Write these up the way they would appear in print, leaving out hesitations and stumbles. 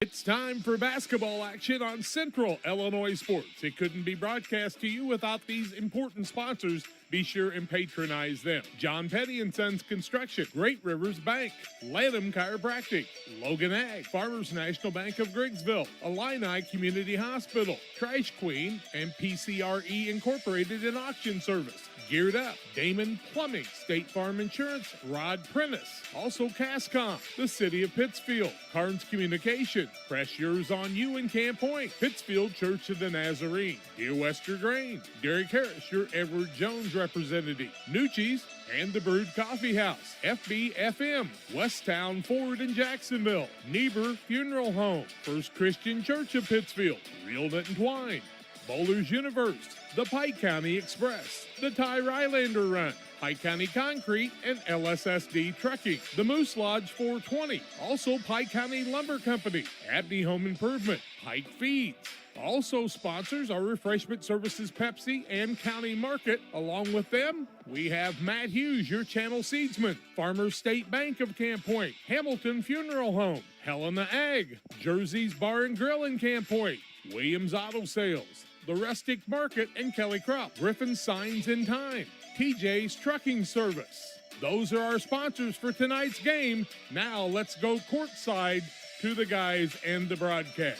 It's time for basketball action on Central Illinois Sports. It couldn't be broadcast to you without these important sponsors. Be sure and patronize them. John Petty & Sons Construction, Great Rivers Bank, Lanham Chiropractic, Logan Ag, Farmers National Bank of Griggsville, Illini Community Hospital, Trash Queen, and PCRE Incorporated in Auction Service. Geared Up, Damon Plumbing, State Farm Insurance, Rod Prentice, also Cascom, the City of Pittsfield, Carnes Communication, Press Yours on You in Camp Point, Pittsfield Church of the Nazarene, Dear Wester Grain, Derek Harris, your Edward Jones representative, Nucci's, and the Brewed Coffee House, FBFM, Westtown Ford in Jacksonville, Niebuhr Funeral Home, First Christian Church of Pittsfield, Real Knit and Twine, Bowlers Universe, the Pike County Express, the Ty Rylander Run, Pike County Concrete, and LSSD Trucking, the Moose Lodge 420, also Pike County Lumber Company, Abney Home Improvement, Pike Feeds. Also sponsors are Refreshment Services Pepsi and County Market. Along with them, we have Matt Hughes, your channel seedsman, Farmers State Bank of Camp Point, Hamilton Funeral Home, Helena Ag, Jersey's Bar and Grill in Camp Point, Williams Auto Sales, the Rustic Market and Kelly Crop, Griffin Signs in Time, TJ's Trucking Service. Those are our sponsors for tonight's game. Now let's go courtside to the guys and the broadcast.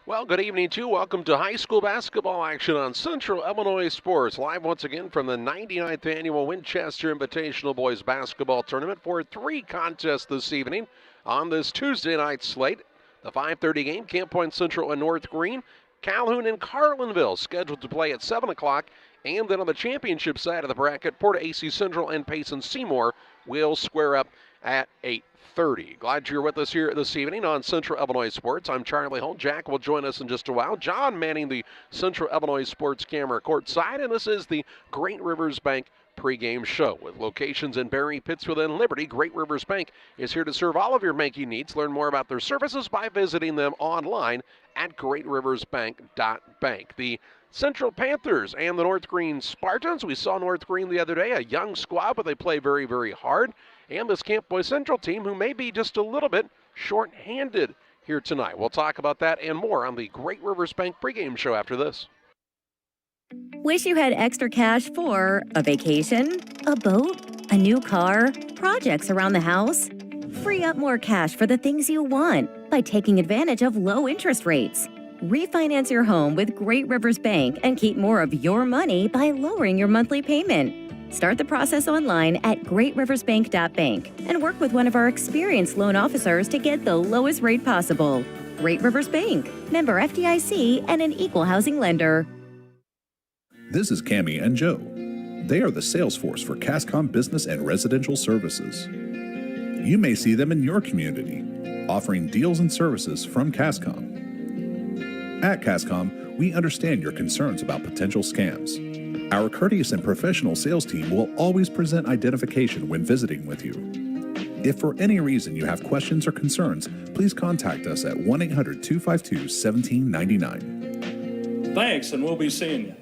Well, good evening, too. Welcome to high school basketball action on Central Illinois Sports. Live once again from the 99th Annual Winchester Invitational Boys Basketball Tournament for 3 contests this evening on this Tuesday night slate. The 5:30 game, Camp Point Central and North Greene, Calhoun and Carlinville scheduled to play at 7 o'clock. And then on the championship side of the bracket, PORTA-A Central and Payson Seymour will square up at 8:30. Glad you're with us here this evening on Central Illinois Sports. I'm Charlie Hull. Jack will join us in just a while. John manning the Central Illinois Sports camera courtside, and this is the Great Rivers Bank pregame show. With locations in Barry, Pittsfield, and Liberty, Great Rivers Bank is here to serve all of your banking needs. Learn more about their services by visiting them online at greatriversbank.bank. The Central Panthers and the North Greene Spartans. We saw North Greene the other day, a young squad, but they play very, very hard. And this Camp Boy Central team, who may be just a little bit short-handed here tonight. We'll talk about that and more on the Great Rivers Bank pregame show after this. Wish you had extra cash for a vacation, a boat, a new car, projects around the house? Free up more cash for the things you want by taking advantage of low interest rates. Refinance your home with Great Rivers Bank and keep more of your money by lowering your monthly payment. Start the process online at greatriversbank.bank and work with one of our experienced loan officers to get the lowest rate possible. Great Rivers Bank, member FDIC, and an equal housing lender. This is Cammie and Joe. They are the sales force for Cascom Business and Residential Services. You may see them in your community, offering deals and services from Cascom. At Cascom, we understand your concerns about potential scams. Our courteous and professional sales team will always present identification when visiting with you. If for any reason you have questions or concerns, please contact us at 1-800-252-1799. Thanks, and we'll be seeing you.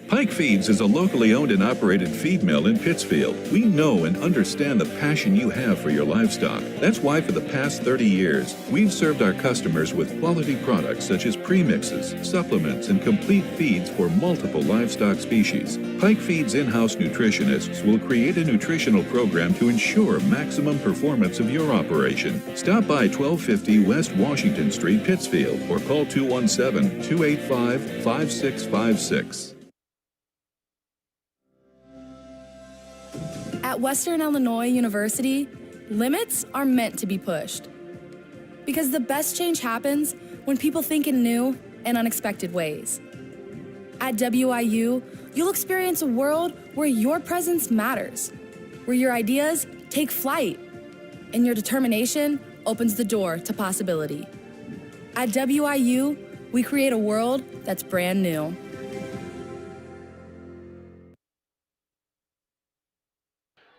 Pike Feeds is a locally owned and operated feed mill in Pittsfield. We know and understand the passion you have for your livestock. That's why for the past 30 years, we've served our customers with quality products such as premixes, supplements, and complete feeds for multiple livestock species. Pike Feeds in-house nutritionists will create a nutritional program to ensure maximum performance of your operation. Stop by 1250 West Washington Street, Pittsfield, or call 217-285-5656. At Western Illinois University, limits are meant to be pushed. Because the best change happens when people think in new and unexpected ways. At WIU, you'll experience a world where your presence matters, where your ideas take flight, and your determination opens the door to possibility. At WIU, we create a world that's brand new.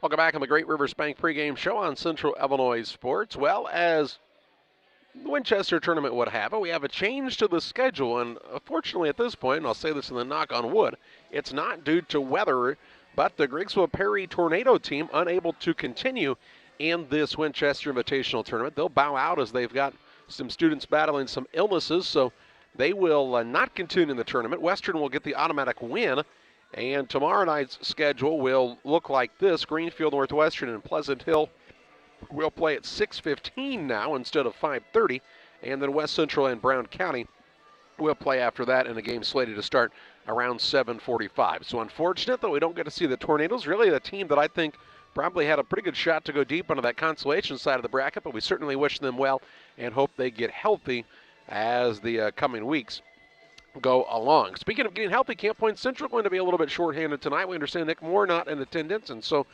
Welcome back on the Great Rivers Bank pregame show on Central Illinois Sports. Well, as the Winchester tournament would have it. We have a change to the schedule, and fortunately at this point, and I'll say this in the knock on wood, it's not due to weather, but the Griggsville Perry Tornado team unable to continue in this Winchester Invitational tournament. They'll bow out as they've got some students battling some illnesses, so they will not continue in the tournament. Western will get the automatic win, and tomorrow night's schedule will look like this. Greenfield Northwestern and Pleasant Hill will play at 6:15 now instead of 5:30, and then West Central and Brown County will play after that in a game slated to start around 7:45. So unfortunate that we don't get to see the Tornadoes, really the team that I think probably had a pretty good shot to go deep into that consolation side of the bracket, but we certainly wish them well and hope they get healthy as the coming weeks go along. Speaking of getting healthy, Camp Point Central going to be a little bit shorthanded tonight. We understand Nick Moore not in attendance, and so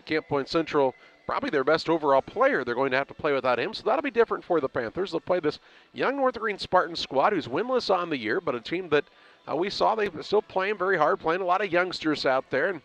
Camp Point Central, probably their best overall player, they're going to have to play without him, so that'll be different for the Panthers. They'll play this young North Green Spartan squad who's winless on the year, but a team that we saw they're still playing very hard, playing a lot of youngsters out there. And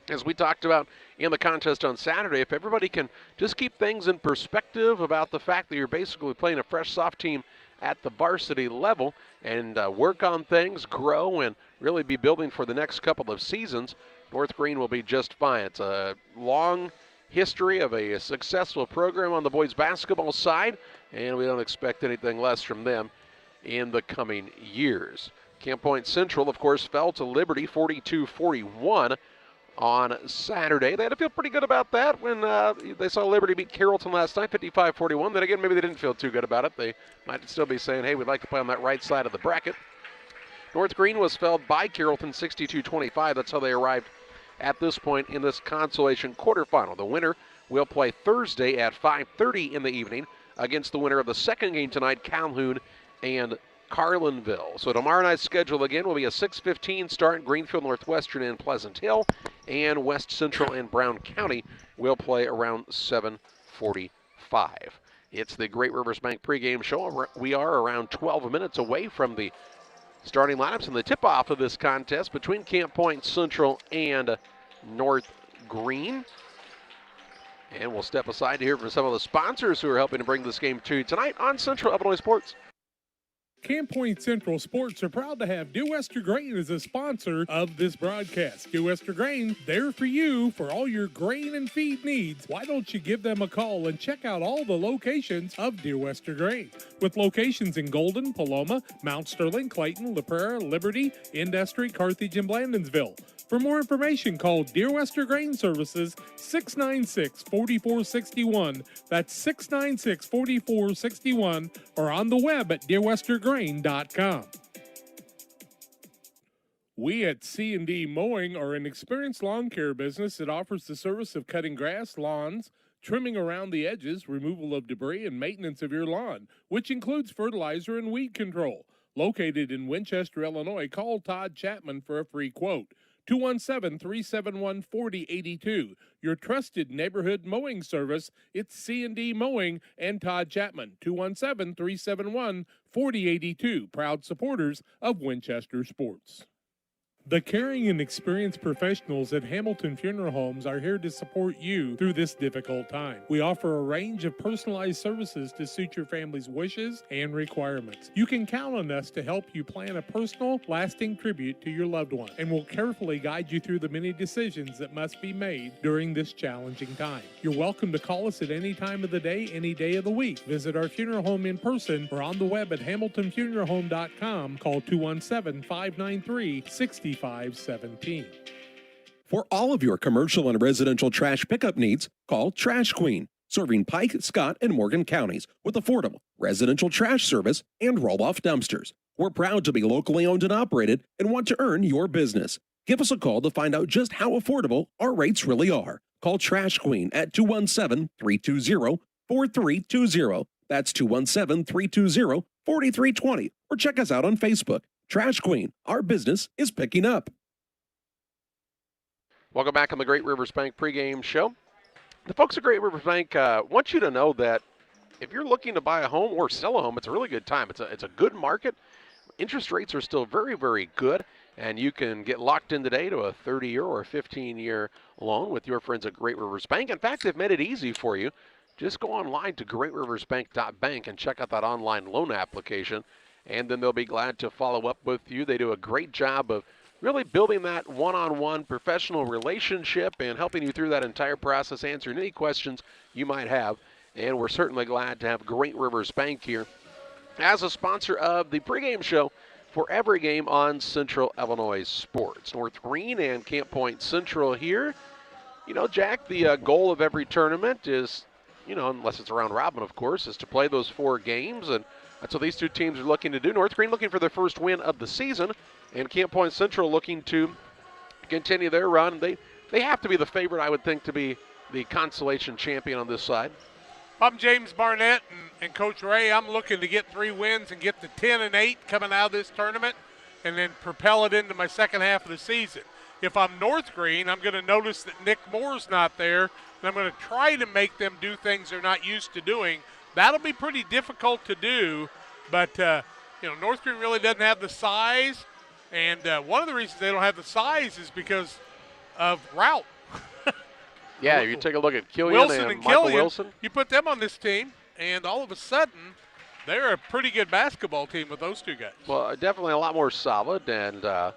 as we talked about in the contest on Saturday, if everybody can just keep things in perspective about the fact that you're basically playing a fresh soft team at the varsity level and work on things, grow, and really be building for the next couple of seasons, North Green will be just fine. It's a long history of a successful program on the boys basketball side, and we don't expect anything less from them in the coming years. Camp Point Central, of course, fell to Liberty 42-41 on Saturday. They had to feel pretty good about that when they saw Liberty beat Carrollton last night, 55-41. Then again, maybe they didn't feel too good about it. They might still be saying, hey, we'd like to play on that right side of the bracket. North Green was felled by Carrollton 62-25. That's how they arrived at this point in this consolation quarterfinal. The winner will play Thursday at 5:30 in the evening against the winner of the second game tonight, Calhoun and Carlinville. So tomorrow night's schedule again will be a 6:15 start. Greenfield Northwestern and Pleasant Hill, and West Central and Brown County will play around 7:45. It's the Great Rivers Bank pregame show. We are around 12 minutes away from the starting lineups and the tip-off of this contest between Camp Point Central and North Green. And we'll step aside to hear from some of the sponsors who are helping to bring this game to you tonight on Central Illinois Sports. Camp Point Central Sports are proud to have Dear Wester Grain as a sponsor of this broadcast. Dear Wester Grain, there for you for all your grain and feed needs. Why don't you give them a call and check out all the locations of Dear Wester Grain? With locations in Golden, Paloma, Mount Sterling, Clayton, La Prairie, Liberty, Industry, Carthage, and Blandonsville. For more information, call Dear Wester Grain Services 696-4461. That's 696-4461, or on the web at dearwestergrain.com. We at C&D Mowing are an experienced lawn care business that offers the service of cutting grass, lawns, trimming around the edges, removal of debris, and maintenance of your lawn, which includes fertilizer and weed control. Located in Winchester, Illinois, call Todd Chapman for a free quote. 217-371-4082. Your trusted neighborhood mowing service. It's C&D Mowing and Todd Chapman. 217-371-4082. Proud supporters of Winchester Sports. The caring and experienced professionals at Hamilton Funeral Homes are here to support you through this difficult time. We offer a range of personalized services to suit your family's wishes and requirements. You can count on us to help you plan a personal, lasting tribute to your loved one, and we'll carefully guide you through the many decisions that must be made during this challenging time. You're welcome to call us at any time of the day, any day of the week. Visit our funeral home in person or on the web at hamiltonfuneralhome.com. Call 217-593-6517. For all of your commercial and residential trash pickup needs, call Trash Queen, serving Pike, Scott, and Morgan counties with affordable residential trash service and roll-off dumpsters. We're proud to be locally owned and operated and want to earn your business. Give us a call to find out just how affordable our rates really are. Call Trash Queen at 217-320-4320. That's 217-320-4320. Or check us out on Facebook. Trash Queen, our business is picking up. Welcome back on the Great Rivers Bank pregame show. The folks at Great Rivers Bank want you to know that if you're looking to buy a home or sell a home, it's a really good time. It's a good market. Interest rates are still very, very good, and you can get locked in today to a 30-year or 15-year loan with your friends at Great Rivers Bank. In fact, they've made it easy for you. just go online to greatriversbank.bank and check out that online loan application, and then they'll be glad to follow up with you. They do a great job of really building that one-on-one professional relationship and helping you through that entire process, answering any questions you might have. And we're certainly glad to have Great Rivers Bank here as a sponsor of the pregame show for every game on Central Illinois Sports. North Greene and Camp Point Central here. You know, Jack, the goal of every tournament is, you know, unless it's a round robin, of course, is to play those 4 games, and that's what these two teams are looking to do. North Greene looking for their first win of the season, and Camp Point Central looking to continue their run. They have to be the favorite, I would think, to be the consolation champion on this side. I'm James Barnett and Coach Ray. I'm looking to get 3 wins and get to 10-8 coming out of this tournament and then propel it into my second half of the season. If I'm North Greene, I'm going to notice that Nick Moore's not there, and I'm going to try to make them do things they're not used to doing. That'll be pretty difficult to do, but North Greene really doesn't have the size, and one of the reasons they don't have the size is because of route. Yeah, you take a look at Killian Wilson and Michael Killian. Wilson. You put them on this team, and all of a sudden, they're a pretty good basketball team with those 2 guys. Well, definitely a lot more solid, and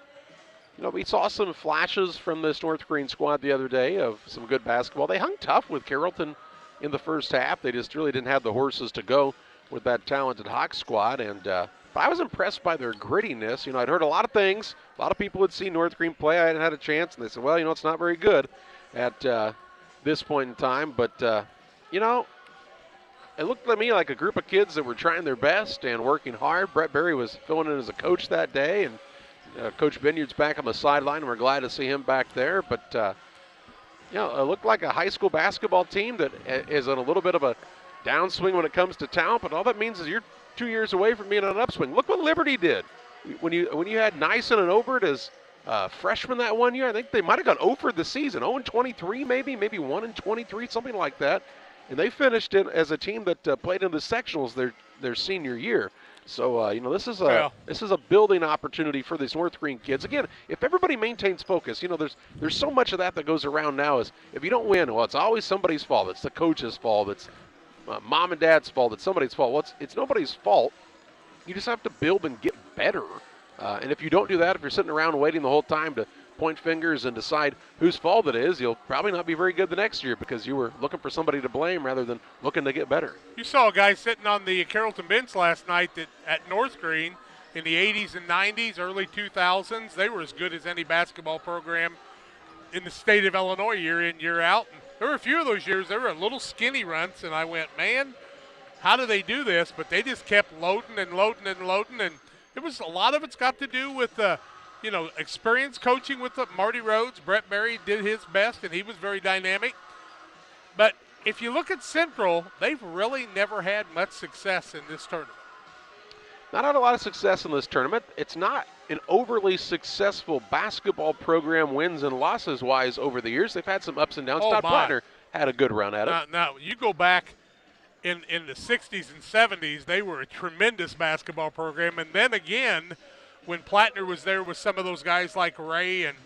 we saw some flashes from this North Greene squad the other day of some good basketball. They hung tough with Carrollton in the first half. They just really didn't have the horses to go with that talented Hawks squad, and but I was impressed by their grittiness. You know, I'd heard a lot of things. A lot of people had seen North Greene play. I hadn't had a chance, and they said, well, it's not very good at this point in time. But, it looked to me like a group of kids that were trying their best and working hard. Brett Berry was filling in as a coach that day, and Coach Binyard's back on the sideline, and we're glad to see him back there. But, it looked like a high school basketball team that is on a little bit of a downswing when it comes to talent, but all that means is you're 2 years away from being on an upswing. Look what Liberty did. When you had Nyson and Obert as freshmen that one year, I think they might have gone 0 for the season, 0-23 maybe 1-23, something like that. And they finished it as a team that played in the sectionals their senior year. So this is a building opportunity for these North Greene kids. Again, if everybody maintains focus, there's so much of that goes around now. Is if you don't win, well, it's always somebody's fault. It's the coach's fault. It's mom and dad's fault. It's somebody's fault. Well, it's nobody's fault. You just have to build and get better. And if you don't do that, if you're sitting around waiting the whole time to point fingers and decide whose fault it is, you'll probably not be very good the next year because you were looking for somebody to blame rather than looking to get better. You saw a guy sitting on the Carrollton bench last night at North Greene in the 80s and 90s, early 2000s. They were as good as any basketball program in the state of Illinois year in, year out. And there were a few of those years, they were little skinny runs, and I went, man, how do they do this? But they just kept loading and loading and loading, and it was a lot of it's got to do with experience coaching with Marty Rhodes. Brett Berry did his best, and he was very dynamic. But if you look at Central, they've really never had much success in this tournament. Not had a lot of success in this tournament. It's not an overly successful basketball program wins and losses wise over the years. They've had some ups and downs. Todd Plattner had a good run at it. Now, you go back in the 60s and 70s, they were a tremendous basketball program. And then again, when Plattner was there with some of those guys like Ray and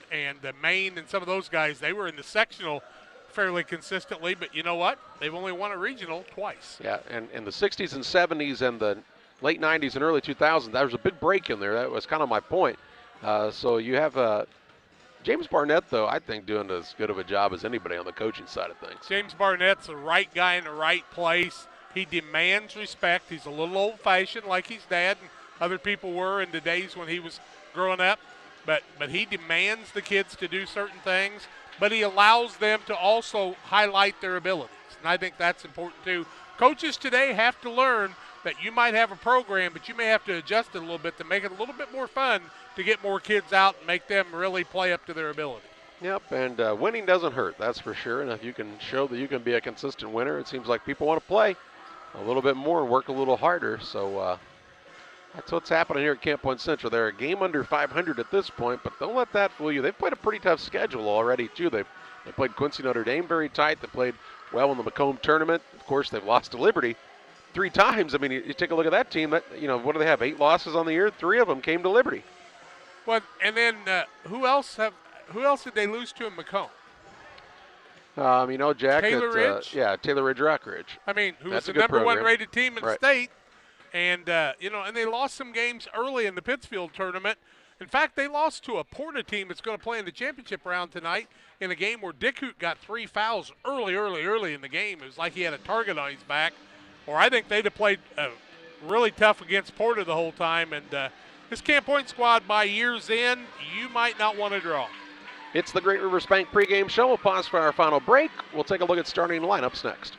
Maine and some of those guys, they were in the sectional fairly consistently. But you know what? They've only won a regional twice. Yeah, and in the 60s and 70s and the late 90s and early 2000s, there was a big break in there. That was kind of my point. So you have James Barnett, though, I think doing as good of a job as anybody on the coaching side of things. James Barnett's the right guy in the right place. He demands respect. He's a little old-fashioned like his dad and other people were in the days when he was growing up. But he demands the kids to do certain things, but he allows them to also highlight their abilities. And I think that's important, too. Coaches today have to learn that you might have a program, but you may have to adjust it a little bit to make it a little bit more fun to get more kids out and make them really play up to their ability. Yep, and winning doesn't hurt, that's for sure. And if you can show that you can be a consistent winner, it seems like people want to play a little bit more and work a little harder. So that's what's happening here at Camp Point Central. They're a game under 500 at this point, but don't let that fool you. They've played a pretty tough schedule already, too. They played Quincy Notre Dame very tight. They played well in the Macomb tournament. Of course, they've lost to Liberty 3 times. I mean, you take a look at that team. That, what do they have? 8 losses on the year. 3 of them came to Liberty. Well, and then who else did they lose to in Macomb? Jack. Taylor Ridge? Taylor Ridge Rockridge. I mean, who That's was a the good number program. 1 rated team in Right. state. And, and they lost some games early in the Pittsfield tournament. In fact, they lost to a PORTA team that's going to play in the championship round tonight in a game where Dick Hoot got 3 fouls early in the game. It was like he had a target on his back. Or I think they'd have played really tough against PORTA the whole time. And this Camp Point squad, by year's end, you might not want to draw. It's the Great Rivers Bank pregame show. We'll pause for our final break. We'll take a look at starting lineups next.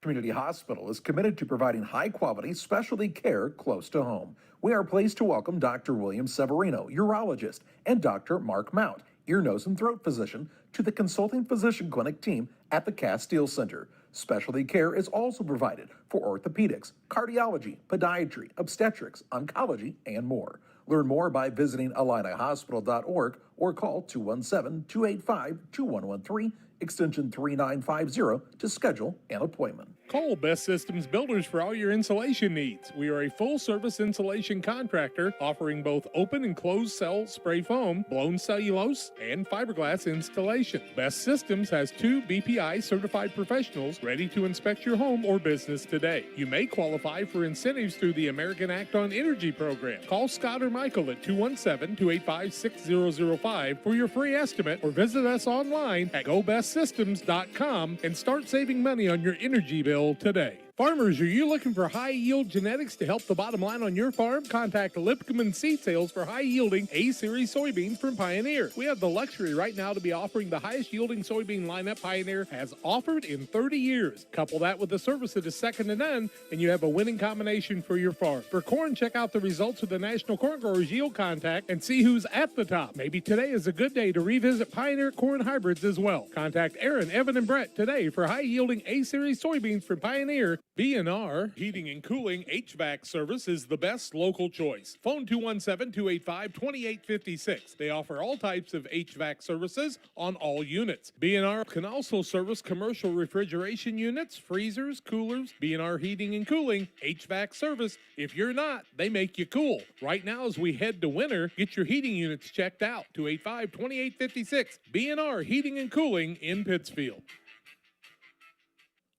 Community Hospital is committed to providing high-quality specialty care close to home. We are pleased to welcome Dr. William Severino, urologist, and Dr. Mark Mount, ear, nose, and throat physician, to the consulting physician clinic team at the Castile Center. Specialty care is also provided for orthopedics, cardiology, podiatry, obstetrics, oncology, and more. Learn more by visiting illinihospital.org or call 217-285-2113, extension 3950 to schedule an appointment. Call Best Systems Builders for all your insulation needs. We are a full-service insulation contractor offering both open and closed cell spray foam, blown cellulose, and fiberglass installation. Best Systems has 2 BPI certified professionals ready to inspect your home or business today. You may qualify for incentives through the American Act on Energy program. Call Scott or Michael at 217-285-6005 for your free estimate, or visit us online at gobestsystems.com and start saving money on your energy bill today. Farmers, are you looking for high-yield genetics to help the bottom line on your farm? Contact Lipcomb Seed Sales for high-yielding A-Series soybeans from Pioneer. We have the luxury right now to be offering the highest-yielding soybean lineup Pioneer has offered in 30 years. Couple that with a service that is second to none, and you have a winning combination for your farm. For corn, check out the results of the National Corn Growers Yield Contact and see who's at the top. Maybe today is a good day to revisit Pioneer corn hybrids as well. Contact Aaron, Evan, and Brett today for high-yielding A-Series soybeans from Pioneer. B&R Heating and Cooling HVAC service is the best local choice. Phone 217-285-2856. They offer all types of HVAC services on all units. B&R can also service commercial refrigeration units, freezers, coolers. B&R Heating and Cooling HVAC service. If you're not, they make you cool. Right now, as we head to winter, get your heating units checked out. 285-2856. B&R Heating and Cooling in Pittsfield.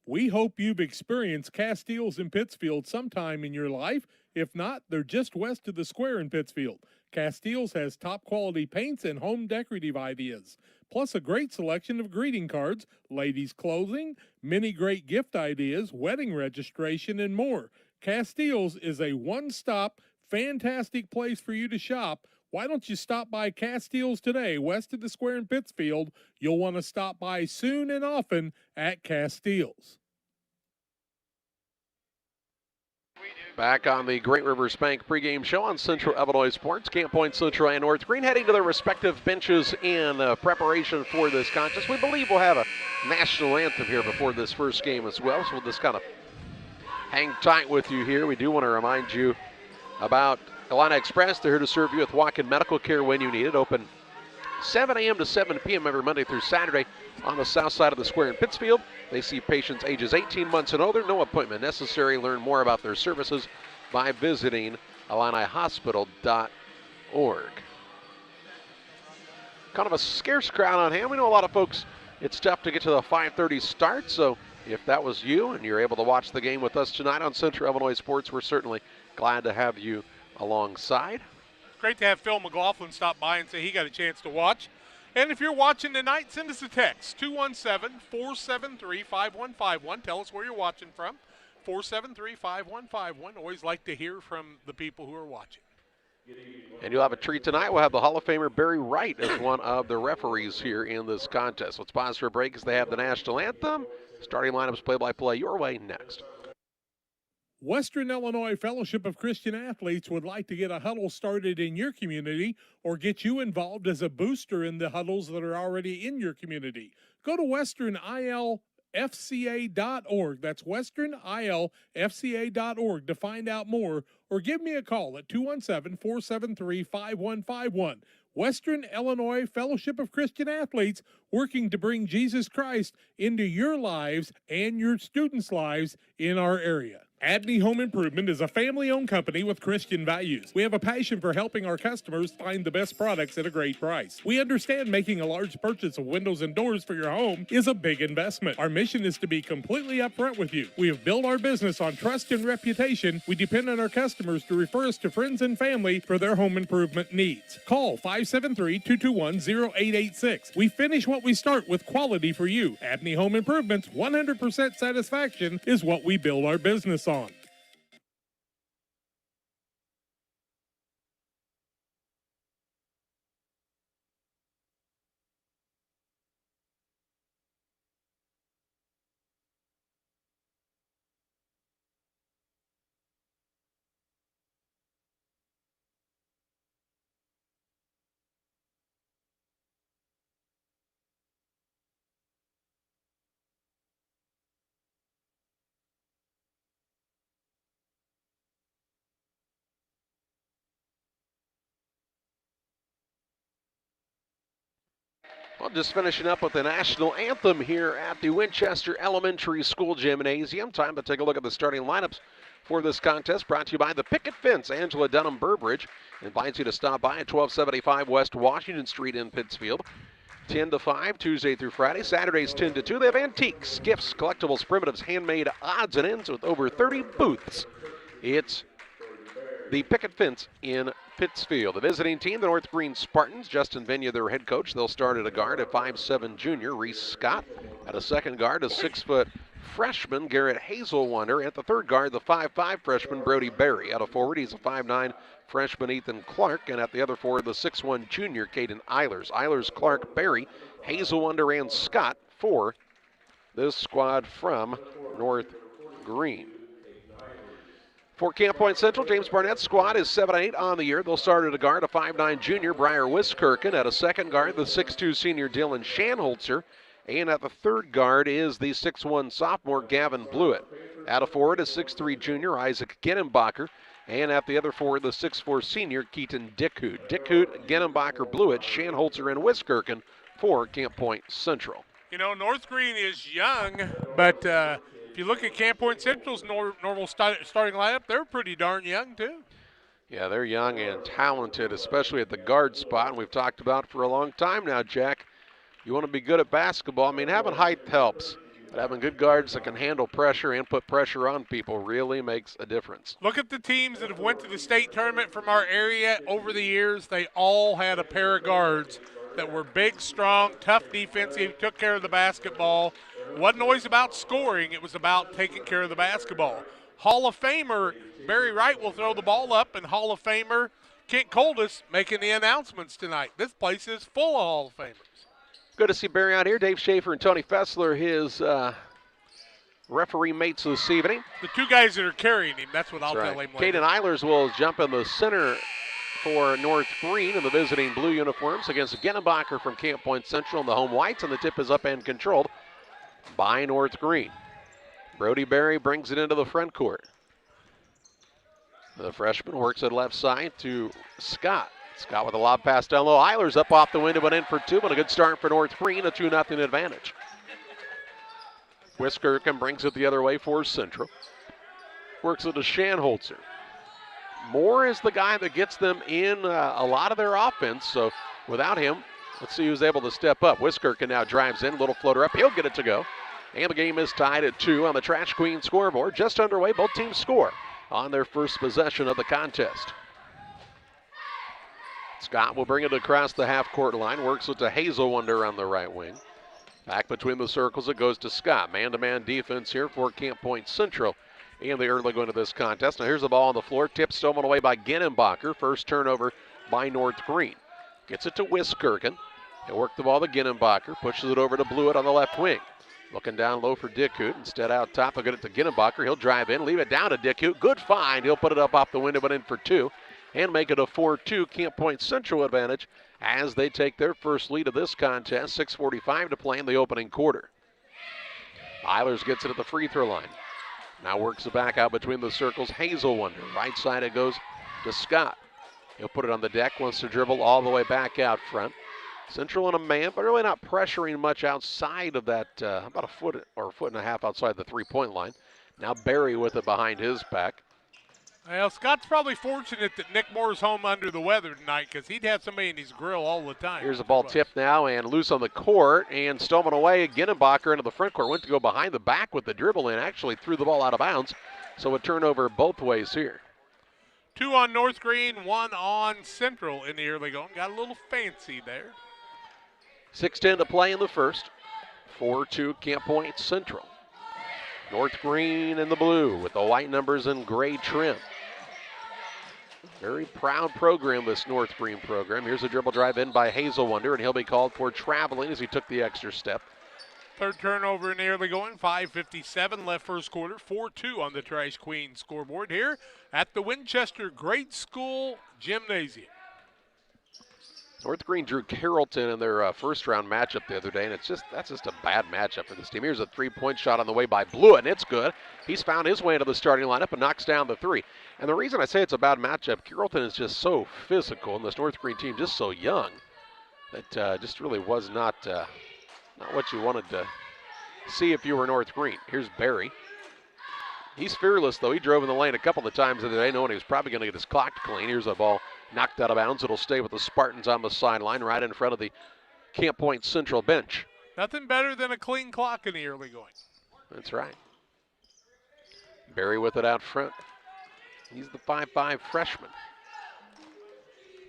We hope you've experienced Castiles in Pittsfield sometime in your life. If not, they're just west of the square in Pittsfield. Castiles has top quality paints and home decorative ideas, plus a great selection of greeting cards, ladies' clothing, many great gift ideas, wedding registration, and more. Castiles is a one-stop, fantastic place for you to shop. Why don't you stop by Castiles today, west of the square in Pittsfield? You'll want to stop by soon and often at Castiles. Back on the Great Rivers Bank pregame show on Central Illinois Sports. Camp Point Central and North Greene heading to their respective benches in preparation for this contest. We believe we'll have a national anthem here before this first game as well, so we'll just kind of hang tight with you here. We do want to remind you about Illini Express. They're here to serve you with walk-in medical care when you need it. Open 7 a.m. to 7 p.m. every Monday through Saturday on the south side of the square in Pittsfield. They see patients ages 18 months and older. No appointment necessary. Learn more about their services by visiting illinihospital.org. Kind of a scarce crowd on hand. We know a lot of folks, it's tough to get to the 5:30 start, so if that was you and you're able to watch the game with us tonight on Central Illinois Sports, we're certainly glad to have you alongside. Great to have Phil McLaughlin stop by and say he got a chance to watch. And if you're watching tonight, send us a text, 217-473-5151. Tell us where you're watching from, 473-5151. Always like to hear from the people who are watching. And you'll have a treat tonight. We'll have the Hall of Famer Barry Wright as one of the referees here in this contest. Let's pause for a break as they have the national anthem. Starting lineups play-by-play your way next. Western Illinois Fellowship of Christian Athletes would like to get a huddle started in your community or get you involved as a booster in the huddles that are already in your community. Go to westernilfca.org. That's westernilfca.org to find out more, or give me a call at 217-473-5151. Western Illinois Fellowship of Christian Athletes, working to bring Jesus Christ into your lives and your students' lives in our area. Abney Home Improvement is a family-owned company with Christian values. We have a passion for helping our customers find the best products at a great price. We understand making a large purchase of windows and doors for your home is a big investment. Our mission is to be completely upfront with you. We have built our business on trust and reputation. We depend on our customers to refer us to friends and family for their home improvement needs. Call 573-221-0886. We finish what we start with quality for you. Abney Home Improvements, 100% satisfaction is what we build our business on. Well, just finishing up with the national anthem here at the Winchester Elementary School Gymnasium. Time to take a look at the starting lineups for this contest, brought to you by the Picket Fence. Angela Dunham Burbridge invites you to stop by at 1275 West Washington Street in Pittsfield. 10 to 5, Tuesday through Friday. Saturdays 10 to 2. They have antiques, gifts, collectibles, primitives, handmade odds and ends with over 30 booths. It's the Picket Fence in Pittsfield. The visiting team, the North Greene Spartans. Justin Venya, their head coach. They'll start at a guard, a 5'7" junior, Reese Scott. At a second guard, a 6-foot freshman, Garrett Hazelwonder. At the third guard, the 5'5" freshman, Brody Berry. At a forward, he's a 5'9" freshman, Ethan Clark. And at the other forward, the 6'1" junior, Caden Eilers. Eilers, Clark, Berry, Hazelwonder, and Scott for this squad from North Greene. For Camp Point Central, James Barnett's squad is 7-8 on the year. They'll start at a guard, a 5'9" junior, Briar Wiskirchen. At a second guard, the 6'2" senior, Dylan Shanholzer. And at the third guard is the 6'1" sophomore, Gavin Blewett. At a forward, a 6'3" junior, Isaac Genenbacher. And at the other forward, the 6'4" senior, Keaton Dickhoot. Dickhoot, Genenbacher, Blewett, Shanholzer, and Wiskirchen for Camp Point Central. You know, North Greene is young, but if you look at Camp Point Central's normal starting lineup, they're pretty darn young, too. Yeah, they're young and talented, especially at the guard spot. And we've talked about for a long time now, Jack. You want to be good at basketball. I mean, having height helps, but having good guards that can handle pressure and put pressure on people really makes a difference. Look at the teams that have went to the state tournament from our area over the years. They all had a pair of guards that were big, strong, tough defensive, took care of the basketball. Wasn't always about scoring, it was about taking care of the basketball. Hall of Famer Barry Wright will throw the ball up, and Hall of Famer Kent Coldus making the announcements tonight. This place is full of Hall of Famers. Good to see Barry out here. Dave Schaefer and Tony Fessler, his referee mates this evening. The two guys that are carrying him, that's what I'll tell him later. Caden Eilers will jump in the center for North Greene in the visiting blue uniforms against Genenbacher from Camp Point Central in the home whites, and the tip is up and controlled by North Greene. Brody Berry brings it into the front court. The freshman works it left side to Scott. Scott with a lob pass down low. Eilers up off the window and in for two, but a good start for North Greene, a 2-0 advantage. Wiskirchen brings it the other way for Central. Works it to Shanholzer. Moore is the guy that gets them in a lot of their offense, so without him, let's see who's able to step up. Wiskirchen now drives in, little floater up, he'll get it to go. And the game is tied at 2 on the Trash Queen scoreboard. Just underway, both teams score on their first possession of the contest. Scott will bring it across the half-court line, works it to Hazelwonder on the right wing. Back between the circles, it goes to Scott. Man-to-man defense here for Camp Point Central in the early going of this contest. Now here's the ball on the floor, tipped stolen away by Genenbacher. First turnover by North Greene. Gets it to Wiskirchen. He'll work the ball to Genenbacher, pushes it over to Blewett on the left wing. Looking down low for Dickhoot. Instead out top, he'll get it to Genenbacher. He'll drive in, leave it down to Dickhoot. Good find. He'll put it up off the window, but in for two. And make it a 4-2 Camp Point Central advantage as they take their first lead of this contest. 6:45 to play in the opening quarter. Eilers gets it at the free throw line. Now works it back out between the circles. Hazelwonder. Right side it goes to Scott. He'll put it on the deck, wants to dribble all the way back out front. Central in a man, but really not pressuring much outside of that, about a foot or a foot and a half outside the three-point line. Now Barry with it behind his back. Well, Scott's probably fortunate that Nick Moore's home under the weather tonight because he'd have somebody in his grill all the time. Here's a ball tipped now and loose on the court and stolen away. Ginnebacher into the front court. Went to go behind the back with the dribble and actually threw the ball out of bounds. So a turnover both ways here. 2 on North Greene, 1 on Central in the early going. Got a little fancy there. 6:10 to play in the first. 4-2 Camp Point Central. North Greene in the blue with the white numbers and gray trim. Very proud program, this North Greene program. Here's a dribble drive in by Hazelwonder, and he'll be called for traveling as he took the extra step. Third turnover in the early going, 5:57 left first quarter, 4-2 on the Trash Queen scoreboard here at the Winchester Grade School Gymnasium. North Greene drew Carrollton in their first round matchup the other day, and that's just a bad matchup for this team. Here's a three-point shot on the way by Blewett, and it's good. He's found his way into the starting lineup and knocks down the three. And the reason I say it's a bad matchup, Carrollton is just so physical, and this North Greene team just so young that just really was not what you wanted to see if you were North Greene. Here's Barry. He's fearless, though. He drove in the lane a couple of times the other day, knowing he was probably going to get his clock clean. Here's a ball knocked out of bounds. It'll stay with the Spartans on the sideline right in front of the Camp Point Central bench. Nothing better than a clean clock in the early going. That's right. Barry with it out front. He's the 5'5" freshman.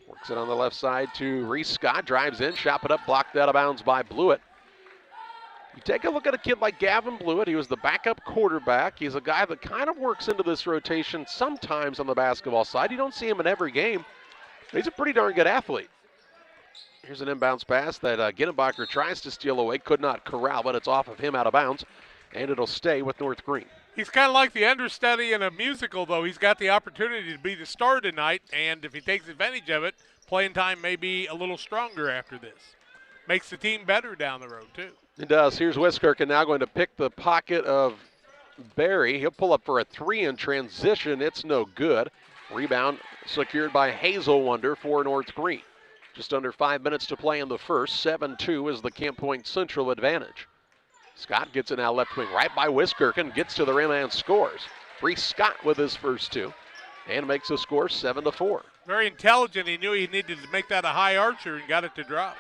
Works it on the left side to Reese Scott. Drives in, shot put up, blocked out of bounds by Blewett. You take a look at a kid like Gavin Blewett. He was the backup quarterback. He's a guy that kind of works into this rotation sometimes on the basketball side. You don't see him in every game. He's a pretty darn good athlete. Here's an inbounds pass that Ginnebacher tries to steal away, could not corral, but it's off of him out of bounds, and it'll stay with North Greene. He's kind of like the understudy in a musical, though. He's got the opportunity to be the star tonight, and if he takes advantage of it, playing time may be a little stronger after this. Makes the team better down the road, too. It does. Here's Wiskirk now going to pick the pocket of Barry. He'll pull up for a three in transition. It's no good. Rebound secured by Hazelwonder for North Greene. Just under 5 minutes to play in the first. 7-2 is the Camp Point Central advantage. Scott gets it now left wing right by Wiskirk, gets to the rim and scores. Reese Scott with his first two and makes the score 7-4. Very intelligent. He knew he needed to make that a high archer and got it to drop.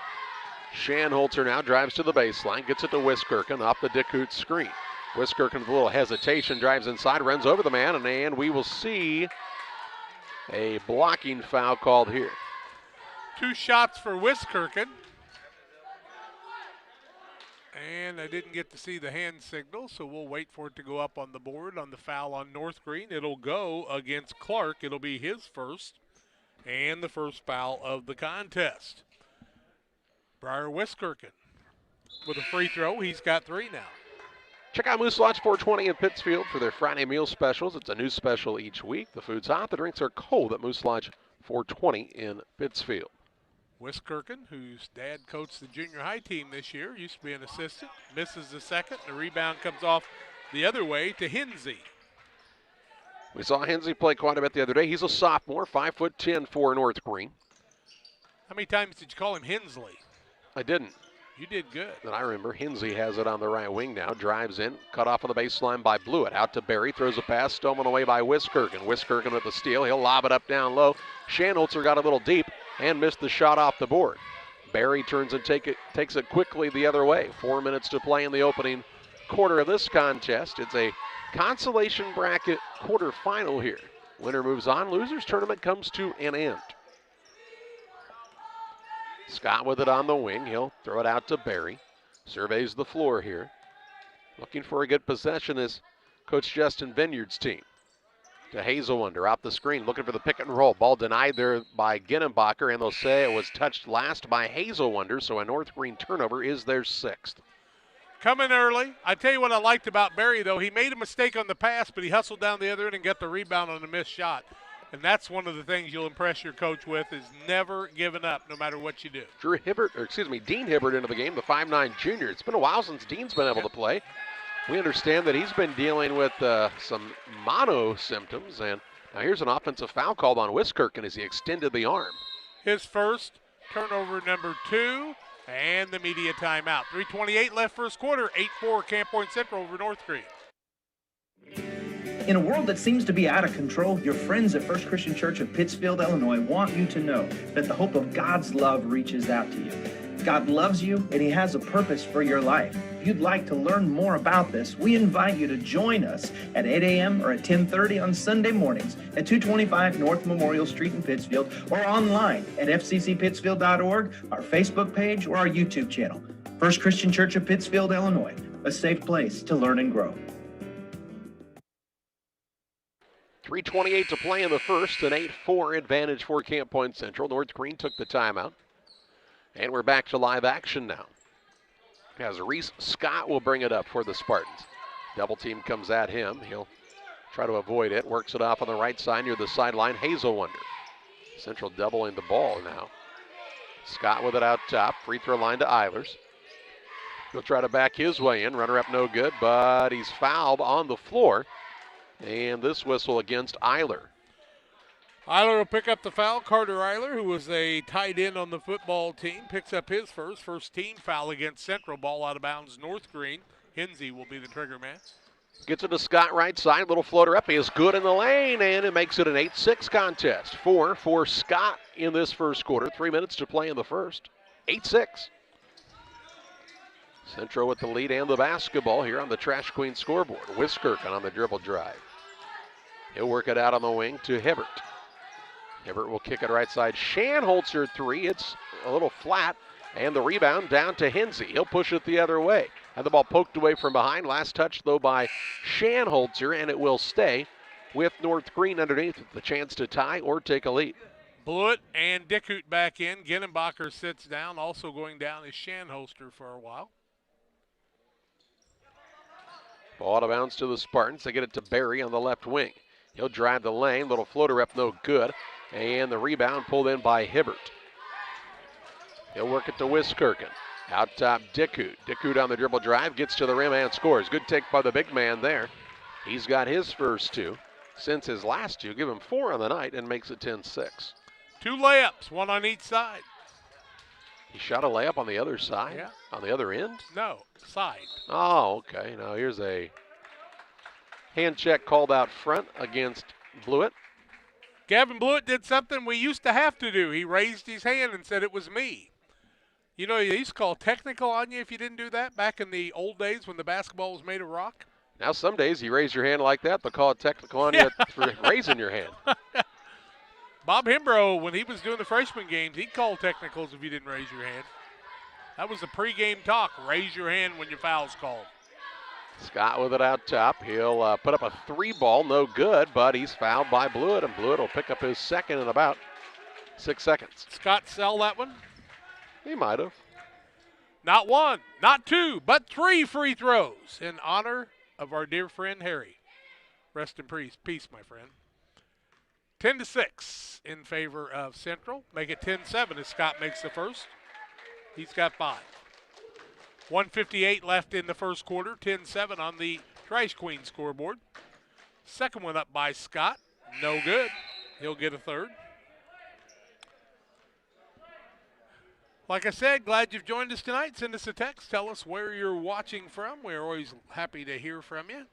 Shanholzer now drives to the baseline, gets it to Wiskirk off the Dick Hoots screen. Wiskirk with a little hesitation, drives inside, runs over the man, and we will see a blocking foul called here. 2 shots for Wiskirk. And I didn't get to see the hand signal, so we'll wait for it to go up on the board on the foul on North Greene. It'll go against Clark. It'll be his first and the first foul of the contest. Briar Wiskirk with a free throw. He's got 3 now. Check out Moose Lodge 420 in Pittsfield for their Friday meal specials. It's a new special each week. The food's hot, the drinks are cold at Moose Lodge 420 in Pittsfield. Wiskirk, whose dad coached the junior high team this year, used to be an assistant, misses the second. The rebound comes off the other way to Hinsey. We saw Hinsey play quite a bit the other day. He's a sophomore, 5'10" for North Greene. How many times did you call him Hensley? I didn't. You did good. And I remember Hinsey has it on the right wing now. Drives in, cut off on the baseline by Blewett. Out to Barry, throws a pass, stolen away by Wiskirk. Wiskirk with the steal. He'll lob it up down low. Shanholzer got a little deep and missed the shot off the board. Barry turns and takes it quickly the other way. 4 minutes to play in the opening quarter of this contest. It's a consolation bracket quarterfinal here. Winner moves on. Losers tournament comes to an end. Scott with it on the wing. He'll throw it out to Barry. Surveys the floor here. Looking for a good possession is Coach Justin Vineyard's team. To Hazelwonder off the screen, looking for the pick and roll. Ball denied there by Ginnebacher, and they'll say it was touched last by Hazelwonder, so a North Greene turnover is their 6th. Coming early. I tell you what I liked about Barry, though. He made a mistake on the pass, but he hustled down the other end and got the rebound on the missed shot. And that's one of the things you'll impress your coach with is never giving up no matter what you do. Dean Hibbert into the game, the 5'9" junior. It's been a while since Dean's been able to play. We understand that he's been dealing with some mono symptoms. And now here's an offensive foul called on Wiskirk as he extended the arm. His first, turnover number 2. And the media timeout. 3:28 left first quarter. 8-4 Camp Point Central over North Greene. In a world that seems to be out of control, your friends at First Christian Church of Pittsfield, Illinois want you to know that the hope of God's love reaches out to you. God loves you and He has a purpose for your life. If you'd like to learn more about this, we invite you to join us at 8 a.m. or at 10:30 on Sunday mornings at 225 North Memorial Street in Pittsfield, or online at fccpittsfield.org, our Facebook page, or our YouTube channel. First Christian Church of Pittsfield, Illinois, a safe place to learn and grow. 3:28 to play in the first, an 8-4 advantage for Camp Point Central. North Greene took the timeout. And we're back to live action now. As Reese Scott will bring it up for the Spartans. Double team comes at him. He'll try to avoid it. Works it off on the right side near the sideline. Hazelwonder. Central doubling the ball now. Scott with it out top. Free throw line to Eilers. He'll try to back his way in. Runner up no good, but he's fouled on the floor. And this whistle against Eiler. Eiler will pick up the foul. Carter Eiler, who was a tight end on the football team, picks up his first team foul against Central. Ball out of bounds, North Greene. Hinsey will be the trigger man. Gets it to Scott right side. Little floater up. He is good in the lane, and it makes it an 8-6 contest. 4 for Scott in this first quarter. 3 minutes to play in the first. 8-6. Central with the lead and the basketball here on the Trash Queen scoreboard. Wiskirchen on the dribble drive. He'll work it out on the wing to Hibbert. Hibbert will kick it right side. Shanholzer three. It's a little flat. And the rebound down to Hinsey. He'll push it the other way. Had the ball poked away from behind. Last touch, though, by Shanholzer, and it will stay with North Greene underneath with the chance to tie or take a lead. Blewett and Dickhout back in. Ginnenbacher sits down. Also going down is Shanholzer for a while. Ball out of bounds to the Spartans. They get it to Barry on the left wing. He'll drive the lane. Little floater up, no good. And the rebound pulled in by Hibbert. He'll work it to Wiskirchen. Out top, Dickhout. Dickhout on the dribble drive, gets to the rim and scores. Good take by the big man there. He's got his first two. Since his last two, give him 4 on the night and makes it 10-6. 2 layups, 1 on each side. He shot a layup on the other side? Yeah. On the other end? No, side. Oh, okay. Now here's a hand check called out front against Blewett. Gavin Blewett did something we used to have to do. He raised his hand and said it was me. You know, they used to call technical on you if you didn't do that back in the old days when the basketball was made of rock. Now some days you raise your hand like that, they'll call it technical on you for raising your hand. Bob Hembrough, when he was doing the freshman games, he'd call technicals if you didn't raise your hand. That was the pregame talk. Raise your hand when your foul's called. Scott with it out top. He'll put up a 3-ball, no good, but he's fouled by Blewett, and Blewett will pick up his second in about 6 seconds. Scott sell that one? He might have. Not 1, not 2, but 3 free throws in honor of our dear friend Harry. Rest in peace, my friend. 10-6 in favor of Central. Make it 10-7 as Scott makes the first. He's got 5. 1:58 left in the first quarter. 10-7 on the Trash Queen scoreboard. Second one up by Scott. No good. He'll get a third. Like I said, glad you've joined us tonight. Send us a text. Tell us where you're watching from. We're always happy to hear from you.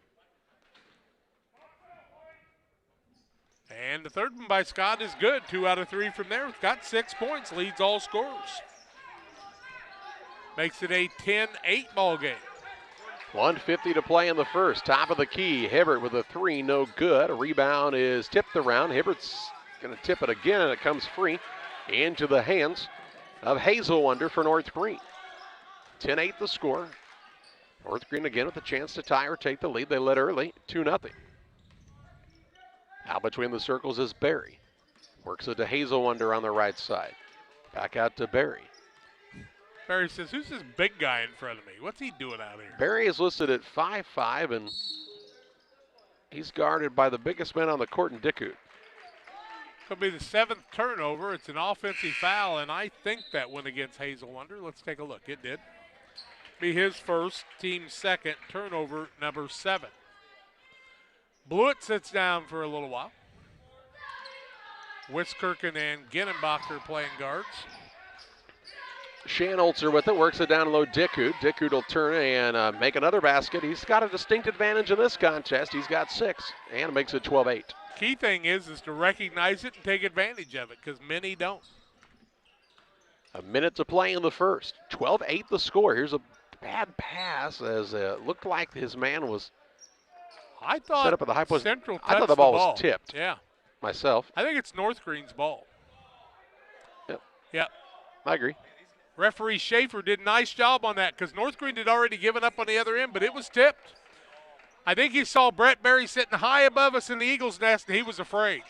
And the third one by Scott is good. 2 out of 3 from there. Got 6 points. Leads all scorers. Makes it a 10-8 ball game. 1:50 to play in the first. Top of the key. Hibbert with a 3, no good. A rebound is tipped around. Hibbert's going to tip it again, and it comes free into the hands of Hazelwonder for North Greene. 10-8 the score. North Greene again with a chance to tie or take the lead. They led early, 2-0. Out between the circles is Barry. Works it to Hazelwonder on the right side. Back out to Barry. Barry says, who's this big guy in front of me? What's he doing out here? Barry is listed at 5'5", and he's guarded by the biggest man on the court in Dickhout. It'll be the 7th turnover. It's an offensive foul, and I think that went against Hazelwonder. Let's take a look. It did. Be his first, team's second, turnover number 7. Blewett sits down for a little while. Wiskirchen and Ginnenbacher playing guards. Shanholzer with it, works it down low. Dickhout. Dickhout will turn and make another basket. He's got a distinct advantage in this contest. He's got 6 and makes it 12-8. Key thing is to recognize it and take advantage of it, because many don't. A minute to play in the first. 12-8 the score. Here's a bad pass as it looked like his man was set up at the high post. Central I thought touched the ball was tipped. Yeah. Myself. I think it's North Greene's ball. Yep. Yep. I agree. Referee Schaefer did a nice job on that because North Greene had already given up on the other end, but it was tipped. I think he saw Brett Berry sitting high above us in the Eagles' nest, and he was afraid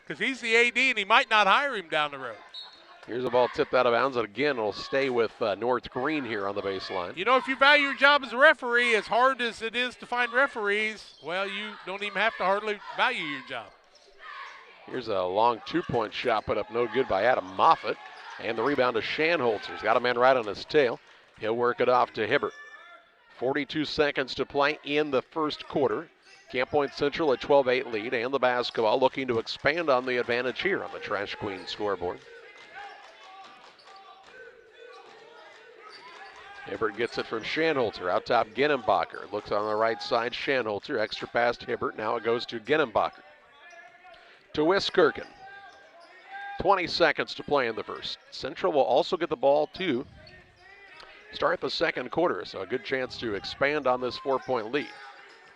because he's the AD, and he might not hire him down the road. Here's a ball tipped out of bounds, and again, it'll stay with North Greene here on the baseline. You know, if you value your job as a referee, as hard as it is to find referees, well, you don't even have to hardly value your job. Here's a long two-point shot put up no good by Adam Moffitt. And the rebound to Shanholzer. He's got a man right on his tail. He'll work it off to Hibbert. 42 seconds to play in the first quarter. Camp Point Central a 12-8 lead, and the basketball looking to expand on the advantage here on the Trash Queen scoreboard. Hibbert gets it from Shanholzer. Out top, Ginnenbacher. Looks on the right side, Shanholzer. Extra pass to Hibbert. Now it goes to Ginnenbacher. To Wiskirchen. 20 seconds to play in the first. Central will also get the ball to start the second quarter, so a good chance to expand on this 4-point lead.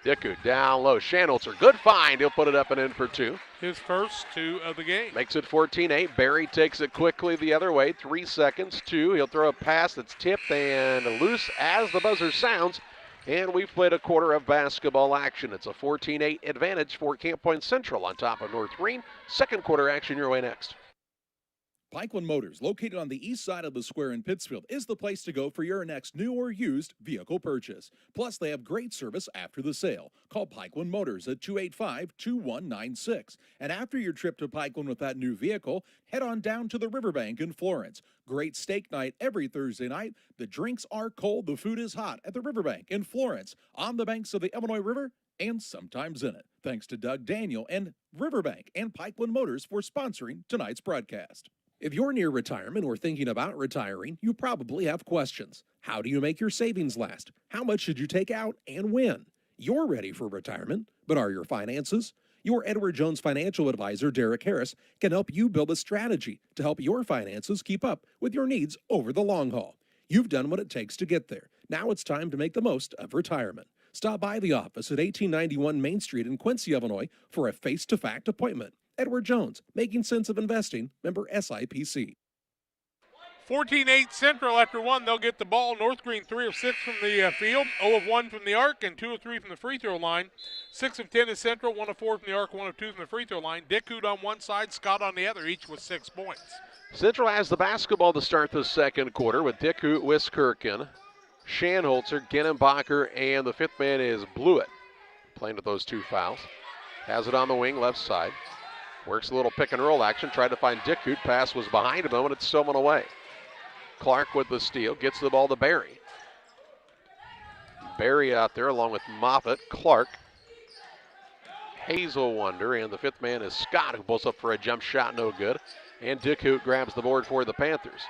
Dickhout down low. Shanholzer, good find. He'll put it up and in for 2. His first 2 of the game. Makes it 14-8. Barry takes it quickly the other way. 3 seconds, 2. He'll throw a pass that's tipped and loose as the buzzer sounds. And we've played a quarter of basketball action. It's a 14-8 advantage for Camp Point Central on top of North Greene. Second quarter action your way next. Pikeland Motors, located on the east side of the square in Pittsfield, is the place to go for your next new or used vehicle purchase. Plus, they have great service after the sale. Call Pikeland Motors at 285-2196. And after your trip to Pikeland with that new vehicle, head on down to the Riverbank in Florence. Great steak night every Thursday night. The drinks are cold, the food is hot at the Riverbank in Florence, on the banks of the Illinois River, and sometimes in it. Thanks to Doug Daniel and Riverbank and Pikeland Motors for sponsoring tonight's broadcast. If you're near retirement or thinking about retiring, you probably have questions. How do you make your savings last? How much should you take out and when? You're ready for retirement, but are your finances? Your Edward Jones financial advisor, Derek Harris, can help you build a strategy to help your finances keep up with your needs over the long haul. You've done what it takes to get there. Now it's time to make the most of retirement. Stop by the office at 1891 Main Street in Quincy, Illinois for a face-to-fact appointment. Edward Jones, making sense of investing, member SIPC. 14-8 Central after 1. They'll get the ball. North Greene 3 of 6 from the field, 0 of 1 from the arc, and 2 of 3 from the free throw line. 6 of 10 is Central, 1 of 4 from the arc, 1 of 2 from the free throw line. Dickhout on one side, Scott on the other, each with 6 points. Central has the basketball to start the second quarter with Dickhout, Wiskirchen, Shanholzer, Ginnenbacher, and the fifth man is Blewett, playing with those 2 fouls. Has it on the wing, left side. Works a little pick and roll action, tried to find Dickhout. Pass was behind him, and it's stolen away. Clark with the steal, gets the ball to Barry. Barry out there along with Moffitt, Clark, Hazelwonder, and the fifth man is Scott, who pulls up for a jump shot, no good. And Dickhout grabs the board for the Panthers.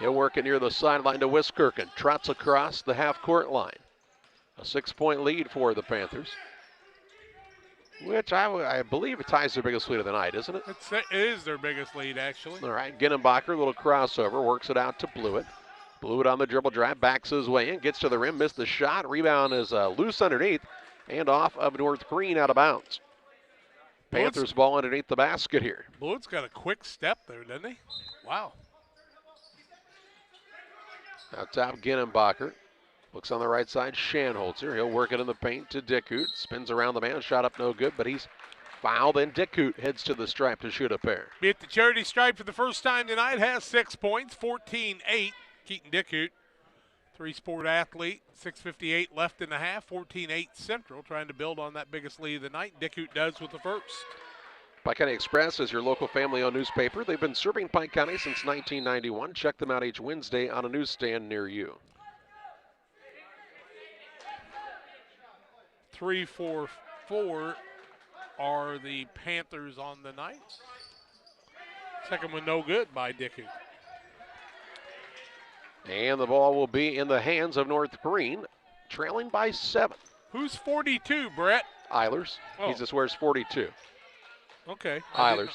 He'll work it near the sideline to Wiskirchen, trots across the half-court line. A 6-point lead for the Panthers, which I believe it ties their biggest lead of the night, isn't it? It is their biggest lead, actually. All right, Ginnenbacher, a little crossover, works it out to Blewett. Blewett on the dribble drive, backs his way in, gets to the rim, missed the shot. Rebound is loose underneath and off of North Greene, out of bounds. Panthers ball underneath the basket here. Blewett's got a quick step there, doesn't he? Wow. Out top, Ginnenbacher. Looks on the right side, Shanholzer. He'll work it in the paint to Dickhout. Spins around the man, shot up no good, but he's fouled, and Dickhout heads to the stripe to shoot a pair. Be at the charity stripe for the first time tonight, has 6 points, 14-8. Keaton Dickhout, 3-sport athlete, 6:58 left in the half, 14-8 Central, trying to build on that biggest lead of the night. Dickhout does with the first. Pike County Express is your local family-owned newspaper. They've been serving Pike County since 1991. Check them out each Wednesday on a newsstand near you. 3-4-4 are the Panthers on the night. Second one no good by Dickhout. And the ball will be in the hands of North Greene, trailing by 7. Who's 42, Brett? Eilers. Oh. He just wears 42. Okay. Eilers.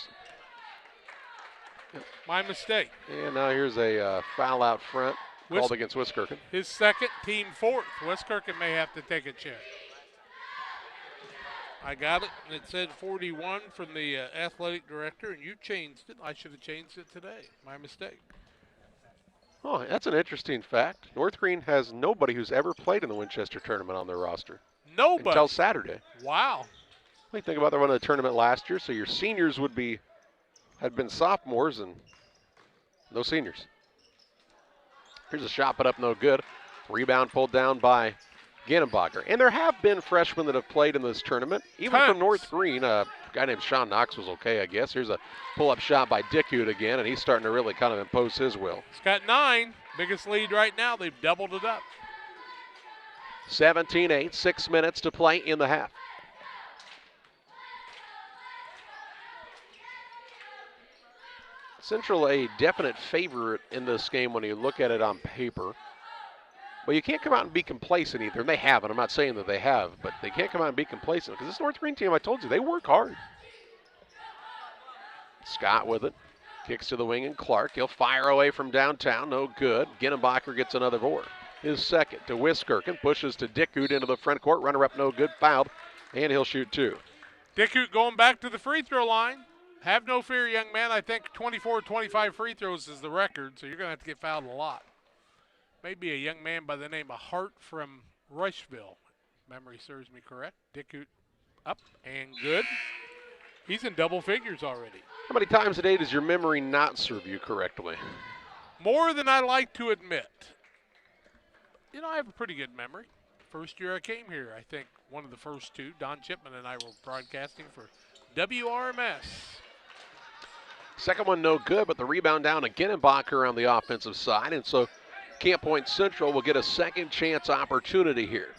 My mistake. And now here's a foul out front called against Wiskirchen. His second, team 4th. Wiskirchen may have to take a check. I got it, and it said 41 from the athletic director, and you changed it. I should have changed it today. My mistake. Oh, that's an interesting fact. North Greene has nobody who's ever played in the Winchester tournament on their roster. Nobody. Until Saturday. Wow. What do you think about the run of the tournament last year? So your seniors had been sophomores and no seniors. Here's a shot put up, no good. Rebound pulled down by Ginnenbacher. And there have been freshmen that have played in this tournament, even from North Greene. A guy named Sean Knox was okay, I guess. Here's a pull-up shot by Dickhout again, and he's starting to really kind of impose his will. He's got 9. Biggest lead right now. They've doubled it up. 17-8, 6 minutes to play in the half. Central a definite favorite in this game when you look at it on paper. But you can't come out and be complacent either, and they haven't. I'm not saying that they have, but they can't come out and be complacent because this North Greene team, I told you, they work hard. Scott with it. Kicks to the wing, and Clark. He'll fire away from downtown. No good. Ginnenbacher gets another board. His second to Wiskirchen. Pushes to Dickhout into the front court. Runner up, no good. Fouled, and he'll shoot 2. Dickhout going back to the free throw line. Have no fear, young man. I think 24, 25 free throws is the record, so you're going to have to get fouled a lot. Maybe a young man by the name of Hart from Rushville. Memory serves me correct. Dickhout up and good. He's in double figures already. How many times a day does your memory not serve you correctly? More than I like to admit. You know, I have a pretty good memory. First year I came here, I think one of the first 2, Don Chipman and I were broadcasting for WRMS. Second one no good, but the rebound down to Ginnenbacher on the offensive side, and so Camp Point Central will get a second chance opportunity here.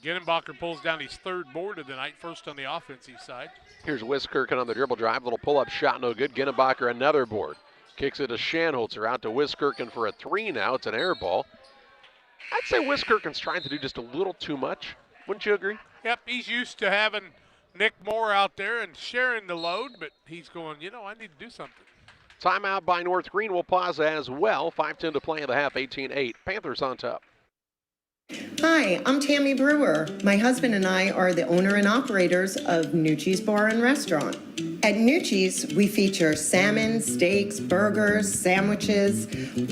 Ginnenbacher pulls down his 3rd board of the night, first on the offensive side. Here's Wiskirchen on the dribble drive. Little pull-up shot, no good. Ginnenbacher another board. Kicks it to Shanholzer, out to Wiskirchen for a 3 now. It's an air ball. I'd say Wiskirchen's trying to do just a little too much. Wouldn't you agree? Yep, he's used to having Nick Moore out there and sharing the load, but he's going, you know, I need to do something. Timeout by North Greene will pause as well. 5:10 to play in the half, 18-8. Panthers on top. Hi, I'm Tammy Brewer. My husband and I are the owner and operators of Nucci's Bar and Restaurant. At Nucci's, we feature salmon, steaks, burgers, sandwiches,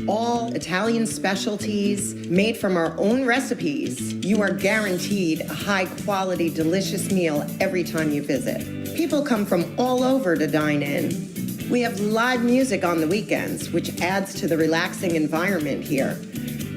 all Italian specialties made from our own recipes. You are guaranteed a high-quality, delicious meal every time you visit. People come from all over to dine in. We have live music on the weekends, which adds to the relaxing environment here.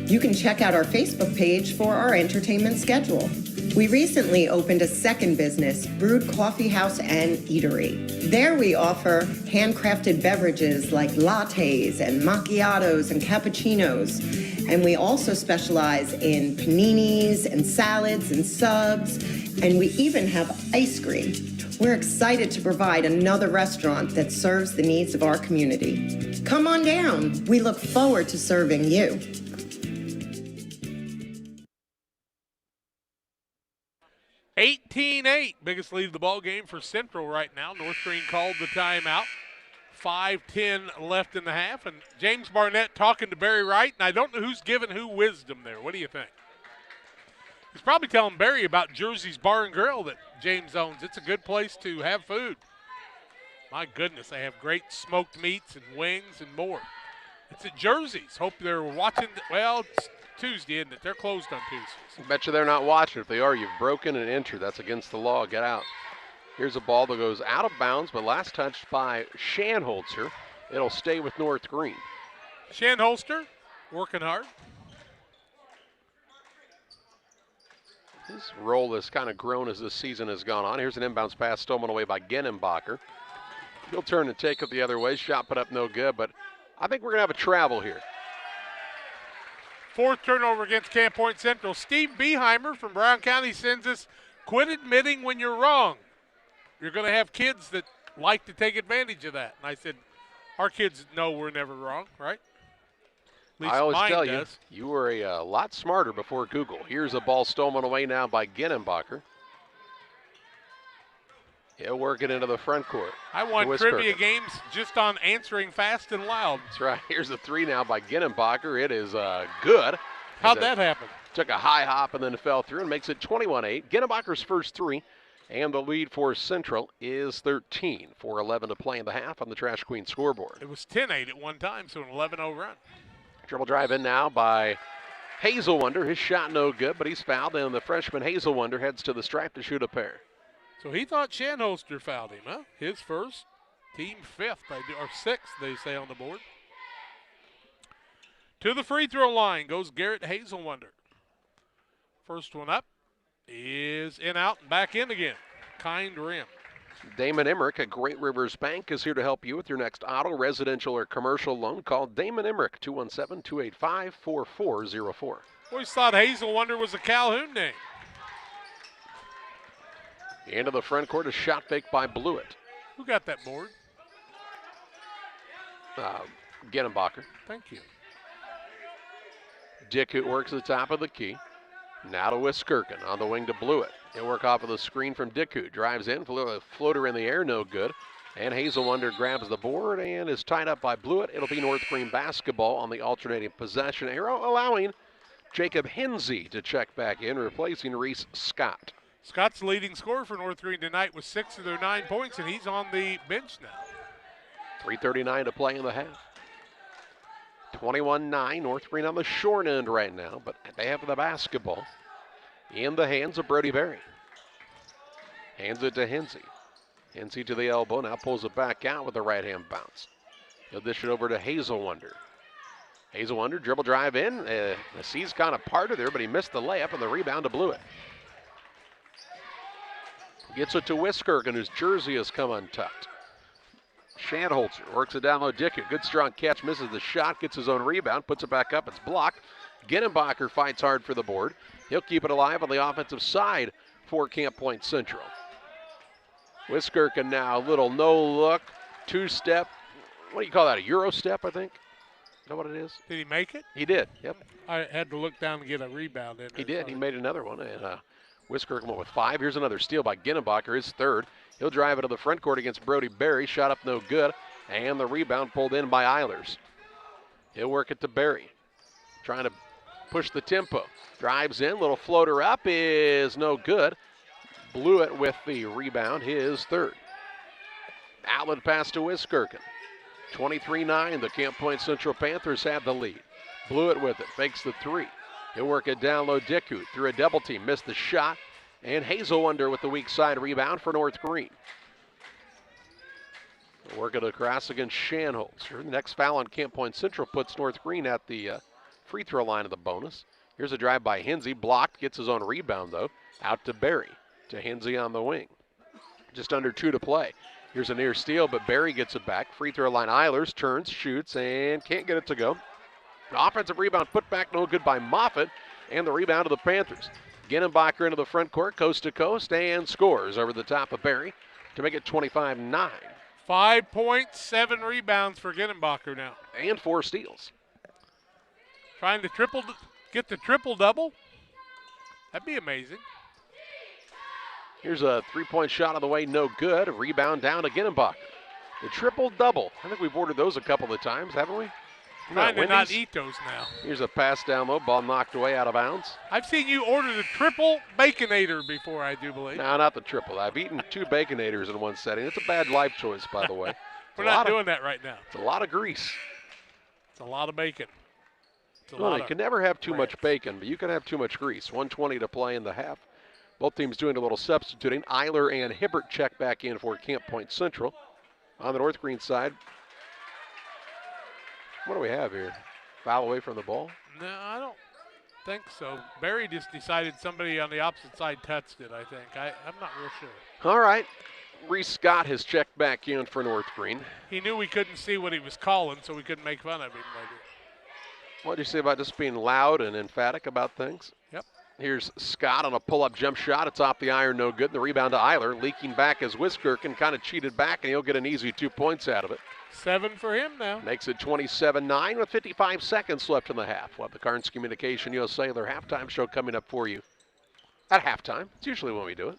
You can check out our Facebook page for our entertainment schedule. We recently opened a second business, Brewed Coffee House and Eatery. There we offer handcrafted beverages like lattes and macchiatos and cappuccinos. And we also specialize in paninis and salads and subs. And we even have ice cream. We're excited to provide another restaurant that serves the needs of our community. Come on down. We look forward to serving you. 18-8, biggest lead of the ball game for Central right now. North Greene called the timeout. 5:10 left in the half, and James Barnett talking to Barry Wright, and I don't know who's giving who wisdom there. What do you think? He's probably telling Barry about Jersey's Bar and Grill that James owns. It's a good place to have food. My goodness, they have great smoked meats and wings and more. It's at Jersey's. Hope they're watching. Well, it's Tuesday, isn't it? They're closed on Tuesdays. I bet you they're not watching. If they are, you've broken and entered. That's against the law. Get out. Here's a ball that goes out of bounds, but last touched by Shanholzer. It'll stay with North Greene. Shanholzer working hard. His role has kind of grown as this season has gone on. Here's an inbounds pass stolen away by Ginnenbacher. He'll turn and take it the other way. Shot put up no good, but I think we're going to have a travel here. 4th turnover against Camp Point Central. Steve Beheimer from Brown County sends us, quit admitting when you're wrong. You're going to have kids that like to take advantage of that. And I said, our kids know we're never wrong, right? At least I always mine tell does. you were a lot smarter before Google. Here's a ball stolen away now by Ginnenbacher. He'll work it into the front court. I won to trivia Wiskirchen. games just on answering fast and loud. That's right. Here's the three now by Ginnenbacher. It is good. How'd that happen? Took a high hop and then fell through and makes it 21-8. Ginnenbacher's first three, and the lead for Central is 13. 4:11 to play in the half on the Trash Queen scoreboard. It was 10-8 at one time, so an 11-0 run. Dribble drive in now by Hazelwonder. His shot no good, but he's fouled, and the freshman Hazelwonder heads to the stripe to shoot a pair. So he thought Shanholster fouled him, huh? His first, team fifth, or sixth, they say on the board. To the free throw line goes Garrett Hazelwonder. First one up is in, out, and back in again. Kind rim. Damon Emmerich at Great Rivers Bank is here to help you with your next auto, residential, or commercial loan. Call Damon Emmerich, 217-285-4404. Always thought Hazelwonder was a Calhoun name. Into the front court, a shot fake by Blewett. Who got that board? Ginnenbacher. Thank you. Dickett works the top of the key. Now to Wiskirchen on the wing to Blewett. He'll work off of the screen from Dickut. Drives in, floater in the air, no good. And Hazelwonder grabs the board and is tied up by Blewett. It'll be North Greene basketball on the alternating possession arrow, allowing Jacob Hensey to check back in, replacing Reese Scott. Scott's leading scorer for North Greene tonight with 6 of their 9 points, and he's on the bench now. 3:39 to play in the half. 21-9, North Greene on the short end right now, but they have the basketball in the hands of Brody Berry. Hands it to Hensey. Hensey to the elbow, now pulls it back out with a right-hand bounce. He'll dish it over to Hazelwonder. Hazelwonder, dribble drive in. The C's kind of parted there, but he missed the layup, and the rebound to Blewett. Gets it to Wiskirchen, whose jersey has come untucked. Shanholzer works it down low. Dickett, good strong catch, misses the shot, gets his own rebound, puts it back up, it's blocked. Ginnenbacher fights hard for the board. He'll keep it alive on the offensive side for Camp Point Central. Wiskirchen now, a little no-look, two-step. What do you call that, a Euro step, I think? Is that what it is? Did he make it? He did, yep. I had to look down and get a rebound in there. He did, he made another one, and Wiskirchen went with 5. Here's another steal by Ginnenbacher, his third. He'll drive it to the front court against Brody Berry. Shot up no good. And the rebound pulled in by Eilers. He'll work it to Berry. Trying to push the tempo. Drives in. Little floater up is no good. Blewett with the rebound, his third. Outlet pass to Wiskirchen. 23-9. The Camp Point Central Panthers have the lead. Blewett with it. Fakes the three. He'll work it down low. Dickut through a double team. Missed the shot. And Hazelwonder with the weak side rebound for North Greene. Work it across against Shanholzer. The next foul on Camp Point Central puts North Greene at the free throw line of the bonus. Here's a drive by Hensey. Blocked. Gets his own rebound, though. Out to Berry. To Hensey on the wing. Just under 2 to play. Here's a near steal, but Berry gets it back. Free throw line. Eilers turns, shoots, and can't get it to go. Offensive rebound put back, no good by Moffitt. And the rebound to the Panthers. Ginnenbacher into the front court, coast to coast, and scores over the top of Berry to make it 25-9. 5 points, 7 rebounds for Ginnenbacher now. And 4 steals. Trying to get the triple-double? That'd be amazing. Here's a three-point shot on the way, no good. A rebound down to Ginnenbacher. The triple-double. I think we've ordered those a couple of times, haven't we? Trying to not eat those now. Here's a pass down low, ball knocked away out of bounds. I've seen you order the triple Baconator before, I do believe. No, not the triple. I've eaten 2 Baconators in one setting. It's a bad life choice, by the way. We're not doing that right now. It's a lot of grease. It's a lot of bacon. Well, you can never have too much bacon, but you can have too much grease. 1:20 to play in the half. Both teams doing a little substituting. Eiler and Hibbert check back in for Camp Point Central. On the North Greene side, what do we have here? Foul away from the ball? No, I don't think so. Berry just decided somebody on the opposite side touched it, I think. I'm not real sure. All right. Reese Scott has checked back in for North Greene. He knew we couldn't see what he was calling, so we couldn't make fun of him, maybe. What did you say about just being loud and emphatic about things? Yep. Here's Scott on a pull-up jump shot. It's off the iron, no good. And the rebound to Eiler. Leaking back as Wiskirchen kind of cheated back, and he'll get an easy 2 points out of it. 7 for him now. Makes it 27-9 with 55 seconds left in the half. We'll have the Carnes Communication USA, their halftime show coming up for you at halftime. It's usually when we do it.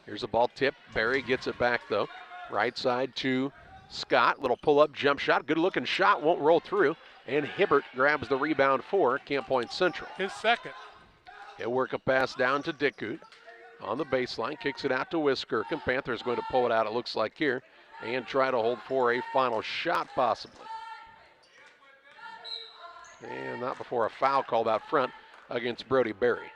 Here's a ball tip. Barry gets it back, though. Right side to Scott. Little pull-up jump shot. Good-looking shot. Won't roll through. And Hibbert grabs the rebound for Camp Point Central. His second. He'll work a pass down to Dickut on the baseline. Kicks it out to Wiskirchen. Panthers going to pull it out, it looks like here, and try to hold for a final shot possibly. And not before a foul called out front against Brody Berry.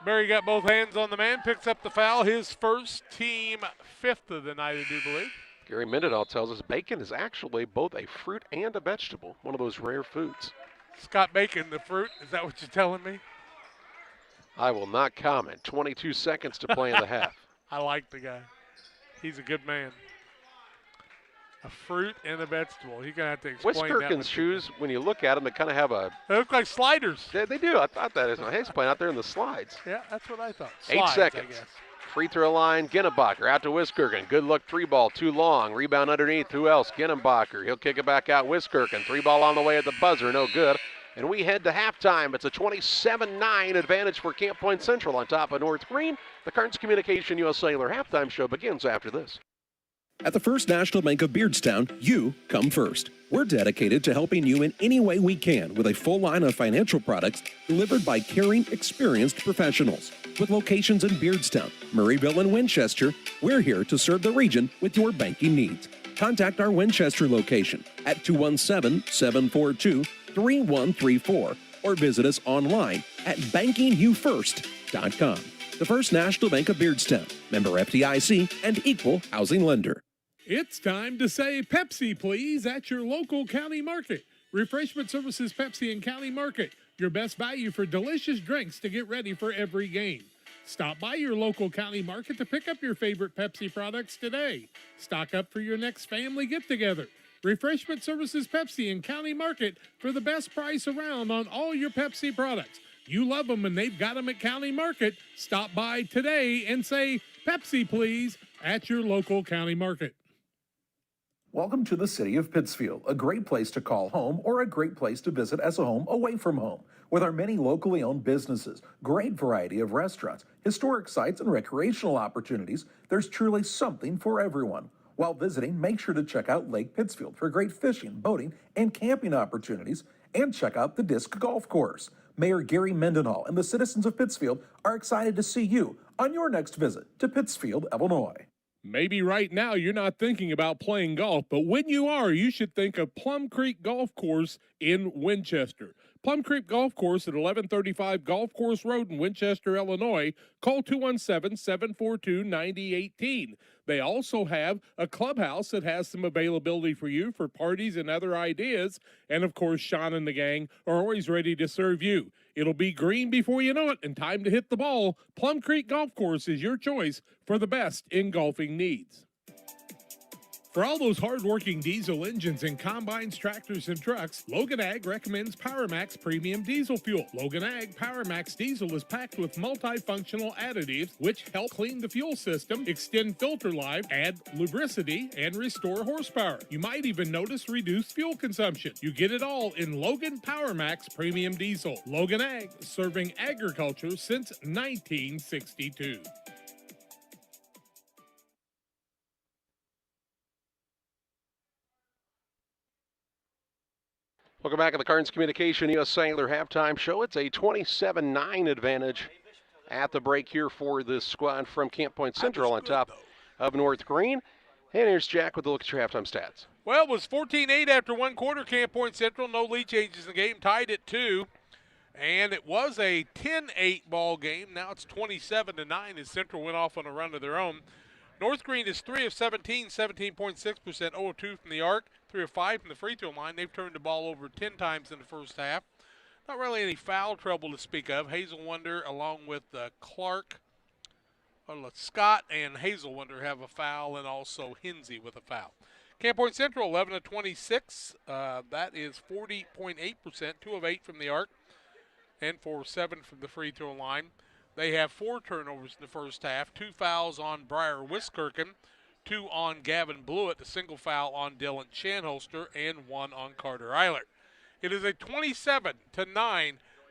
Berry got both hands on the man, picks up the foul. His first, team fifth of the night, I do believe. Gary Mendenhall tells us bacon is actually both a fruit and a vegetable, one of those rare foods. Scott Bacon, the fruit, is that what you're telling me? I will not comment. 22 seconds to play in the half. I like the guy. He's a good man. A fruit and a vegetable. He's going to have to explain that. Wiskirchen's shoes, when you look at them, they kind of have a... They look like sliders. Yeah, they do. I thought that is. He's playing out there in the slides. Yeah, that's what I thought. 8 seconds. I guess. Free throw line, Ginnenbacher out to Wiskirchen. Good look, 3-ball, too long. Rebound underneath. Who else? Ginnenbacher. He'll kick it back out. Wiskirchen. 3-ball on the way at the buzzer. No good. And we head to halftime. It's a 27-9 advantage for Camp Point Central on top of North Greene. The Carnes Communication USA halftime show begins after this. At the First National Bank of Beardstown, you come first. We're dedicated to helping you in any way we can with a full line of financial products delivered by caring, experienced professionals. With locations in Beardstown, Murrayville, and Winchester, we're here to serve the region with your banking needs. Contact our Winchester location at 217-742-3134 or visit us online at bankingyoufirst.com. The First National Bank of Beardstown, member FDIC, and equal housing lender. It's time to say Pepsi, please, at your local county market. Refreshment Services Pepsi and County Market, your best value for delicious drinks to get ready for every game. Stop by your local county market to pick up your favorite Pepsi products today. Stock up for your next family get-together. Refreshment Services Pepsi and County Market for the best price around on all your Pepsi products. You love them and they've got them at County Market. Stop by today and say Pepsi, please, at your local county market. Welcome to the city of Pittsfield, a great place to call home or a great place to visit as a home away from home. With our many locally owned businesses, great variety of restaurants, historic sites, and recreational opportunities, there's truly something for everyone. While visiting, make sure to check out Lake Pittsfield for great fishing, boating, and camping opportunities, and check out the Disc Golf Course. Mayor Gary Mendenhall and the citizens of Pittsfield are excited to see you on your next visit to Pittsfield, Illinois. Maybe right now you're not thinking about playing golf, but when you are, you should think of Plum Creek Golf Course in Winchester. Plum Creek Golf Course at 1135 Golf Course Road in Winchester, Illinois. Call 217-742-9018. They also have a clubhouse that has some availability for you for parties and other ideas. And, of course, Sean and the gang are always ready to serve you. It'll be green before you know it and time to hit the ball. Plum Creek Golf Course is your choice for the best in golfing needs. For all those hard-working diesel engines and combines, tractors, and trucks, Logan Ag recommends PowerMax Premium Diesel Fuel. Logan Ag PowerMax Diesel is packed with multifunctional additives which help clean the fuel system, extend filter life, add lubricity, and restore horsepower. You might even notice reduced fuel consumption. You get it all in Logan PowerMax Premium Diesel. Logan Ag, serving agriculture since 1962. Welcome back to the Carnes Communication USA halftime show. It's a 27-9 advantage at the break here for this squad from Camp Point Central on top of North Greene. And here's Jack with a look at your halftime stats. Well, it was 14-8 after one quarter. Camp Point Central, no lead changes in the game, tied at 2. And it was a 10-8 ball game. Now it's 27-9 as Central went off on a run of their own. North Greene is 3 of 17, 17.6%, 0 of 2 from the arc, 3 of 5 from the free throw line. They've turned the ball over 10 times in the first half. Not really any foul trouble to speak of. Hazel Wonder along with Scott and Hazel Wonder have a foul, and also Hinsey with a foul. Camp Point Central 11 of 26. That is 40.8%, 2 of 8 from the arc. and for 7 from the free throw line. They have 4 turnovers in the first half, 2 fouls on Briar Wiskirchen, 2 on Gavin Blewett, a single foul on Dylan Shanholster, and 1 on Carter Eilert. It is a 27-9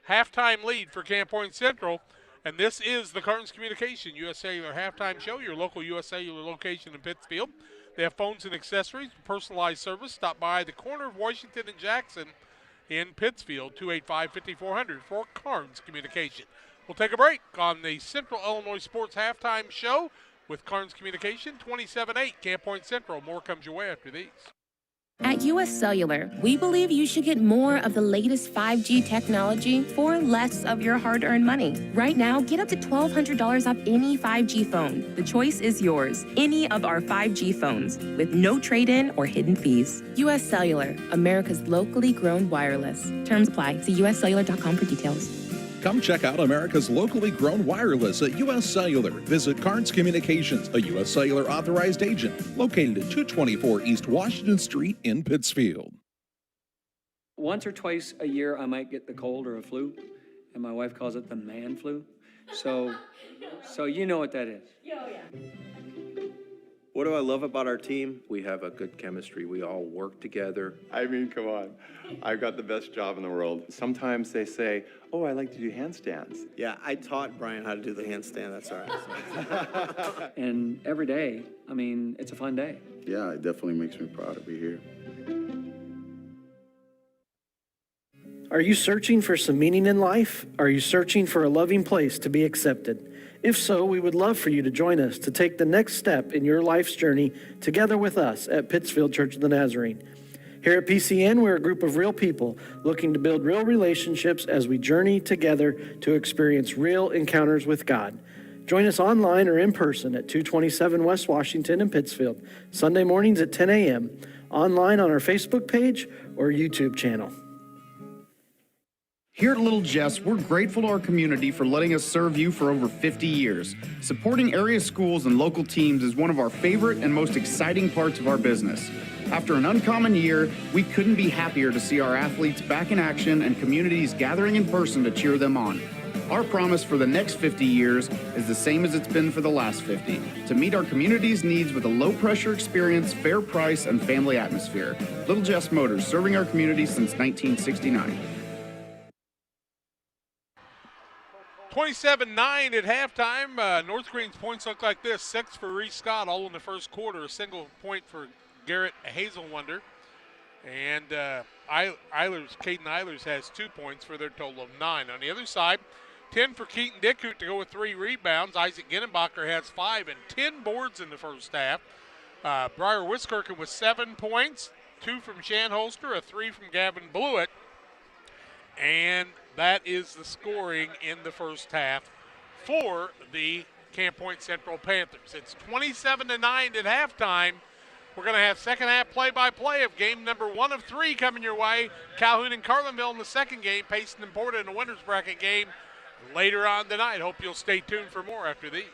halftime lead for Camp Point Central, and this is the Carnes Communication U.S. Cellular Halftime Show, your local U.S. Cellular location in Pittsfield. They have phones and accessories, personalized service. Stop by the corner of Washington and Jackson in Pittsfield, 285-5400 for Carnes Communication. We'll take a break on the Central Illinois Sports Halftime Show with Carnes Communication, 27-8, Camp Point Central. More comes your way after these. At U.S. Cellular, we believe you should get more of the latest 5G technology for less of your hard-earned money. Right now, get up to $1,200 off any 5G phone. The choice is yours. Any of our 5G phones with no trade-in or hidden fees. U.S. Cellular, America's locally grown wireless. Terms apply. See uscellular.com for details. Come check out America's locally grown wireless at U.S. Cellular. Visit Carnes Communications, a U.S. Cellular authorized agent, located at 224 East Washington Street in Pittsfield. Once or twice a year, I might get the cold or a flu, and my wife calls it the man flu. So you know what that is. Yeah. What do I love about our team? We have a good chemistry. We all work together. I mean, come on. I've got the best job in the world. Sometimes they say, oh, I like to do handstands. Yeah, I taught Brian how to do the handstand. That's all right. And every day, I mean, it's a fun day. Yeah, it definitely makes me proud to be here. Are you searching for some meaning in life? Are you searching for a loving place to be accepted? If so, we would love for you to join us to take the next step in your life's journey together with us at Pittsfield Church of the Nazarene. Here at PCN, we're a group of real people looking to build real relationships as we journey together to experience real encounters with God. Join us online or in person at 227 West Washington in Pittsfield, Sunday mornings at 10 a.m., online on our Facebook page or YouTube channel. Here at Little Jess, we're grateful to our community for letting us serve you for over 50 years. Supporting area schools and local teams is one of our favorite and most exciting parts of our business. After an uncommon year, we couldn't be happier to see our athletes back in action and communities gathering in person to cheer them on. Our promise for the next 50 years is the same as it's been for the last 50, to meet our community's needs with a low-pressure experience, fair price, and family atmosphere. Little Jess Motors, serving our community since 1969. 27-9 at halftime. North Green's points look like this. 6 for Reese Scott, all in the first quarter. A single point for Garrett Hazelwonder. And Caden Eilers has 2 points for their total of 9. On the other side, 10 for Keaton Dickhout to go with 3 rebounds. Isaac Ginnenbacher has 5 and 10 boards in the first half. Briar Wiskirchen with 7 points, 2 from Shanholster, a 3 from Gavin Blewett. And that is the scoring in the first half for the Camp Point Central Panthers. It's 27-9 at halftime. We're going to have second half play-by-play of game number 1 of 3 coming your way. Calhoun and Carlinville in the second game. Payson and PORTA in the winner's bracket game later on tonight. Hope you'll stay tuned for more after these.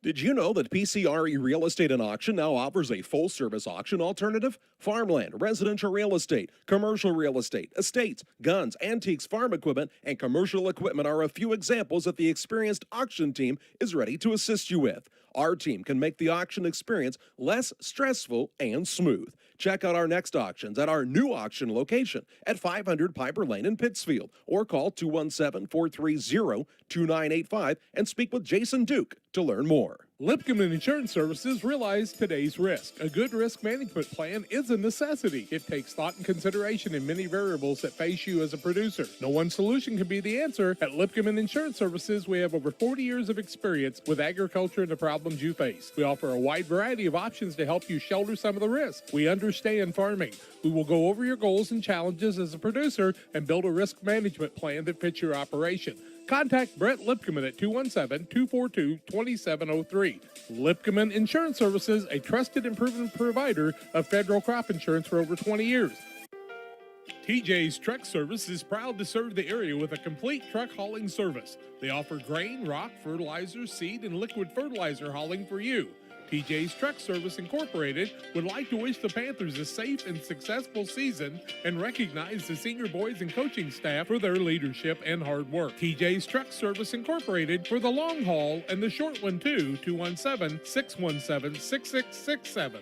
Did you know that PCRE Real Estate and Auction now offers a full-service auction alternative? Farmland, residential real estate, commercial real estate, estates, guns, antiques, farm equipment, and commercial equipment are a few examples that the experienced auction team is ready to assist you with. Our team can make the auction experience less stressful and smooth. Check out our next auctions at our new auction location at 500 Piper Lane in Pittsfield, or call 217-430-2985 and speak with Jason Duke to learn more. Lipcomb Insurance Services realize today's risk. A good risk management plan is a necessity. It takes thought and consideration in many variables that face you as a producer. No one solution can be the answer. At Lipcomb Insurance Services, we have over 40 years of experience with agriculture and the problems you face. We offer a wide variety of options to help you shoulder some of the risk. We understand farming. We will go over your goals and challenges as a producer and build a risk management plan that fits your operation. Contact Brett Lipkeman at 217-242-2703. Lipkeman Insurance Services, a trusted and proven provider of federal crop insurance for over 20 years. TJ's Truck Service is proud to serve the area with a complete truck hauling service. They offer grain, rock, fertilizer, seed, and liquid fertilizer hauling for you. TJ's Truck Service Incorporated would like to wish the Panthers a safe and successful season and recognize the senior boys and coaching staff for their leadership and hard work. TJ's Truck Service Incorporated for the long haul and the short one too, 217-617-6667.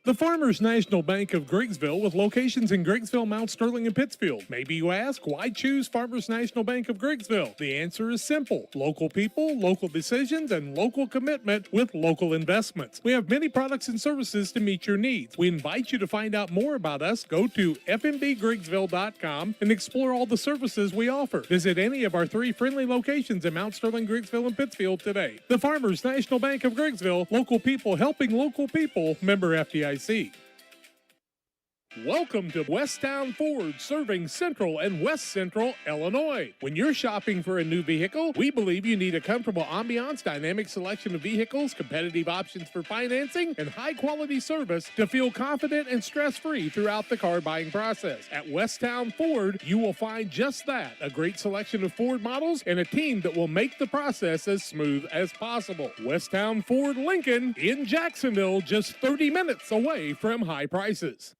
The Farmers National Bank of Griggsville with locations in Griggsville, Mount Sterling, and Pittsfield. Maybe you ask, why choose Farmers National Bank of Griggsville? The answer is simple. Local people, local decisions, and local commitment with local investments. We have many products and services to meet your needs. We invite you to find out more about us. Go to fmbgriggsville.com and explore all the services we offer. Visit any of our 3 friendly locations in Mount Sterling, Griggsville, and Pittsfield today. The Farmers National Bank of Griggsville, local people helping local people, member FDIC. Welcome to Westtown Ford, serving Central and West Central Illinois. When you're shopping for a new vehicle, we believe you need a comfortable ambiance, dynamic selection of vehicles, competitive options for financing, and high-quality service to feel confident and stress-free throughout the car buying process. At Westtown Ford, you will find just that, a great selection of Ford models and a team that will make the process as smooth as possible. Westtown Ford Lincoln in Jacksonville, just 30 minutes away from high prices.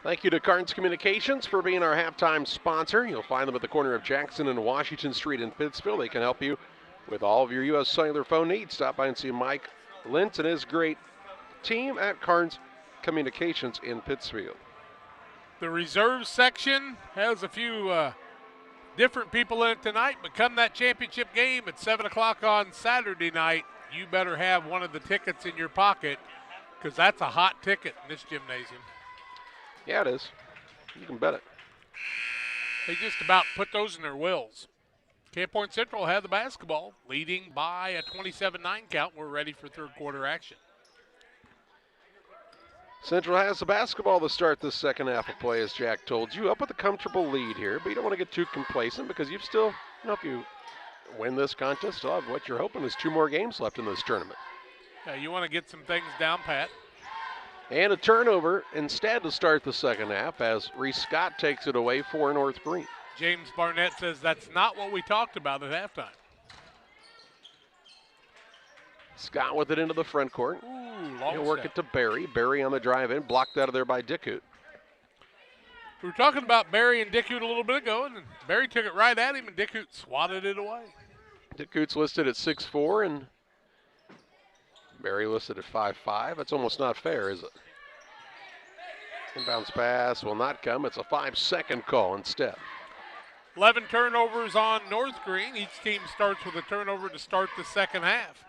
Thank you to Carnes Communications for being our halftime sponsor. You'll find them at the corner of Jackson and Washington Street in Pittsfield. They can help you with all of your U.S. cellular phone needs. Stop by and see Mike Lintz and his great team at Carnes Communications in Pittsfield. The reserve section has a few different people in it tonight, but come that championship game at 7 o'clock on Saturday night, you better have one of the tickets in your pocket, because that's a hot ticket in this gymnasium. Yeah, it is. You can bet it. They just about put those in their wills. Camp Point Central had the basketball, leading by a 27-9 count. We're ready for third quarter action. Central has the basketball to start this second half of play, as Jack told you. Up with a comfortable lead here, but you don't want to get too complacent because you've still, if you win this contest, still have what you're hoping is 2 more games left in this tournament. Yeah, you want to get some things down pat. And a turnover instead to start the second half as Reese Scott takes it away for North Greene. James Barnett says that's not what we talked about at halftime. Scott with it into the front court. Ooh, He'll work it to Barry. Barry on the drive in, blocked out of there by Dickhout. We were talking about Barry and Dickhout a little bit ago, and Barry took it right at him, and Dickhout swatted it away. Dickhout's listed at 6'4", and Barry listed at 5'5". That's almost not fair, is it? Inbounds pass will not come. It's a 5-second call instead. 11 turnovers on North Greene. Each team starts with a turnover to start the second half.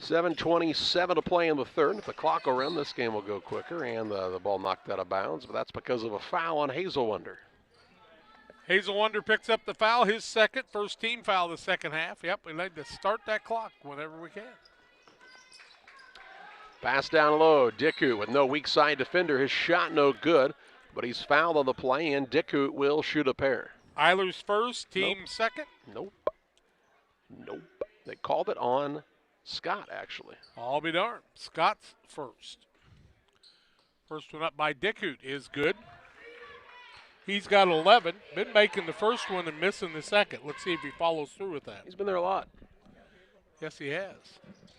7:27 to play in the third. If the clock will run, this game will go quicker, and the ball knocked out of bounds, but that's because of a foul on Hazelwonder. Hazelwonder picks up the foul, his second, first team foul the second half. Yep, we like to start that clock whenever we can. Pass down low, Dickhout with no weak side defender. His shot no good, but he's fouled on the play, and Dickhout will shoot a pair. Eilers first, team second? Nope. They called it on Scott, actually. I'll be darned. Scott's first. First one up by Dickhout is good. He's got 11. Been making the first one and missing the second. Let's see if he follows through with that. He's been there a lot. Yes, he has.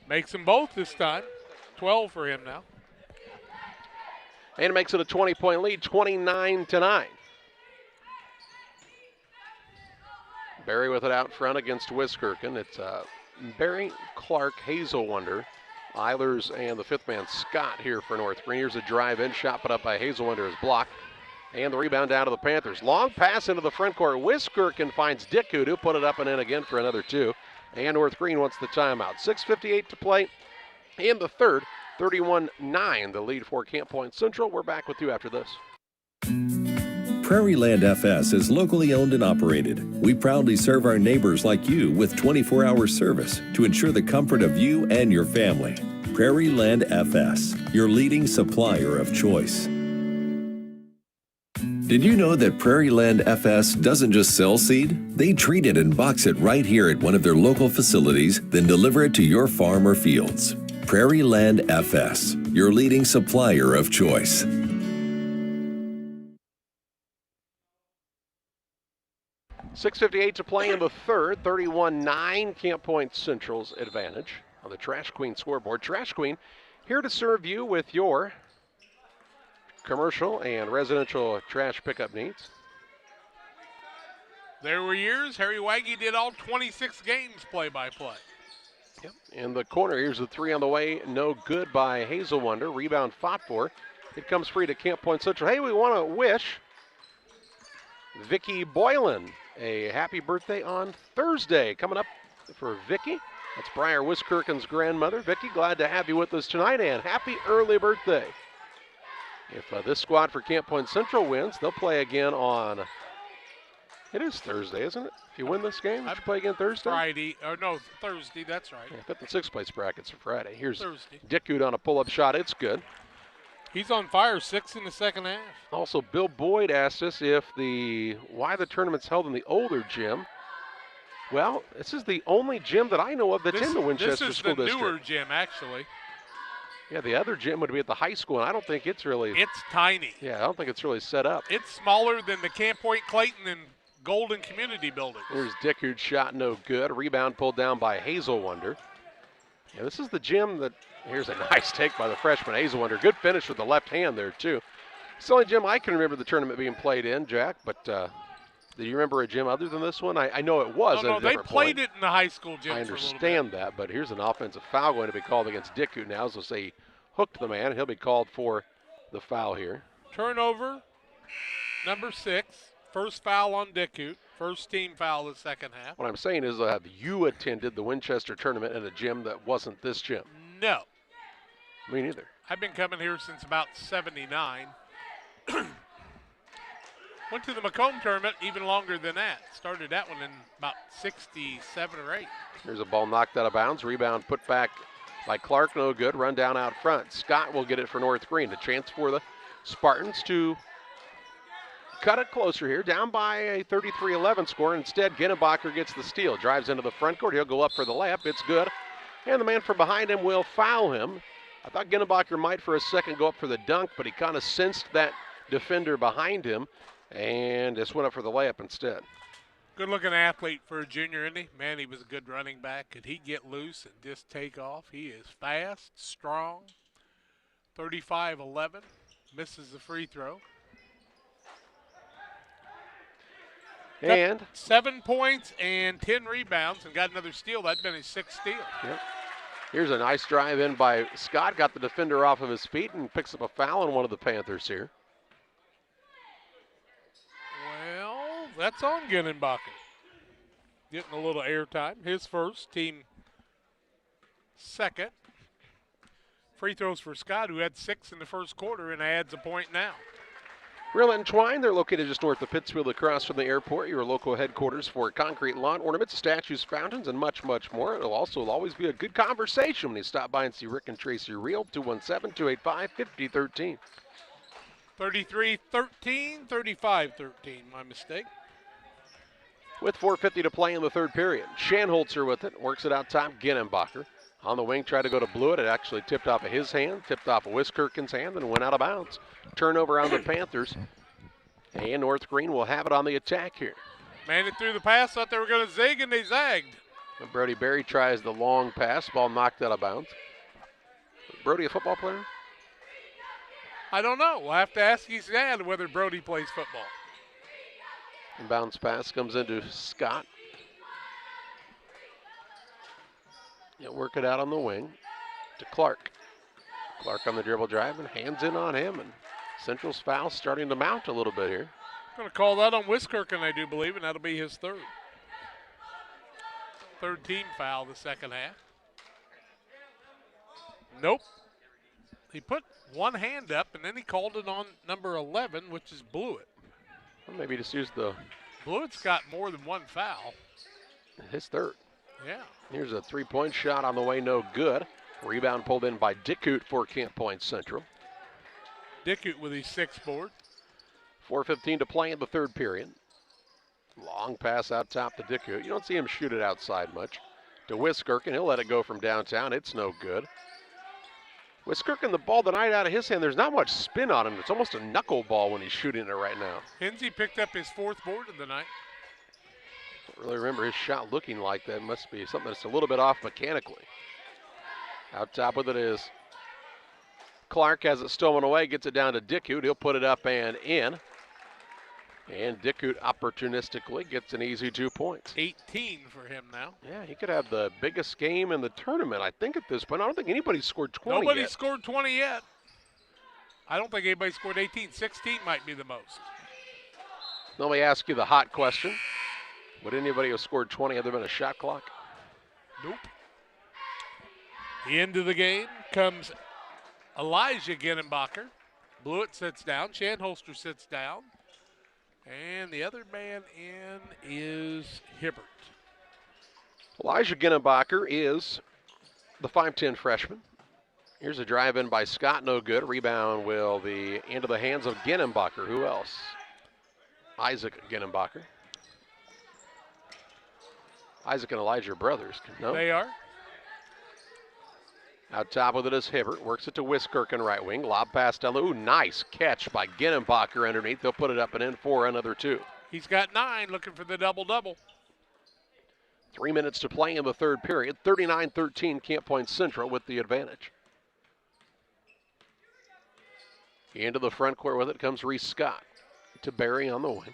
Makes them both this time. 12 for him now. And it makes it a 20-point lead, 29-9. Barry with it out front against Wiskirchen. It's Barry, Clark, Hazelwonder, Eilers, and the fifth man, Scott, here for North Greene. Here's a drive-in shot put up by Hazelwonder is blocked. And the rebound down to the Panthers. Long pass into the front court. Wiskirchen finds Dickhout, who put it up and in again for another 2. And North Greene wants the timeout. 6:58 to play in the third. 31-9, the lead for Camp Point Central. We're back with you after this. Prairie Land FS is locally owned and operated. We proudly serve our neighbors like you with 24-hour service to ensure the comfort of you and your family. Prairie Land FS, your leading supplier of choice. Did you know that Prairie Land FS doesn't just sell seed? They treat it and box it right here at one of their local facilities, then deliver it to your farm or fields. Prairie Land FS, your leading supplier of choice. 6:58 to play in the third. 31-9, Camp Point Central's advantage on the Trash Queen scoreboard. Trash Queen here to serve you with your commercial and residential trash pickup needs. There were years Harry Waggy did all 26 games play-by-play. Yep. In the corner, here's the three on the way. No good by Hazel Wonder. Rebound fought for. It comes free to Camp Point Central. Hey, we want to wish Vicky Boylan a happy birthday on Thursday. Coming up for Vicky. That's Briar Wiskirken's grandmother. Vicky, glad to have you with us tonight, and happy early birthday. If this squad for Camp Point Central wins, they'll play again on, it is Thursday, isn't it? If you win this game, you play again Thursday? Friday, or no, Thursday, that's right. Yeah, 5th and 6th place brackets for Friday. Here's Thursday. Dickwood on a pull-up shot. It's good. He's on fire, 6 in the second half. Also, Bill Boyd asked us why the tournament's held in the older gym. Well, this is the only gym that I know of that's in the Winchester School District. This is the newer gym, actually. Yeah, the other gym would be at the high school, and I don't think it's really... It's tiny. Yeah, I don't think it's really set up. It's smaller than the Camp Point Clayton and Golden Community building. There's Dickard's shot, no good. Rebound pulled down by Hazel Wonder. Yeah, this is the gym that... Here's a nice take by the freshman, Hazel Wonder. Good finish with the left hand there, too. It's the only gym I can remember the tournament being played in, Jack, but do you remember a gym other than this one? I know it was at a they different played point. it in the high school gym. I understand that, but here's an offensive foul going to be called against Dickwood now. So say he hooked the man. He'll be called for the foul here. Turnover, number 6. First foul on Dickwood. First team foul of the second half. What I'm saying is, have you attended the Winchester tournament in a gym that wasn't this gym? No. Me neither. I've been coming here since about 79. Went to the Macomb tournament even longer than that. Started that one in about 67 or 8. Here's a ball knocked out of bounds. Rebound put back by Clark, no good. Run down out front. Scott will get it for North Greene. A chance for the Spartans to cut it closer here. Down by a 33-11 score. Instead, Ginnenbacher gets the steal. Drives into the front court. He'll go up for the layup. It's good. And the man from behind him will foul him. I thought Ginnenbacher might for a second go up for the dunk, but he kind of sensed that defender behind him and just went up for the layup instead. Good-looking athlete for a junior, isn't he? Man, he was a good running back. Could he get loose and just take off? He is fast, strong. 35-11. Misses the free throw. And 7 points and 10 rebounds and got another steal. That'd been his 6th steal. Yep. Here's a nice drive in by Scott. Got the defender off of his feet and picks up a foul on one of the Panthers here. Well, that's on Ginnenbacher. Getting a little airtime. His first, team second. Free throws for Scott, who had 6 in the first quarter and adds a point now. Real and Twine, they're located just north of Pittsfield across from the airport, your local headquarters for concrete lawn ornaments, statues, fountains, and much, much more. It'll also always be a good conversation when you stop by and see Rick and Tracy Reel, 217-285-5013. 33-13, 35-13, my mistake. With 4:50 to play in the third period. Shanholzer with it, works it out top, Ginnenbacher. On the wing, tried to go to Blewett. It actually tipped off of his hand, tipped off of Wiskirken's hand, and went out of bounds. Turnover on the Panthers. And North Greene will have it on the attack here. Man it through the pass, thought they were going to zig, and they zagged. And Brody Berry tries the long pass, ball knocked out of bounds. Brody a football player? I don't know. We'll have to ask his dad whether Brody plays football. And bounce pass comes into Scott. He'll work it out on the wing to Clark. Clark on the dribble drive and hands in on him. And Central's foul starting to mount a little bit here. Going to call that on Wiskirken, I do believe, and that'll be his third. Third team foul the second half. Nope. He put one hand up, and then he called it on number 11, which is Blewett. Well, maybe just use the... Blewett's got more than one foul. His third. Yeah. Here's a three-point shot on the way, no good. Rebound pulled in by Dickwood for Camp Point Central. Dickwood with his 6th board. 4:15 to play in the third period. Long pass out top to Dickwood. You don't see him shoot it outside much. To Wiskirken, he'll let it go from downtown. It's no good. Wiskirken, the ball tonight out of his hand, there's not much spin on him. It's almost a knuckleball when he's shooting it right now. Hinsey picked up his 4th board of the night. really remember his shot looking like that. Must be something that's a little bit off mechanically. Out top with it is Clark, has it stolen away, gets it down to Dickut. He'll put it up and in. And Dickut opportunistically gets an easy 2 points. 18 for him now. Yeah, he could have the biggest game in the tournament, I think, at this point. I don't think anybody's scored 20 Nobody yet. scored 20 yet. I don't think anybody scored 18. 16 might be the most. Let me ask you the hot question. Would anybody have scored 20 had there been a shot clock? Nope. The end of the game comes Elijah Ginnenbacher. Blewett sits down. Shanholster sits down. And the other man in is Hibbert. Elijah Ginnenbacher is the 5'10 freshman. Here's a drive in by Scott, no good. Rebound will be into the hands of Ginnenbacher. Who else? Isaac Ginnenbacher. Isaac and Elijah are brothers. No? They are. Out top with it is Hibbert. Works it to Wiskirk right wing. Lob pass down the. Ooh, nice catch by Ginnenbacher underneath. They'll put it up and in for another 2. He's got 9, looking for the double-double. 3 minutes to play in the third period. 39-13 Camp Point Central with the advantage. Into the front court with it comes Reese Scott. To Barry on the wing.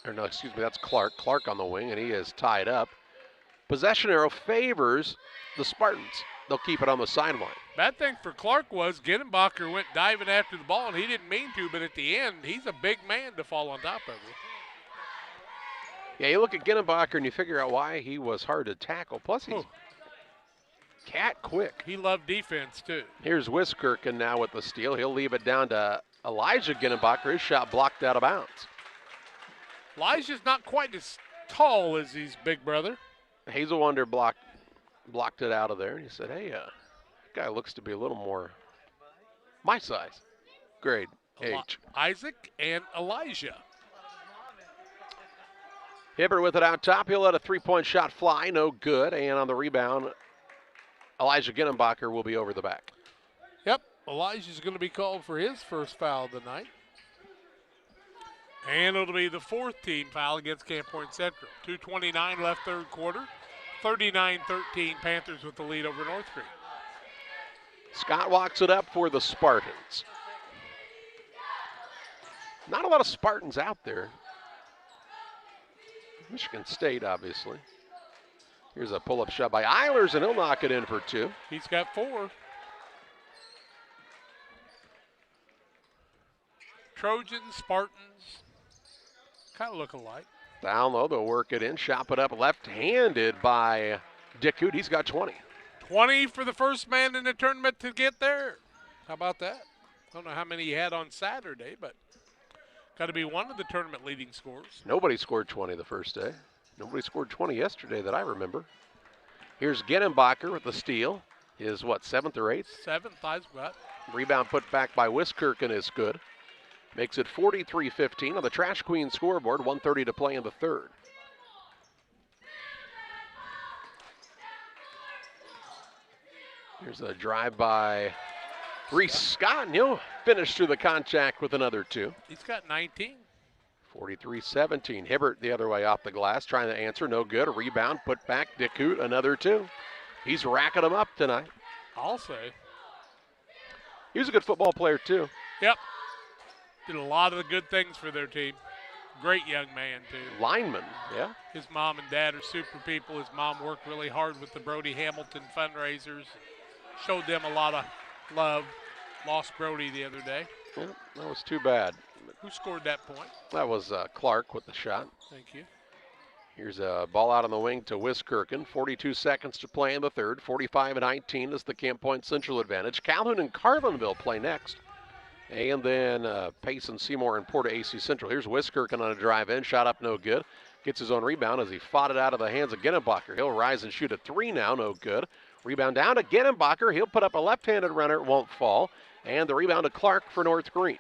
Or no, excuse me, that's Clark. Clark on the wing, and he is tied up. Possession arrow favors the Spartans. They'll keep it on the sideline. Bad thing for Clark was Ginnenbacher went diving after the ball, and he didn't mean to, but at the end, he's a big man to fall on top of you. Yeah, you look at Ginnenbacher and you figure out why he was hard to tackle. Plus, he's cat quick. He loved defense, too. Here's Wiskirk now with the steal. He'll leave it down to Elijah Ginnenbacher. His shot blocked out of bounds. Elijah's not quite as tall as his big brother. Hazel Wonder blocked it out of there. And he said, hey, that guy looks to be a little more my size, grade, age. Isaac and Elijah. Hibbert with it out top. He'll let a three-point shot fly. No good. And on the rebound, Elijah Ginnenbacher will be over the back. Yep, Elijah's going to be called for his first foul of the night. And it'll be the 4th team foul against Camp Point Central. 2:29 left third quarter. 39-13 Panthers with the lead over North Greene. Scott walks it up for the Spartans. Not a lot of Spartans out there. Michigan State, obviously. Here's a pull-up shot by Eilers, and he'll knock it in for 2. He's got 4. Trojans, Spartans, kind of look alike. Down low, they'll work it in, shop it up left-handed by Dickut. He's got 20. 20 for the first man in the tournament to get there. How about that? Don't know how many he had on Saturday, but got to be one of the tournament leading scorers. Nobody scored 20 the first day. Nobody scored 20 yesterday that I remember. Here's Ginnenbacher with the steal. His, what, 7th or 8th? 7th, I've got. Rebound put back by Wiskirk is good. Makes it 43-15 on the Trash Queen scoreboard. 1:30 to play in the third. Here's a drive by Reese Scott, and he'll finish through the contact with another 2. He's got 19. 43-17. Hibbert the other way off the glass, trying to answer, no good. A rebound, put back, Dickut, another 2. He's racking them up tonight. I'll say. He was a good football player, too. Yep. Did a lot of the good things for their team. Great young man, too. Lineman, yeah. His mom and dad are super people. His mom worked really hard with the Brody Hamilton fundraisers. Showed them a lot of love. Lost Brody the other day. Yeah, that was too bad. Who scored that point? That was Clark with the shot. Thank you. Here's a ball out on the wing to Wiskirk. 42 seconds to play in the third. 45-19 is the Camp Point Central advantage. Calhoun and Carlinville play next. And then Payson, Seymour, and PORTA-A Central. Here's Wiskirk on a drive in. Shot up, no good. Gets his own rebound as he fought it out of the hands of Ginnenbacher. He'll rise and shoot a 3 now, no good. Rebound down to Ginnenbacher. He'll put up a left-handed runner. It won't fall. And the rebound to Clark for North Greene.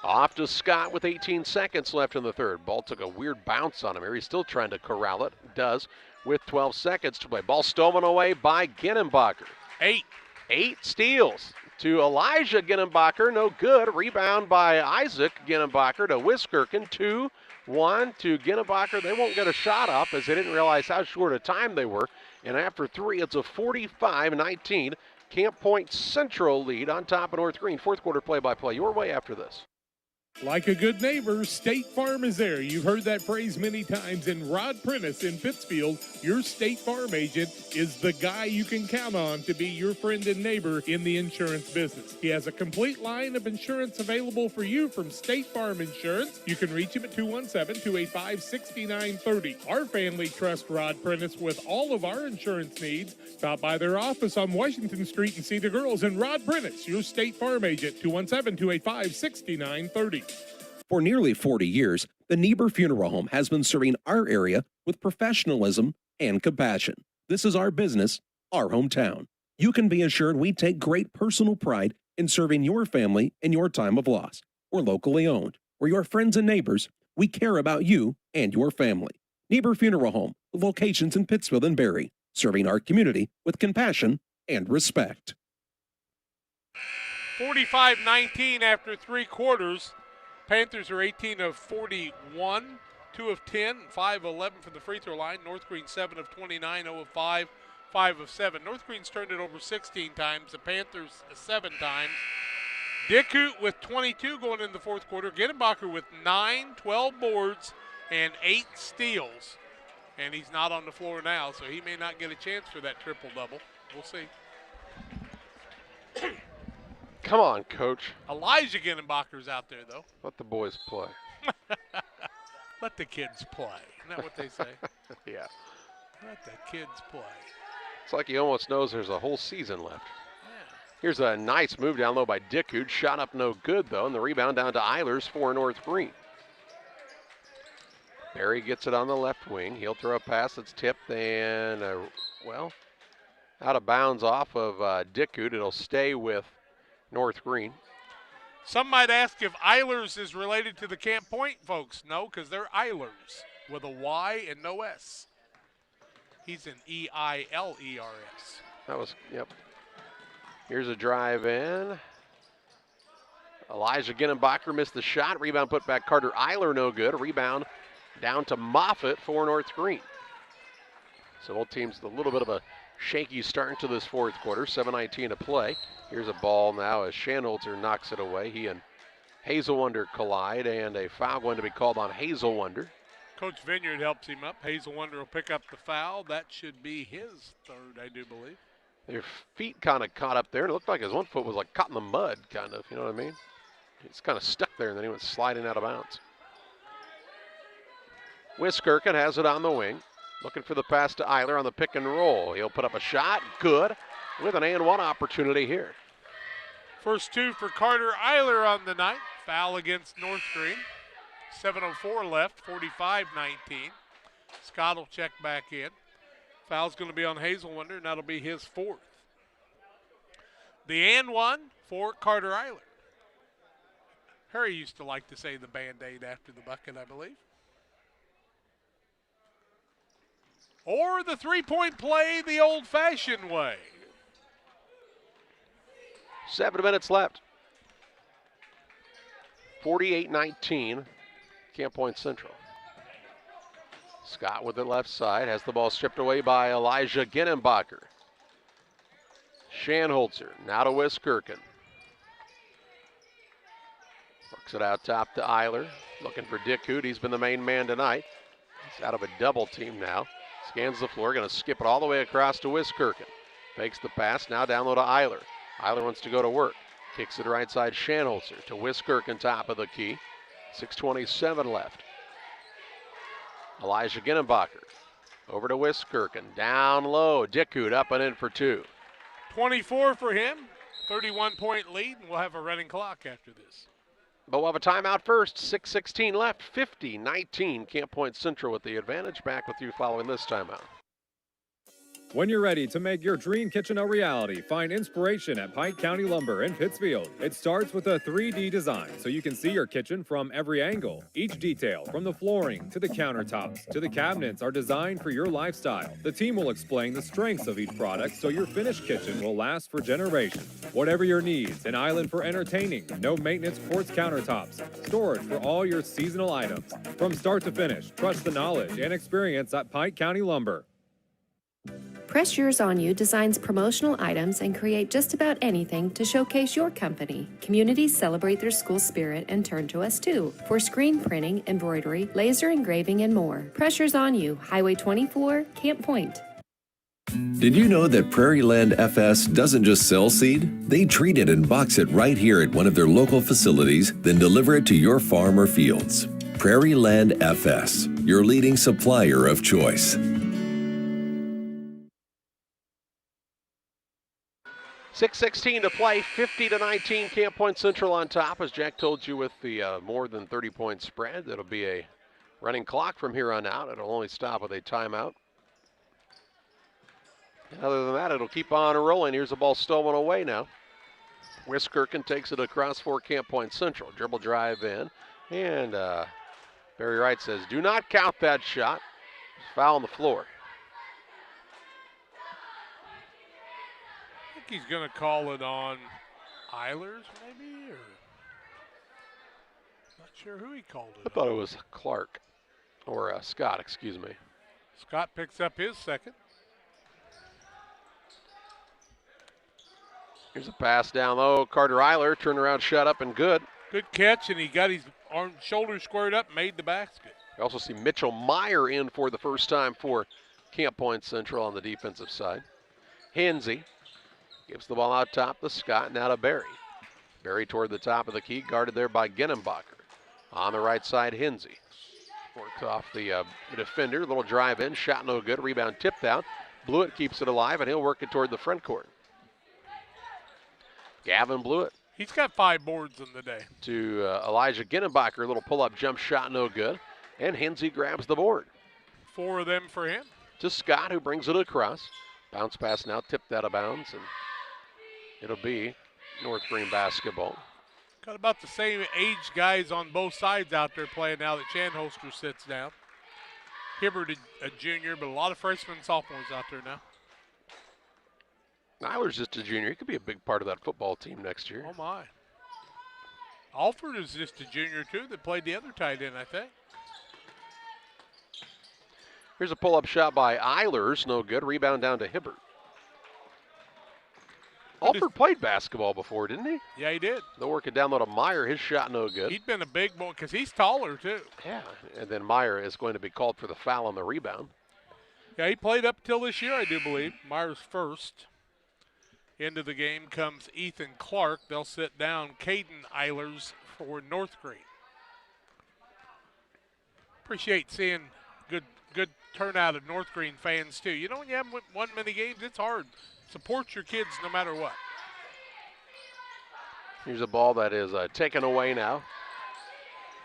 Off to Scott with 18 seconds left in the third. Ball took a weird bounce on him here. He's still trying to corral it. Does with 12 seconds to play. Ball stolen away by Ginnenbacher. 8 steals to Elijah Ginnenbacher. No good. Rebound by Isaac Ginnenbacher to Wiskirk. 2 1 to Ginnebacher. They won't get a shot up as they didn't realize how short a time they were. And after 3, it's a 45-19 Camp Point Central lead on top of North Greene. Fourth quarter play-by-play your way after this. Like a good neighbor, State Farm is there. You've heard that phrase many times. And Rod Prentice in Pittsfield, your State Farm agent, is the guy you can count on to be your friend and neighbor in the insurance business. He has a complete line of insurance available for you from State Farm Insurance. You can reach him at 217-285-6930. Our family trusts Rod Prentice with all of our insurance needs. Stop by their office on Washington Street and see the girls. And Rod Prentice, your State Farm agent, 217-285-6930. For nearly 40 years, the Niebuhr Funeral Home has been serving our area with professionalism and compassion. This is our business, our hometown. You can be assured we take great personal pride in serving your family in your time of loss. We're locally owned. We're your friends and neighbors. We care about you and your family. Niebuhr Funeral Home, with locations in Pittsfield and Barry, serving our community with compassion and respect. 45-19 after 3 quarters. Panthers are 18 of 41, 2 of 10, 5 of 11 from the free throw line. North Greene 7 of 29, 0 of 5, 5 of 7. North Greene's turned it over 16 times. The Panthers 7 times. Dickhout with 22 going into the fourth quarter. Ginnebacher with 9, 12 boards, and 8 steals. And he's not on the floor now, so he may not get a chance for that triple-double. We'll see. Come on, Coach. Elijah Ginnebacher's out there, though. Let the boys play. Let the kids play. Isn't that what they say? Yeah. Let the kids play. It's like he almost knows there's a whole season left. Yeah. Here's a nice move down low by Dickhout. Shot up no good, though, and the rebound down to Eilers for North Greene. Barry gets it on the left wing. He'll throw a pass that's tipped and, out of bounds off of Dickhout. It'll stay with North Greene. Some might ask if Eilers is related to the Camp Point folks. No, because they're Eilers with a Y and no S. He's an E-I-L-E-R-S. That was, yep. Here's a drive in. Elijah Ginnebacher missed the shot. Rebound put back Carter Eiler, no good. A rebound down to Moffitt for North Greene. So both teams with a little bit of a shaky start into this fourth quarter. 7:19 to play. Here's a ball now as Shanholzer knocks it away. He and Hazelwonder collide, and a foul going to be called on Hazelwonder. Coach Vineyard helps him up. Hazelwonder will pick up the foul. That should be his third, I do believe. Their feet kind of caught up there, and it looked like his one foot was like caught in the mud, kind of, you know what I mean? It's kind of stuck there, and then he went sliding out of bounds. Wiskirchen has it on the wing. Looking for the pass to Eiler on the pick and roll. He'll put up a shot. Good. With an and-one opportunity here. First 2 for Carter Eiler on the night. Foul against North Greene. 7:04 left, 45-19. Scott will check back in. Foul's going to be on Hazelwonder, and that'll be his 4th. The and-one for Carter Eiler. Harry used to like to say the Band-Aid after the bucket, I believe. Or the three-point play the old-fashioned way. 7 minutes left. 48-19, Camp Point Central. Scott with the left side, has the ball stripped away by Elijah Ginnebacher. Shanholzer, now to Wiskirchen. Works it out top to Eiler, looking for Dickhout. He's been the main man tonight. He's out of a double team now. Scans the floor, going to skip it all the way across to Wiskirchen. Fakes the pass, now down low to Eiler. Eiler wants to go to work. Kicks it right side, Shanholzer to Wiskirchen, top of the key. 6:27 left. Elijah Ginnebacher over to Wiskirchen, down low. Dickhout up and in for 2. 24 for him, 31-point lead, and we'll have a running clock after this. But we'll have a timeout first. 6:16 left, 50-19. Camp Point Central with the advantage. Back with you following this timeout. When you're ready to make your dream kitchen a reality, find inspiration at Pike County Lumber in Pittsfield. It starts with a 3D design so you can see your kitchen from every angle. Each detail, from the flooring to the countertops to the cabinets, are designed for your lifestyle. The team will explain the strengths of each product so your finished kitchen will last for generations. Whatever your needs, an island for entertaining, no maintenance quartz countertops, storage for all your seasonal items. From start to finish, trust the knowledge and experience at Pike County Lumber. Press Yours On You designs promotional items and create just about anything to showcase your company. Communities celebrate their school spirit and turn to us too for screen printing, embroidery, laser engraving, and more. Press Yours On You, Highway 24, Camp Point. Did you know that Prairie Land FS doesn't just sell seed? They treat it and box it right here at one of their local facilities, then deliver it to your farm or fields. Prairie Land FS, your leading supplier of choice. 6:16 to play, 50-19, Camp Point Central on top. As Jack told you, with the more than 30-point spread, that'll be a running clock from here on out. It'll only stop with a timeout. Other than that, it'll keep on rolling. Here's the ball stolen away now. Wiskirchen takes it across for Camp Point Central. Dribble drive in, and Barry Wright says, do not count that shot. Foul on the floor. He's going to call it on Eilers, maybe, or not sure who he called it. I thought it was Clark, or Scott, excuse me. Scott picks up his second. Here's a pass down low. Carter Eiler, turnaround shot up and good. Good catch, and he got his shoulders squared up, made the basket. We also see Mitchell Meyer in for the first time for Camp Point Central on the defensive side. Hensey gives the ball out top to Scott, now to Barry. Barry toward the top of the key, guarded there by Genenbacher. On the right side, Hensey. Worked off the defender, little drive in, shot no good, rebound tipped out. Blewett keeps it alive, and he'll work it toward the front court. Gavin Blewett. He's got 5 boards in the day. To Elijah Genenbacher, little pull-up jump shot no good, and Hensey grabs the board. 4 of them for him. To Scott, who brings it across. Bounce pass now, tipped out of bounds, and it'll be North Greene basketball. Got about the same age guys on both sides out there playing now that Chanholster sits down. Hibbert a junior, but a lot of freshmen and sophomores out there now. Nyler's just a junior. He could be a big part of that football team next year. Oh, my. Alford is just a junior, too, that played the other tight end, I think. Here's a pull-up shot by Eilers, no good. Rebound down to Hibbert. Alford played basketball before, didn't he? Yeah, he did. They'll work it down low to Meyer. His shot no good. He'd been a big boy because he's taller, too. Yeah, and then Meyer is going to be called for the foul on the rebound. Yeah, he played up till this year, I do believe. Meyer's first. Into the game comes Ethan Clark. They'll sit down Caden Eilers for North Greene. Appreciate seeing good turnout of North Greene fans, too. You know, when you haven't won many games, it's hard. Support your kids no matter what. Here's a ball that is taken away now.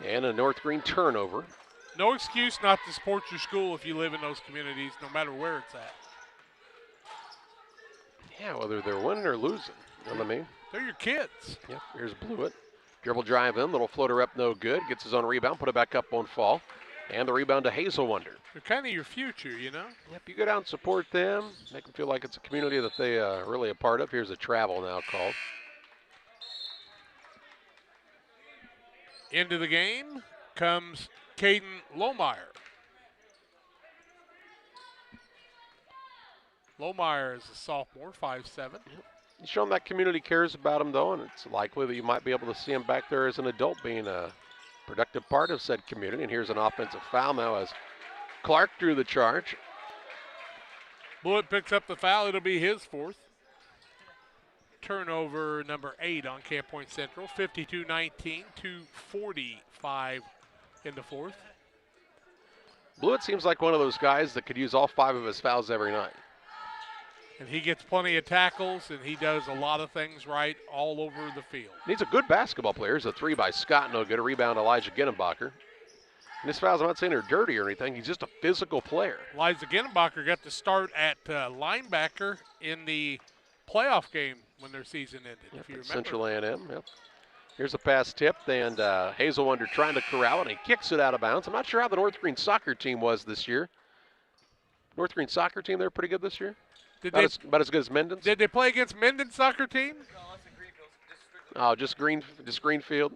And a North Greene turnover. No excuse not to support your school if you live in those communities, no matter where it's at. Yeah, whether they're winning or losing. You know what I mean? They're your kids. Yep, here's Blewett. Dribble drive in, little floater up, no good. Gets his own rebound, put it back up, won't fall. And the rebound to Hazelwonder. They're kind of your future, you know? Yep, you go down and support them, make them feel like it's a community that they are really a part of. Here's a travel now called. Into the game comes Caden Lohmeyer. Lohmeyer is a sophomore, 5'7". Yep. He's shown that community cares about him, though, and it's likely that you might be able to see him back there as an adult being a productive part of said community. And here's an offensive foul now as Clark drew the charge. Blewett picks up the foul. It'll be his 4th. Turnover number 8 on Camp Point Central. 52-19, 2:45 in the 4th. Blewett seems like one of those guys that could use all 5 of his fouls every night. And he gets plenty of tackles, and he does a lot of things right all over the field. He's a good basketball player. Here's a 3 by Scott, no good. A rebound, Elijah Genenbacher. And his fouls, I'm not saying they're dirty or anything. He's just a physical player. Liza Ginnenbacher got to start at linebacker in the playoff game when their season ended, if you remember. Central A&M, yep. Here's a pass tipped, and Hazel Wonder trying to corral it, and he kicks it out of bounds. I'm not sure how the North Green soccer team was this year. North Green soccer team, they're pretty good this year? About as good as Minden's? Did they play against Minden's soccer team? Oh, just Greenfield?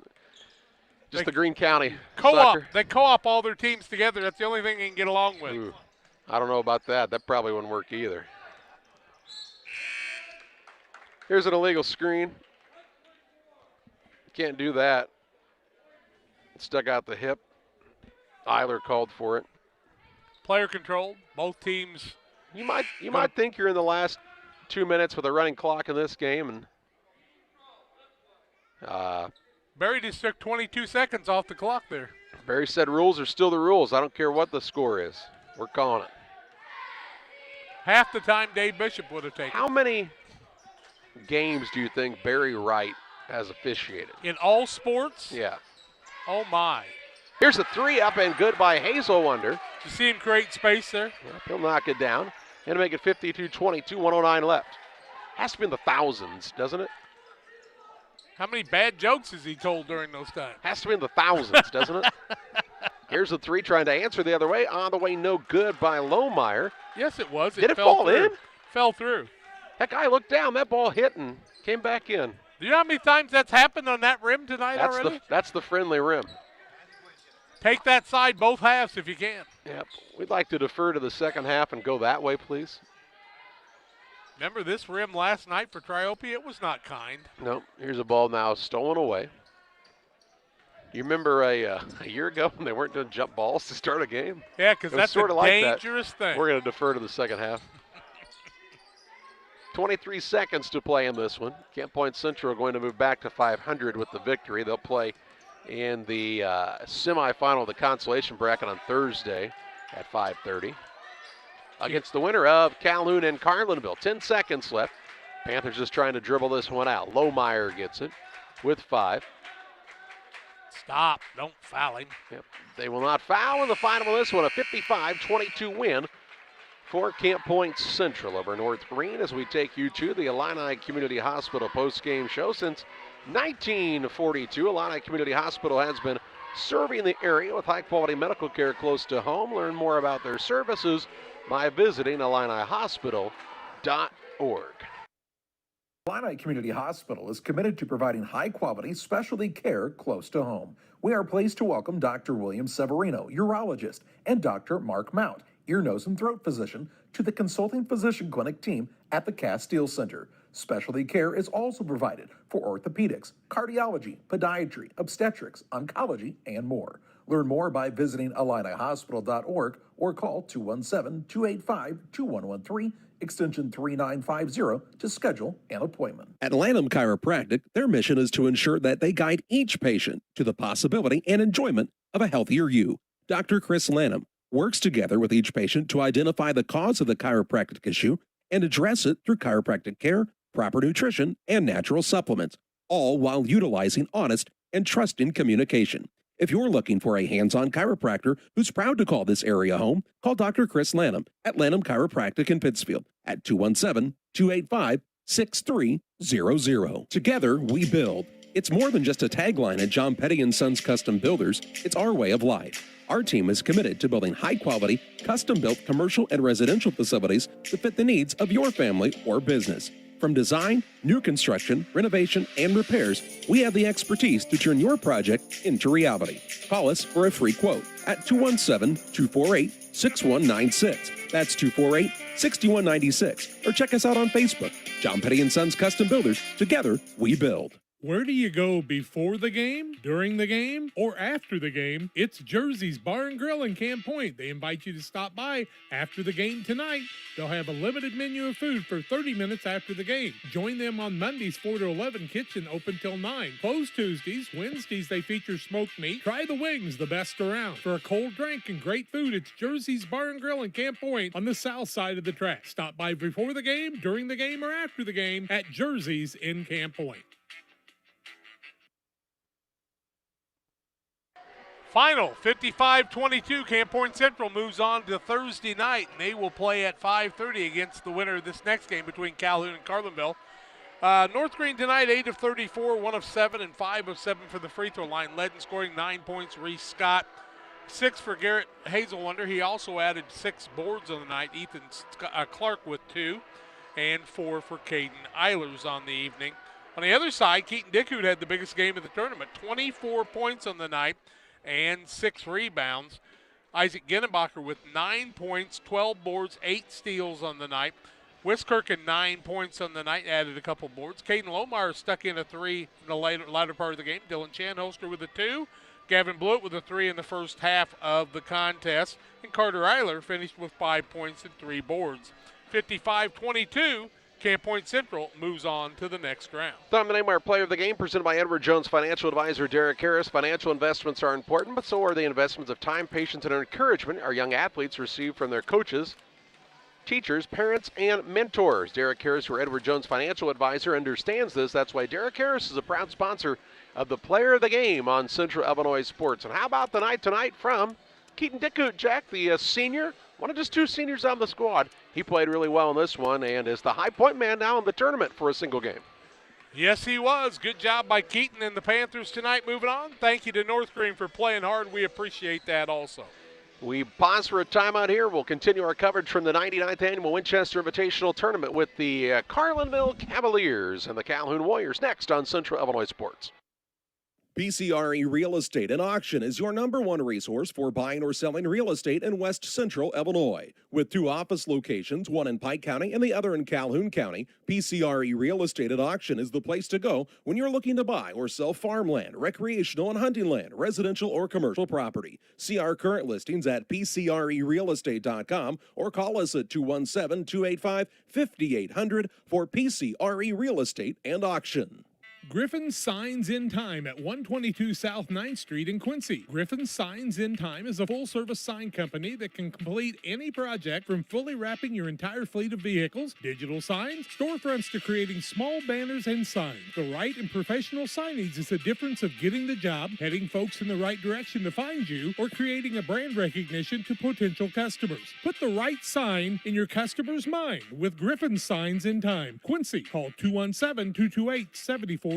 Just the Greene County co-op. soccer? They co-op all their teams together. That's the only thing they can get along with. Ooh, I don't know about that. That probably wouldn't work either. Here's an illegal screen. Can't do that. Stuck out the hip. Eiler called for it. Player controlled. Both teams. You might think you're in the last 2 minutes with a running clock in this game, and Barry just took 22 seconds off the clock there. Barry said rules are still the rules. I don't care what the score is. We're calling it. Half the time Dave Bishop would have taken. How many games do you think Barry Wright has officiated? In all sports? Yeah. Oh, my. Here's a three up and good by Hazel Wonder. You see him create space there? Yep, he'll knock it down and make it 52-22, 109 left. Has to be in the thousands, doesn't it? How many bad jokes has he told during those times? Has to be in the thousands, doesn't it? Here's the three trying to answer the other way. On the way, no good by Lohmeyer. Yes, it was. Did it fall in? Fell through. That guy looked down. That ball hit and came back in. Do you know how many times that's happened on that rim tonight already? That's the friendly rim. Take that side both halves if you can. Yep. We'd like to defer to the second half and go that way, please. Remember this rim last night for Triope? It was not kind. Nope. Here's a ball now stolen away. You remember a year ago when they weren't doing jump balls to start a game? Yeah, because that's sort a of like dangerous thing. We're going to defer to the second half. 23 seconds to play in this one. Camp Point Central going to move back to 500 with the victory. They'll play in the semifinal of the consolation bracket on Thursday at 5:30 against the winner of Calhoun and Carlinville. 10 seconds left. Panthers just trying to dribble this one out. Lohmeyer gets it with 5. Stop. Don't foul him. Yep. They will not foul in the final of this one. A 55-22 win for Camp Point Central over North Greene as we take you to the Illini Community Hospital postgame show. Since 1942, Illini Community Hospital has been serving the area with high-quality medical care close to home. Learn more about their services by visiting IlliniHospital.org. Illini Community Hospital is committed to providing high-quality specialty care close to home. We are pleased to welcome Dr. William Severino, urologist, and Dr. Mark Mount, ear, nose, and throat physician, to the consulting physician clinic team at the Castile Center. Specialty care is also provided for orthopedics, cardiology, podiatry, obstetrics, oncology, and more. Learn more by visiting IlliniHospital.org or call 217-285-2113, extension 3950 to schedule an appointment. At Lanham Chiropractic, their mission is to ensure that they guide each patient to the possibility and enjoyment of a healthier you. Dr. Chris Lanham works together with each patient to identify the cause of the chiropractic issue and address it through chiropractic care, proper nutrition, and natural supplements, all while utilizing honest and trusting communication. If you're looking for a hands-on chiropractor who's proud to call this area home, call Dr. Chris Lanham at Lanham Chiropractic in Pittsfield at 217-285-6300. Together, we build. It's more than just a tagline at John Petty & Sons Custom Builders. It's our way of life. Our team is committed to building high-quality, custom-built commercial and residential facilities to fit the needs of your family or business. From design, new construction, renovation, and repairs, we have the expertise to turn your project into reality. Call us for a free quote at 217-248-6196. That's 248-6196. Or check us out on Facebook. John Petty & Sons Custom Builders. Together, we build. Where do you go before the game, during the game, or after the game? It's Jersey's Bar and Grill in Camp Point. They invite you to stop by after the game tonight. They'll have a limited menu of food for 30 minutes after the game. Join them on Mondays 4 to 11, kitchen open till 9. Closed Tuesdays. Wednesdays they feature smoked meat. Try the wings, the best around. For a cold drink and great food, it's Jersey's Bar and Grill in Camp Point on the south side of the track. Stop by before the game, during the game, or after the game at Jersey's in Camp Point. Final 55-22. Camp Point Central moves on to Thursday night, and they will play at 5:30 against the winner of this next game between Calhoun and Carlinville. North Greene tonight, 8 of 34, 1 of 7, and 5 of 7 for the free throw line. Led in scoring 9 points, Reese Scott. 6 for Garrett Hazelwonder. He also added 6 boards on the night. Ethan Clark with 2, and 4 for Caden Eilers on the evening. On the other side, Keaton Dickhout had the biggest game of the tournament. 24 points on the night and 6 rebounds. Isaac Ginnenbacher with 9 points, 12 boards, 8 steals on the night. Wiskirchen 9 points on the night, added a couple boards. Caden Lohmeyer stuck in a 3 in the latter part of the game. Dylan Chanholster with a 2. Gavin Blewett with a 3 in the first half of the contest. And Carter Eiler finished with 5 points and 3 boards. 55-22, Camp Point Central moves on to the next round. Time to name our player of the game, presented by Edward Jones Financial Advisor Derek Harris. Financial investments are important, but so are the investments of time, patience, and encouragement our young athletes receive from their coaches, teachers, parents, and mentors. Derek Harris, your Edward Jones Financial Advisor, understands this. That's why Derek Harris is a proud sponsor of the player of the game on Central Illinois Sports. And how about the night tonight from Keaton Dickhout, Jack, the senior, one of just 2 seniors on the squad. He played really well in this one and is the high point man now in the tournament for a single game. Yes, he was. Good job by Keaton and the Panthers tonight. Moving on, thank you to North Greene for playing hard. We appreciate that also. We pause for a timeout here. We'll continue our coverage from the 99th Annual Winchester Invitational Tournament with the Carlinville Cavaliers and the Calhoun Warriors next on Central Illinois Sports. PCRE Real Estate and Auction is your #1 resource for buying or selling real estate in West Central Illinois. With 2 office locations, one in Pike County and the other in Calhoun County, PCRE Real Estate and Auction is the place to go when you're looking to buy or sell farmland, recreational and hunting land, residential or commercial property. See our current listings at PCRERealestate.com or call us at 217-285-5800 for PCRE Real Estate and Auction. Griffin's Signs in Time at 122 South 9th Street in Quincy. Griffin's Signs in Time is a full-service sign company that can complete any project from fully wrapping your entire fleet of vehicles, digital signs, storefronts to creating small banners and signs. The right and professional signage is the difference of getting the job, heading folks in the right direction to find you, or creating a brand recognition to potential customers. Put the right sign in your customer's mind with Griffin's Signs in Time. Quincy, call 217-228-7470.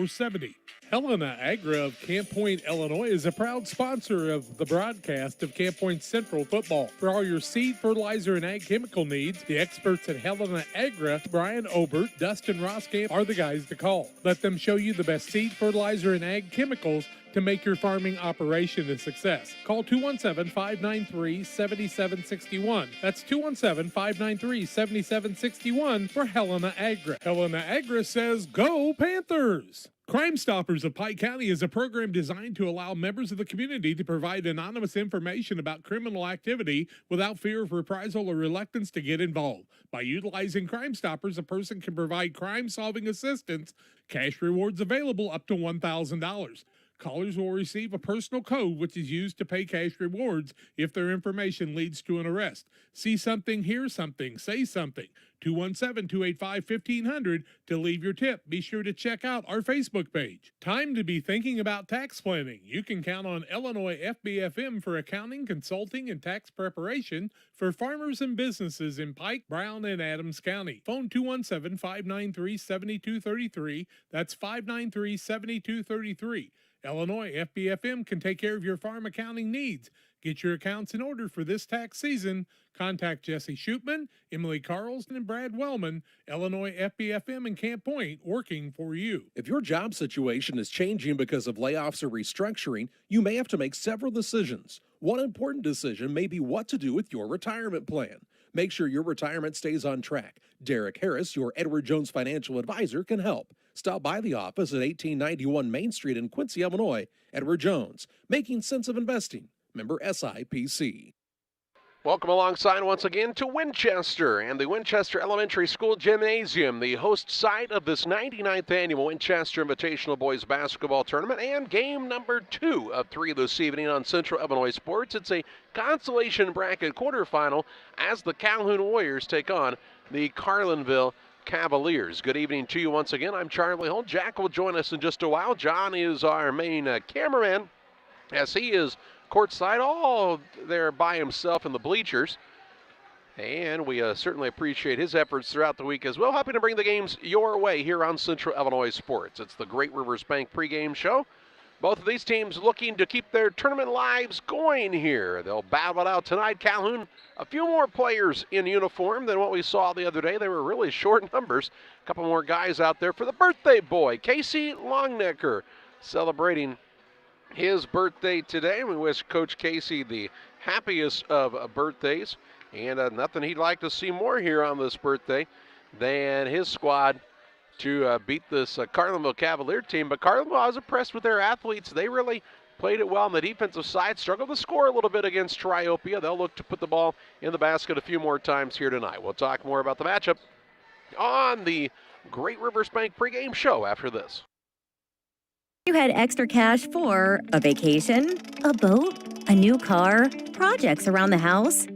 Helena Agra of Camp Point, Illinois is a proud sponsor of the broadcast of Camp Point Central football. For all your seed, fertilizer, and ag chemical needs, the experts at Helena Agra, Brian Obert, Dustin Roskamp, are the guys to call. Let them show you the best seed, fertilizer, and ag chemicals to make your farming operation a success. Call 217-593-7761. That's 217-593-7761 for Helena Agra. Helena Agra says, go Panthers! Crime Stoppers of Pike County is a program designed to allow members of the community to provide anonymous information about criminal activity without fear of reprisal or reluctance to get involved. By utilizing Crime Stoppers, a person can provide crime-solving assistance, cash rewards available up to $1,000. Callers will receive a personal code which is used to pay cash rewards if their information leads to an arrest. See something, hear something, say something. 217-285-1500 to leave your tip. Be sure to check out our Facebook page. Time to be thinking about tax planning. You can count on Illinois FBFM for accounting, consulting, and tax preparation for farmers and businesses in Pike, Brown, and Adams County. Phone 217-593-7233. That's 593-7233. Illinois FBFM can take care of your farm accounting needs. Get your accounts in order for this tax season. Contact Jesse Shootman, Emily Carlson, and Brad Wellman. Illinois FBFM and Camp Point, working for you. If your job situation is changing because of layoffs or restructuring, you may have to make several decisions. One important decision may be what to do with your retirement plan. Make sure your retirement stays on track. Derek Harris, your Edward Jones Financial Advisor, can help. Stop by the office at 1891 Main Street in Quincy, Illinois. Edward Jones, making sense of investing. Member SIPC. Welcome alongside once again to Winchester and the Winchester Elementary School Gymnasium, the host site of this 99th Annual Winchester Invitational Boys Basketball Tournament and game number 2 of 3 this evening on Central Illinois Sports. It's a consolation bracket quarterfinal as the Calhoun Warriors take on the Carlinville Cavaliers. Good evening to you once again. I'm Charlie Holt. Jack will join us in just a while. John is our main cameraman as he is courtside, all there by himself in the bleachers. And we certainly appreciate his efforts throughout the week as well, helping to bring the games your way here on Central Illinois Sports. It's the Great Rivers Bank pregame show. Both of these teams looking to keep their tournament lives going here. They'll battle it out tonight. Calhoun, a few more players in uniform than what we saw the other day. They were really short numbers. A couple more guys out there for the birthday boy, Casey Longnecker, celebrating his birthday today. We wish Coach Casey the happiest of birthdays, and nothing he'd like to see more here on this birthday than his squad to beat this Carlinville Cavalier team. But Carlinville, I was impressed with their athletes. They really played it well on the defensive side, struggled to score a little bit against Triopia. They'll look to put the ball in the basket a few more times here tonight. We'll talk more about the matchup on the Great Rivers Bank pregame show after this. You had extra cash for a vacation, a boat, a new car, projects around the house?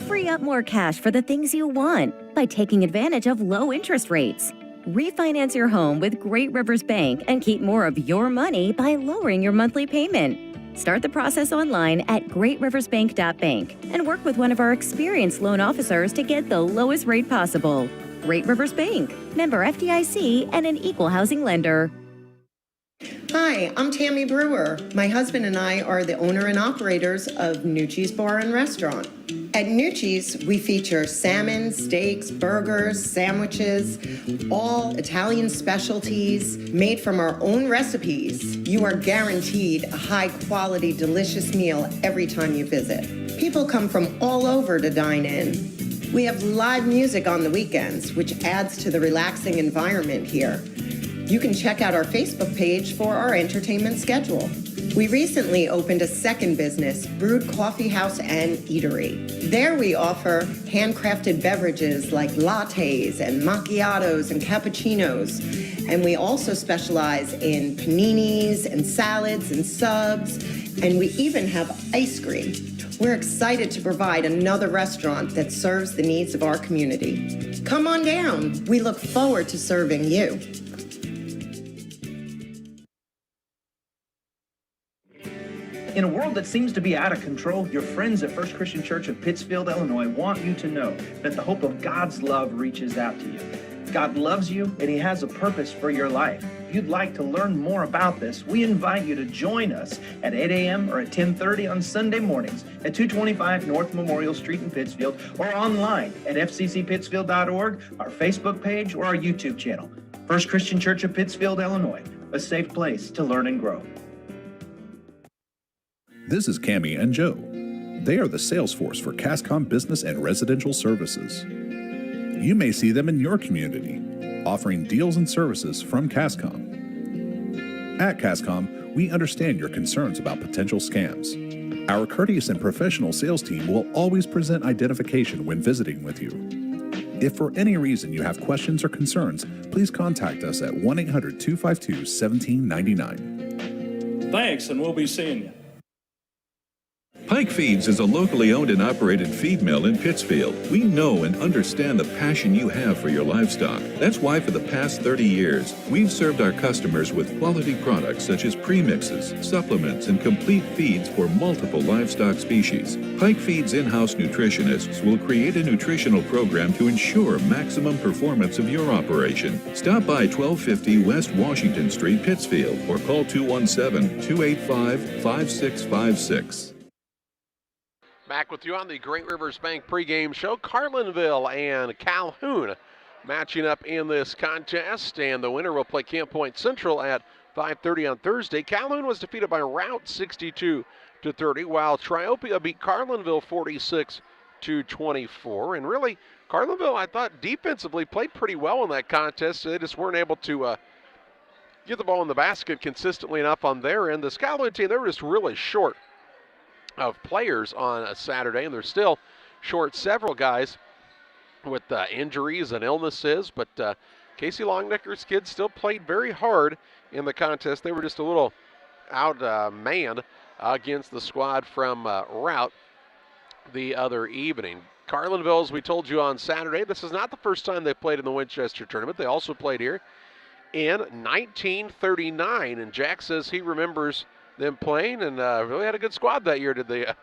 Free up more cash for the things you want by taking advantage of low interest rates. Refinance your home with Great Rivers Bank and keep more of your money by lowering your monthly payment. Start the process online at greatriversbank.bank and work with one of our experienced loan officers to get the lowest rate possible. Great Rivers Bank, member FDIC, and an equal housing lender. Hi, I'm Tammy Brewer. My husband and I are the owner and operators of Nucci's Bar and Restaurant. At Nucci's, we feature salmon, steaks, burgers, sandwiches, all Italian specialties made from our own recipes. You are guaranteed a high-quality, delicious meal every time you visit. People come from all over to dine in. We have live music on the weekends, which adds to the relaxing environment here. You can check out our Facebook page for our entertainment schedule. We recently opened a second business, Brewed Coffee House and Eatery. There we offer handcrafted beverages like lattes and macchiatos and cappuccinos. And we also specialize in paninis and salads and subs. And we even have ice cream. We're excited to provide another restaurant that serves the needs of our community. Come on down. We look forward to serving you. In a world that seems to be out of control, your friends at First Christian Church of Pittsfield, Illinois want you to know that the hope of God's love reaches out to you. God loves you and He has a purpose for your life. If you'd like to learn more about this, we invite you to join us at 8 a.m. or at 10:30 on Sunday mornings at 225 North Memorial Street in Pittsfield, or online at fccpittsfield.org, our Facebook page, or our YouTube channel. First Christian Church of Pittsfield, Illinois, a safe place to learn and grow. This is Cammie and Joe. They are the sales force for CASCOM Business and Residential Services. You may see them in your community, offering deals and services from CASCOM. At CASCOM, we understand your concerns about potential scams. Our courteous and professional sales team will always present identification when visiting with you. If for any reason you have questions or concerns, please contact us at 1-800-252-1799. Thanks, and we'll be seeing you. Pike Feeds is a locally owned and operated feed mill in Pittsfield. We know and understand the passion you have for your livestock. That's why for the past 30 years, we've served our customers with quality products such as premixes, supplements, and complete feeds for multiple livestock species. Pike Feeds in-house nutritionists will create a nutritional program to ensure maximum performance of your operation. Stop by 1250 West Washington Street, Pittsfield, or call 217-285-5656. Back with you on the Great Rivers Bank pregame show. Carlinville and Calhoun matching up in this contest, and the winner will play Camp Point Central at 5:30 on Thursday. Calhoun was defeated by Route 62-30, while Triopia beat Carlinville 46-24. And really, Carlinville, I thought, defensively played pretty well in that contest. They just weren't able to get the ball in the basket consistently enough on their end. The Calhoun team, they were just really short of players on a Saturday, and they're still short several guys with injuries and illnesses, but Casey Longnecker's kids still played very hard in the contest. They were just a little outmanned against the squad from Route the other evening. Carlinville, as we told you on Saturday, this is not the first time they played in the Winchester tournament. They also played here in 1939, and Jack says he remembers them playing, and really had a good squad that year, did the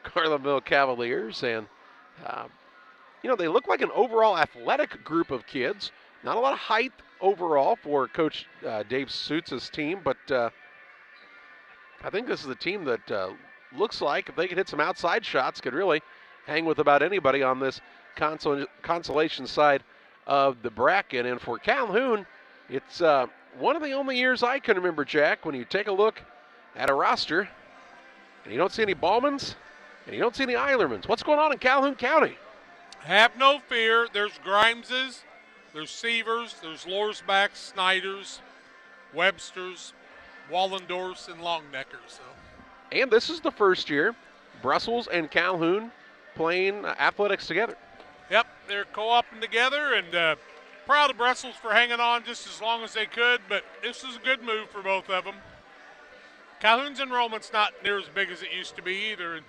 Carlinville Cavaliers. And, they look like an overall athletic group of kids. Not a lot of height overall for Coach Dave Suits' team, but I think this is a team that looks like if they could hit some outside shots, could really hang with about anybody on this consolation side of the bracket. And for Calhoun, it's one of the only years I can remember, Jack, when you take a look at a roster and you don't see any Ballmans and you don't see any Eilermans. What's going on in Calhoun County? Have no fear. There's Grimeses, there's Sievers, there's Lorsbacks, Snyders, Websters, Wallendorfs, and Longneckers. So. And this is the first year Brussels and Calhoun playing athletics together. Yep, they're co-oping together, and proud of Brussels for hanging on just as long as they could, but this is a good move for both of them. Calhoun's enrollment's not near as big as it used to be either, and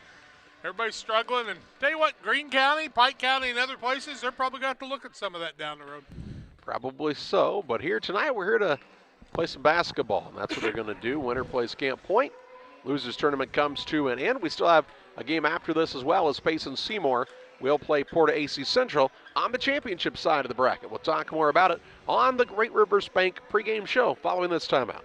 everybody's struggling. And tell you what, Greene County, Pike County, and other places, they're probably going to have to look at some of that down the road. Probably so, but here tonight we're here to play some basketball, and that's what they're going to do. Winner plays Camp Point. Losers tournament comes to an end. We still have a game after this as well as Payson Seymour will play PORTA-A Central on the championship side of the bracket. We'll talk more about it on the Great Rivers Bank pregame show following this timeout.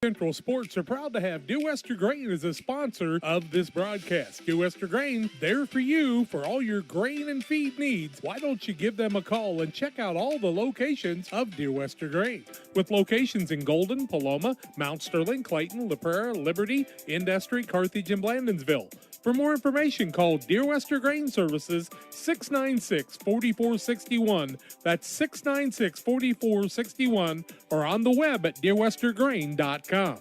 Central Sports are proud to have Dewester Grain as a sponsor of this broadcast. Dewester Grain, there for you for all your grain and feed needs. Why don't you give them a call and check out all the locations of Dewester Grain? With locations in Golden, Paloma, Mount Sterling, Clayton, La Prairie, Liberty, Industry, Carthage, and Blandonsville. For more information, call Deer Wester Grain Services 696-4461. That's 696-4461, or on the web at deerwestergrain.com.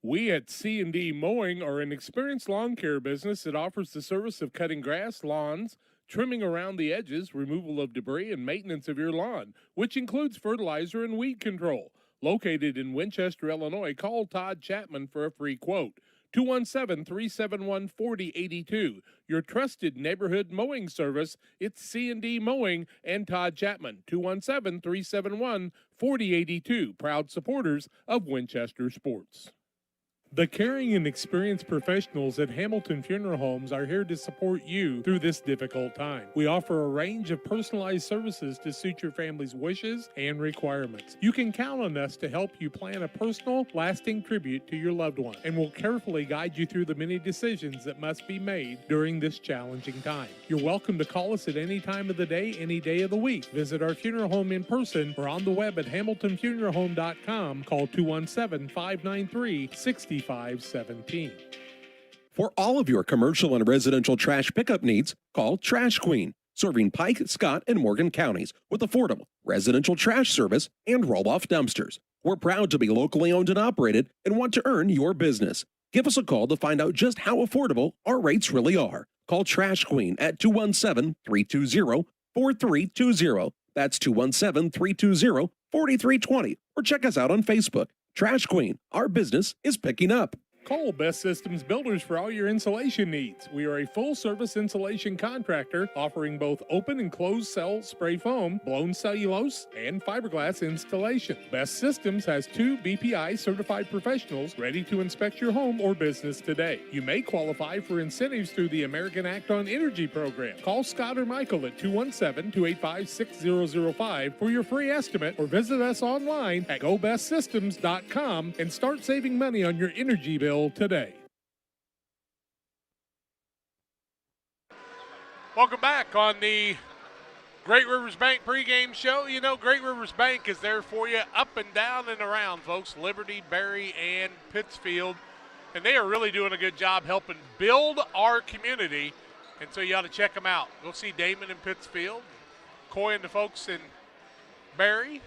We at C&D Mowing are an experienced lawn care business that offers the service of cutting grass, lawns, trimming around the edges, removal of debris, and maintenance of your lawn, which includes fertilizer and weed control. Located in Winchester, Illinois, call Todd Chapman for a free quote. 217-371-4082. Your trusted neighborhood mowing service. It's C&D Mowing and Todd Chapman. 217-371-4082. Proud supporters of Winchester Sports. The caring and experienced professionals at Hamilton Funeral Homes are here to support you through this difficult time. We offer a range of personalized services to suit your family's wishes and requirements. You can count on us to help you plan a personal, lasting tribute to your loved one, and we'll carefully guide you through the many decisions that must be made during this challenging time. You're welcome to call us at any time of the day, any day of the week. Visit our funeral home in person or on the web at hamiltonfuneralhome.com. Call 217-593-6517. For all of your commercial and residential trash pickup needs, call Trash Queen, serving Pike, Scott, and Morgan counties with affordable residential trash service and roll-off dumpsters. We're proud to be locally owned and operated and want to earn your business. Give us a call to find out just how affordable our rates really are. Call Trash Queen at 217-320-4320. That's 217-320-4320. Or check us out on Facebook. Trash Queen, our business is picking up. Call Best Systems Builders for all your insulation needs. We are a full-service insulation contractor offering both open and closed cell spray foam, blown cellulose, and fiberglass installation. Best Systems has 2 BPI certified professionals ready to inspect your home or business today. You may qualify for incentives through the American Act on Energy program. Call Scott or Michael at 217-285-6005 for your free estimate, or visit us online at gobestsystems.com and start saving money on your energy bill today. Welcome back on the Great Rivers Bank pregame show. You know, Great Rivers Bank is there for you up and down and around, folks. Liberty, Berry, and Pittsfield. And they are really doing a good job helping build our community. And so you ought to check them out. Go see Damon in Pittsfield, Coy and the folks in Berry,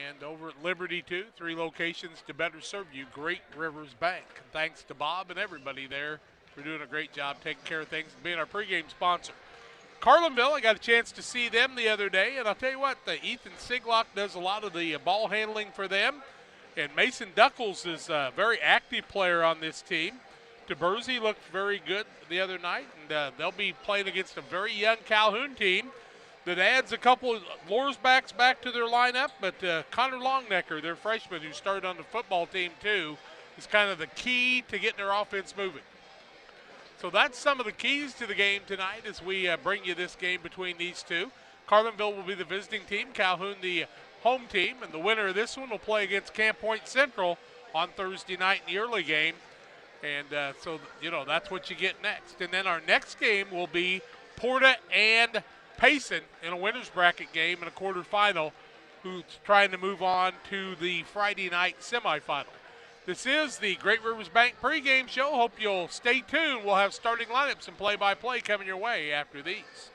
and over at Liberty, too. 3 locations to better serve you. Great Rivers Bank. Thanks to Bob and everybody there for doing a great job taking care of things and being our pregame sponsor. Carlinville, I got a chance to see them the other day, and I'll tell you what, Ethan Siglock does a lot of the ball handling for them, and Mason Duckles is a very active player on this team. DeBersey looked very good the other night, and they'll be playing against a very young Calhoun team that adds a couple of Lorsbacks back to their lineup, but Connor Longnecker, their freshman who started on the football team too, is kind of the key to getting their offense moving. So that's some of the keys to the game tonight as we bring you this game between these two. Carlinville will be the visiting team, Calhoun the home team, and the winner of this one will play against Camp Point Central on Thursday night in the early game. And so, that's what you get next. And then our next game will be PORTA and Payson in a winner's bracket game in a quarterfinal, who's trying to move on to the Friday night semifinal. This is the Great Rivers Bank pregame show. Hope you'll stay tuned. We'll have starting lineups and play-by-play coming your way after these.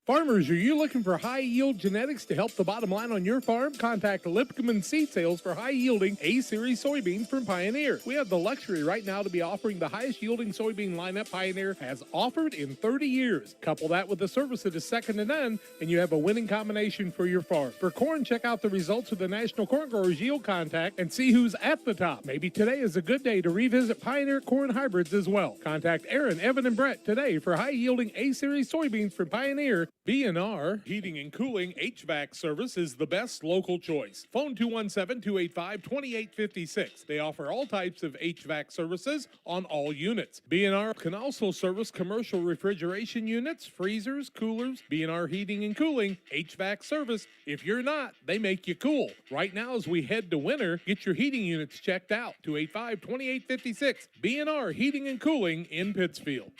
Farmers, are you looking for high-yield genetics to help the bottom line on your farm? Contact Lipcomb Seed Sales for high-yielding A-Series soybeans from Pioneer. We have the luxury right now to be offering the highest-yielding soybean lineup Pioneer has offered in 30 years. Couple that with a service that is second to none, and you have a winning combination for your farm. For corn, check out the results of the National Corn Growers Yield Contact and see who's at the top. Maybe today is a good day to revisit Pioneer corn hybrids as well. Contact Aaron, Evan, and Brett today for high-yielding A-Series soybeans from Pioneer. B&R Heating and Cooling HVAC service is the best local choice. Phone 217-285-2856. They offer all types of HVAC services on all units. B&R can also service commercial refrigeration units, freezers, coolers. B&R Heating and Cooling HVAC service. If you're not, they make you cool. Right now as we head to winter, get your heating units checked out. 285-2856. B&R Heating and Cooling in Pittsfield.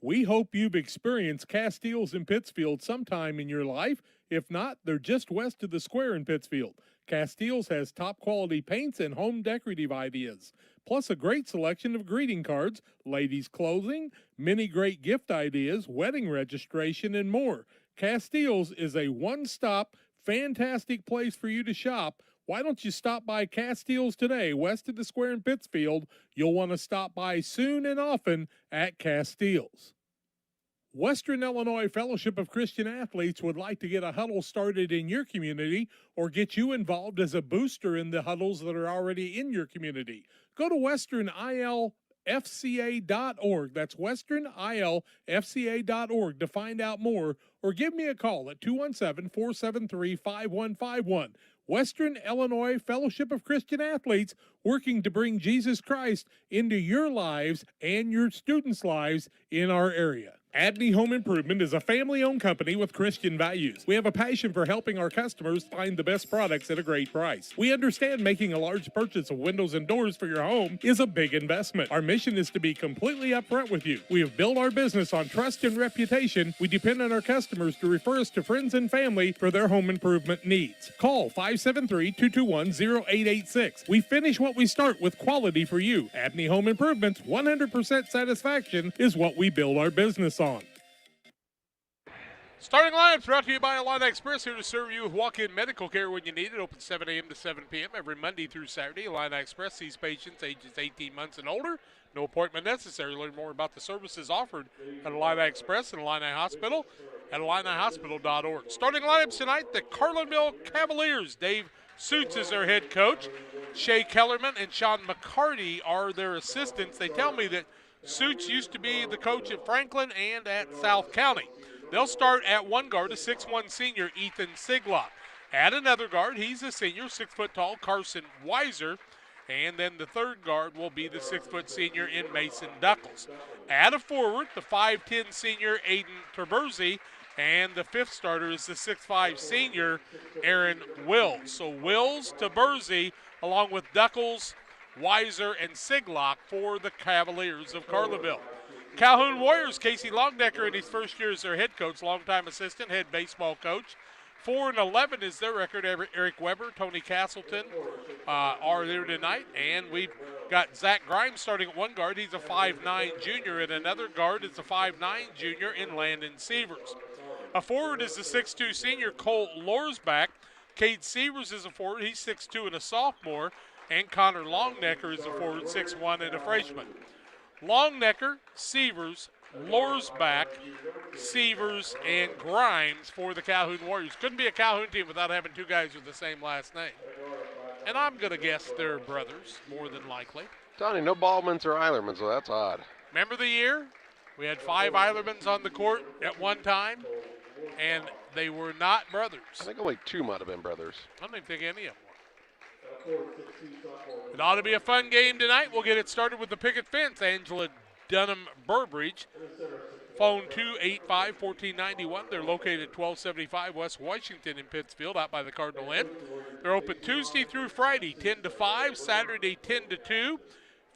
We hope you've experienced Castiles in Pittsfield sometime in your life. If not, they're just west of the square in Pittsfield. Castiles has top quality paints and home decorative ideas, plus a great selection of greeting cards, ladies' clothing, many great gift ideas, wedding registration, and more. Castiles is a one-stop, fantastic place for you to shop. Why don't you stop by Castiles today, west of the square in Pittsfield? You'll want to stop by soon and often at Castiles. Western Illinois Fellowship of Christian Athletes would like to get a huddle started in your community or get you involved as a booster in the huddles that are already in your community. Go to westernilfca.org. That's westernilfca.org to find out more, or give me a call at 217-473-5151. Western Illinois Fellowship of Christian Athletes, working to bring Jesus Christ into your lives and your students' lives in our area. Adney Home Improvement is a family-owned company with Christian values. We have a passion for helping our customers find the best products at a great price. We understand making a large purchase of windows and doors for your home is a big investment. Our mission is to be completely upfront with you. We have built our business on trust and reputation. We depend on our customers to refer us to friends and family for their home improvement needs. Call 573-221-0886. We finish what we start with quality for you. Adney Home Improvements, 100% satisfaction is what we build our business on. Starting lineups brought to you by Illini Express, here to serve you with walk-in medical care when you need it. Open 7 a.m. to 7 p.m. every Monday through Saturday. Illini Express sees patients ages 18 months and older. No appointment necessary. Learn more about the services offered at Illini Express and Illini Hospital at IlliniHospital.org. Starting lineups tonight, the Carlinville Cavaliers. Dave Suits is their head coach. Shea Kellerman and Sean McCarty are their assistants. They tell me that Suits used to be the coach at Franklin and at South County. They'll start at one guard, a 6'1 senior, Ethan Siglock. At another guard, he's a senior, 6 foot tall, Carson Weiser. And then the third guard will be the 6 foot senior in Mason Duckles. At a forward, the 5'10 senior, Aiden Terberzi. And the fifth starter is the 6'5 senior, Aaron Wills. So Wills, Terberzi, along with Duckles, Weiser, and Siglock for the Cavaliers of Carlinville. Calhoun Warriors, Casey Longdecker in his first year as their head coach, longtime assistant, head baseball coach. 4-11 is their record. Eric Weber, Tony Castleton are there tonight. And we've got Zach Grimes starting at one guard. He's a 5'9 junior. And another guard is a 5'9 junior in Landon Sievers. A forward is the 6'2 senior, Cole Lorsbach. Cade Sievers is a forward. He's 6'2 and a sophomore. And Connor Longnecker is a forward, 6'1 and a freshman. Longnecker, Sievers, Lorsbach, Sievers, and Grimes for the Calhoun Warriors. Couldn't be a Calhoun team without having two guys with the same last name. And I'm going to guess they're brothers, more than likely. Tony, no Baldwins or Eilermans, so that's odd. Remember the year? We had 5 Eilermans on the court at one time, and they were not brothers. I think only 2 might have been brothers. I don't even think any of them were. It ought to be a fun game tonight. We'll get it started with the picket fence. Angela Dunham Burbridge. Phone 285-1491. They're located at 1275 West Washington in Pittsfield, out by the Cardinal Inn. They're open Tuesday through Friday, 10 to 5, Saturday, 10 to 2.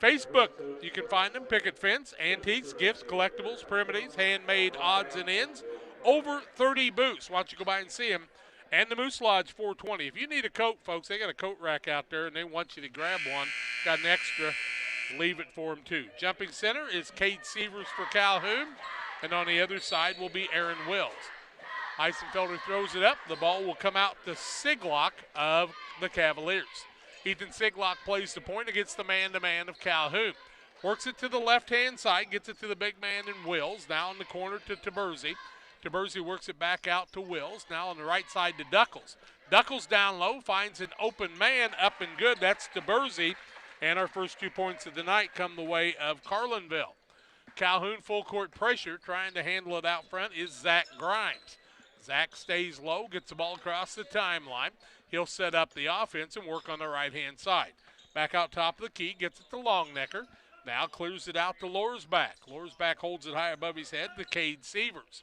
Facebook, you can find them, picket fence, antiques, gifts, collectibles, primitives, handmade odds and ends. Over 30 booths. Why don't you go by and see them? And the Moose Lodge 420. If you need a coat, folks, they got a coat rack out there, and they want you to grab one. Got an extra. Leave it for them, too. Jumping center is Cade Sievers for Calhoun. And on the other side will be Aaron Wills. Eisenfelder throws it up. The ball will come out to Siglock of the Cavaliers. Ethan Siglock plays the point against the man-to-man of Calhoun. Works it to the left-hand side, gets it to the big man in Wills. Now in the corner to Taberzi. Taberzi works it back out to Wills. Now on the right side to Duckles. Duckles down low, finds an open man, up and good. That's Taberzi. And our first 2 points of the night come the way of Carlinville. Calhoun full court pressure, trying to handle it out front is Zach Grimes. Zach stays low, gets the ball across the timeline. He'll set up the offense and work on the right-hand side. Back out top of the key, gets it to Longnecker. Now clears it out to Lorsback. Lorsback holds it high above his head to Cade Sievers.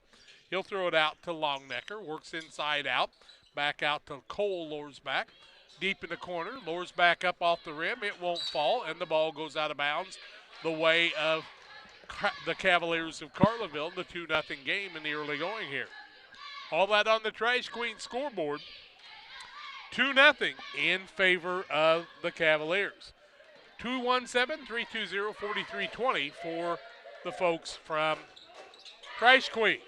He'll throw it out to Longnecker, works inside out. Back out to Cole Lorsback. Deep in the corner, Lorsback up off the rim. It won't fall, and the ball goes out of bounds the way of the Cavaliers of Carlinville, the 2-0 game in the early going here. All that on the Trash Queen scoreboard. 2-0 in favor of the Cavaliers. 217-320-4320 for the folks from Trash Queen.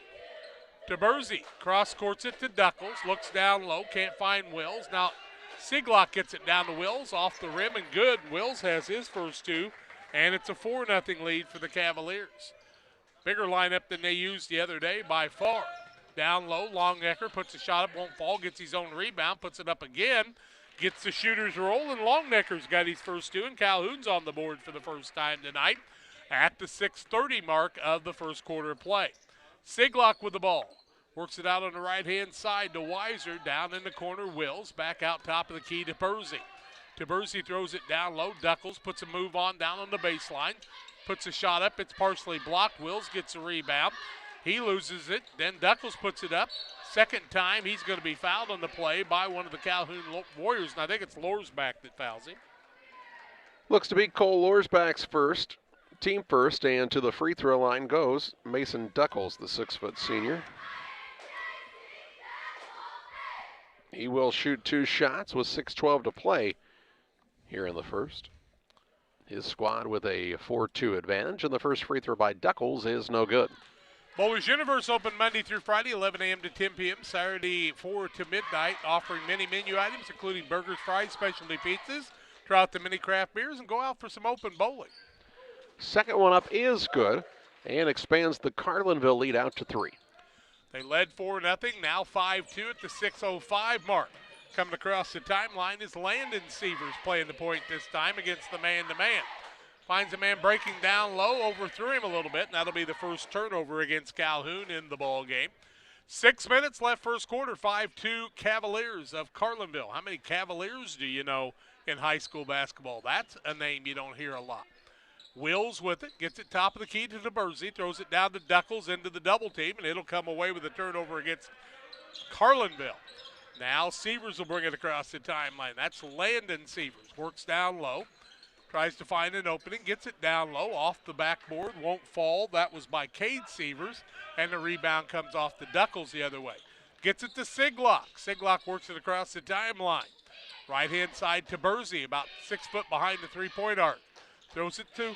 Taberzi cross-courts it to Duckles, looks down low, can't find Wills. Now Siglock gets it down to Wills, off the rim and good. Wills has his first 2. And it's a 4-0 lead for the Cavaliers. Bigger lineup than they used the other day by far. Down low, Longnecker puts a shot up, won't fall, gets his own rebound, puts it up again, gets the shooter's roll, and Longnecker's got his first 2, and Calhoun's on the board for the first time tonight at the 6:30 mark of the first quarter of play. Siglock with the ball. Works it out on the right-hand side to Weiser, down in the corner, Wills, back out top of the key to Taberzi. Taberzi throws it down low. Duckles puts a move on down on the baseline. Puts a shot up. It's partially blocked. Wills gets a rebound. He loses it. Then Duckles puts it up. Second time he's going to be fouled on the play by one of the Calhoun Warriors. And I think it's Lorsback that fouls him. Looks to be Cole Lorsback's first, team first, and to the free throw line goes Mason Duckles, the 6-foot senior. He will shoot 2 shots with 6:12 to play here in the first. His squad with a 4-2 advantage, and the first free throw by Duckles is no good. Bowlers Universe open Monday through Friday, 11 a.m. to 10 p.m., Saturday 4 to midnight, offering many menu items, including burgers, fries, specialty pizzas. Try out the mini craft beers and go out for some open bowling. Second one up is good and expands the Carlinville lead out to 3. They led 4-0, now 5-2 at the 6:05 mark. Coming across the timeline is Landon Sievers playing the point this time against the man-to-man. Finds a man breaking down low, overthrew him a little bit, and that'll be the first turnover against Calhoun in the ball game. 6 minutes left first quarter, 5-2 Cavaliers of Carlinville. How many Cavaliers do you know in high school basketball? That's a name you don't hear a lot. Wills with it, gets it top of the key to Taberzi, throws it down to Duckles into the double team, and it'll come away with a turnover against Carlinville. Now Sievers will bring it across the timeline. That's Landon Sievers. Works down low. Tries to find an opening. Gets it down low. Off the backboard. Won't fall. That was by Cade Sievers. And the rebound comes off the Duckles the other way. Gets it to Siglock. Siglock works it across the timeline. Right-hand side to Taberzi. About 6 foot behind the three-point arc. Throws it to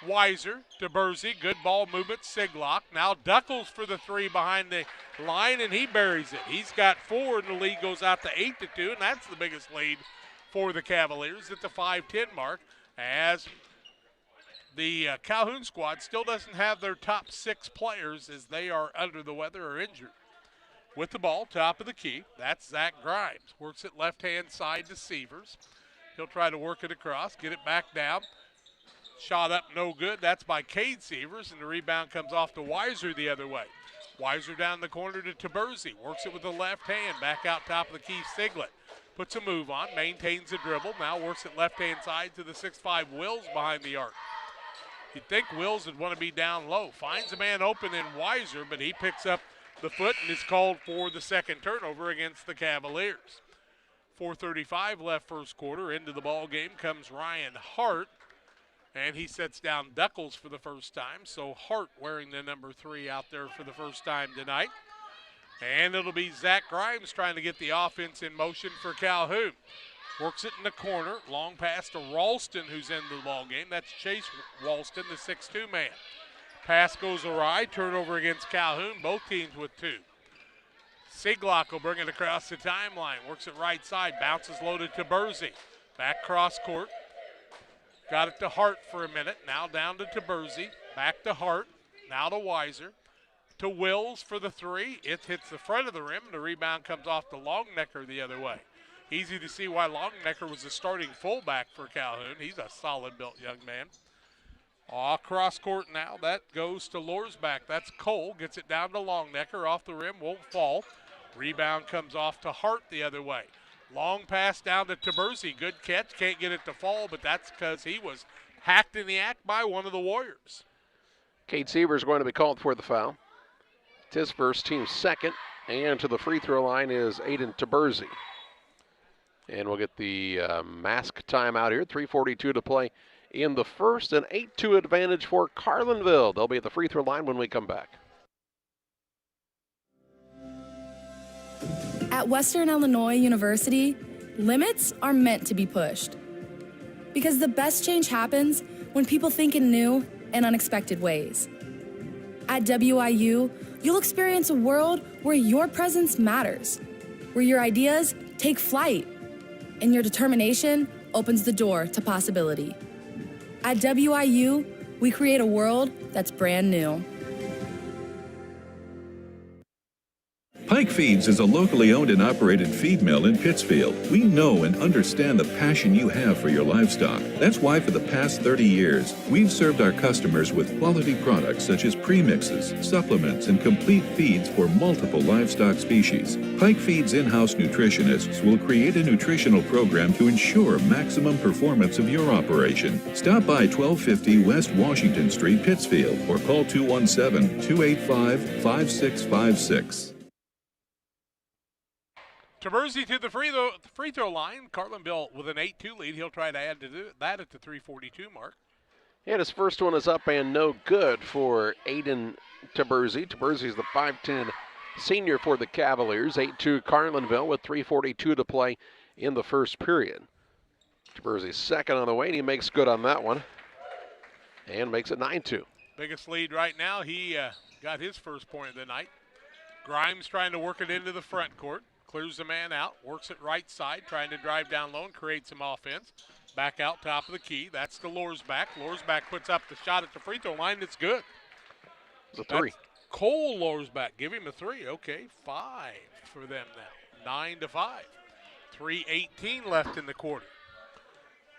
Weiser, Taberzi, good ball movement, Siglock. Now Duckles for the 3 behind the line, and he buries it. He's got 4, and the lead goes out to 8-2, and that's the biggest lead for the Cavaliers at the 5:10 mark, as the Calhoun squad still doesn't have their top 6 players as they are under the weather or injured. With the ball, top of the key, that's Zach Grimes. Works it left-hand side to Sievers. He'll try to work it across, get it back down Shot up, no good. That's by Cade Severs, and the rebound comes off to Weiser the other way. Weiser down the corner to Taberzi. Works it with the left hand. Back out top of the key, Siglet. Puts a move on, maintains the dribble. Now works it left-hand side to the 6'5 Wills behind the arc. You'd think Wills would want to be down low. Finds a man open in Weiser, but he picks up the foot and is called for the second turnover against the Cavaliers. 4:35 left first quarter. Into the ball game comes Ryan Hart, and he sets down Duckles for the first time. So Hart wearing the number 3 out there for the first time tonight. And it'll be Zach Grimes trying to get the offense in motion for Calhoun. Works it in the corner. Long pass to Ralston, who's into the ball game. That's Chase Ralston, the 6'2 man. Pass goes awry. Turnover against Calhoun. Both teams with 2. Siglock will bring it across the timeline. Works it right side. Bounces loaded to Taberzi. Back cross court. Got it to Hart for a minute. Now down to Taberzi. Back to Hart. Now to Weiser. To Wills for the 3. It hits the front of the rim. The rebound comes off to Longnecker the other way. Easy to see why Longnecker was the starting fullback for Calhoun. He's a solid-built young man. Cross court now. That goes to Lorsback. That's Cole. Gets it down to Longnecker. Off the rim. Won't fall. Rebound comes off to Hart the other way. Long pass down to Taberzi. Good catch. Can't get it to fall, but that's because he was hacked in the act by one of the Warriors. Cade Severs going to be called for the foul. It's his first, team's second. And to the free throw line is Aiden Taberzi. And we'll get the mask timeout here. 3:42 to play in the first. An 8-2 advantage for Carlinville. They'll be at the free throw line when we come back. At Western Illinois University, limits are meant to be pushed. Because the best change happens when people think in new and unexpected ways. At WIU, you'll experience a world where your presence matters, where your ideas take flight, and your determination opens the door to possibility. At WIU, we create a world that's brand new. Pike Feeds is a locally owned and operated feed mill in Pittsfield. We know and understand the passion you have for your livestock. That's why for the past 30 years, we've served our customers with quality products such as premixes, supplements, and complete feeds for multiple livestock species. Pike Feeds in-house nutritionists will create a nutritional program to ensure maximum performance of your operation. Stop by 1250 West Washington Street, Pittsfield, or call 217-285-5656. Taberzi to the free throw line. Carlinville with an 8-2 lead. He'll try to add to that at the 3:42 mark. And his first one is up and no good for Aiden Taberzi. Taberzi is the 5'10 senior for the Cavaliers. 8-2 Carlinville with 3:42 to play in the first period. Taberzi's second on the way, and he makes good on that one and makes it 9-2. Biggest lead right now. He got his first point of the night. Grimes trying to work it into the front court. Clears the man out, works it right side, trying to drive down low and create some offense. Back out top of the key. That's to Lorsback. Lorsback puts up the shot at the free throw line. It's good. It's a 3. That's Cole Lorsback. Give him a 3. Okay, 5 for them now. 9-5. 3:18 left in the quarter.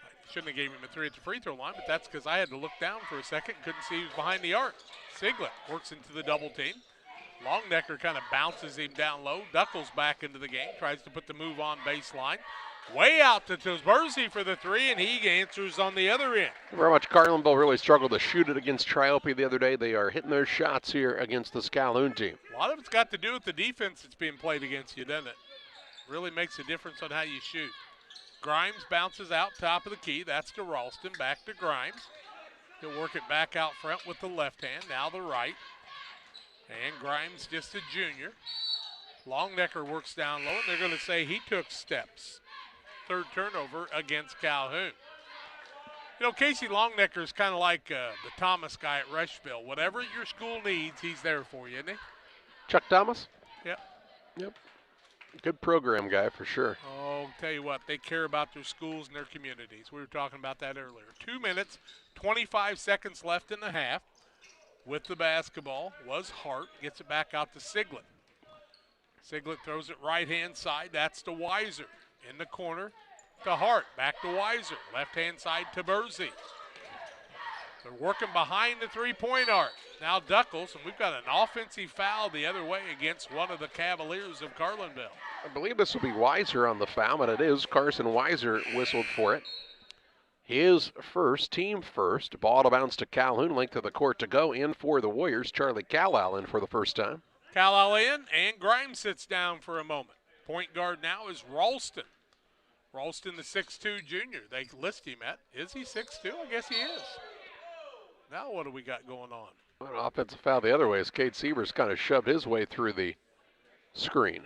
I shouldn't have gave him a 3 at the free throw line, but that's because I had to look down for a second. Couldn't see he was behind the arc. Siglet works into the double team. Longnecker kind of bounces him down low. Duckles back into the game. Tries to put the move on baseline. Way out to Taberzi for the 3, and he answers on the other end. Very much Carlinville really struggled to shoot it against Triope the other day. They are hitting their shots here against the Calhoun team. A lot of it's got to do with the defense that's being played against you, doesn't it? Really makes a difference on how you shoot. Grimes bounces out top of the key. That's to Ralston. Back to Grimes. He'll work it back out front with the left hand. Now the right. And Grimes just a junior. Longnecker works down low, and they're going to say he took steps. Third turnover against Calhoun. You know, Casey Longnecker is kind of like the Thomas guy at Rushville. Whatever your school needs, he's there for you, isn't he? Chuck Thomas? Yep. Good program guy for sure. Oh, tell you what, they care about their schools and their communities. We were talking about that earlier. 2 minutes, 25 seconds left in the half. With the basketball was Hart. Gets it back out to Siglet. Siglet throws it right-hand side. That's to Weiser. In the corner to Hart. Back to Weiser. Left-hand side to Taberzi. They're working behind the three-point arc. Now Duckles, and we've got an offensive foul the other way against one of the Cavaliers of Carlinville. I believe this will be Weiser on the foul, and it is. Carson Weiser whistled for it. His first, team first. Ball to bounce to Calhoun, length of the court to go. In for the Warriors, Charlie Calhoun in for the first time. Calhoun in, and Grimes sits down for a moment. Point guard now is Ralston. Ralston, the 6'2 junior. They list him at. Is he 6'2? I guess he is. Now what do we got going on? An offensive foul the other way as Cade Sievers kind of shoved his way through the screen.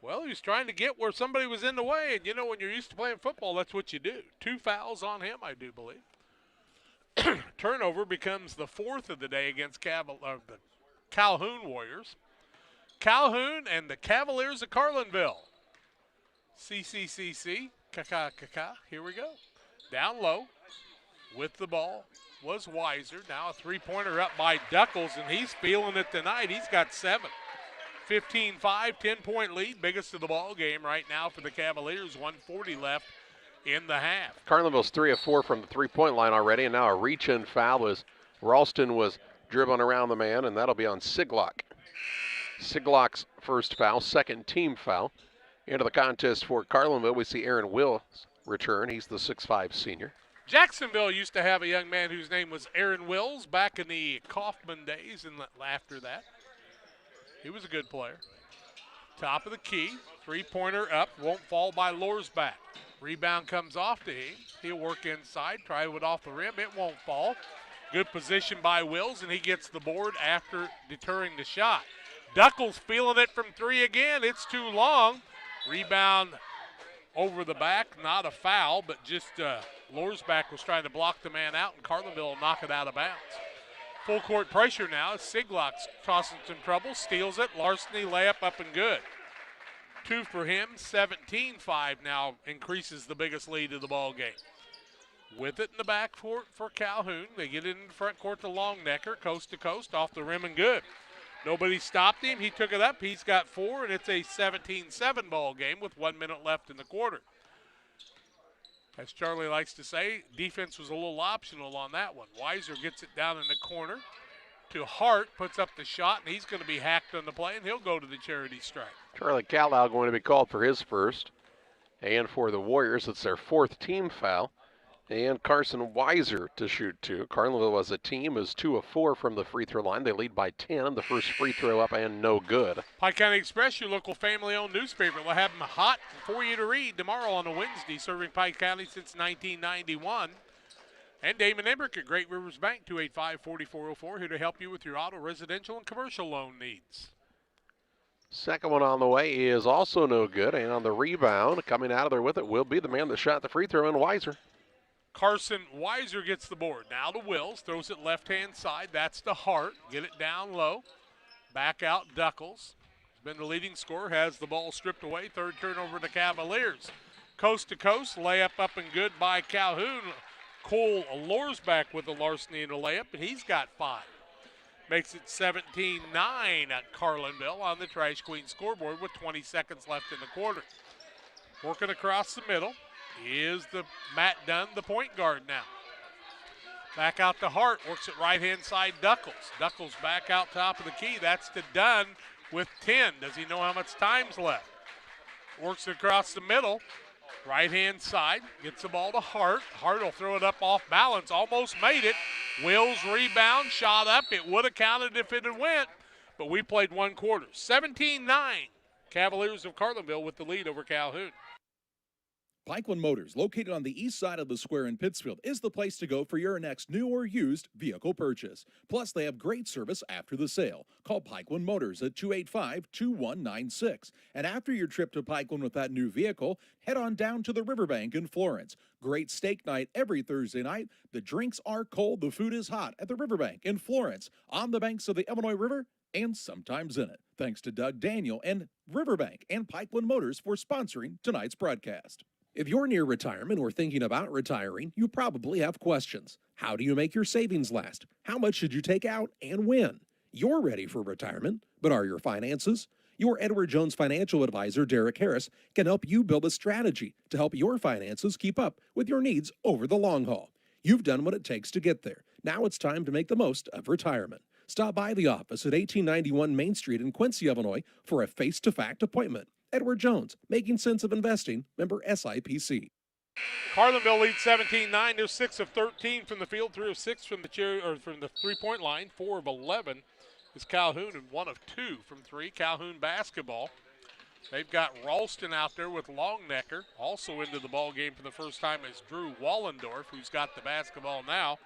Well, he was trying to get where somebody was in the way, and you know when you're used to playing football, that's what you do. 2 fouls on him, I do believe. Turnover becomes the 4th of the day against the Calhoun Warriors. Calhoun and the Cavaliers of Carlinville. CCCC, kaka. Here we go. Down low with the ball was Weiser. Now a three-pointer up by Duckles, and he's feeling it tonight. He's got 7. 15-5, 10-point lead, biggest of the ball game right now for the Cavaliers. 1:40 left in the half. Carlinville's 3 of 4 from the three-point line already, and now a reach-in foul as Ralston was dribbling around the man, and that'll be on Siglock. Siglock's first foul, second team foul. Into the contest for Carlinville, we see Aaron Wills return. He's the 6'5 senior. Jacksonville used to have a young man whose name was Aaron Wills back in the Kaufman days, and after that, he was a good player. Top of the key, three-pointer up, won't fall by Lorsback. Rebound comes off to him. He'll work inside, try it off the rim. It won't fall. Good position by Wills, and he gets the board after deterring the shot. Duckles feeling it from 3 again. It's too long. Rebound over the back, not a foul, but just Lorsback was trying to block the man out, and Carlinville will knock it out of bounds. Full court pressure now. Siglock's causing some trouble, steals it. Larceny layup up and good. 2 for him, 17-5 now increases the biggest lead of the ball game. With it in the back for Calhoun. They get it in the front court to Longnecker, coast to coast, off the rim and good. Nobody stopped him. He took it up. He's got 4, and it's a 17-7 ball game with 1 minute left in the quarter. As Charlie likes to say, defense was a little optional on that one. Weiser gets it down in the corner to Hart, puts up the shot, and he's going to be hacked on the play, and he'll go to the charity strike. Charlie Calhoun going to be called for his first. And for the Warriors, it's their 4th team foul. And Carson Weiser to shoot 2. Carlinville as a team is 2 of 4 from the free throw line. They lead by 10. The first free throw up and no good. Pike County Express, your local family-owned newspaper, will have them hot for you to read tomorrow on a Wednesday, serving Pike County since 1991. And Damon Embrick at Great Rivers Bank, 285-4404, here to help you with your auto, residential, and commercial loan needs. Second one on the way is also no good. And on the rebound, coming out of there with it will be the man that shot the free throw in Weiser. Carson Weiser gets the board. Now to Wills, throws it left-hand side. That's to Hart. Get it down low. Back out Duckles. He's been the leading scorer, has the ball stripped away. Third turnover to Cavaliers. Coast to coast, layup up and good by Calhoun. Cole Lorsback with the larceny and a layup, and he's got 5. Makes it 17-9 at Carlinville on the Trash Queen scoreboard with 20 seconds left in the quarter. Working across the middle is the Matt Dunn, the point guard now. Back out to Hart, works it right-hand side Duckles. Duckles back out top of the key. That's to Dunn with 10. Does he know how much time's left? Works it across the middle, right-hand side, gets the ball to Hart. Hart will throw it up off balance, almost made it. Wills rebound, shot up. It would have counted if it had went, but we played 1 quarter. 17-9, Cavaliers of Carlinville with the lead over Calhoun. Pikeland Motors, located on the east side of the square in Pittsfield, is the place to go for your next new or used vehicle purchase. Plus, they have great service after the sale. Call Pikeland Motors at 285-2196. And after your trip to Pikeland with that new vehicle, head on down to the Riverbank in Florence. Great steak night every Thursday night. The drinks are cold, the food is hot at the Riverbank in Florence, on the banks of the Illinois River, and sometimes in it. Thanks to Doug Daniel and Riverbank and Pikeland Motors for sponsoring tonight's broadcast. If you're near retirement or thinking about retiring, you probably have questions. How do you make your savings last? How much should you take out and when? You're ready for retirement, but are your finances? Your Edward Jones financial advisor, Derek Harris, can help you build a strategy to help your finances keep up with your needs over the long haul. You've done what it takes to get there. Now it's time to make the most of retirement. Stop by the office at 1891 Main Street in Quincy, Illinois for a face-to-fact appointment. Edward Jones, Making Sense of Investing, member SIPC. Carlinville leads 17-9. They're 6 of 13 from the field, 3 of 6 from the three-point line, 4 of 11 is Calhoun, and 1 of 2 from 3. Calhoun basketball. They've got Ralston out there with Longnecker. Also into the ball game for the first time is Drew Wallendorf, who's got the basketball now.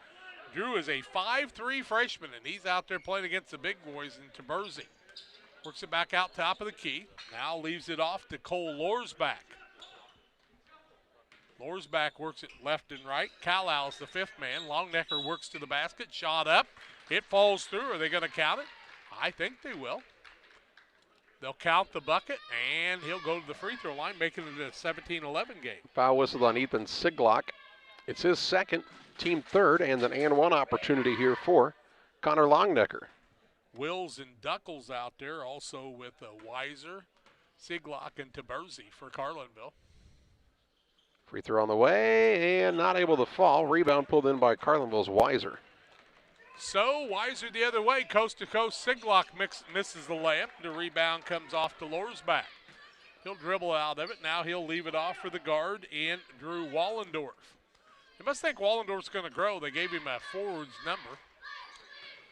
Drew is a 5'3" freshman, and he's out there playing against the big boys in Taberzi. Works it back out top of the key. Now leaves it off to Cole Lorsback. Lorsback works it left and right. Callow's the 5th man. Longnecker works to the basket. Shot up. It falls through. Are they going to count it? I think they will. They'll count the bucket, and he'll go to the free throw line, making it a 17-11 game. Foul whistle on Ethan Siglock. It's his second, team third, and an and one opportunity here for Connor Longnecker. Wills and Duckles out there, also with Weiser, Siglock, and Taberzi for Carlinville. Free throw on the way, and not able to fall. Rebound pulled in by Carlinville's Weiser. So Weiser the other way, coast to coast. Siglock misses the layup. The rebound comes off to Lorsback. He'll dribble out of it. Now he'll leave it off for the guard in Drew Wallendorf. You must think Wallendorf's going to grow. They gave him a forward's number.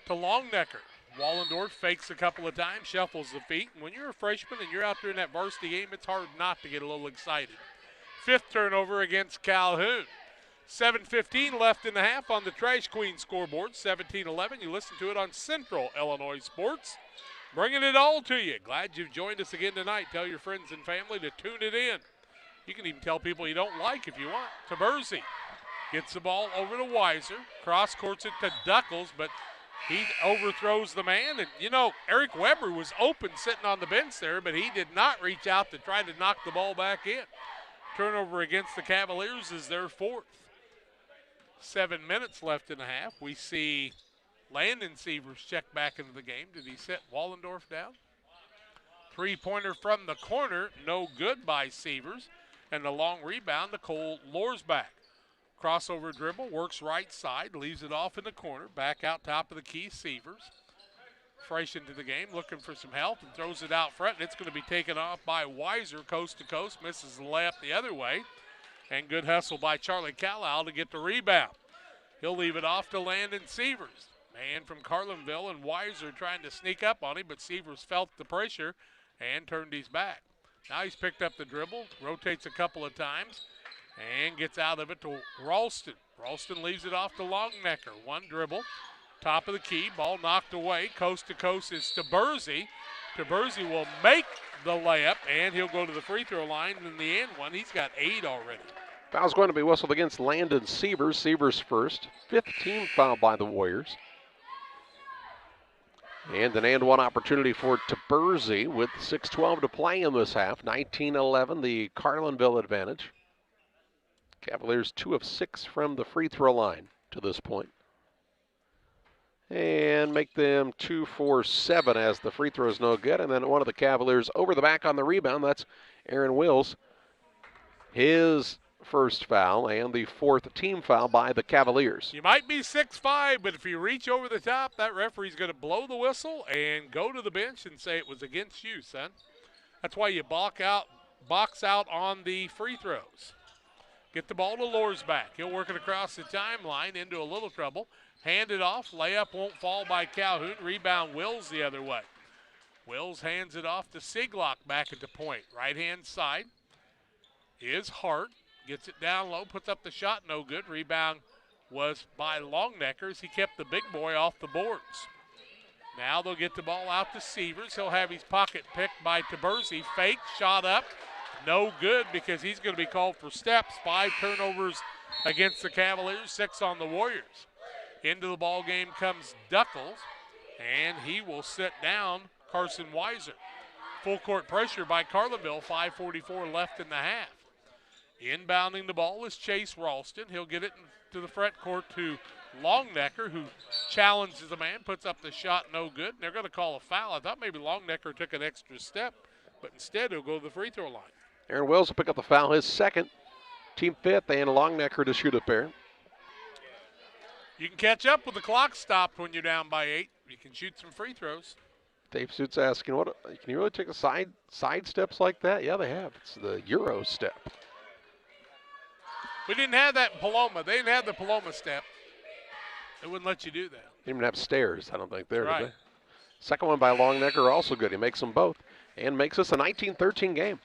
To Longnecker. Wallendorf fakes a couple of times, shuffles the feet. And when you're a freshman and you're out there in that varsity game, it's hard not to get a little excited. 5th turnover against Calhoun. 7:15 left in the half on the Trash Queen scoreboard, 17-11. You listen to it on Central Illinois Sports. Bringing it all to you. Glad you've joined us again tonight. Tell your friends and family to tune it in. You can even tell people you don't like if you want. Taberzi gets the ball over to Weiser. Cross courts it to Duckles, but he overthrows the man. And, you know, Eric Weber was open sitting on the bench there, but he did not reach out to try to knock the ball back in. Turnover against the Cavaliers is their 4th. 7 minutes left in the half. We see Landon Sievers check back into the game. Did he set Wallendorf down? 3-pointer from the corner, no good by Sievers. And the long rebound to Cole Lorsback. Crossover dribble, works right side, leaves it off in the corner. Back out top of the key, Sievers. Fresh into the game, looking for some help, and throws it out front. And it's going to be taken off by Weiser, coast to coast. Misses the layup the other way. And good hustle by Charlie Callow to get the rebound. He'll leave it off to Landon Sievers. Man from Carlinville and Weiser trying to sneak up on him, but Sievers felt the pressure and turned his back. Now he's picked up the dribble, rotates a couple of times, and gets out of it to Ralston. Ralston leaves it off to Longnecker. One dribble, top of the key, ball knocked away. Coast to coast is Taberzi. Taberzi will make the layup, and he'll go to the free throw line in the end one. He's got 8 already. Foul's going to be whistled against Landon Sievers. Sievers first. 5th team foul by the Warriors. And an and one opportunity for Taberzi with 6:12 to play in this half. 19-11, the Carlinville advantage. Cavaliers 2 of 6 from the free throw line to this point. And make them 2 for 7 as the free throw is no good. And then one of the Cavaliers over the back on the rebound. That's Aaron Wills. His first foul and the 4th team foul by the Cavaliers. You might be 6'5", but if you reach over the top, that referee's going to blow the whistle and go to the bench and say it was against you, son. That's why you box out on the free throws. Get the ball to Lorsback. He'll work it across the timeline into a little trouble. Hand it off. Layup won't fall by Calhoun. Rebound Wills the other way. Wills hands it off to Siglock back at the point. Right-hand side is Hart. Gets it down low, puts up the shot, no good. Rebound was by Longnecker as he kept the big boy off the boards. Now they'll get the ball out to Sievers. He'll have his pocket picked by Taberzi. Fake, shot up, no good because he's going to be called for steps. 5 turnovers against the Cavaliers, 6 on the Warriors. Into the ball game comes Duckles, and he will sit down Carson Weiser. Full court pressure by Carlinville, 5:44 left in the half. Inbounding the ball is Chase Ralston. He'll get it to the front court to Longnecker, who challenges the man, puts up the shot, no good. And they're going to call a foul. I thought maybe Longnecker took an extra step, but instead he'll go to the free throw line. Aaron Wills will pick up the foul, his second, team 5th, and Longnecker to shoot a pair. You can catch up with the clock stopped when you're down by 8. You can shoot some free throws. Dave Suits asking, "What? Can you really take a side steps like that?" Yeah, they have. It's the Euro step. We didn't have that in Paloma. They didn't have the Paloma step. They wouldn't let you do that. They didn't even have stairs, I don't think, there, Right. did they? Second one by Longnecker, also good. He makes them both and makes us a 19-13 game.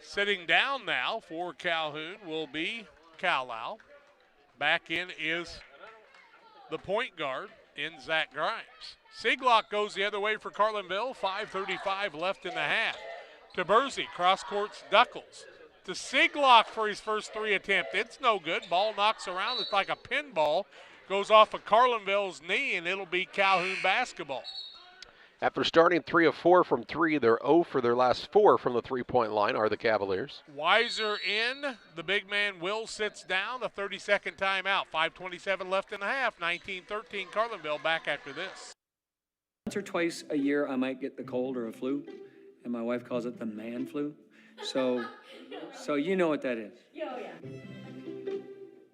Sitting down now for Calhoun will be Calhoun. Back in is the point guard in Zach Grimes. Siglock goes the other way for Carlinville. 5:35 left in the half. To Bursey, cross courts Duckles. To Siglock for his first 3 attempt. It's no good. Ball knocks around. It's like a pinball. Goes off of Carlinville's knee, and it'll be Calhoun basketball. After starting 3 of 4 from 3, they're 0 for their last 4 from the three-point line are the Cavaliers. Weiser in. The big man Will sits down. A 30-second timeout. 5:27 left in the half. 19-13 Carlinville back after this. Once or twice a year, I might get the cold or a flu, and my wife calls it the man flu. So you know what that is.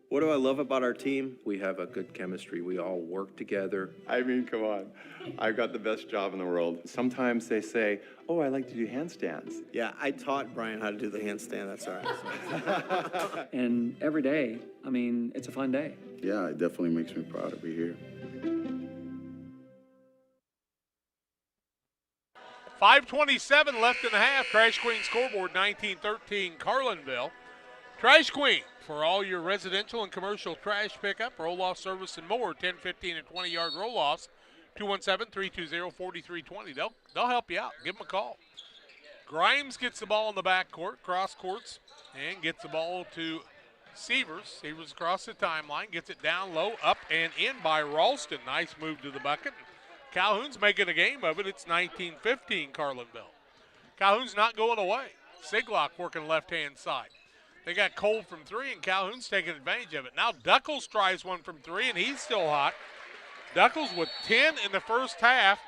What do I love about our team? We have a good chemistry. We all work together. I mean, come on. I've got the best job in the world. Sometimes they say, oh, I like to do handstands. Yeah, I taught Brian how to do the handstand. That's all right. And every day, I mean, it's a fun day. Yeah, it definitely makes me proud to be here. 5:27 left in the half. Trash Queen scoreboard 19-13 Carlinville. Trash Queen for all your residential and commercial trash pickup, roll-off service, and more. 10, 15, and 20-yard roll-offs. 217-320-4320. They'll help you out. Give them a call. Grimes gets the ball in the backcourt, cross courts, and gets the ball to Severs. Severs across the timeline, gets it down low, up and in by Ralston. Nice move to the bucket. Calhoun's making a game of it. It's 19-15 Carlinville. Calhoun's not going away. Siglock working left-hand side. They got cold from 3, and Calhoun's taking advantage of it. Now Duckles tries one from 3, and he's still hot. Duckles with 10 in the first half,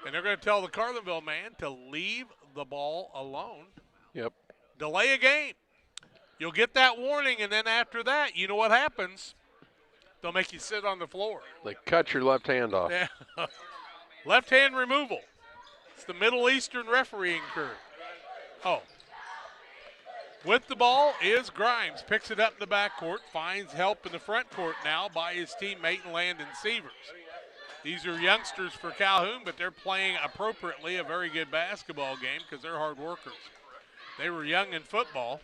and they're going to tell the Carlinville man to leave the ball alone. Yep. Delay a game. You'll get that warning, and then after that, you know what happens. They'll make you sit on the floor. They cut your left hand off. Yeah. Left hand removal. It's the Middle Eastern refereeing crew. Oh. With the ball is Grimes. Picks it up in the backcourt. Finds help in the front court now by his teammate Landon Severs. These are youngsters for Calhoun, but they're playing appropriately a very good basketball game because they're hard workers. They were young in football.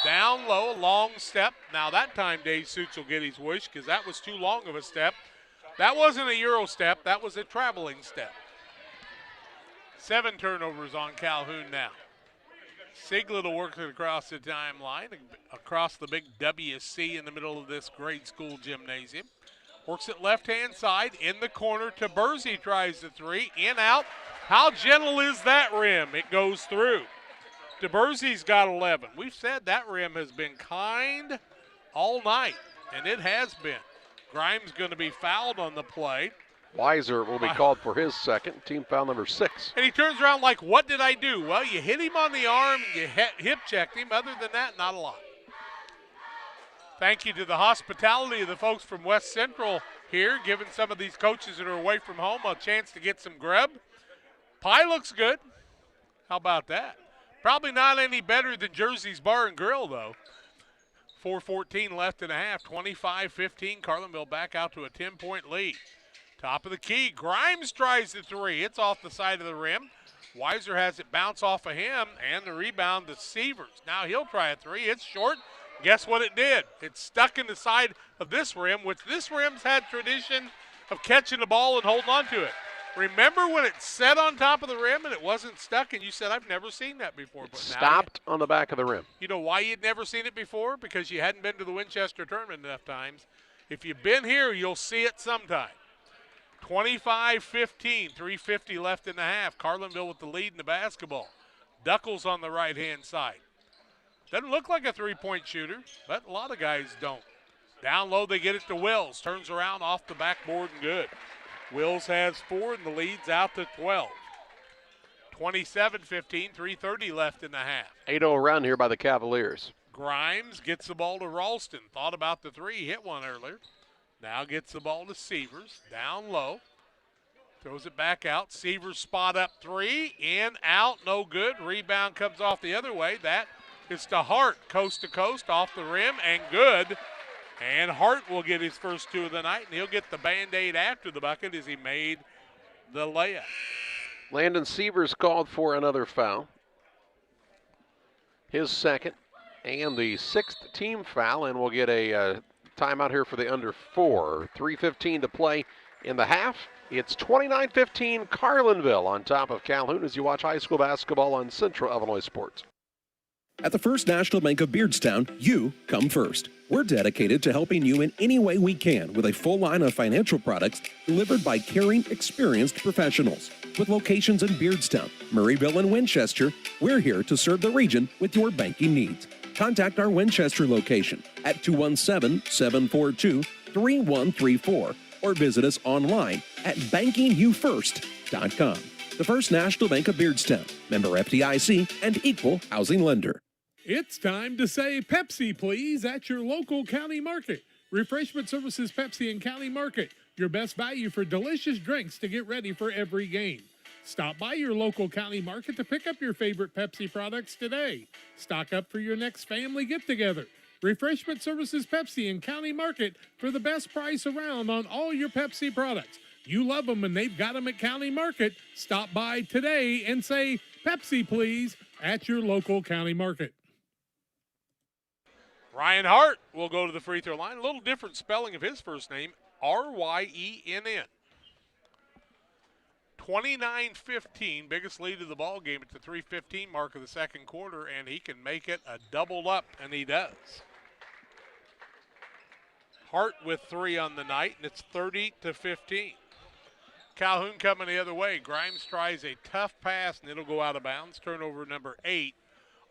Down low, long step. Now that time Dave Suits will get his wish because that was too long of a step. That wasn't a Euro step. That was a traveling step. 7 turnovers on Calhoun now. Siglet will work it across the timeline, across the big WC in the middle of this grade school gymnasium. Works it left-hand side, in the corner to Bursey, tries the 3, in, out. How gentle is that rim? It goes through. DeBursey's got 11. We've said that rim has been kind all night, and it has been. Grimes going to be fouled on the play. Weiser will be called for his second, team foul number 6. And he turns around like, what did I do? Well, you hit him on the arm, you hip checked him. Other than that, not a lot. Thank you to the hospitality of the folks from West Central here, giving some of these coaches that are away from home a chance to get some grub. Pie looks good. How about that? Probably not any better than Jersey's Bar and Grill, though. 4:14 left in a half, 25-15. Carlinville back out to a 10-point lead. Top of the key, Grimes tries the 3. It's off the side of the rim. Weiser has it bounce off of him, and the rebound to Severs. Now he'll try a 3. It's short. Guess what it did? It's stuck in the side of this rim, which this rim's had tradition of catching the ball and holding on to it. Remember when it set on top of the rim and it wasn't stuck, and you said, I've never seen that before. But stopped on the back of the rim. You know why you'd never seen it before? Because you hadn't been to the Winchester tournament enough times. If you've been here, you'll see it sometime. 25-15, 3:50 left in the half. Carlinville with the lead in the basketball. Duckles on the right-hand side. Doesn't look like a three-point shooter, but a lot of guys don't. Down low, they get it to Wills. Turns around off the backboard and good. Wills has 4, and the lead's out to 12. 27-15, 3:30 left in the half. 8-0 around here by the Cavaliers. Grimes gets the ball to Ralston. Thought about the three, hit one earlier. Now gets the ball to Severs, down low. Throws it back out. Severs spot up three, in, out, no good. Rebound comes off the other way. That is to Hart, coast to coast, off the rim, and good. And Hart will get his first two of the night, and he'll get the Band-Aid after the bucket as he made the layup. Landon Severs called for another foul. His second and the sixth team foul, and we'll get a timeout here for the under 4. 3:15 to play in the half. It's 29-15 Carlinville on top of Calhoun as you watch high school basketball on Central Illinois Sports. At the First National Bank of Beardstown, you come first. We're dedicated to helping you in any way we can with a full line of financial products delivered by caring, experienced professionals. With locations in Beardstown, Murrayville, and Winchester, we're here to serve the region with your banking needs. Contact our Winchester location at 217-742-3134 or visit us online at bankingyoufirst.com. The First National Bank of Beardstown, member FDIC, and equal housing lender. It's time to say Pepsi, please, at your local county market. Refreshment Services Pepsi and County Market, your best value for delicious drinks to get ready for every game. Stop by your local county market to pick up your favorite Pepsi products today. Stock up for your next family get-together. Refreshment Services Pepsi and County Market for the best price around on all your Pepsi products. You love them and they've got them at County Market. Stop by today and say Pepsi, please, at your local county market. Ryan Hart will go to the free throw line. A little different spelling of his first name, R-Y-E-N-N. 29-15, biggest lead of the ball game at the 3:15 mark of the second quarter, and he can make it a double up, and he does. Hart with three on the night, and it's 30-15. Calhoun coming the other way. Grimes tries a tough pass, and it'll go out of bounds. Turnover number 8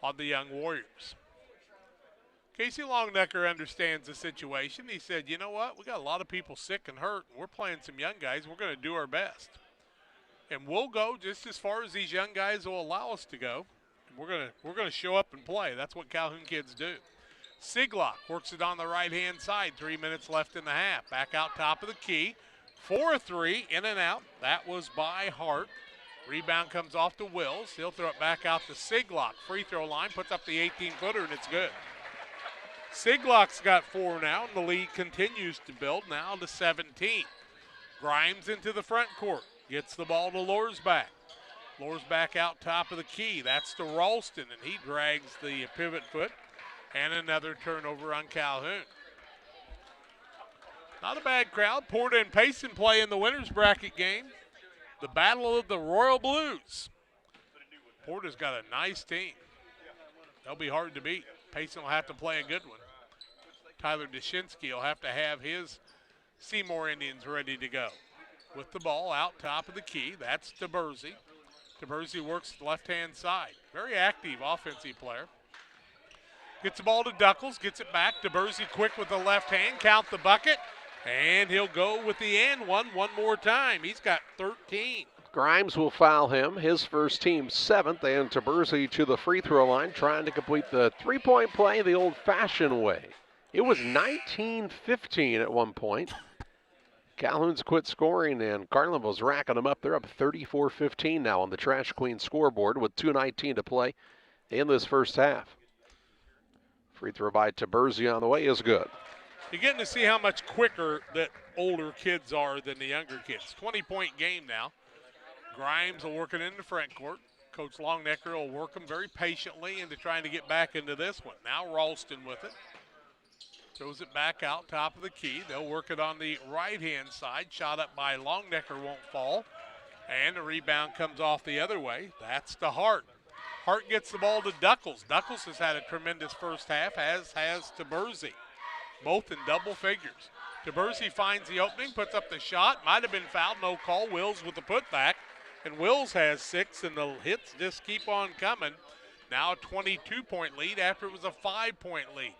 on the Young Warriors. Casey Longnecker understands the situation. He said, you know what, we got a lot of people sick and hurt, and we're playing some young guys. We're going to do our best. And we'll go just as far as these young guys will allow us to go. And we're going to show up and play. That's what Calhoun kids do. Siglock works it on the right-hand side. 3 minutes left in the half. Back out top of the key. 4-3, in and out. That was by Hart. Rebound comes off to Wills. He'll throw it back out to Siglock. Free throw line, puts up the 18-footer, and it's good. Siglock's got 4 now, and the lead continues to build now to 17. Grimes into the front court. Gets the ball to Lorsback. Lorsback out top of the key. That's to Ralston, and he drags the pivot foot. And another turnover on Calhoun. Not a bad crowd. Porta and Payson play in the winner's bracket game. The Battle of the Royal Blues. Porta's got a nice team. They'll be hard to beat. Payson will have to play a good one. Tyler Dushinsky will have to have his Seymour Indians ready to go. With the ball out top of the key, that's DeBersey. DeBersey works the left-hand side. Very active offensive player. Gets the ball to Duckles, gets it back. DeBersey quick with the left hand, count the bucket, and he'll go with the and one more time. He's got 13. Grimes will foul him, his first team 7th, and DeBersey to the free throw line, trying to complete the three-point play the old-fashioned way. It was 19-15 at one point. Calhoun's quit scoring, and Carlinville's racking them up. They're up 34-15 now on the Trash Queen scoreboard with 2:19 to play in this first half. Free throw by DeBersey on the way is good. You're getting to see how much quicker that older kids are than the younger kids. 20-point game now. Grimes will work it in the front court. Coach Longnecker will work them very patiently into trying to get back into this one. Now Ralston with it. Throws it back out top of the key. They'll work it on the right-hand side. Shot up by Longnecker won't fall. And the rebound comes off the other way. That's to Hart. Hart gets the ball to Duckles. Duckles has had a tremendous first half, as has DeBersey. Both in double figures. DeBersey finds the opening, puts up the shot. Might have been fouled, no call. Wills with the putback. And Wills has 6, and the hits just keep on coming. Now a 22-point lead after it was a 5-point lead.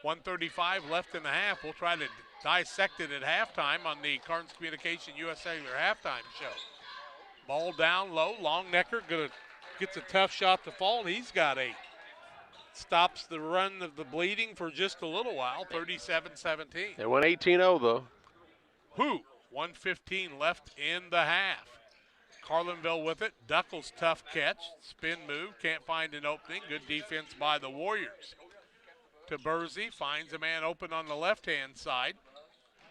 1:35 left in the half. We'll try to dissect it at halftime on the Carnes Communication USA halftime show. Ball down low. Longnecker gets a tough shot to fall, and he's got 8. stops the run of the bleeding for just a little while, 37-17. It went 18-0, though. 1:15 left in the half. Carlinville with it. Duckles tough catch. Spin move. Can't find an opening. Good defense by the Warriors. Taberzi finds a man open on the left-hand side.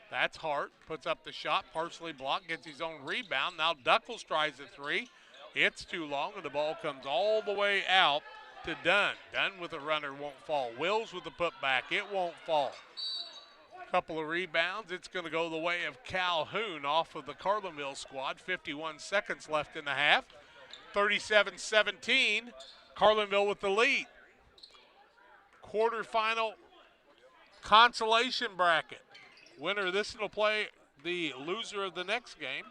That's Hart. Puts up the shot. Partially blocked. Gets his own rebound. Now Duckles tries a three. It's too long, and the ball comes all the way out to Dunn. Dunn with a runner won't fall. Wills with the putback. It won't fall. Couple of rebounds. It's going to go the way of Calhoun off of the Carlinville squad. 51 seconds left in the half. 37-17. Carlinville with the lead. Quarterfinal consolation bracket. Winner of this will play the loser of the next game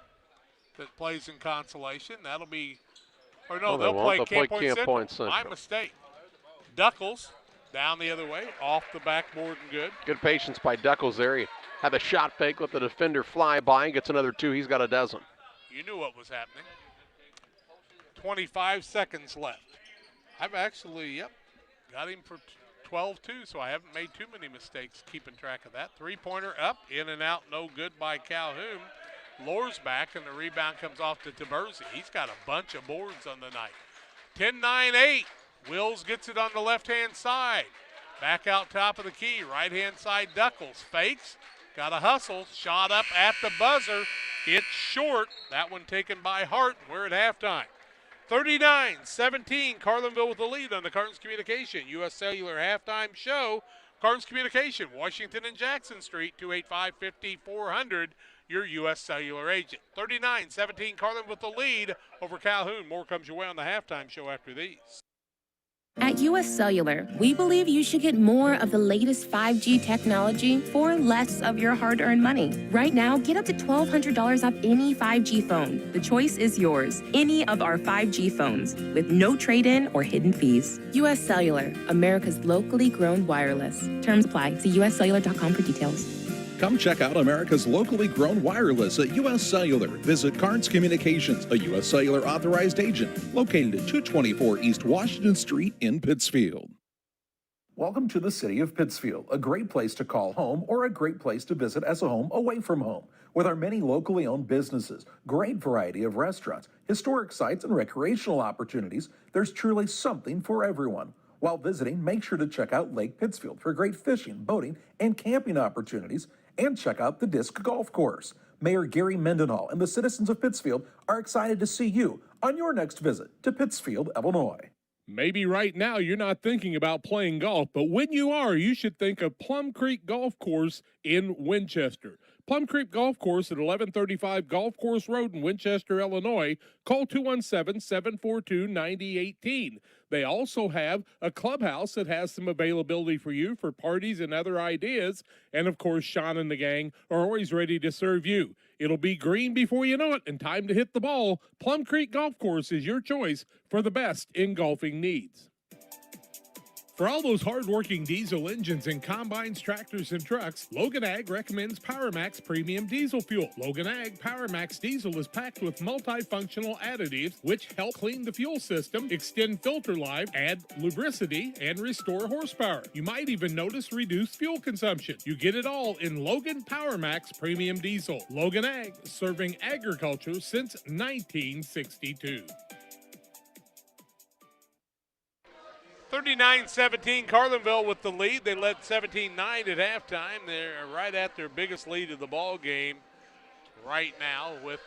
that plays in consolation. That'll be, or no, they'll play Camp Point Central. My mistake. Duckles down the other way, off the backboard and good. Good patience by Duckles there. He had the shot fake, let the defender fly by and gets another two. He's got a dozen. You knew what was happening. 25 seconds left. I've actually, got him for 12-2, so I haven't made too many mistakes keeping track of that. Three-pointer up, in and out, no good by Calhoun. Lore's back, and the rebound comes off to Taberzi. He's got a bunch of boards on the night. 10-9-8. Wills gets it on the left-hand side. Back out top of the key. Right-hand side, Duckles fakes. Got a hustle. Shot up at the buzzer. It's short. That one taken by Hart. We're at halftime. 39-17. Carlinville with the lead on the Cartons Communication U.S. Cellular halftime show. Cartons Communication, Washington and Jackson Street, 285-5400. Your U.S. Cellular agent. 39-17. Carlinville with the lead over Calhoun. More comes your way on the halftime show after these. At US Cellular, we believe you should get more of the latest 5G technology for less of your hard-earned money. Right now, get up to $1,200 off any 5G phone. The choice is yours. Any of our 5G phones with no trade-in or hidden fees. US Cellular, America's locally grown wireless. Terms apply. See uscellular.com for details. Come check out America's locally grown wireless at U.S. Cellular. Visit Carnes Communications, a U.S. Cellular authorized agent, located at 224 East Washington Street in Pittsfield. Welcome to the city of Pittsfield, a great place to call home or a great place to visit as a home away from home. With our many locally owned businesses, great variety of restaurants, historic sites, and recreational opportunities, there's truly something for everyone. While visiting, make sure to check out Lake Pittsfield for great fishing, boating, and camping opportunities, and check out the Disc Golf Course. Mayor Gary Mendenhall and the citizens of Pittsfield are excited to see you on your next visit to Pittsfield, Illinois. Maybe right now you're not thinking about playing golf, but when you are, you should think of Plum Creek Golf Course in Winchester. Plum Creek Golf Course at 1135 Golf Course Road in Winchester, Illinois. Call 217-742-9018. They also have a clubhouse that has some availability for you for parties and other ideas. And, of course, Sean and the gang are always ready to serve you. It'll be green before you know it and time to hit the ball. Plum Creek Golf Course is your choice for the best in golfing needs. For all those hard-working diesel engines and combines, tractors, and trucks, Logan Ag recommends PowerMax Premium Diesel Fuel. Logan Ag PowerMax Diesel is packed with multifunctional additives which help clean the fuel system, extend filter life, add lubricity, and restore horsepower. You might even notice reduced fuel consumption. You get it all in Logan PowerMax Premium Diesel. Logan Ag, serving agriculture since 1962. 39-17, Carlinville with the lead. They led 17-9 at halftime. They're right at their biggest lead of the ball game right now with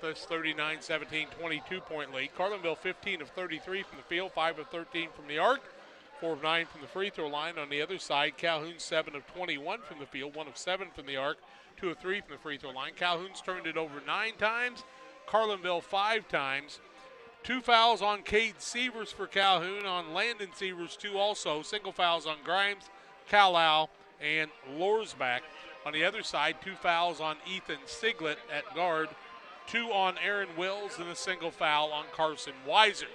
this 39-17 22-point lead. Carlinville 15 of 33 from the field, 5 of 13 from the arc, 4 of 9 from the free throw line. On the other side, Calhoun 7 of 21 from the field, 1 of 7 from the arc, 2 of 3 from the free throw line. Calhoun's turned it over 9 times, Carlinville 5 times. 2 fouls on Cade Severs for Calhoun, on Landon Severs 2 also. Single fouls on Grimes, Calhoun, and Lorsback. On the other side, 2 fouls on Ethan Siglet at guard, 2 on Aaron Wills, and a single foul on Carson Weiser.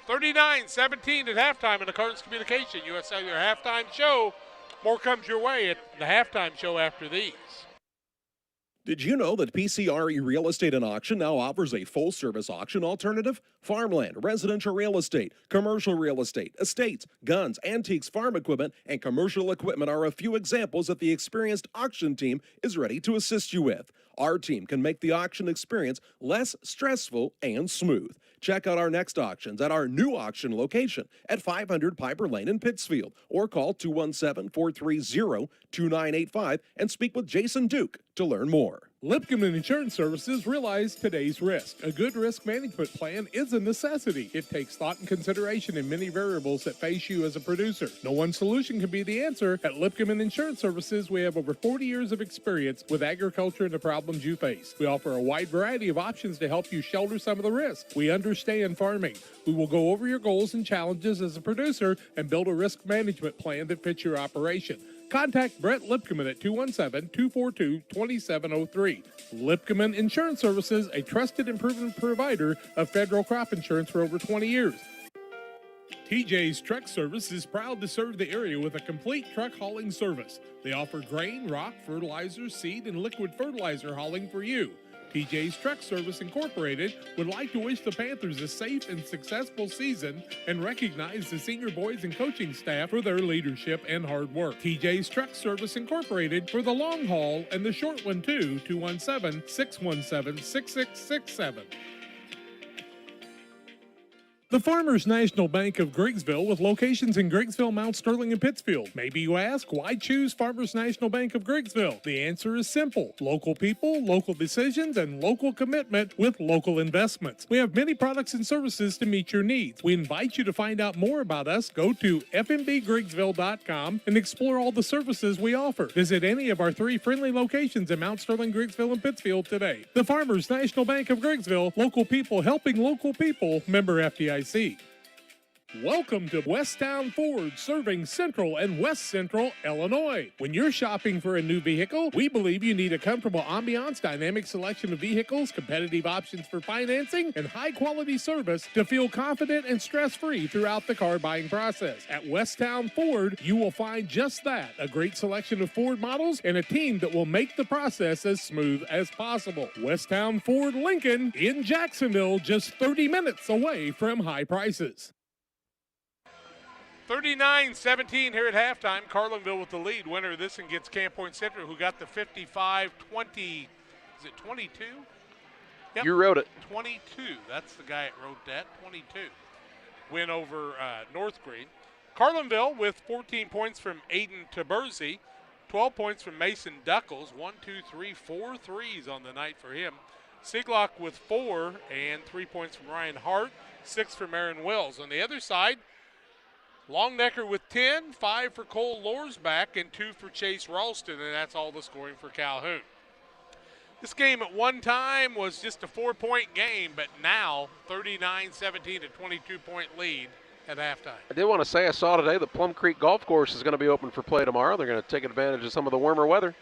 39-17 at halftime in the Cartons Communication U.S. Cellular halftime show. More comes your way at the halftime show after these. Did you know that PCRE Real Estate and Auction now offers a full-service auction alternative? Farmland, residential real estate, commercial real estate, estates, guns, antiques, farm equipment, and commercial equipment are a few examples that the experienced auction team is ready to assist you with. Our team can make the auction experience less stressful and smooth. Check out our next auctions at our new auction location at 500 Piper Lane in Pittsfield, or call 217-430-2985 and speak with Jason Duke to learn more. Lipcomb Insurance Services realize today's risk. A good risk management plan is a necessity. It takes thought and consideration in many variables that face you as a producer. No one solution can be the answer. At Lipcomb Insurance Services, we have over 40 years of experience with agriculture and the problems you face. We offer a wide variety of options to help you shoulder some of the risk. We understand farming. We will go over your goals and challenges as a producer and build a risk management plan that fits your operation. Contact Brett Lipkeman at 217-242-2703. Lipkeman Insurance Services, a trusted and proven provider of federal crop insurance for over 20 years. TJ's Truck Service is proud to serve the area with a complete truck hauling service. They offer grain, rock, fertilizer, seed, and liquid fertilizer hauling for you. TJ's Truck Service Incorporated would like to wish the Panthers a safe and successful season and recognize the senior boys and coaching staff for their leadership and hard work. TJ's Truck Service Incorporated for the long haul and the short one too, 217-617-6667. The Farmers National Bank of Griggsville with locations in Griggsville, Mount Sterling, and Pittsfield. Maybe you ask, why choose Farmers National Bank of Griggsville? The answer is simple. Local people, local decisions, and local commitment with local investments. We have many products and services to meet your needs. We invite you to find out more about us. Go to fmbgriggsville.com and explore all the services we offer. Visit any of our 3 friendly locations in Mount Sterling, Griggsville, and Pittsfield today. The Farmers National Bank of Griggsville, local people helping local people, member FDIC. Welcome to Westtown Ford, serving Central and West Central Illinois. When you're shopping for a new vehicle, we believe you need a comfortable ambiance, dynamic selection of vehicles, competitive options for financing, and high-quality service to feel confident and stress-free throughout the car buying process. At Westtown Ford, you will find just that, a great selection of Ford models and a team that will make the process as smooth as possible. Westtown Ford Lincoln in Jacksonville, just 30 minutes away from high prices. 39-17 here at halftime. Carlinville with the lead. Winner of this one gets Camp Point Central, who got the 55-20. Is it 22? Yep. You wrote it. 22. That's the guy that wrote that. 22. Win over North Greene. Carlinville with 14 points from Aiden Taberzi. 12 points from Mason Duckles. 4 threes on the night for him. Siglock with 4 and 3 points from Ryan Hart. 6 from Aaron Wells. On the other side, Longnecker with 10, 5 for Cole Lorsback, and 2 for Chase Ralston, and that's all the scoring for Calhoun. This game at one time was just a 4-point game, but now 39-17, a 22-point lead at halftime. I did want to say I saw today the Plum Creek Golf Course is going to be open for play tomorrow. They're going to take advantage of some of the warmer weather.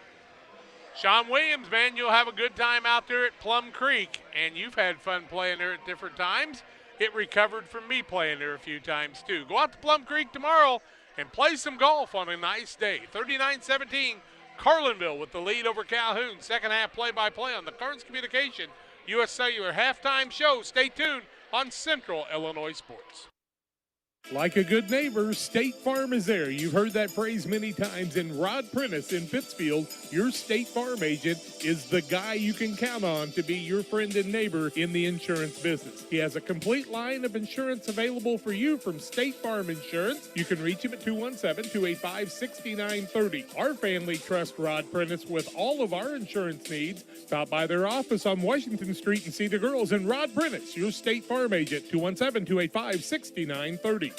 Sean Williams, man, you'll have a good time out there at Plum Creek, and you've had fun playing there at different times. It recovered from me playing there a few times, too. Go out to Plum Creek tomorrow and play some golf on a nice day. 39-17, Carlinville with the lead over Calhoun. Second half play-by-play on the Carnes Communication U.S. Cellular halftime show. Stay tuned on Central Illinois Sports. Like a good neighbor, State Farm is there. You've heard that phrase many times. And Rod Prentice in Pittsfield, your State Farm agent, is the guy you can count on to be your friend and neighbor in the insurance business. He has a complete line of insurance available for you from State Farm Insurance. You can reach him at 217-285-6930. Our family trusts Rod Prentice with all of our insurance needs. Stop by their office on Washington Street and see the girls. And Rod Prentice, your State Farm agent, 217-285-6930.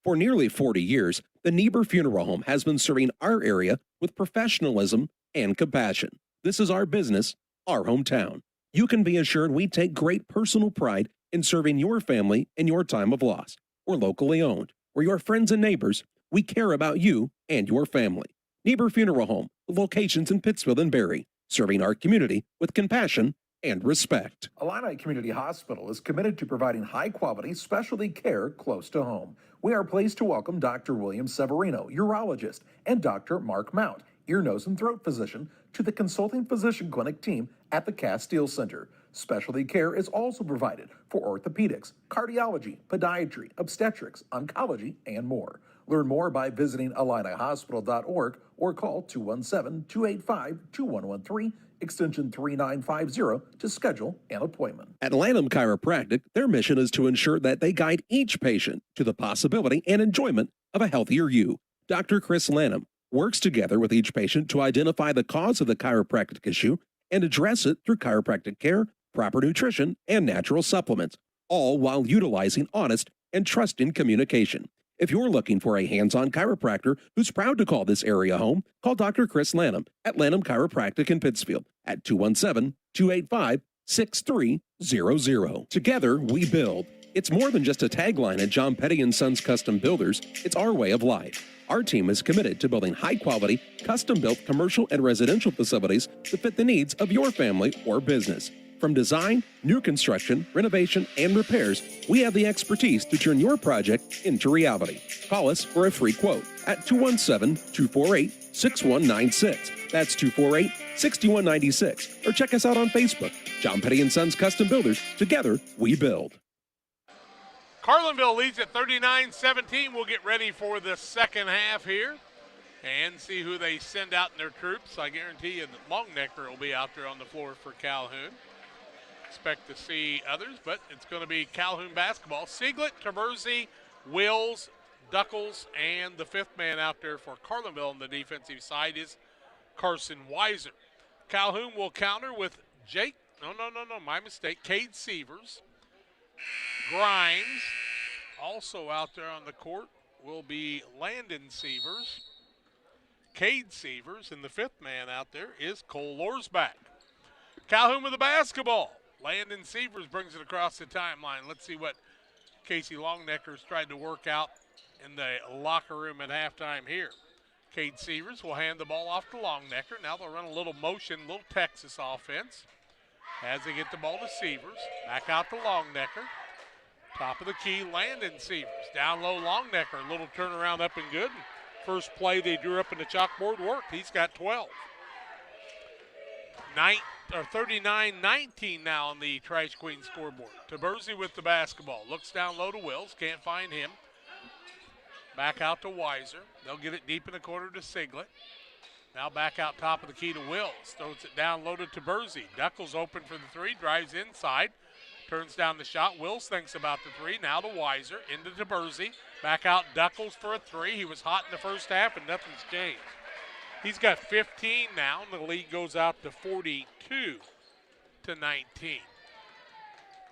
For nearly 40 years, the Niebuhr Funeral Home has been serving our area with professionalism and compassion. This is our business, our hometown. You can be assured we take great personal pride in serving your family in your time of loss. We're locally owned. We're your friends and neighbors. We care about you and your family. Niebuhr Funeral Home, with locations in Pittsfield and Barry, serving our community with compassion and respect. Illini Community Hospital is committed to providing high-quality specialty care close to home. We are pleased to welcome Dr. William Severino, urologist, and Dr. Mark Mount, ear, nose, and throat physician to the consulting physician clinic team at the Castile Center. Specialty care is also provided for orthopedics, cardiology, podiatry, obstetrics, oncology, and more. Learn more by visiting illinihospital.org or call 217-285-2113, extension 3950 to schedule an appointment. At Lanham Chiropractic, their mission is to ensure that they guide each patient to the possibility and enjoyment of a healthier you. Dr. Chris Lanham works together with each patient to identify the cause of the chiropractic issue and address it through chiropractic care, proper nutrition, and natural supplements, all while utilizing honest and trusting communication. If you're looking for a hands-on chiropractor who's proud to call this area home, call Dr. Chris Lanham at Lanham Chiropractic in Pittsfield at 217-285-6300. Together, we build. It's more than just a tagline at John Petty & Sons Custom Builders. It's our way of life. Our team is committed to building high-quality, custom-built commercial and residential facilities to fit the needs of your family or business. From design, new construction, renovation, and repairs, we have the expertise to turn your project into reality. Call us for a free quote at 217-248-6196. That's 248-6196. Or check us out on Facebook. John Petty & Sons Custom Builders. Together, we build. Carlinville leads at 39-17. We'll get ready for the second half here and see who they send out in their troops. I guarantee you that Longnecker will be out there on the floor for Calhoun. Expect to see others, but it's going to be Calhoun basketball. Sieglet, Taberzi, Wills, Duckles, and the fifth man out there for Carlinville on the defensive side is Carson Weiser. Calhoun will counter with my mistake, Cade Sievers. Grimes, also out there on the court, will be Landon Sievers. Cade Sievers, and the fifth man out there is Cole Lorsback. Calhoun with the basketball. Landon Sievers brings it across the timeline. Let's see what Casey Longnecker's tried to work out in the locker room at halftime here. Cade Sievers will hand the ball off to Longnecker. Now they'll run a little motion, little Texas offense as they get the ball to Sievers. Back out to Longnecker. Top of the key, Landon Sievers. Down low, Longnecker. A little turnaround up and good. First play they drew up in the chalkboard worked. He's got 12. 39-19 now on the Trash Queen scoreboard. Taberzi with the basketball. Looks down low to Wills. Can't find him. Back out to Weiser. They'll get it deep in the corner to Sieglet. Now back out top of the key to Wills. Throws it down low to Taberzi. Duckles open for the three. Drives inside. Turns down the shot. Wills thinks about the three. Now to Weiser. Into Taberzi. Back out Duckles for a three. He was hot in the first half and nothing's changed. He's got 15 now, and the lead goes out to 42-19.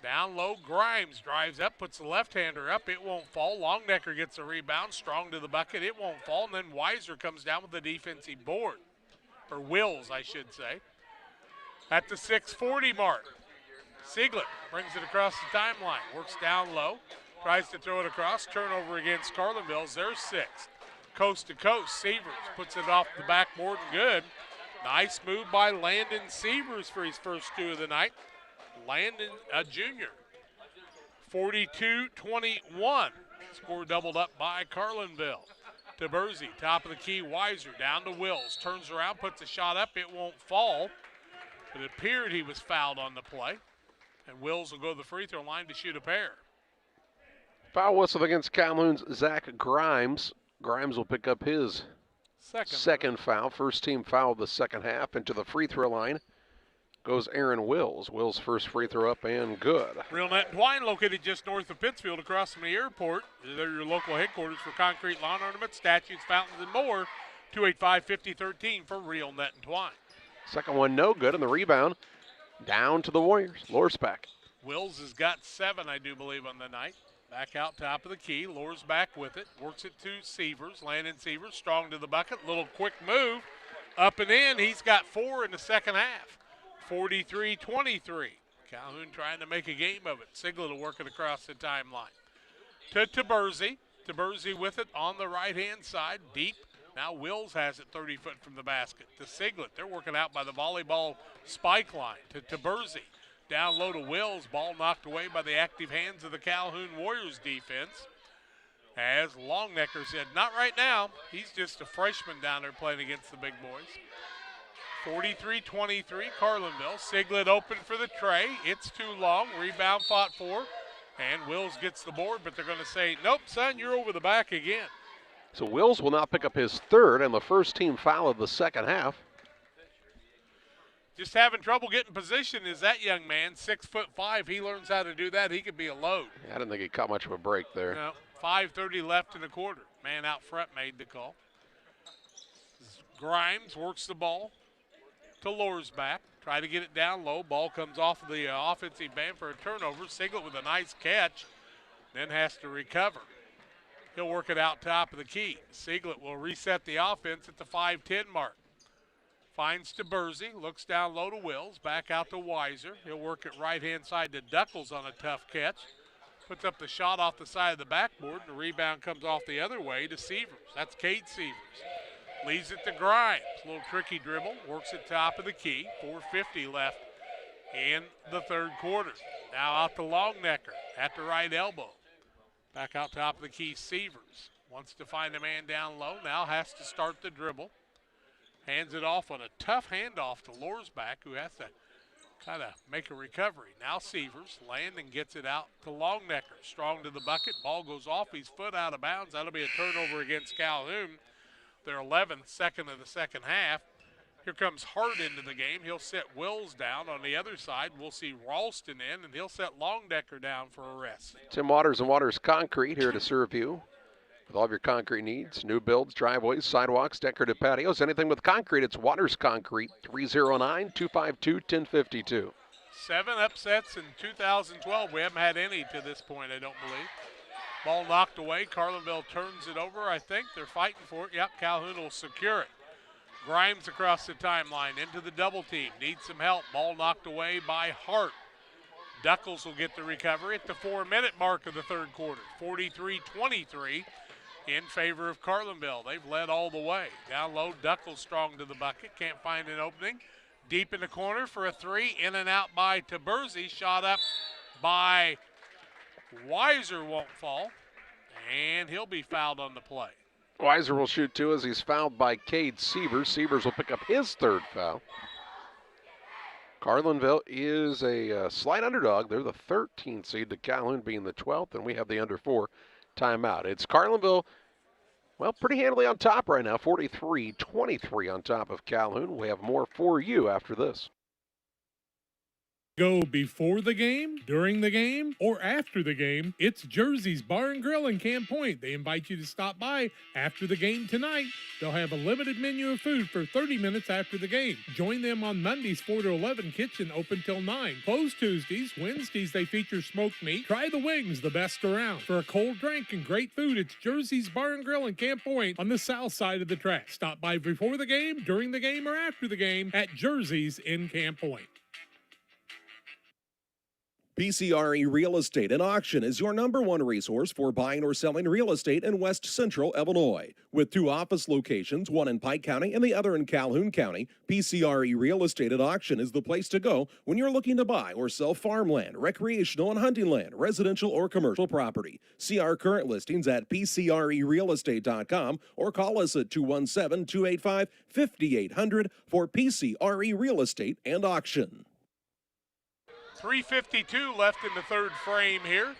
Down low, Grimes drives up, puts the left-hander up. It won't fall. Longnecker gets a rebound, strong to the bucket. It won't fall, and then Weiser comes down with the defensive board. Or Wills, I should say. At the 6:40 mark, Sieglet brings it across the timeline, works down low, tries to throw it across. Turnover against Carlinville. Their sixth. Coast to coast, Sievers puts it off the backboard and good. Nice move by Landon Sievers for his first two of the night. Landon, a junior. 42-21. Score doubled up by Carlinville. Taberzi, top of the key, Weiser, down to Wills. Turns around, puts a shot up. It won't fall. But it appeared he was fouled on the play. And Wills will go to the free throw line to shoot a pair. Foul whistle against Calhoun's Zach Grimes. Grimes will pick up his second foul. First team foul of the second half. Into the free throw line goes Aaron Wills. Wills' first free throw up and good. Real Net and Twine, located just north of Pittsfield across from the airport. They're your local headquarters for concrete lawn ornaments, statues, fountains, and more. 285-5013 for Real Net and Twine. Second one no good, and the rebound down to the Warriors. Lorsback. Wills has got 7, I do believe, on the night. Back out top of the key. Lorsback with it. Works it to Sievers. Landon Sievers, strong to the bucket. Little quick move. Up and in. He's got 4 in the second half. 43-23. Calhoun trying to make a game of it. Siegler will work it across the timeline. To Taberzi. Taberzi with it on the right-hand side. Deep. Now Wills has it 30 foot from the basket. To Siegler. They're working out by the volleyball spike line. To Taberzi. Down low to Wills. Ball knocked away by the active hands of the Calhoun Warriors defense. As Longnecker said, not right now. He's just a freshman down there playing against the big boys. 43-23, Carlinville. Siglet open for the tray. It's too long. Rebound fought for. And Wills gets the board, but they're going to say, nope, son, you're over the back again. So Wills will now pick up his third and the first team foul of the second half. Just having trouble getting position is that young man, 6'5". He learns how to do that. He could be a load. I didn't think he caught much of a break there. No, 5:30 left in the quarter. Man out front made the call. Grimes works the ball to Lorsback. Try to get it down low. Ball comes off of the offensive band for a turnover. Siglet with a nice catch, then has to recover. He'll work it out top of the key. Siglet will reset the offense at the 5:10 mark. Finds to Bursey, looks down low to Wills, back out to Weiser. He'll work it right-hand side to Duckles on a tough catch. Puts up the shot off the side of the backboard, and the rebound comes off the other way to Severs. That's Cade Severs. Leaves it to Grimes. A little tricky dribble, works it top of the key. 4:50 left in the third quarter. Now out to Longnecker at the right elbow. Back out top of the key, Severs. Wants to find a man down low, now has to start the dribble. Hands it off on a tough handoff to Lorsback, who has to kind of make a recovery. Now Severs, Landon gets it out to Longnecker. Strong to the bucket, ball goes off, he's foot out of bounds. That'll be a turnover against Calhoun. Their 11th, second of the second half. Here comes Hart into the game. He'll set Wills down. On the other side, we'll see Ralston in, and he'll set Longnecker down for a rest. Tim Waters and Waters Concrete here to serve you with all of your concrete needs. New builds, driveways, sidewalks, decorative patios, anything with concrete, it's Waters Concrete, 309-252-1052. 7 upsets in 2012. We haven't had any to this point, I don't believe. Ball knocked away. Carlinville turns it over, I think. They're fighting for it. Yep, Calhoun will secure it. Grimes across the timeline into the double team. Needs some help. Ball knocked away by Hart. Duckles will get the recovery at the 4-minute mark of the third quarter. 43-23 in favor of Carlinville. They've led all the way. Down low, Duckles strong to the bucket. Can't find an opening. Deep in the corner for a three. In and out by Taberzi. Shot up by Weiser, won't fall. And he'll be fouled on the play. Weiser will shoot two as he's fouled by Cade Severs. Severs will pick up his third foul. Carlinville is a slight underdog. They're the 13th seed, to Calhoun being the 12th, and we have the under 4 timeout. It's Carlinville, well, pretty handily on top right now, 43-23 on top of Calhoun. We have more for you after this. Go before the game, during the game, or after the game, it's Jersey's Bar and Grill in Camp Point. They invite you to stop by after the game tonight. They'll have a limited menu of food for 30 minutes after the game. Join them on Mondays 4 to 11, kitchen open till 9. Closed Tuesdays, Wednesdays they feature smoked meat. Try the wings, the best around. For a cold drink and great food, it's Jersey's Bar and Grill in Camp Point on the south side of the track. Stop by before the game, during the game, or after the game at Jersey's in Camp Point. PCRE Real Estate and Auction is your #1 resource for buying or selling real estate in West Central Illinois. With 2 office locations, one in Pike County and the other in Calhoun County, PCRE Real Estate and Auction is the place to go when you're looking to buy or sell farmland, recreational and hunting land, residential or commercial property. See our current listings at PCRERealestate.com or call us at 217-285-5800 for PCRE Real Estate and Auction. 3:52 left in the third frame here.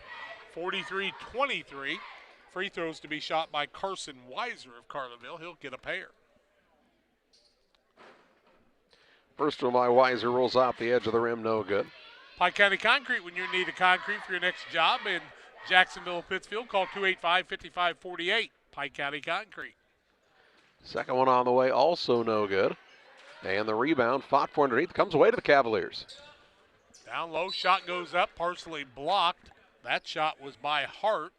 43-23. Free throws to be shot by Carson Weiser of Carlinville. He'll get a pair. First one by Weiser rolls off the edge of the rim, no good. Pike County Concrete, when you need a concrete for your next job in Jacksonville, Pittsfield, call 285-5548. Pike County Concrete. Second one on the way, also no good. And the rebound, fought for underneath, comes away to the Cavaliers. Down low, shot goes up, partially blocked. That shot was by Hart.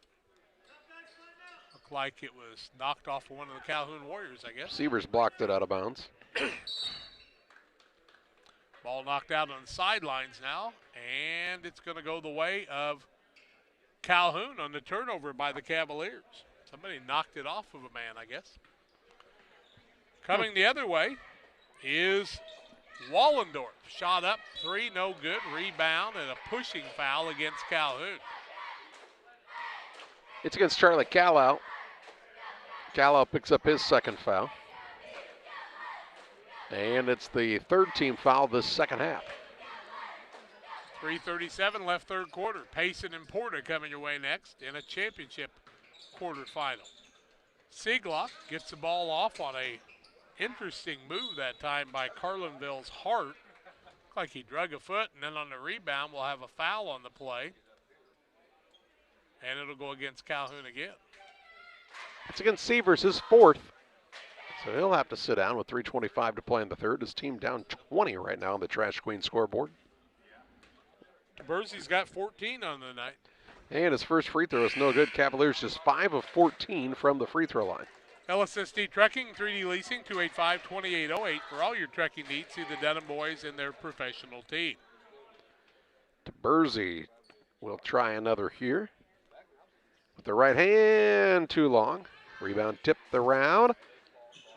Looked like it was knocked off of one of the Calhoun Warriors, I guess. Severs blocked it out of bounds. Ball knocked out on the sidelines now, and it's going to go the way of Calhoun on the turnover by the Cavaliers. Somebody knocked it off of a man, I guess. Coming the other way is Wallendorf. Shot up, 3, no good. Rebound and a pushing foul against Calhoun. It's against Charlie Calhoun. Calhoun picks up his second foul. And it's the third team foul this second half. 3:37 left third quarter. Payson and Porta coming your way next in a championship quarterfinal. Seaglock gets the ball off on a interesting move that time by Carlinville's Hart. Looked like he drug a foot, and then on the rebound we'll have a foul on the play. And it'll go against Calhoun again. It's against Severs, his fourth. So he'll have to sit down with 3:25 to play in the third. His team down 20 right now on the Trash Queen scoreboard. Berzy's got 14 on the night. And his first free throw is no good. Cavaliers just 5 of 14 from the free throw line. LSSD Trucking, 3D Leasing, 285-2808 for all your trucking needs. See the Denham boys and their professional team. Bersy will try another here. With the right hand, too long. Rebound tipped around.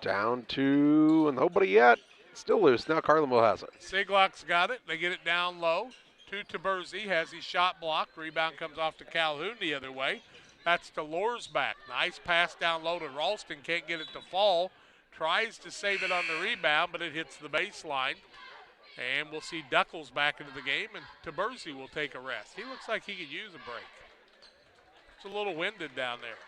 Down to nobody yet. Still loose. Now Carlinville has it. Siglock's got it. They get it down low to Taberzi. Has his shot blocked. Rebound comes off to Calhoun the other way. That's to Lorsback. Nice pass down low to Ralston. Can't get it to fall. Tries to save it on the rebound, but it hits the baseline. And we'll see Duckles back into the game, and Taberzi will take a rest. He looks like he could use a break. It's a little winded down there.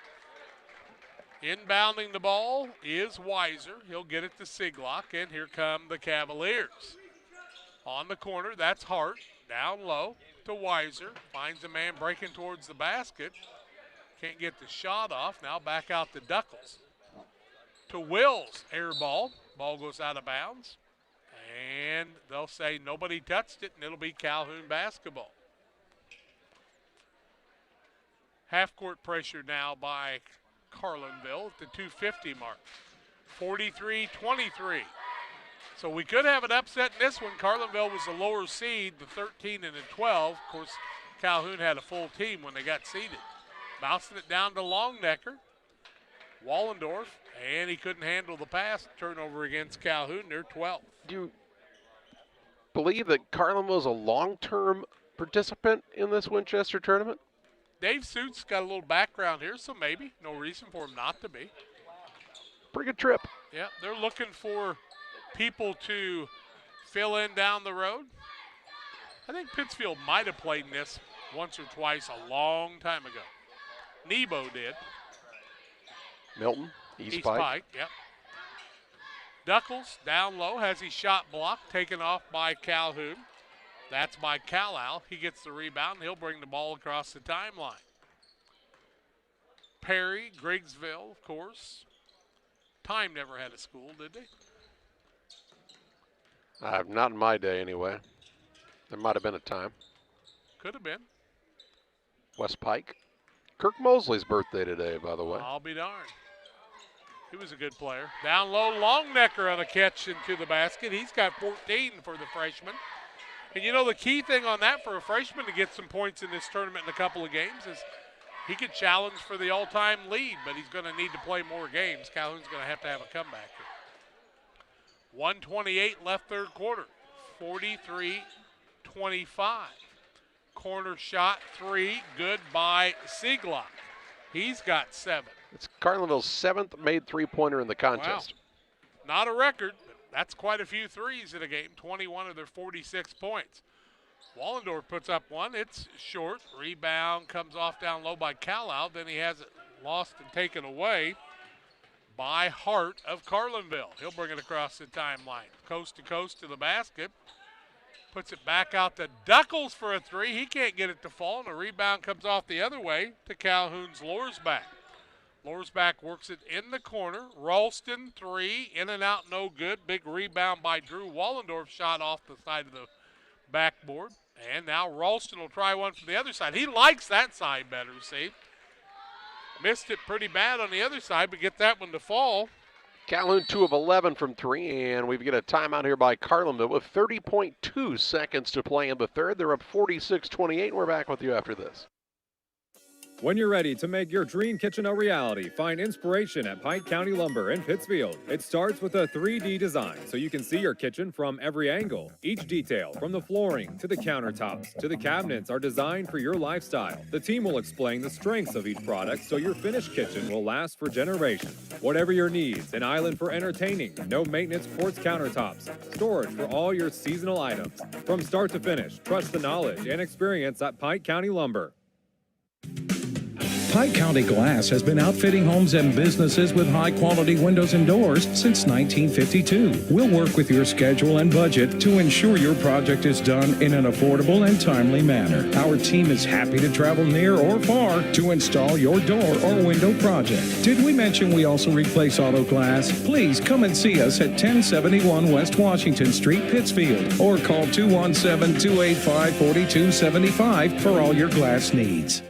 Inbounding the ball is Weiser. He'll get it to Siglock, and here come the Cavaliers. On the corner, that's Hart. Down low to Weiser. Finds a man breaking towards the basket. Can't get the shot off. Now back out to Duckles. To Wills. Air ball. Ball goes out of bounds. And they'll say nobody touched it, and it'll be Calhoun basketball. Half-court pressure now by Carlinville at the 2:50 mark. 43-23. So we could have an upset in this one. Carlinville was the lower seed, the 13 and the 12. Of course, Calhoun had a full team when they got seeded. Bouncing it down to Longnecker. Wallendorf, and he couldn't handle the pass. Turnover against Calhoun, they're 12th. Do you believe that Carlinville is a long-term participant in this Winchester tournament? Dave Suits got a little background here, so maybe. No reason for him not to be. Pretty good trip. Yeah, they're looking for people to fill in down the road. I think Pittsfield might have played in this once or twice a long time ago. Nebo did. Milton, East Pike. Pike. Yep. Duckles down low, has his shot blocked, taken off by Calhoun. That's by Calhoun. He gets the rebound. He'll bring the ball across the timeline. Perry, Griggsville, of course. Time never had a school, did they? Not in my day, anyway. There might have been a time. Could have been. West Pike. Kirk Mosley's birthday today, by the way. I'll be darned. He was a good player. Down low, Longnecker on a catch into the basket. He's got 14 for the freshman. And you know the key thing on that for a freshman to get some points in this tournament in a couple of games is he could challenge for the all-time lead, but he's going to need to play more games. Calhoun's going to have a comeback here. 1:28 left third quarter. 43-25. Corner shot, 3, good by Seaglock. He's got 7. It's Carlinville's 7th made three-pointer in the contest. Wow. Not a record, but that's quite a few threes in a game. 21 of their 46 points. Wallendorf puts up one. It's short. Rebound comes off down low by Calhoun. Then he has it lost and taken away by Hart of Carlinville. He'll bring it across the timeline. Coast to coast to the basket. Puts it back out to Duckles for a 3. He can't get it to fall, and a rebound comes off the other way to Calhoun's Lorsback. Lorsback works it in the corner. Ralston, 3, in and out, no good. Big rebound by Drew. Wallendorf shot off the side of the backboard. And now Ralston will try one from the other side. He likes that side better, see. Missed it pretty bad on the other side, but get that one to fall. Calhoun 2 of 11 from 3, and we've got a timeout here by Carlinville with 30.2 seconds to play in the third. They're up 46-28. We're back with you after this. When you're ready to make your dream kitchen a reality, find inspiration at Pike County Lumber in Pittsfield. It starts with a 3D design so you can see your kitchen from every angle. Each detail, from the flooring to the countertops to the cabinets, are designed for your lifestyle. The team will explain the strengths of each product so your finished kitchen will last for generations. Whatever your needs, an island for entertaining, no maintenance quartz countertops, storage for all your seasonal items. From start to finish, trust the knowledge and experience at Pike County Lumber. Pike County Glass has been outfitting homes and businesses with high-quality windows and doors since 1952. We'll work with your schedule and budget to ensure your project is done in an affordable and timely manner. Our team is happy to travel near or far to install your door or window project. Did we mention we also replace auto glass? Please come and see us at 1071 West Washington Street, Pittsfield, or call 217-285-4275 for all your glass needs.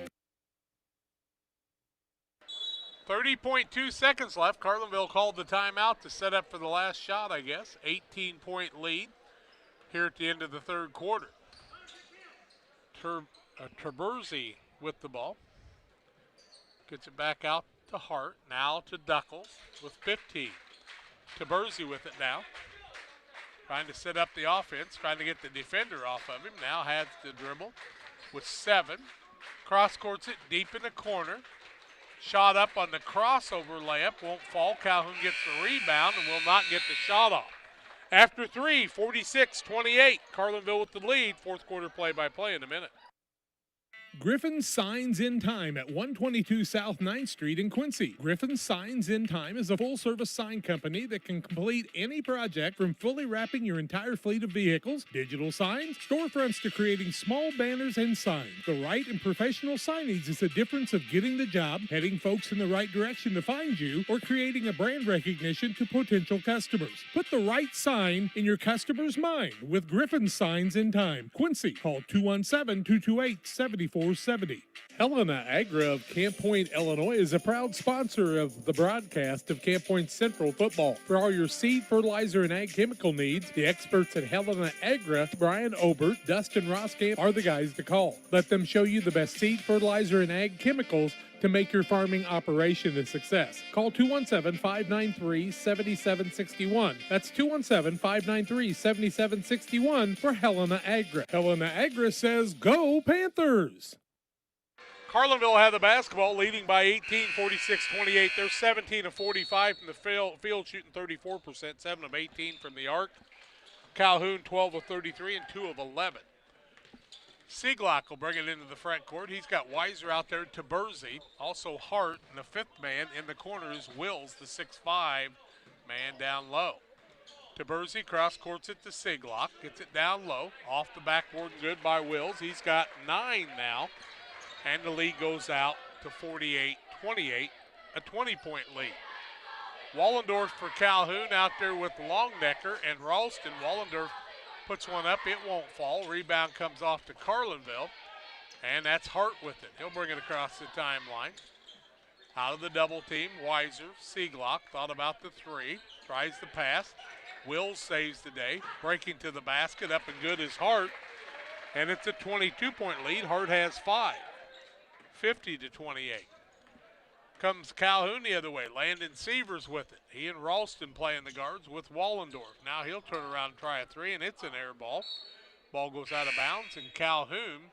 30.2 seconds left. Carlinville called the timeout to set up for the last shot, I guess. 18-point lead here at the end of the third quarter. Terberzi with the ball. Gets it back out to Hart. Now to Duckles with 15. Terberzi with it now. Trying to set up the offense. Trying to get the defender off of him. Now has the dribble with 7. Cross courts it deep in the corner. Shot up on the crossover layup, won't fall. Calhoun gets the rebound and will not get the shot off. After 3, 46-28. Carlinville with the lead. Fourth quarter play-by-play in a minute. Griffin Signs in Time at 122 South 9th Street in Quincy. Griffin Signs in Time is a full-service sign company that can complete any project from fully wrapping your entire fleet of vehicles, digital signs, storefronts to creating small banners and signs. The right and professional signage is the difference of getting the job, heading folks in the right direction to find you, or creating a brand recognition to potential customers. Put the right sign in your customer's mind with Griffin Signs in Time. Quincy, call 217-228-7470. Helena Agra of Camp Point, Illinois is a proud sponsor of the broadcast of Camp Point Central football. For all your seed, fertilizer, and ag chemical needs, the experts at Helena Agra, Brian Obert, Dustin Roskamp, are the guys to call. Let them show you the best seed, fertilizer, and ag chemicals to make your farming operation a success. Call 217-593-7761. That's 217-593-7761 for Helena Agra. Helena Agra says, go Panthers! Carlinville had the basketball, leading by 18, 46-28. They're 17 of 45 from the field, shooting 34%, 7 of 18 from the arc. Calhoun 12 of 33 and 2 of 11. Sieglock will bring it into the front court. He's got Weiser out there, Terberzi, also Hart, and the fifth man in the corner is Wills, the 6'5" man down low. Terberzi cross courts it to Sieglock, gets it down low, off the backboard, good by Wills. He's got 9 now, and the lead goes out to 48-28, a 20-point lead. Wallendorf for Calhoun out there with Longnecker and Ralston. Wallendorf puts one up, it won't fall. Rebound comes off to Carlinville, and that's Hart with it. He'll bring it across the timeline. Out of the double team, Weiser, Sieglock thought about the 3, tries the pass. Wills saves the day, breaking to the basket, up and good is Hart, and it's a 22-point lead. Hart has 5, 50-28. Comes Calhoun the other way. Landon Sievers with it. He and Ralston playing the guards with Wallendorf. Now he'll turn around and try a 3, and it's an air ball. Ball goes out of bounds, and Calhoun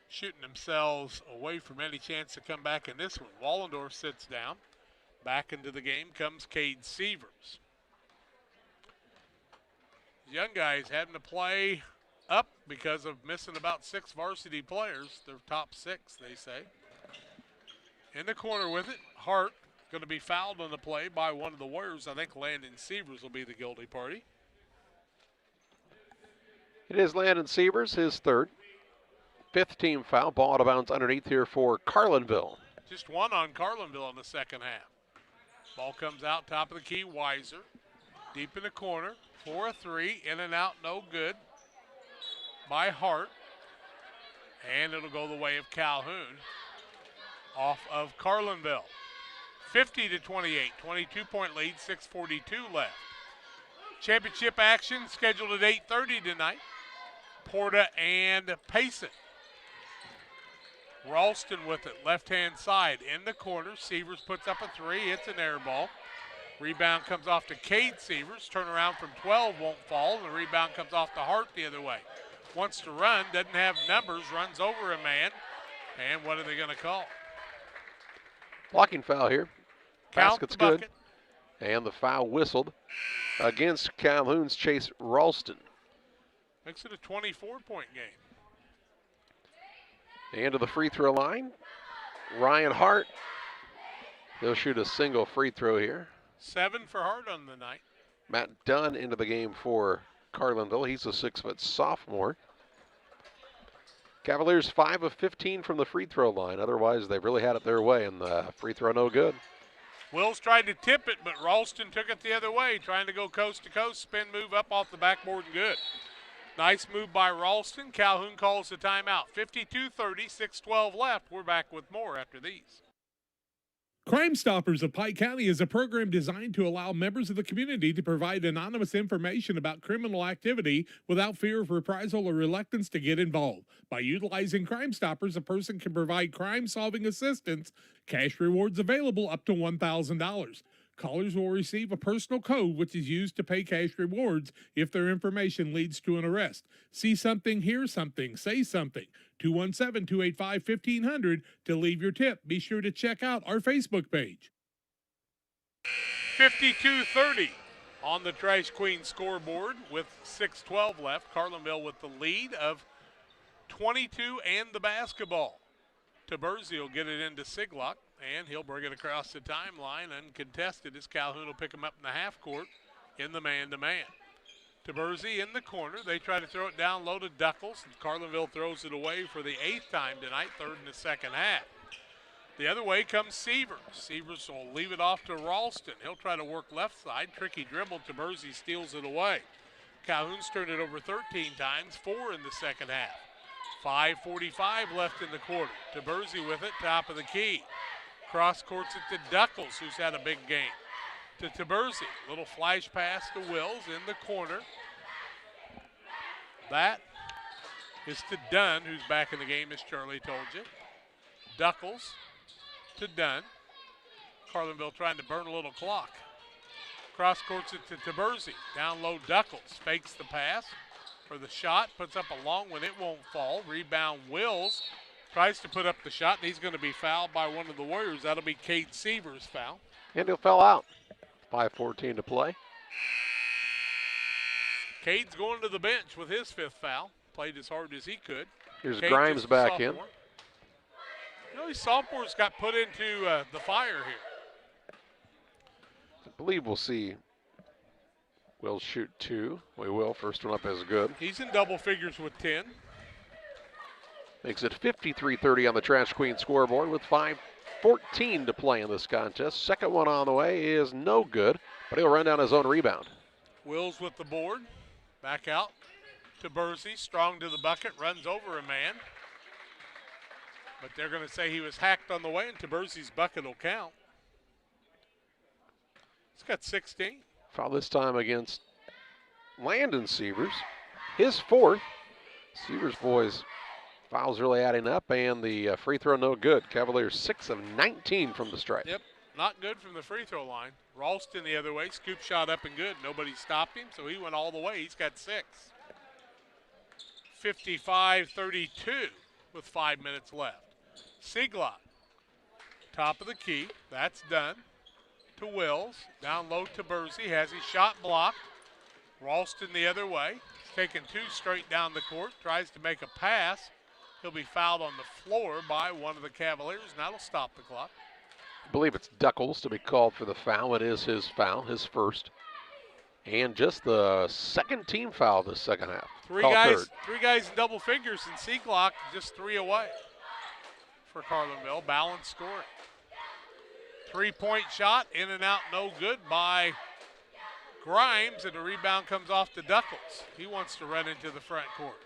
shooting themselves away from any chance to come back in this one. Wallendorf sits down. Back into the game comes Cade Sievers. Young guys having to play up because of missing about 6 varsity players. Their top 6, they say. In the corner with it, Hart going to be fouled on the play by one of the Warriors. I think Landon Sievers will be the guilty party. It is Landon Sievers, his 3rd. 5th team foul. Ball out of bounds underneath here for Carlinville. Just one on Carlinville in the second half. Ball comes out, top of the key, Weiser. Deep in the corner, for a 3, in and out, no good by Hart. And it'll go the way of Calhoun off of Carlinville. 50-28, 22-point lead, 6:42 left. Championship action scheduled at 8:30 tonight. PORTA and Payson. Ralston with it, left-hand side, in the corner. Severs puts up a three. It's an air ball. Rebound comes off to Cade Severs. Turnaround from 12 won't fall, and the rebound comes off to Hart the other way. Wants to run, doesn't have numbers, runs over a man. And what are they going to call? Blocking foul here. Count Basket's the bucket. good. And the foul whistled against Calhoun's Chase Ralston. Makes it a 24-point game. And to the free throw line, Ryan Hart. He'll shoot a single free throw here. 7 for Hart on the night. Matt Dunn into the game for Carlinville. He's a 6-foot sophomore. Cavaliers 5 of 15 from the free throw line. Otherwise, they've really had it their way, and the free throw no good. Wills tried to tip it, but Ralston took it the other way, trying to go coast to coast, spin move up off the backboard and good. Nice move by Ralston. Calhoun calls the timeout. 52-30, 6:12 left. We're back with more after these. Crime Stoppers of Pike County is a program designed to allow members of the community to provide anonymous information about criminal activity without fear of reprisal or reluctance to get involved. By utilizing Crime Stoppers, a person can provide crime-solving assistance, cash rewards available up to $1,000. Callers will receive a personal code which is used to pay cash rewards if their information leads to an arrest. See something, hear something, say something. 217-285-1500 to leave your tip. Be sure to check out our Facebook page. 52-30 on the Trash Queen scoreboard with 6:12 left. Carlinville with the lead of 22 and the basketball. Taberzi will get it into Siglock, and he'll bring it across the timeline uncontested as Calhoun will pick him up in the half court in the man-to-man. Taberzi in the corner. They try to throw it down low to Duckles, and Carlinville throws it away for the 8th time tonight, third in the second half. The other way comes Severs. Severs will leave it off to Ralston. He'll try to work left side. Tricky dribble. Taberzi steals it away. Calhoun's turned it over 13 times, 4 in the second half. 5:45 left in the quarter. Taberzi with it, top of the key. Cross courts it to Duckles, who's had a big game. To Taberzi, little flash pass to Wills in the corner. That is to Dunn, who's back in the game, as Charlie told you. Duckles to Dunn. Carlinville trying to burn a little clock. Cross courts it to Taberzi. Down low, Duckles fakes the pass for the shot, puts up a long one, it won't fall. Rebound Wills, tries to put up the shot, and he's going to be fouled by one of the Warriors. That'll be Cade Severs' foul. And he'll foul out. 5:14 to play. Cade's going to the bench with his 5th foul. Played as hard as he could. Here's Cade Grimes back in. You know, these sophomores got put into the fire here. I believe we'll see Will shoot 2. We will. First one up is good. He's in double figures with 10. Makes it 53-30 on the Trash Queen scoreboard with 5:14 to play in this contest. Second one on the way is no good, but he'll run down his own rebound. Wills with the board. Back out to Taberzi. Strong to the bucket. Runs over a man. But they're going to say he was hacked on the way, and Taberzi's bucket will count. He's got 16. Foul this time against Landon Severs. His 4th. Severs boys fouls really adding up, and the free throw no good. Cavaliers 6 of 19 from the stripe. Yep, not good from the free throw line. Ralston the other way, scoop shot up and good. Nobody stopped him, so he went all the way. He's got 6. 55-32 with 5 minutes left. Siglock, top of the key. That's done. To Wills. Down low to Taberzi. Has his shot blocked. Ralston the other way. He's taking 2 straight down the court. Tries to make a pass. He'll be fouled on the floor by one of the Cavaliers, and that'll stop the clock. I believe it's Duckles to be called for the foul. It is his foul, his 1st. And just the 2nd team foul this second half. Three guys in double figures, and Siglock just 3 away for Carlinville. Balanced scoring. 3-point shot, in and out, no good by Grimes, and the rebound comes off to Duckles. He wants to run into the front court.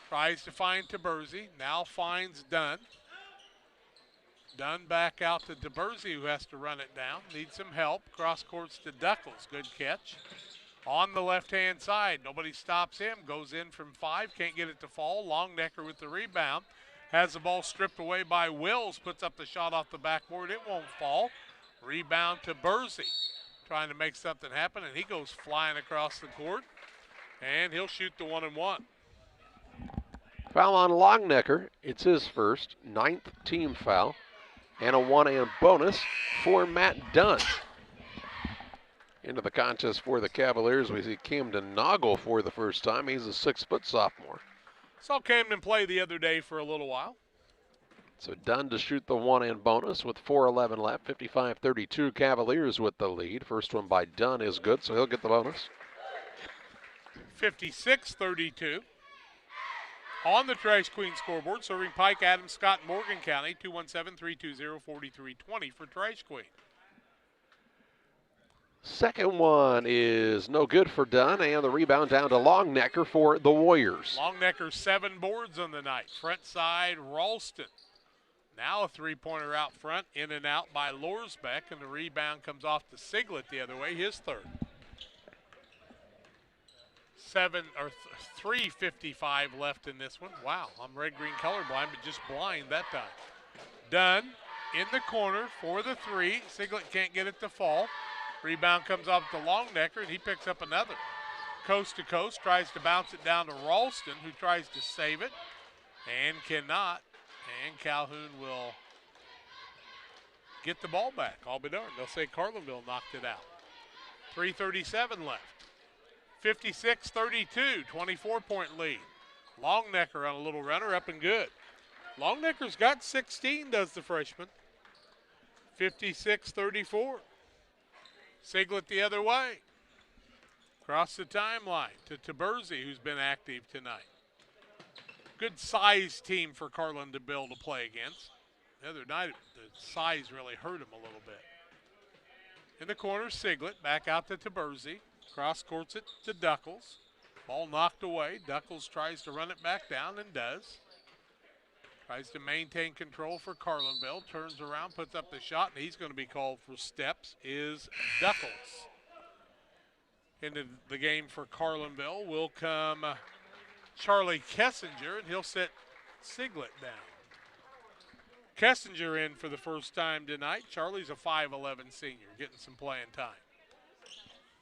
Tries to find Taberzi, now finds Dunn. Dunn back out to Taberzi, who has to run it down. Needs some help. Cross courts to Duckles. Good catch. On the left-hand side, nobody stops him. Goes in from 5, can't get it to fall. Longnecker with the rebound. Has the ball stripped away by Wills, puts up the shot off the backboard. It won't fall. Rebound to Bursey, trying to make something happen, and he goes flying across the court, and he'll shoot the 1-and-1. Foul on Longnecker. It's his first, 9th team foul, and a 1-and bonus for Matt Dunn. Into the contest for the Cavaliers, we see Camden Noggle for the first time. He's a 6-foot sophomore. Saw Camden play the other day for a little while. So Dunn to shoot the 1-and bonus with 4:11 left. 55-32 Cavaliers with the lead. First one by Dunn is good, so he'll get the bonus. 56-32. On the Trash Queen scoreboard, serving Pike, Adams, Scott, and Morgan County, 217-320-4320 for Trash Queen. Second one is no good for Dunn, and the rebound down to Longnecker for the Warriors. Longnecker 7 boards on the night. Front side, Ralston. Now a three-pointer out front, in and out by Lorsbeck, and the rebound comes off to Siglet the other way, his third. 3:55 left in this one. Wow, I'm red-green colorblind, but just blind that time. Dunn in the corner for the three. Siglet can't get it to fall. Rebound comes off to Longnecker, and he picks up another. Coast to coast, tries to bounce it down to Ralston, who tries to save it and cannot. And Calhoun will get the ball back. I'll be darned. They'll say Carlinville knocked it out. 3:37 left. 56-32, 24-point lead. Longnecker on a little runner, up and good. Longnecker's got 16, does the freshman. 56-34. Siglet the other way. Across the timeline to Taberzi, who's been active tonight. Good size team for Carlinville to play against. The other night, the size really hurt him a little bit. In the corner, Siglet, back out to Taberzi. Cross courts it to Duckles. Ball knocked away. Duckles tries to run it back down and does. Tries to maintain control for Carlinville. Turns around, puts up the shot, and he's going to be called for steps, is Duckles. Into the game for Carlinville will come Charlie Kessinger, and he'll set Siglet down. Kessinger in for the first time tonight. Charlie's a 5'11 senior, getting some playing time.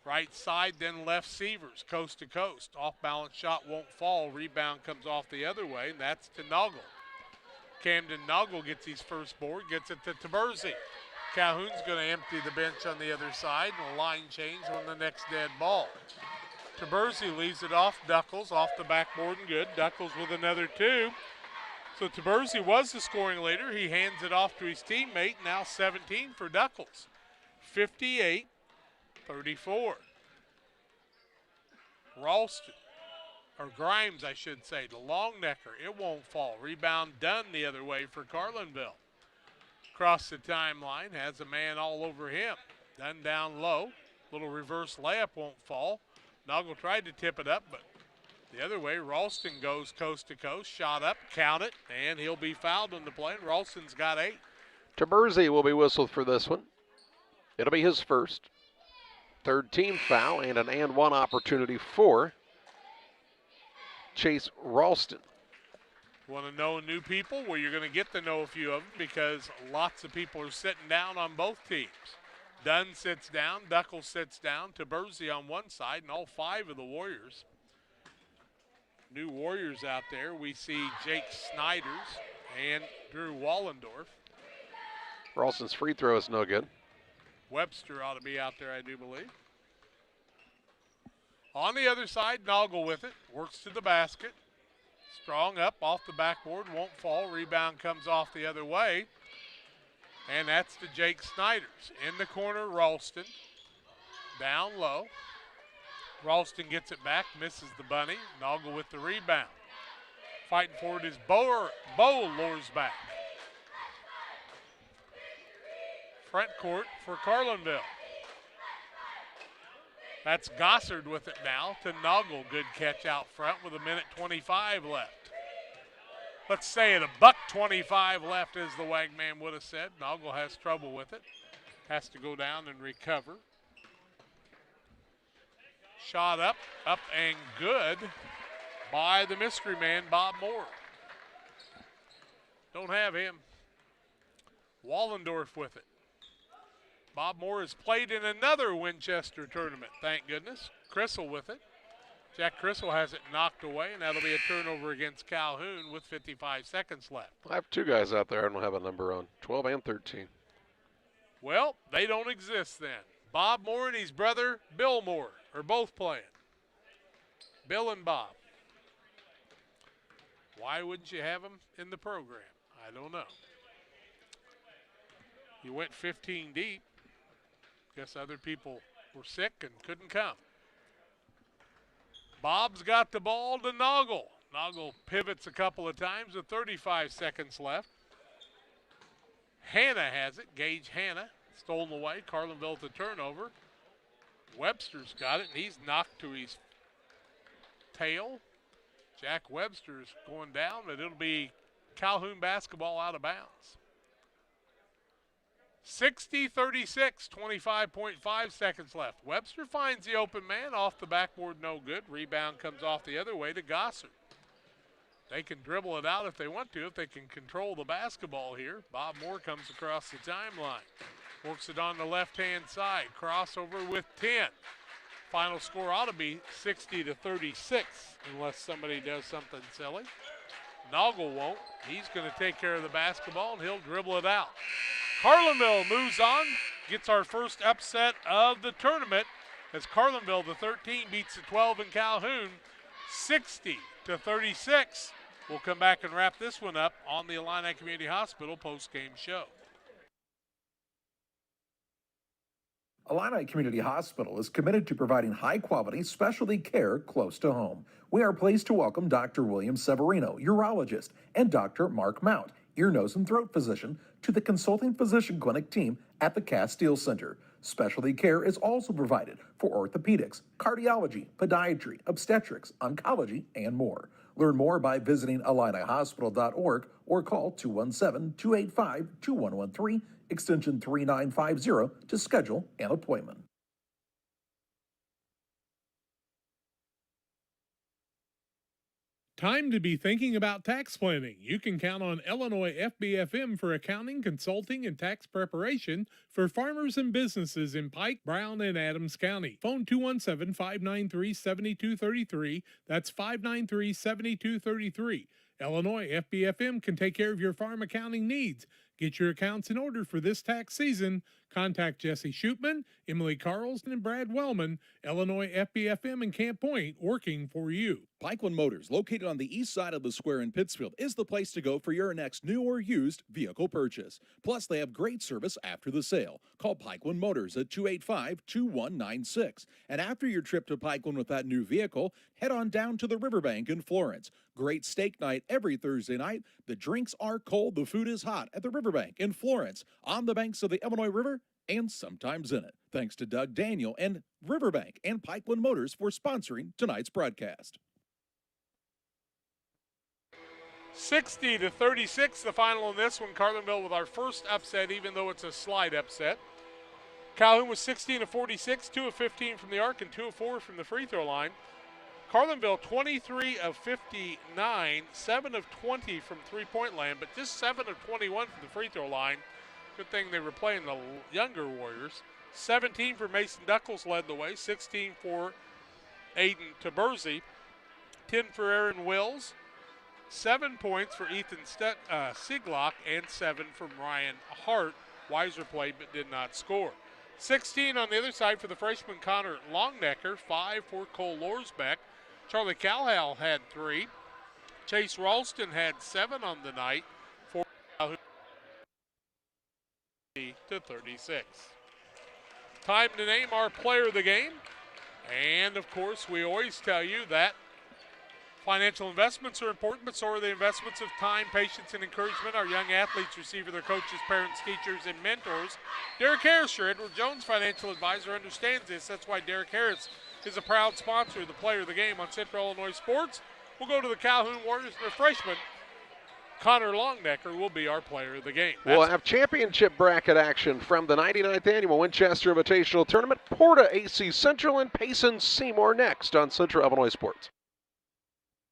Right side, then left Severs, coast to coast. Off balance shot won't fall. Rebound comes off the other way, and that's to Noggle. Camden Noggle gets his first board, gets it to Taberzi. Calhoun's going to empty the bench on the other side, and a line change on the next dead ball. Taberzi leaves it off Duckles, off the backboard and good. Duckles with another 2. So Taberzi was the scoring leader. He hands it off to his teammate, now 17 for Duckles. 58-34. Ralston, or Grimes, I should say, to Longnecker. It won't fall. Rebound Dunn the other way for Carlinville. Across the timeline, has a man all over him. Dunn down low. Little reverse layup won't fall. Noggle tried to tip it up, but the other way, Ralston goes coast to coast. Shot up, count it, and he'll be fouled on the play. Ralston's got 8. Taberzi will be whistled for this one. It'll be his first. Third team foul and an and one opportunity for Chase Ralston. Want to know new people? Well, you're going to get to know a few of them because lots of people are sitting down on both teams. Dunn sits down, Duckles sits down, Taberzi on one side, and all 5 of the Warriors. New Warriors out there. We see Jake Snyders and Drew Wallendorf. Ralston's free throw is no good. Webster ought to be out there, I do believe. On the other side, Noggle with it. Works to the basket. Strong up off the backboard. Won't fall. Rebound comes off the other way. And that's to Jake Snyders. In the corner, Ralston. Down low. Ralston gets it back. Misses the bunny. Noggle with the rebound. Fighting for it is Bo Lorsback. Front court for Carlinville. That's Gossard with it now to Noggle. Good catch out front with 1:25 left. Let's say it, $1:25 left, as the Wagman would have said. Noggle has trouble with it. Has to go down and recover. Shot up and good by the mystery man, Bob Moore. Don't have him. Wallendorf with it. Bob Moore has played in another Winchester tournament, thank goodness. Crystal with it. Jack Crystal has it knocked away, and that'll be a turnover against Calhoun with 55 seconds left. I have two guys out there I don't have a number on, 12 and 13. Well, they don't exist then. Bob Moore and his brother Bill Moore are both playing. Bill and Bob. Why wouldn't you have them in the program? I don't know. You went 15 deep. Guess other people were sick and couldn't come. Bob's got the ball to Noggle. Noggle pivots a couple of times with 35 seconds left. Hanna has it. Gage Hanna stolen away. Carlinville to turnover. Webster's got it, and he's knocked to his tail. Jack Webster's going down, but it'll be Calhoun basketball out of bounds. 60-36, 25.5 seconds left. Webster finds the open man off the backboard, no good. Rebound comes off the other way to Gossard. They can dribble it out if they want to, if they can control the basketball here. Bob Moore comes across the timeline. Works it on the left-hand side. Crossover with 10. Final score ought to be 60-36 unless somebody does something silly. Noggle won't. He's going to take care of the basketball, and he'll dribble it out. Carlinville moves on, gets our first upset of the tournament as Carlinville, the 13, beats the 12 in Calhoun, 60-36. We'll come back and wrap this one up on the Illini Community Hospital postgame show. Illini Community Hospital is committed to providing high-quality specialty care close to home. We are pleased to welcome Dr. William Severino, urologist, and Dr. Mark Mount, ear, nose, and throat physician, to the consulting physician clinic team at the Castile Center. Specialty care is also provided for orthopedics, cardiology, podiatry, obstetrics, oncology, and more. Learn more by visiting IlliniHospital.org or call 217-285-2113, extension 3950 to schedule an appointment. Time to be thinking about tax planning. You can count on Illinois FBFM for accounting, consulting, and tax preparation for farmers and businesses in Pike, Brown, and Adams County. Phone 217-593-7233. That's 593-7233. Illinois FBFM can take care of your farm accounting needs. Get your accounts in order for this tax season. Contact Jesse Shootman, Emily Carlson, and Brad Wellman. Illinois FBFM in Camp Point, working for you. Pikeland Motors, located on the east side of the square in Pittsfield, is the place to go for your next new or used vehicle purchase. Plus, they have great service after the sale. Call Pikeland Motors at 285-2196. And after your trip to Pikeland with that new vehicle, head on down to the Riverbank in Florence. Great steak night every Thursday night. The drinks are cold, the food is hot at the Riverbank in Florence, on the banks of the Illinois River, and sometimes in it. Thanks to Doug Daniel and Riverbank and Pikeland Motors for sponsoring tonight's broadcast. 60-36, the final in this one. Carlinville with our first upset, even though it's a slight upset. Calhoun was 16 of 46, 2 of 15 from the arc, and 2 of 4 from the free throw line. Carlinville 23 of 59, 7 of 20 from three-point land, but just 7 of 21 from the free throw line. Good thing they were playing the younger Warriors. 17 for Mason Duckles led the way, 16 for Aiden Taberzi, 10 for Aaron Wills, 7 points for Ethan Sieglock, and 7 from Ryan Hart. Weiser played but did not score. 16 on the other side for the freshman Connor Longnecker, 5 for Cole Lorsbeck. Charlie Calhoun had 3. Chase Ralston had 7 on the night for Calhoun. To 36. Time to name our player of the game. And of course, we always tell you that financial investments are important, but so are the investments of time, patience, and encouragement our young athletes receive from their coaches, parents, teachers, and mentors. Derek Harris, your Edward Jones financial advisor, understands this. That's why Derek Harris is a proud sponsor of the player of the game on Central Illinois Sports. We'll go to the Calhoun Warriors. Their freshman, Connor Longnecker, will be our player of the game. We'll have championship bracket action from the 99th Annual Winchester Invitational Tournament. PORTA-A Central and Payson Seymour next on Central Illinois Sports.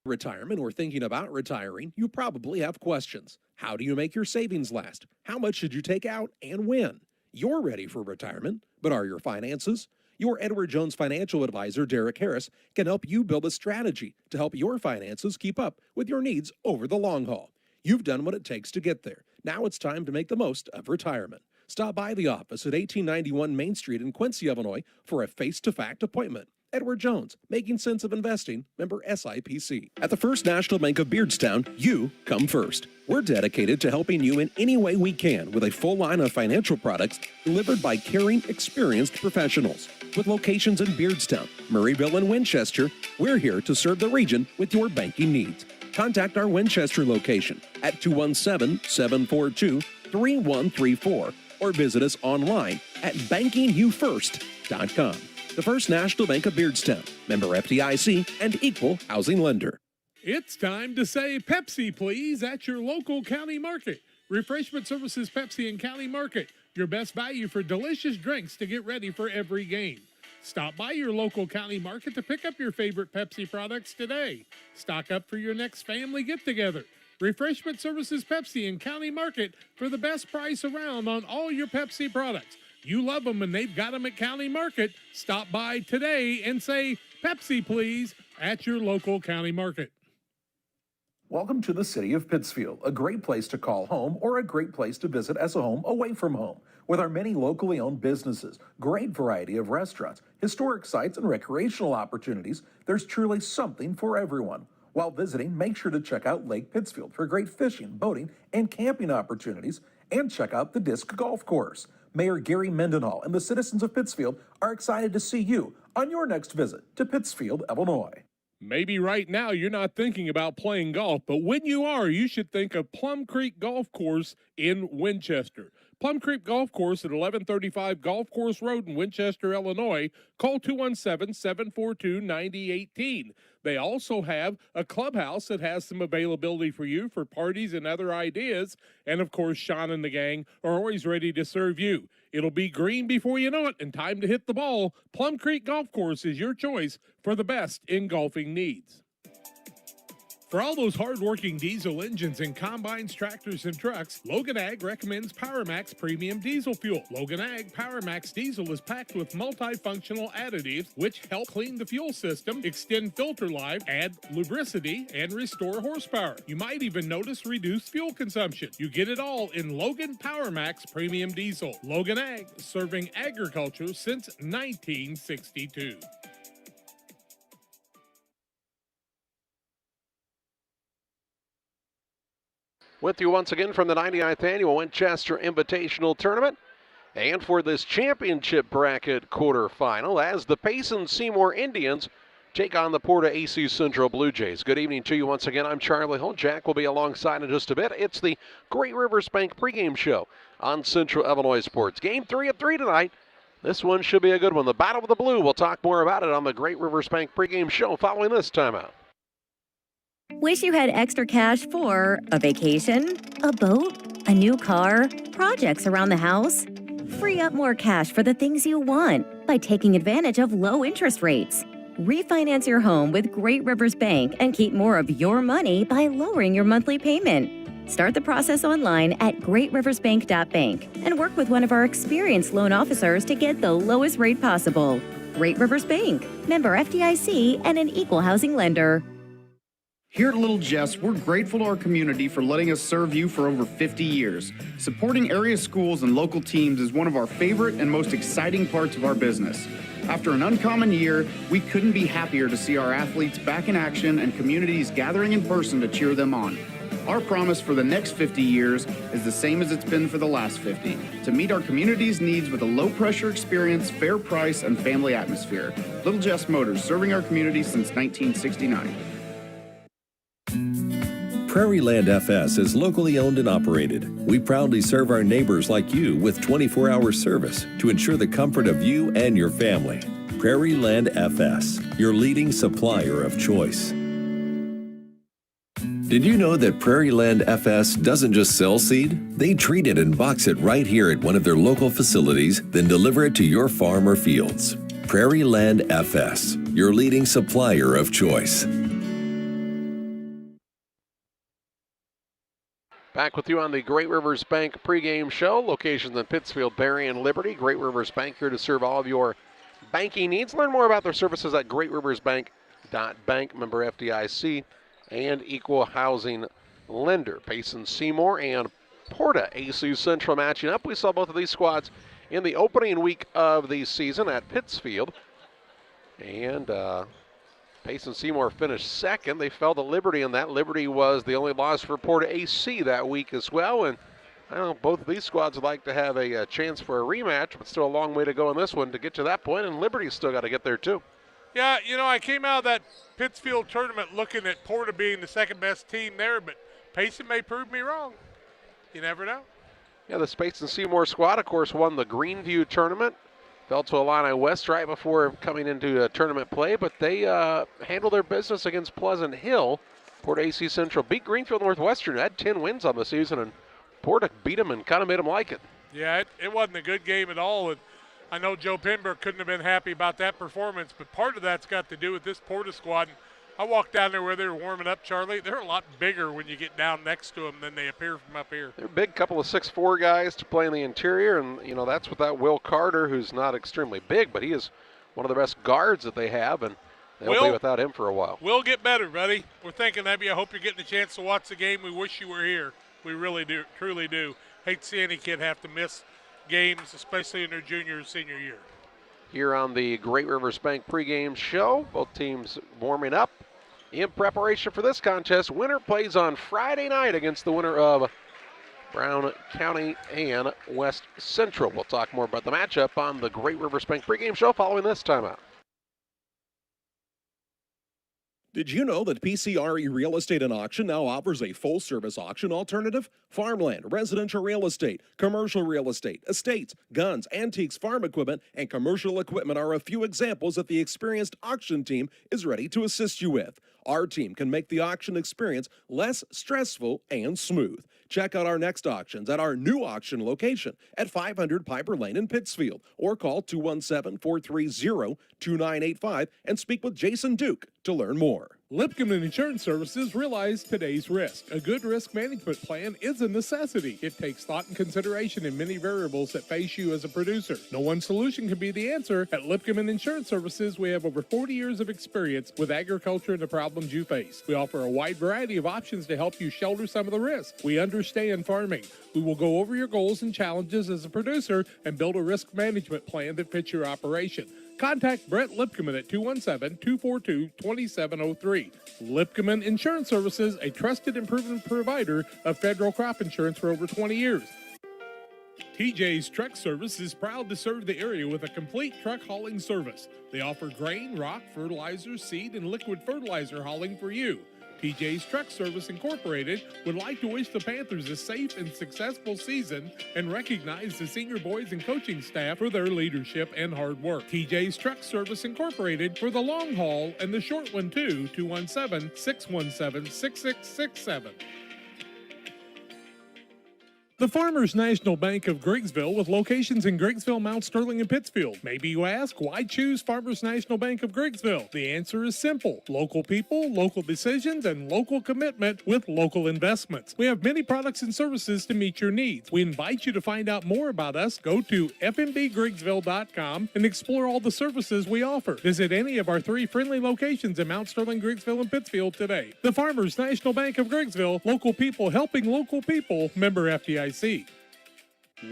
Retirement or thinking about retiring, you probably have questions. How do you make your savings last? How much should you take out and when? You're ready for retirement, but are your finances? Your Edward Jones financial advisor, Derek Harris, can help you build a strategy to help your finances keep up with your needs over the long haul. You've done what it takes to get there. Now it's time to make the most of retirement. Stop by the office at 1891 Main Street in Quincy, Illinois for a face-to-fact appointment. Edward Jones, making sense of investing, member SIPC. At the First National Bank of Beardstown, you come first. We're dedicated to helping you in any way we can with a full line of financial products delivered by caring, experienced professionals. With locations in Beardstown, Murrayville, and Winchester, we're here to serve the region with your banking needs. Contact our Winchester location at 217-742-3134 or visit us online at bankingyoufirst.com. The First National Bank of Beardstown, member FDIC, and equal housing lender. It's time to say Pepsi, please, at your local county market. Refreshment Services Pepsi and County Market, your best value for delicious drinks to get ready for every game. Stop by your local county market to pick up your favorite Pepsi products today. Stock up for your next family get-together. Refreshment Services Pepsi and County Market for the best price around on all your Pepsi products. You love them and they've got them at County Market. Stop by today and say, Pepsi, please, at your local county market. Welcome to the city of Pittsfield, a great place to call home or a great place to visit as a home away from home. With our many locally owned businesses, great variety of restaurants, historic sites, and recreational opportunities, there's truly something for everyone. While visiting, make sure to check out Lake Pittsfield for great fishing, boating, and camping opportunities, and check out the Disc Golf Course. Mayor Gary Mendenhall and the citizens of Pittsfield are excited to see you on your next visit to Pittsfield, Illinois. Maybe right now you're not thinking about playing golf, but when you are, you should think of Plum Creek Golf Course in Winchester. Plum Creek Golf Course at 1135 Golf Course Road in Winchester, Illinois. Call 217-742-9018. They also have a clubhouse that has some availability for you for parties and other ideas. And, of course, Sean and the gang are always ready to serve you. It'll be green before you know it and time to hit the ball. Plum Creek Golf Course is your choice for the best in golfing needs. For all those hard-working diesel engines and combines, tractors, and trucks, Logan Ag recommends PowerMax Premium Diesel Fuel. Logan Ag PowerMax Diesel is packed with multifunctional additives which help clean the fuel system, extend filter life, add lubricity, and restore horsepower. You might even notice reduced fuel consumption. You get it all in Logan PowerMax Premium Diesel. Logan Ag, serving agriculture since 1962. With you once again from the 99th Annual Winchester Invitational Tournament. And for this championship bracket quarterfinal, as the Payson Seymour Indians take on the PORTA-A Central Blue Jays. Good evening to you once again. I'm Charlie Hull. Jack will be alongside in just a bit. It's the Great Rivers Bank pregame show on Central Illinois Sports. Game 3 at 3 tonight. This one should be a good one. The Battle of the Blue. We'll talk more about it on the Great Rivers Bank pregame show following this timeout. Wish you had extra cash for a vacation, a boat, a new car, projects around the house? Free up more cash for the things you want by taking advantage of low interest rates. Refinance your home with Great Rivers Bank and keep more of your money by lowering your monthly payment. Start the process online at greatriversbank.bank and work with one of our experienced loan officers to get the lowest rate possible. Great Rivers Bank, member FDIC, and an equal housing lender. Here at Little Jess, we're grateful to our community for letting us serve you for over 50 years. Supporting area schools and local teams is one of our favorite and most exciting parts of our business. After an uncommon year, we couldn't be happier to see our athletes back in action and communities gathering in person to cheer them on. Our promise for the next 50 years is the same as it's been for the last 50, to meet our community's needs with a low-pressure experience, fair price, and family atmosphere. Little Jess Motors, serving our community since 1969. Prairie Land FS is locally owned and operated. We proudly serve our neighbors like you with 24-hour service to ensure the comfort of you and your family. Prairie Land FS, your leading supplier of choice. Did you know that Prairie Land FS doesn't just sell seed? They treat it and box it right here at one of their local facilities, then deliver it to your farm or fields. Prairie Land FS, your leading supplier of choice. Back with you on the Great Rivers Bank pregame show. Locations in Pittsfield, Berry, and Liberty. Great Rivers Bank here to serve all of your banking needs. Learn more about their services at greatriversbank.bank, member FDIC, and equal housing lender. Payson, Seymour, and PORTA-A Central matching up. We saw both of these squads in the opening week of the season at Pittsfield. And Payson Seymour finished second. They fell to Liberty in that. Liberty was the only loss for PORTA-AC that week as well. And I don't know, both of these squads would like to have a chance for a rematch, but still a long way to go in this one to get to that point, and Liberty's still got to get there too. Yeah, you know, I came out of that Pittsfield tournament looking at Porta being the second best team there, but Payson may prove me wrong. You never know. Yeah, the Payson Seymour squad, of course, won the Greenview tournament. Fell to Illini West right before coming into tournament play, but they handled their business against Pleasant Hill. PORTA-AC Central beat Greenfield Northwestern, had 10 wins on the season, and Porta beat them and kind of made them like it. Yeah, it wasn't a good game at all. And I know Joe Pembroke couldn't have been happy about that performance, but part of that's got to do with this Porta squad. I walked down there where they were warming up, Charlie. They're a lot bigger when you get down next to them than they appear from up here. They're a big couple of 6'4" guys to play in the interior, and, you know, that's without Will Carter, who's not extremely big, but he is one of the best guards that they have, and they'll be without him for a while. We'll get better, buddy. We're thinking of you. I hope you're getting a chance to watch the game. We wish you were here. We really do, truly do. Hate to see any kid have to miss games, especially in their junior or senior year. Here on the Great Rivers Bank pregame show, both teams warming up in preparation for this contest. Winner plays on Friday night against the winner of Brown County and West Central. We'll talk more about the matchup on the Great Rivers Bank pregame show following this timeout. Did you know that PCRE Real Estate and Auction now offers a full-service auction alternative? Farmland, residential real estate, commercial real estate, estates, guns, antiques, farm equipment, and commercial equipment are a few examples that the experienced auction team is ready to assist you with. Our team can make the auction experience less stressful and smooth. Check out our next auctions at our new auction location at 500 Piper Lane in Pittsfield, or call 217-430-2985 and speak with Jason Duke to learn more. Lipcomb Insurance Services realize today's risk. A good risk management plan is a necessity. It takes thought and consideration in many variables that face you as a producer. No one solution can be the answer. At Lipcomb Insurance Services, we have over 40 years of experience with agriculture and the problems you face. We offer a wide variety of options to help you shoulder some of the risk. We understand farming. We will go over your goals and challenges as a producer and build a risk management plan that fits your operation. Contact Brett Lipkeman at 217-242-2703. Lipkeman Insurance Services, a trusted and proven provider of federal crop insurance for over 20 years. TJ's Truck Service is proud to serve the area with a complete truck hauling service. They offer grain, rock, fertilizer, seed, and liquid fertilizer hauling for you. TJ's Truck Service Incorporated would like to wish the Panthers a safe and successful season and recognize the senior boys and coaching staff for their leadership and hard work. TJ's Truck Service Incorporated for the long haul and the short one too, 217-617-6667. The Farmers National Bank of Griggsville with locations in Griggsville, Mount Sterling, and Pittsfield. Maybe you ask, why choose Farmers National Bank of Griggsville? The answer is simple. Local people, local decisions, and local commitment with local investments. We have many products and services to meet your needs. We invite you to find out more about us. Go to fmbgriggsville.com and explore all the services we offer. Visit any of our 3 friendly locations in Mount Sterling, Griggsville, and Pittsfield today. The Farmers National Bank of Griggsville, local people helping local people, member FDIC.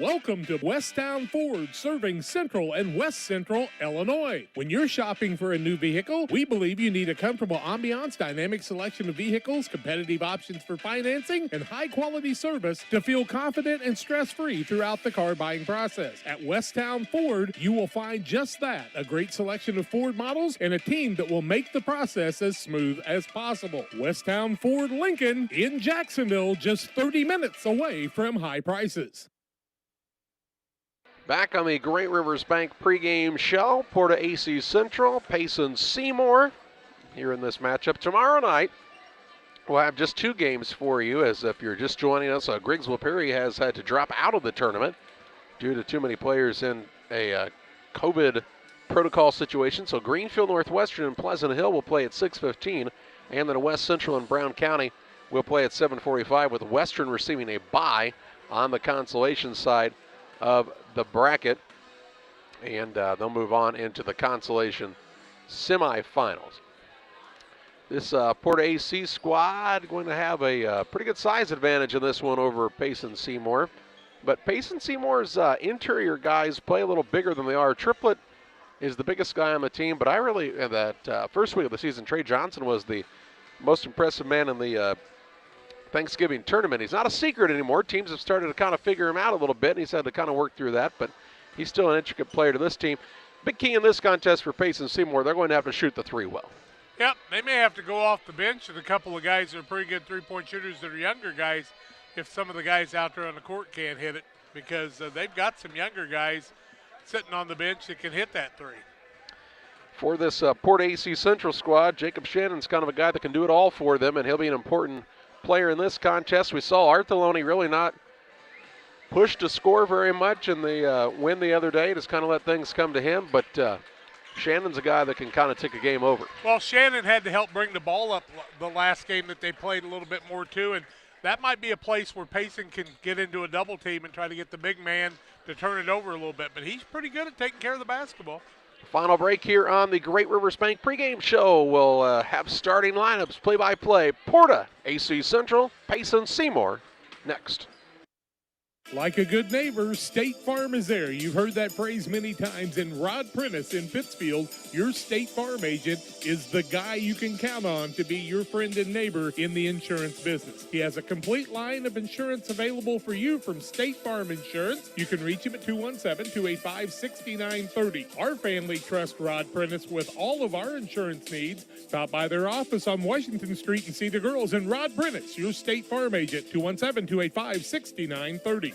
Welcome to Westtown Ford, serving Central and West Central Illinois. When you're shopping for a new vehicle, we believe you need a comfortable ambiance, dynamic selection of vehicles, competitive options for financing, and high-quality service to feel confident and stress-free throughout the car buying process. At Westtown Ford, you will find just that, a great selection of Ford models and a team that will make the process as smooth as possible. Westtown Ford Lincoln in Jacksonville, just 30 minutes away from high prices. Back on the Great Rivers Bank pregame show, PORTA-AC Central, Payson Seymour here in this matchup. Tomorrow night, we'll have just 2 games for you, as if you're just joining us, Griggsville Perry has had to drop out of the tournament due to too many players in a COVID protocol situation. So Greenfield Northwestern and Pleasant Hill will play at 6:15, and then West Central and Brown County will play at 7:45 with Western receiving a bye on the consolation side of the bracket. And they'll move on into the consolation semifinals. This PORTA-A squad going to have a pretty good size advantage in this one over Payson Seymour. But Payson Seymour's interior guys play a little bigger than they are. Triplett is the biggest guy on the team, but I really, that first week of the season, Trey Johnson was the most impressive man in the Thanksgiving tournament. He's not a secret anymore. Teams have started to kind of figure him out a little bit, and he's had to kind of work through that, but he's still an intricate player to this team. Big key in this contest for Payson Seymour, they're going to have to shoot the three well. Yep, they may have to go off the bench, and a couple of guys that are pretty good three-point shooters that are younger guys if some of the guys out there on the court can't hit it, because they've got some younger guys sitting on the bench that can hit that three. For this PORTA-A Central squad, Jacob Shannon's kind of a guy that can do it all for them, and he'll be an important player in this contest. We saw Artheloni really not push to score very much in the win the other day. Just kind of let things come to him, but Shannon's a guy that can kind of take a game over. Well, Shannon had to help bring the ball up the last game that they played a little bit more too, and that might be a place where Payson can get into a double team and try to get the big man to turn it over a little bit, but he's pretty good at taking care of the basketball. Final break here on the Great Rivers Bank pregame show. We'll have starting lineups, play-by-play. PORTA-A Central, Payson Seymour next. Like a good neighbor, State Farm is there. You've heard that phrase many times. And Rod Prentice in Pittsfield, your State Farm agent, is the guy you can count on to be your friend and neighbor in the insurance business. He has a complete line of insurance available for you from State Farm Insurance. You can reach him at 217-285-6930. Our family trusts Rod Prentice with all of our insurance needs. Stop by their office on Washington Street and see the girls. And Rod Prentice, your State Farm agent, 217-285-6930.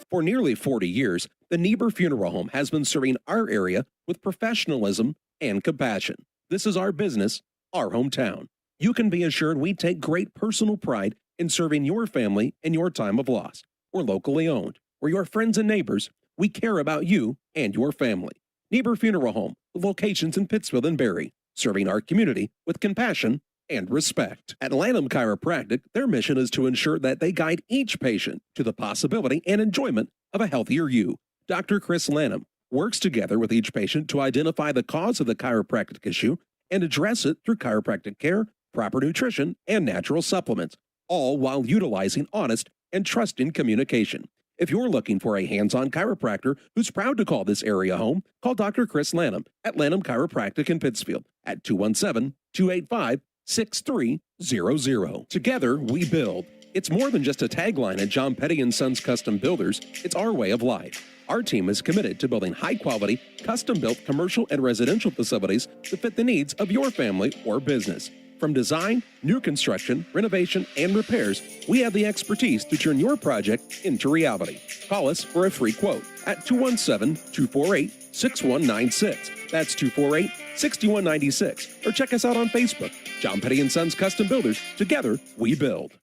For nearly 40 years, the Niebuhr Funeral Home has been serving our area with professionalism and compassion. This is our business, our hometown. You can be assured we take great personal pride in serving your family in your time of loss. We're locally owned. We're your friends and neighbors. We care about you and your family. Niebuhr Funeral Home, with locations in Pittsfield and Barry, serving our community with compassion and respect. At Lanham Chiropractic, their mission is to ensure that they guide each patient to the possibility and enjoyment of a healthier you. Dr. Chris Lanham works together with each patient to identify the cause of the chiropractic issue and address it through chiropractic care, proper nutrition, and natural supplements, all while utilizing honest and trusting communication. If you're looking for a hands-on chiropractor who's proud to call this area home, call Dr. Chris Lanham at Lanham Chiropractic in Pittsfield at 217-285-6300. Together, we build. It's more than just a tagline at John Petty & Sons Custom Builders. It's our way of life. Our team is committed to building high-quality, custom-built commercial and residential facilities to fit the needs of your family or business. From design, new construction, renovation, and repairs, we have the expertise to turn your project into reality. Call us for a free quote at 217-248-6196. That's 248-6196. Or check us out on Facebook. John Petty & Sons Custom Builders. Together, we build.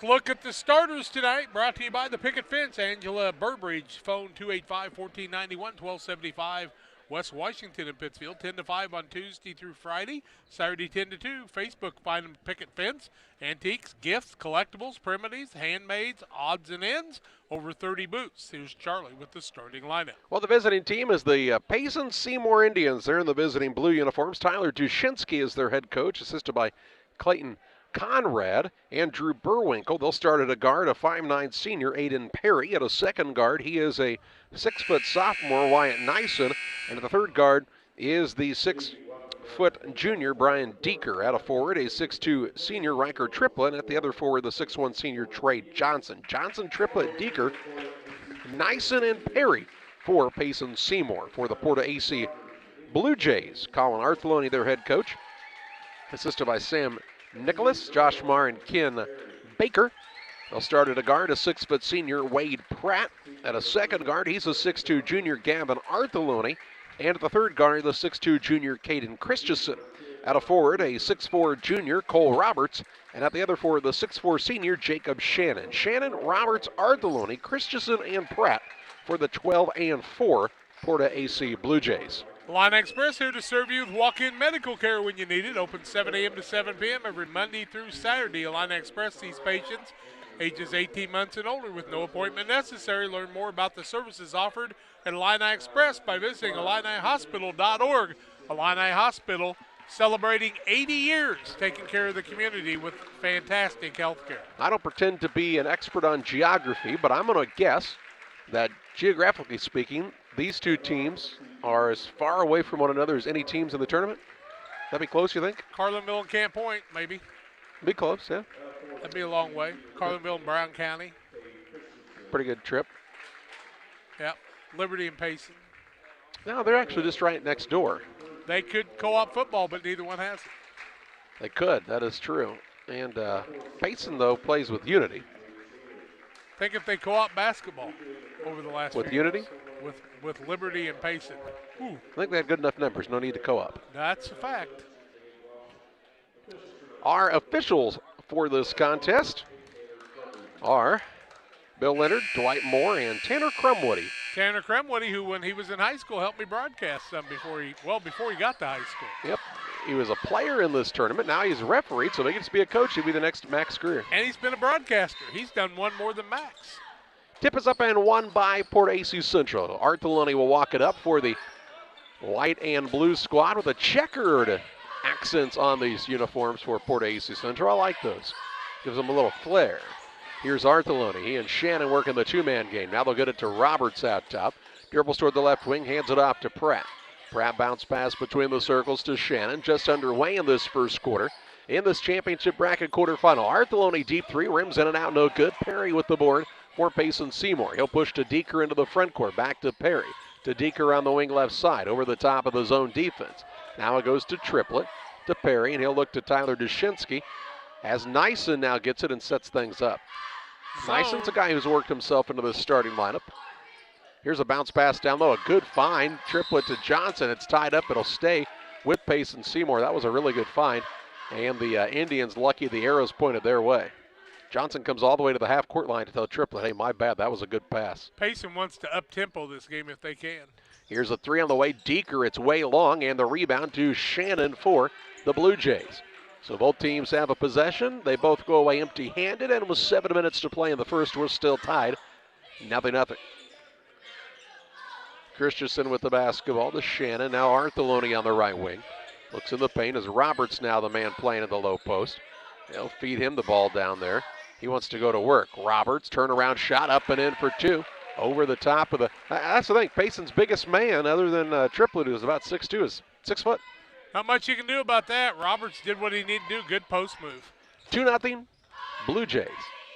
Look at the starters tonight, brought to you by the Picket Fence. Angela Burbridge, phone 285-1491, 1275 West Washington in Pittsfield, 10 to 5 on Tuesday through Friday, Saturday 10 to 2. Facebook, find them Picket Fence. Antiques, gifts, collectibles, primitives, handmaids, odds and ends, over 30 booths. Here's Charlie with the starting lineup. Well, the visiting team is the Payson Seymour Indians. They're in the visiting blue uniforms. Tyler Dushinsky is their head coach, assisted by Clayton Conrad and Drew Burwinkle. They'll start at a guard, a 5'9" senior, Aiden Perry. At a second guard, he is a 6-foot sophomore, Wyatt Nyson. And at the third guard is the 6-foot junior, Brian Deeker. At a forward, a 6'2" senior, Riker Triplett. And at the other forward, the 6'1" senior, Trey Johnson. Johnson, Triplett, Deeker, Nyson, and Perry for Payson Seymour. For the PORTA-A Blue Jays, Colin Artheloni, their head coach, assisted by Sam Nicholas, Josh Marr, and Ken Baker. They'll start at a guard, a 6-foot senior, Wade Pratt. At a second guard, he's a 6'2" junior, Gavin Artheloni. And at the third guard, the 6'2" junior, Caden Christensen. At a forward, a 6'4" junior, Cole Roberts. And at the other forward, the 6'4" senior, Jacob Shannon. Shannon, Roberts, Artheloni, Christensen, and Pratt for the 12 and 4 PORTA-A Blue Jays. Illini Express here to serve you with walk-in medical care when you need it. Open 7 a.m. to 7 p.m. every Monday through Saturday. Illini Express sees patients ages 18 months and older with no appointment necessary. Learn more about the services offered at Illini Express by visiting IlliniHospital.org. Illini Hospital celebrating 80 years taking care of the community with fantastic health care. I don't pretend to be an expert on geography, but I'm going to guess that geographically speaking, these two teams are as far away from one another as any teams in the tournament. That'd be close, you think? Carlinville and Camp Point, maybe. Be close, yeah. That'd be a long way. Carlinville and Brown County. Pretty good trip. Yep. Liberty and Payson. No, they're actually just right next door. They could co-op football, but neither one has it. They could, that is true. And Payson, though, plays with Unity. Think if they co-op basketball over the last With few Unity? years. With Liberty and Payson. Ooh. I think they had good enough numbers. No need to co-op. That's a fact. Our officials for this contest are Bill Leonard, Dwight Moore, and Tanner Crumwoody. Tanner Crumwoody, who when he was in high school helped me broadcast some before he got to high school. Yep. He was a player in this tournament. Now he's a referee, so he gets to be a coach. He'll be the next Max Greer. And he's been a broadcaster. He's done one more than Max. Tip is up and won by PORTA-A Central. Art Deloney will walk it up for the white and blue squad with a checkered accents on these uniforms for PORTA-A Central. I like those. Gives them a little flair. Here's Artheloni. He and Shannon working the two-man game. Now they'll get it to Roberts out top. Dribbles toward the left wing, hands it off to Pratt. Pratt bounce pass between the circles to Shannon. Just underway in this first quarter. In this championship bracket quarterfinal, Artheloni deep three, rims in and out, no good. Perry with the board for Payson Seymour. He'll push to Deeker into the front court. Back to Perry. To Deeker on the wing left side, over the top of the zone defense. Now it goes to Triplett, to Perry, and he'll look to Tyler Dushinsky as Nyson now gets it and sets things up. Nyson's a guy who's worked himself into the starting lineup. Here's a bounce pass down low, a good find. Triplett to Johnson. It's tied up. It'll stay with Payson Seymour. That was a really good find. And the Indians lucky the arrows pointed their way. Johnson comes all the way to the half-court line to tell Triplett, hey, my bad, that was a good pass. Payson wants to up-tempo this game if they can. Here's a three on the way. Deeker, it's way long, and the rebound to Shannon for the Blue Jays. So both teams have a possession. They both go away empty-handed, and with 7 minutes to play in the first, we're still tied. 0-0. Christensen with the basketball to Shannon. Now Artheloni on the right wing. Looks in the paint as Roberts now the man playing at the low post. They'll feed him the ball down there. He wants to go to work. Roberts, turnaround shot, up and in for two. Over the top of the, that's the thing, Payson's biggest man, other than Triplett, who's about 6'2", is 6 foot. Not much you can do about that. Roberts did what he needed to do. Good post move. 2-0, Blue Jays.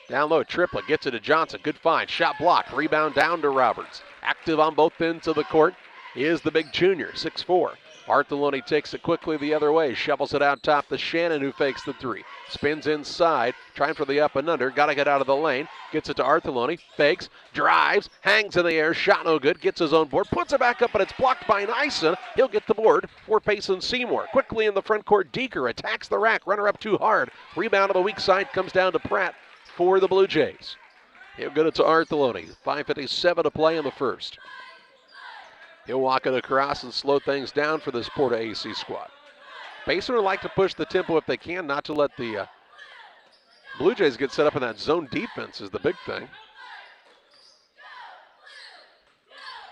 Down low, Triplett gets it to Johnson. Good find, shot blocked, rebound down to Roberts. Active on both ends of the court is the big junior, 6'4". Artheloni takes it quickly the other way, shovels it out top to Shannon, who fakes the three. Spins inside, trying for the up and under, got to get out of the lane. Gets it to Artheloni, fakes, drives, hangs in the air, shot no good, gets his own board, puts it back up, and it's blocked by Nyson. He'll get the board for Payson Seymour. Quickly in the front court, Deeker attacks the rack, runner up too hard. Rebound on the weak side comes down to Pratt for the Blue Jays. He'll get it to Artheloni. 5:57 to play in the first. He'll walk it across and slow things down for this PORTA-A squad. Payson would like to push the tempo if they can, not to let the Blue Jays get set up in that zone defense is the big thing.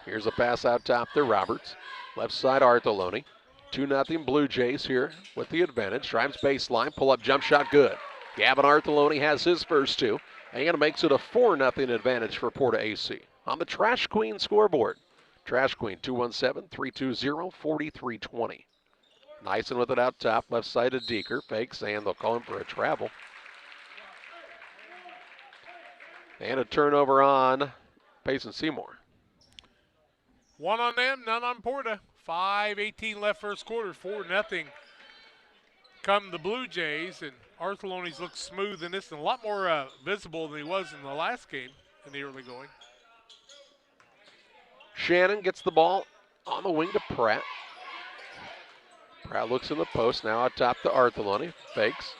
Here's a pass out top to Roberts. Left side, Artheloni. 2-0 Blue Jays here with the advantage. Drives baseline, pull-up jump shot, good. Gavin Artheloni has his first two, and makes it a 4-0 advantage for PORTA-A. On the Trash Queen scoreboard. Trash Queen, 217-320-4320. Nyson with it out top, left side to Deeker. Fakes, and they'll call him for a travel. And a turnover on Payson Seymour. One on them, none on Porta. 5:18 left first quarter, 4-0. Come the Blue Jays, and Artheloni's looked smooth in this and a lot more visible than he was in the last game in the early going. Shannon gets the ball on the wing to Pratt. Pratt looks in the post, now out top to Artheloni. Fakes.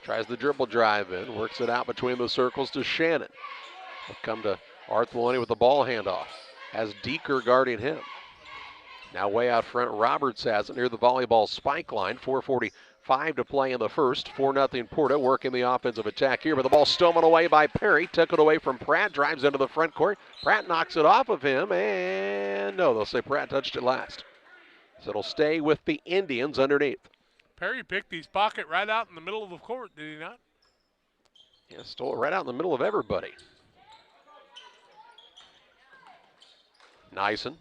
Tries the dribble drive in, works it out between the circles to Shannon. He'll come to Artheloni with the ball handoff. Has Deeker guarding him. Now way out front, Roberts has it near the volleyball spike line. 4:45 to play in the first. 4-0 Porta working the offensive attack here, but the ball stolen away by Perry. Took it away from Pratt, drives into the front court. Pratt knocks it off of him, and no, they'll say Pratt touched it last. So it'll stay with the Indians underneath. Perry picked his pocket right out in the middle of the court, did he not? Yeah, stole it right out in the middle of everybody. Nyson,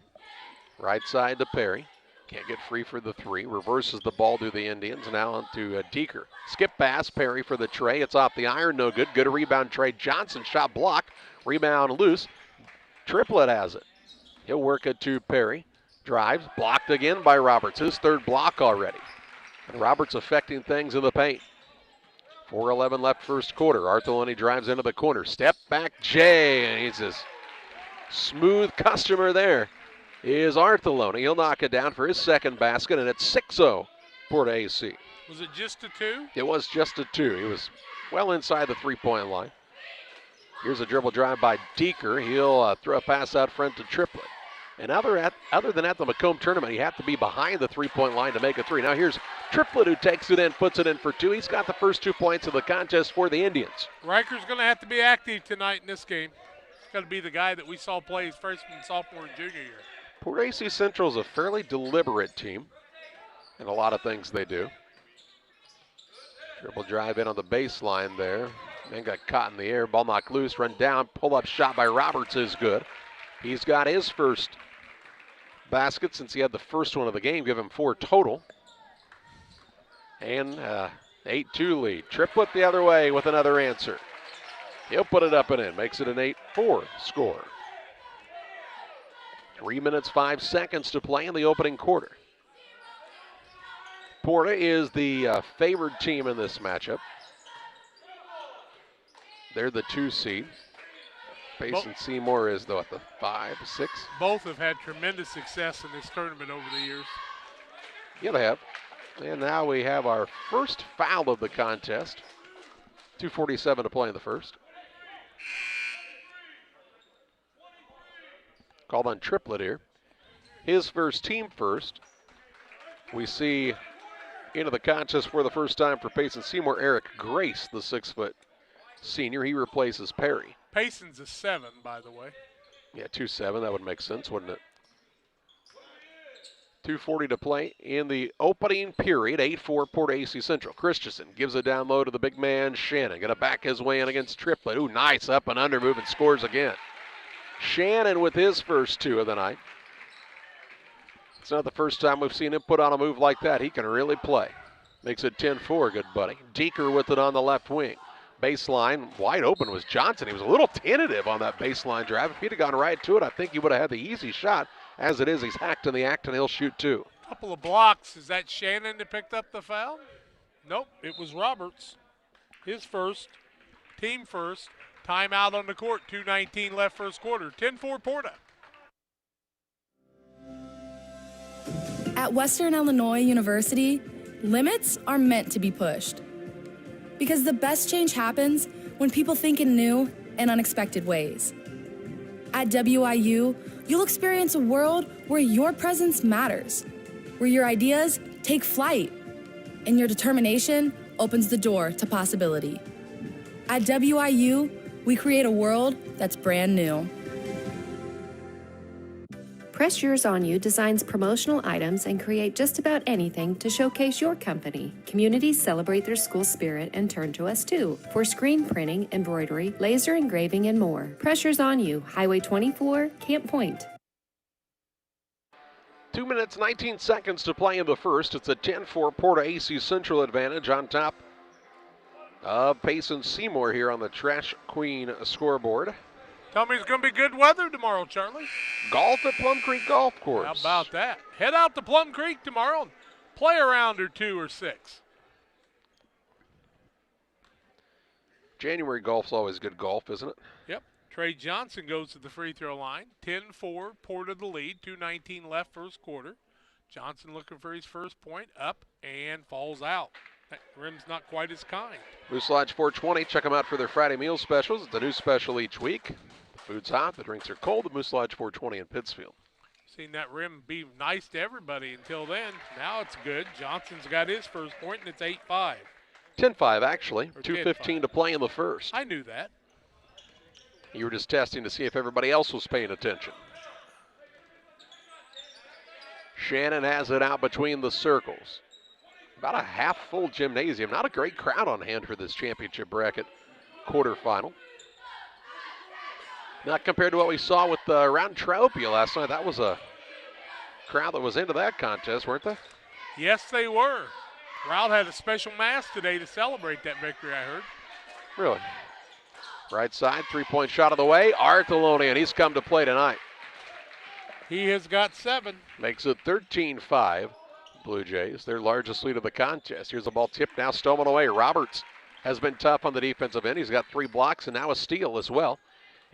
right side to Perry. Can't get free for the three. Reverses the ball to the Indians. Now onto Deeker. Skip pass, Perry for the tray. It's off the iron, no good. Good rebound, Trey Johnson. Shot blocked. Rebound loose. Triplett has it. He'll work it to Perry. Drives, blocked again by Roberts. His third block already. And Roberts affecting things in the paint. 4:11 left first quarter. Artholoni drives into the corner. Step back, Jay, and he's his smooth customer there. Is Artholoni. He'll knock it down for his second basket, and it's 6-0 Porta-A. Was it just a two? It was just a two. He was well inside the three-point line. Here's a dribble drive by Deeker. He'll throw a pass out front to Triplett. And other than at the Macomb tournament, you have to be behind the three-point line to make a three. Now here's Triplett who takes it in, puts it in for two. He's got the first 2 points of the contest for the Indians. Riker's going to have to be active tonight in this game. He's got to be the guy that we saw play his freshman, sophomore, and junior year. Port-A Central is a fairly deliberate team in a lot of things they do. Dribble drive in on the baseline there. Man got caught in the air, ball knocked loose, run down, pull-up shot by Roberts is good. He's got his first basket since he had the first one of the game, give him 4 total. And 8-2 lead. Triplett the other way with another answer. He'll put it up and in, makes it an 8-4 score. 3 minutes, 5 seconds to play in the opening quarter. Porta is the favored team in this matchup. They're the 2 seed. Payson Seymour is the 5, 6. Both have had tremendous success in this tournament over the years. Yeah, they have. And now we have our first foul of the contest. 2:47 to play in the first. Called on Triplett here. His first, team first. We see into the contest for the first time for Payson Seymour, Eric Grace, the 6-foot senior. He replaces Perry. Payson's a 7, by the way. Yeah, 2-7. That would make sense, wouldn't it? 2:40 to play in the opening period. 8-4 Porta-A Central. Christensen gives it down low to the big man, Shannon. Going to back his way in against Triplett. Ooh, nice up and under move and scores again. Shannon with his first 2 of the night. It's not the first time we've seen him put on a move like that. He can really play. Makes it 10-4, good buddy. Deeker with it on the left wing. Baseline, wide open was Johnson. He was a little tentative on that baseline drive. If he'd have gone right to it, I think he would have had the easy shot. As it is, he's hacked in the act, and he'll shoot 2. Couple of blocks. Is that Shannon that picked up the foul? Nope, it was Roberts. His first, team first. Timeout on the court, 2:19 left first quarter. 10-4 Porta. At Western Illinois University, limits are meant to be pushed. Because the best change happens when people think in new and unexpected ways. At WIU, you'll experience a world where your presence matters, where your ideas take flight, and your determination opens the door to possibility. At WIU, we create a world that's brand new. Press Yours On You designs promotional items and create just about anything to showcase your company. Communities celebrate their school spirit and turn to us too for screen printing, embroidery, laser engraving, and more. Press Yours On You, Highway 24, Camp Point. 2 minutes, 19 seconds to play in the first. It's a 10-4 Porta-A Central advantage on top of Payson Seymour here on the Trash Queen scoreboard. Tell me it's going to be good weather tomorrow, Charlie. Golf at Plum Creek Golf Course. How about that? Head out to Plum Creek tomorrow and play a round or 2 or 6. January golf's always good golf, isn't it? Yep. Trey Johnson goes to the free throw line. 10-4, Porta the lead. 2:19 left first quarter. Johnson looking for his first point, up and falls out. That rim's not quite as kind. Moose Lodge 420. Check them out for their Friday meal specials. It's a new special each week. The food's hot, the drinks are cold. The Moose Lodge 420 in Pittsfield. Seen that rim be nice to everybody until then. Now it's good. Johnson's got his first point, and it's 8-5. 10-5, actually. Or 2:15 to play in the first. I knew that. You were just testing to see if everybody else was paying attention. Shannon has it out between the circles. About a half-full gymnasium. Not a great crowd on hand for this championship bracket quarterfinal. Not compared to what we saw with around Tropia last night. That was a crowd that was into that contest, weren't they? Yes, they were. Route had a special mass today to celebrate that victory, I heard. Really? Right side, three-point shot of the way. Arthelonian, he's come to play tonight. He has got 7. Makes it 13-5. Blue Jays, their largest lead of the contest. Here's the ball tipped now, stolen away. Roberts has been tough on the defensive end. He's got 3 blocks and now a steal as well.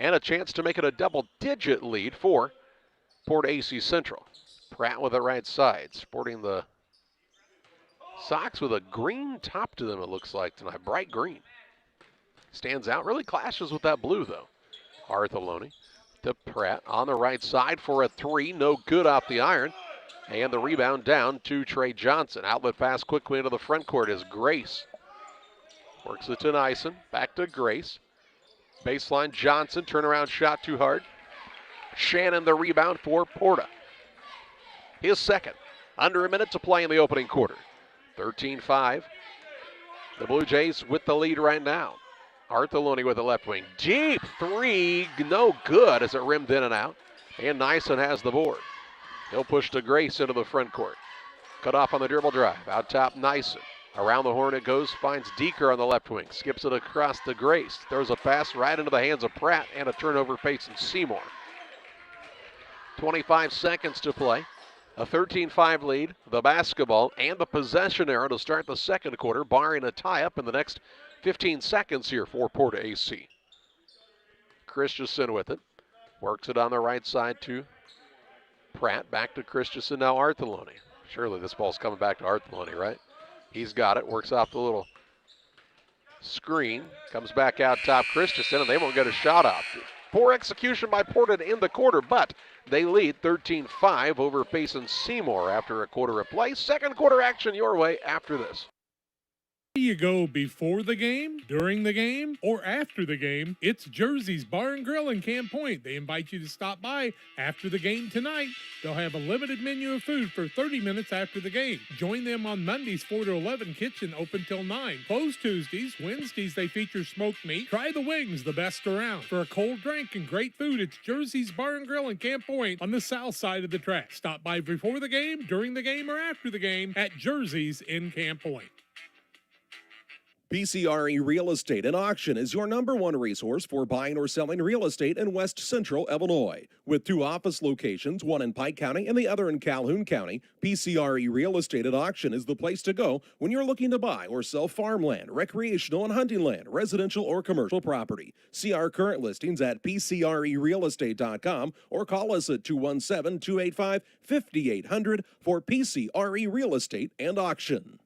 And a chance to make it a double-digit lead for PORTA-A Central. Pratt with the right side, sporting the socks with a green top to them, it looks like tonight. Bright green. Stands out, really clashes with that blue, though. Artheloni to Pratt on the right side for a 3. No good off the iron. And the rebound down to Trey Johnson. Outlet pass quickly into the front court is Grace. Works it to Nyson. Back to Grace. Baseline Johnson. Turnaround shot too hard. Shannon the rebound for Porta. His second. Under a minute to play in the opening quarter. 13-5. The Blue Jays with the lead right now. Artheloni with the left wing. Deep 3. No good as it rimmed in and out. And Nyson has the board. He'll push to Grace into the front court. Cut off on the dribble drive. Out top, Nyson. Around the horn it goes. Finds Deeker on the left wing. Skips it across to Grace. Throws a pass right into the hands of Pratt. And a turnover, Payson Seymour. 25 seconds to play. A 13-5 lead. The basketball and the possession arrow to start the second quarter, barring a tie-up in the next 15 seconds here for PORTA-A. Christensen with it. Works it on the right side to Pratt. Back to Christensen, now Artheloni. Surely this ball's coming back to Artheloni, right? He's got it, works off the little screen. Comes back out top Christensen, and they won't get a shot off. Poor execution by Porta to end the quarter, but they lead 13-5 over Payson Seymour after a quarter of play. Second quarter action your way after this. You go before the game, during the game, or after the game. It's Jersey's Bar and Grill in Camp Point. They invite you to stop by after the game tonight. They'll have a limited menu of food for 30 minutes after the game. Join them on Mondays 4 to 11, kitchen open till 9. Closed Tuesdays. Wednesdays they feature smoked meat. Try the wings, the best around. For a cold drink and great food, it's Jersey's Bar and Grill in Camp Point on the south side of the track. Stop by before the game, during the game, or after the game at Jersey's in Camp Point. PCRE Real Estate and Auction is your #1 resource for buying or selling real estate in West Central Illinois. With 2 office locations, one in Pike County and the other in Calhoun County, PCRE Real Estate and Auction is the place to go when you're looking to buy or sell farmland, recreational and hunting land, residential or commercial property. See our current listings at PCRERealestate.com or call us at 217-285-5800 for PCRE Real Estate and Auction.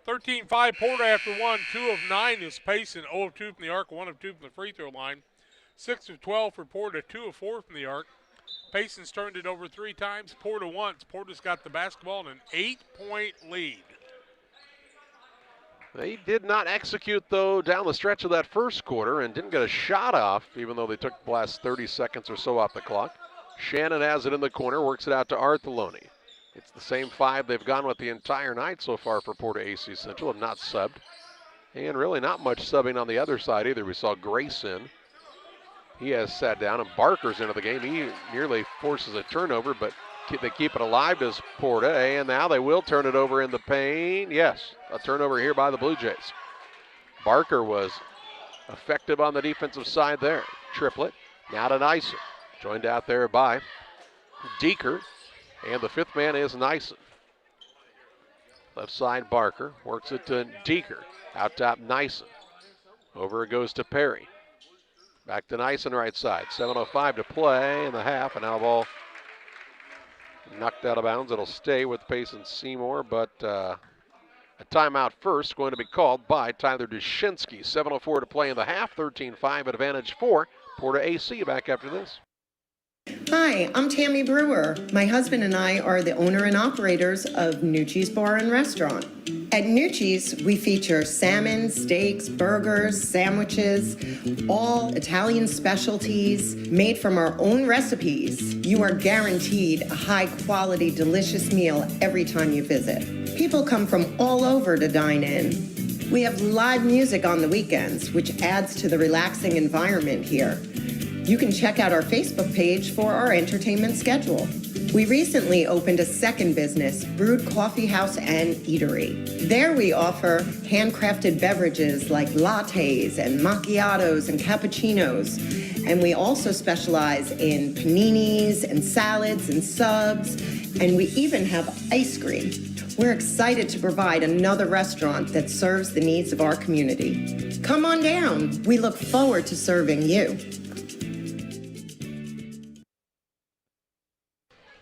13-5, Porta after 1. 2 of 9 is Payson. 0 of 2 from the arc, 1 of 2 from the free throw line. 6 of 12 for Porta, 2 of 4 from the arc. Payson's turned it over 3 times, Porta once. Porta's got the basketball and an 8-point lead. They did not execute, though, down the stretch of that first quarter and didn't get a shot off, even though they took the last 30 seconds or so off the clock. Shannon has it in the corner, works it out to Artheloni. It's the same 5 they've gone with the entire night so far for PORTA-A Central, have not subbed. And really not much subbing on the other side either. We saw Grace in. He has sat down, and Barker's into the game. He nearly forces a turnover, but they keep it alive as Porta, and now they will turn it over in the paint. Yes, a turnover here by the Blue Jays. Barker was effective on the defensive side there. Triplet, now to Nyson. Joined out there by Deeker. And the 5th man is Nyson. Left side Barker, works it to Deeker. Out top Nyson. Over it goes to Perry. Back to Nyson right side. 7:05 to play in the half, and now the ball knocked out of bounds. It'll stay with Payson Seymour, but a timeout first going to be called by Tyler Dushinsky. 7:04 to play in the half, 13-5 advantage for PORTA-A. Back after this. Hi, I'm Tammy Brewer. My husband and I are the owner and operators of Nucci's Bar and Restaurant. At Nucci's, we feature salmon, steaks, burgers, sandwiches, all Italian specialties made from our own recipes. You are guaranteed a high-quality, delicious meal every time you visit. People come from all over to dine in. We have live music on the weekends, which adds to the relaxing environment here. You can check out our Facebook page for our entertainment schedule. We recently opened a second business, Brewed Coffee House and Eatery. There we offer handcrafted beverages like lattes and macchiatos and cappuccinos. And we also specialize in paninis and salads and subs. And we even have ice cream. We're excited to provide another restaurant that serves the needs of our community. Come on down. We look forward to serving you.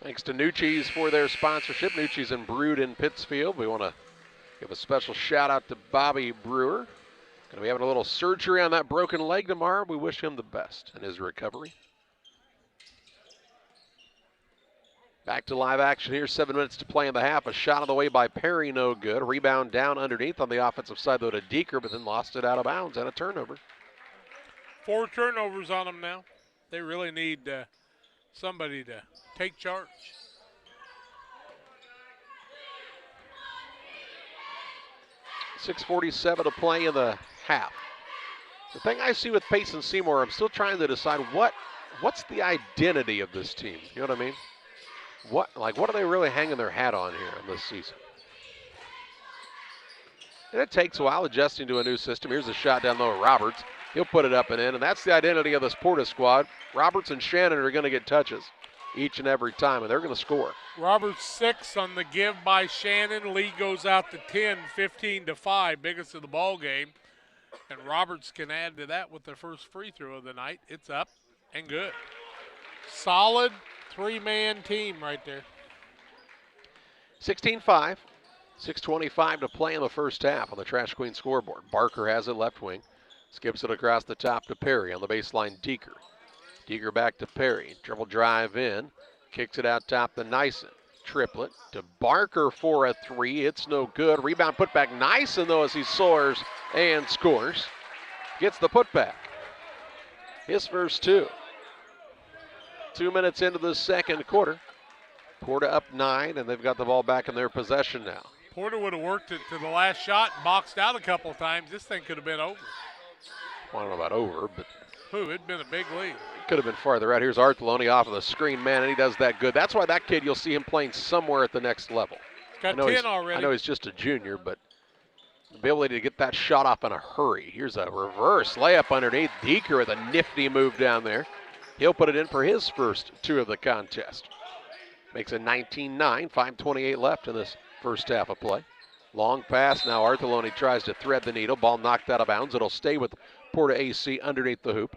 Thanks to Nucci's for their sponsorship. Nucci's and Brewed in Pittsfield. We want to give a special shout out to Bobby Brewer. Going to be having a little surgery on that broken leg tomorrow. We wish him the best in his recovery. Back to live action here. 7 minutes to play in the half. A shot on the way by Perry, no good. Rebound down underneath on the offensive side, though, to Deeker, but then lost it out of bounds and a turnover. 4 turnovers on them now. They really need somebody to take charge. .6:47 to play in the half. The thing I see with Payson Seymour, I'm still trying to decide what's the identity of this team. You know what I mean? What are they really hanging their hat on here in this season? And it takes a while adjusting to a new system. Here's a shot down low, Roberts. He'll put it up and in, and that's the identity of this PORTA squad. Roberts and Shannon are going to get touches each and every time, and they're going to score. Roberts 6 on the give by Shannon. Lee goes out to 10, 15-5, biggest of the ball game. And Roberts can add to that with the first free throw of the night. It's up and good. Solid 3-man team right there. 16-5, 6:25 to play in the first half on the Trash Queen scoreboard. Barker has it left wing. Skips it across the top to Perry on the baseline, Deeker. Deeker back to Perry. Dribble drive in. Kicks it out top to Nyson. Triplet to Barker for a 3. It's no good. Rebound put back. Nyson, though, as he soars and scores. Gets the putback. His first 2. 2 minutes into the second quarter. PORTA up 9, and they've got the ball back in their possession now. PORTA would have worked it to the last shot, boxed out a couple of times. This thing could have been over. Well, I don't know about over, but it'd been a big lead. Could have been farther out. Here's Artheloni off of the screen, man, and he does that good. That's why that kid, you'll see him playing somewhere at the next level. Got 10 already. I know he's just a junior, but the ability to get that shot off in a hurry. Here's a reverse layup underneath. Deeker with a nifty move down there. He'll put it in for his first 2 of the contest. Makes it 19-9, 5:28 left in this first half of play. Long pass, now Artheloni tries to thread the needle. Ball knocked out of bounds. It'll stay with PORTA-A underneath the hoop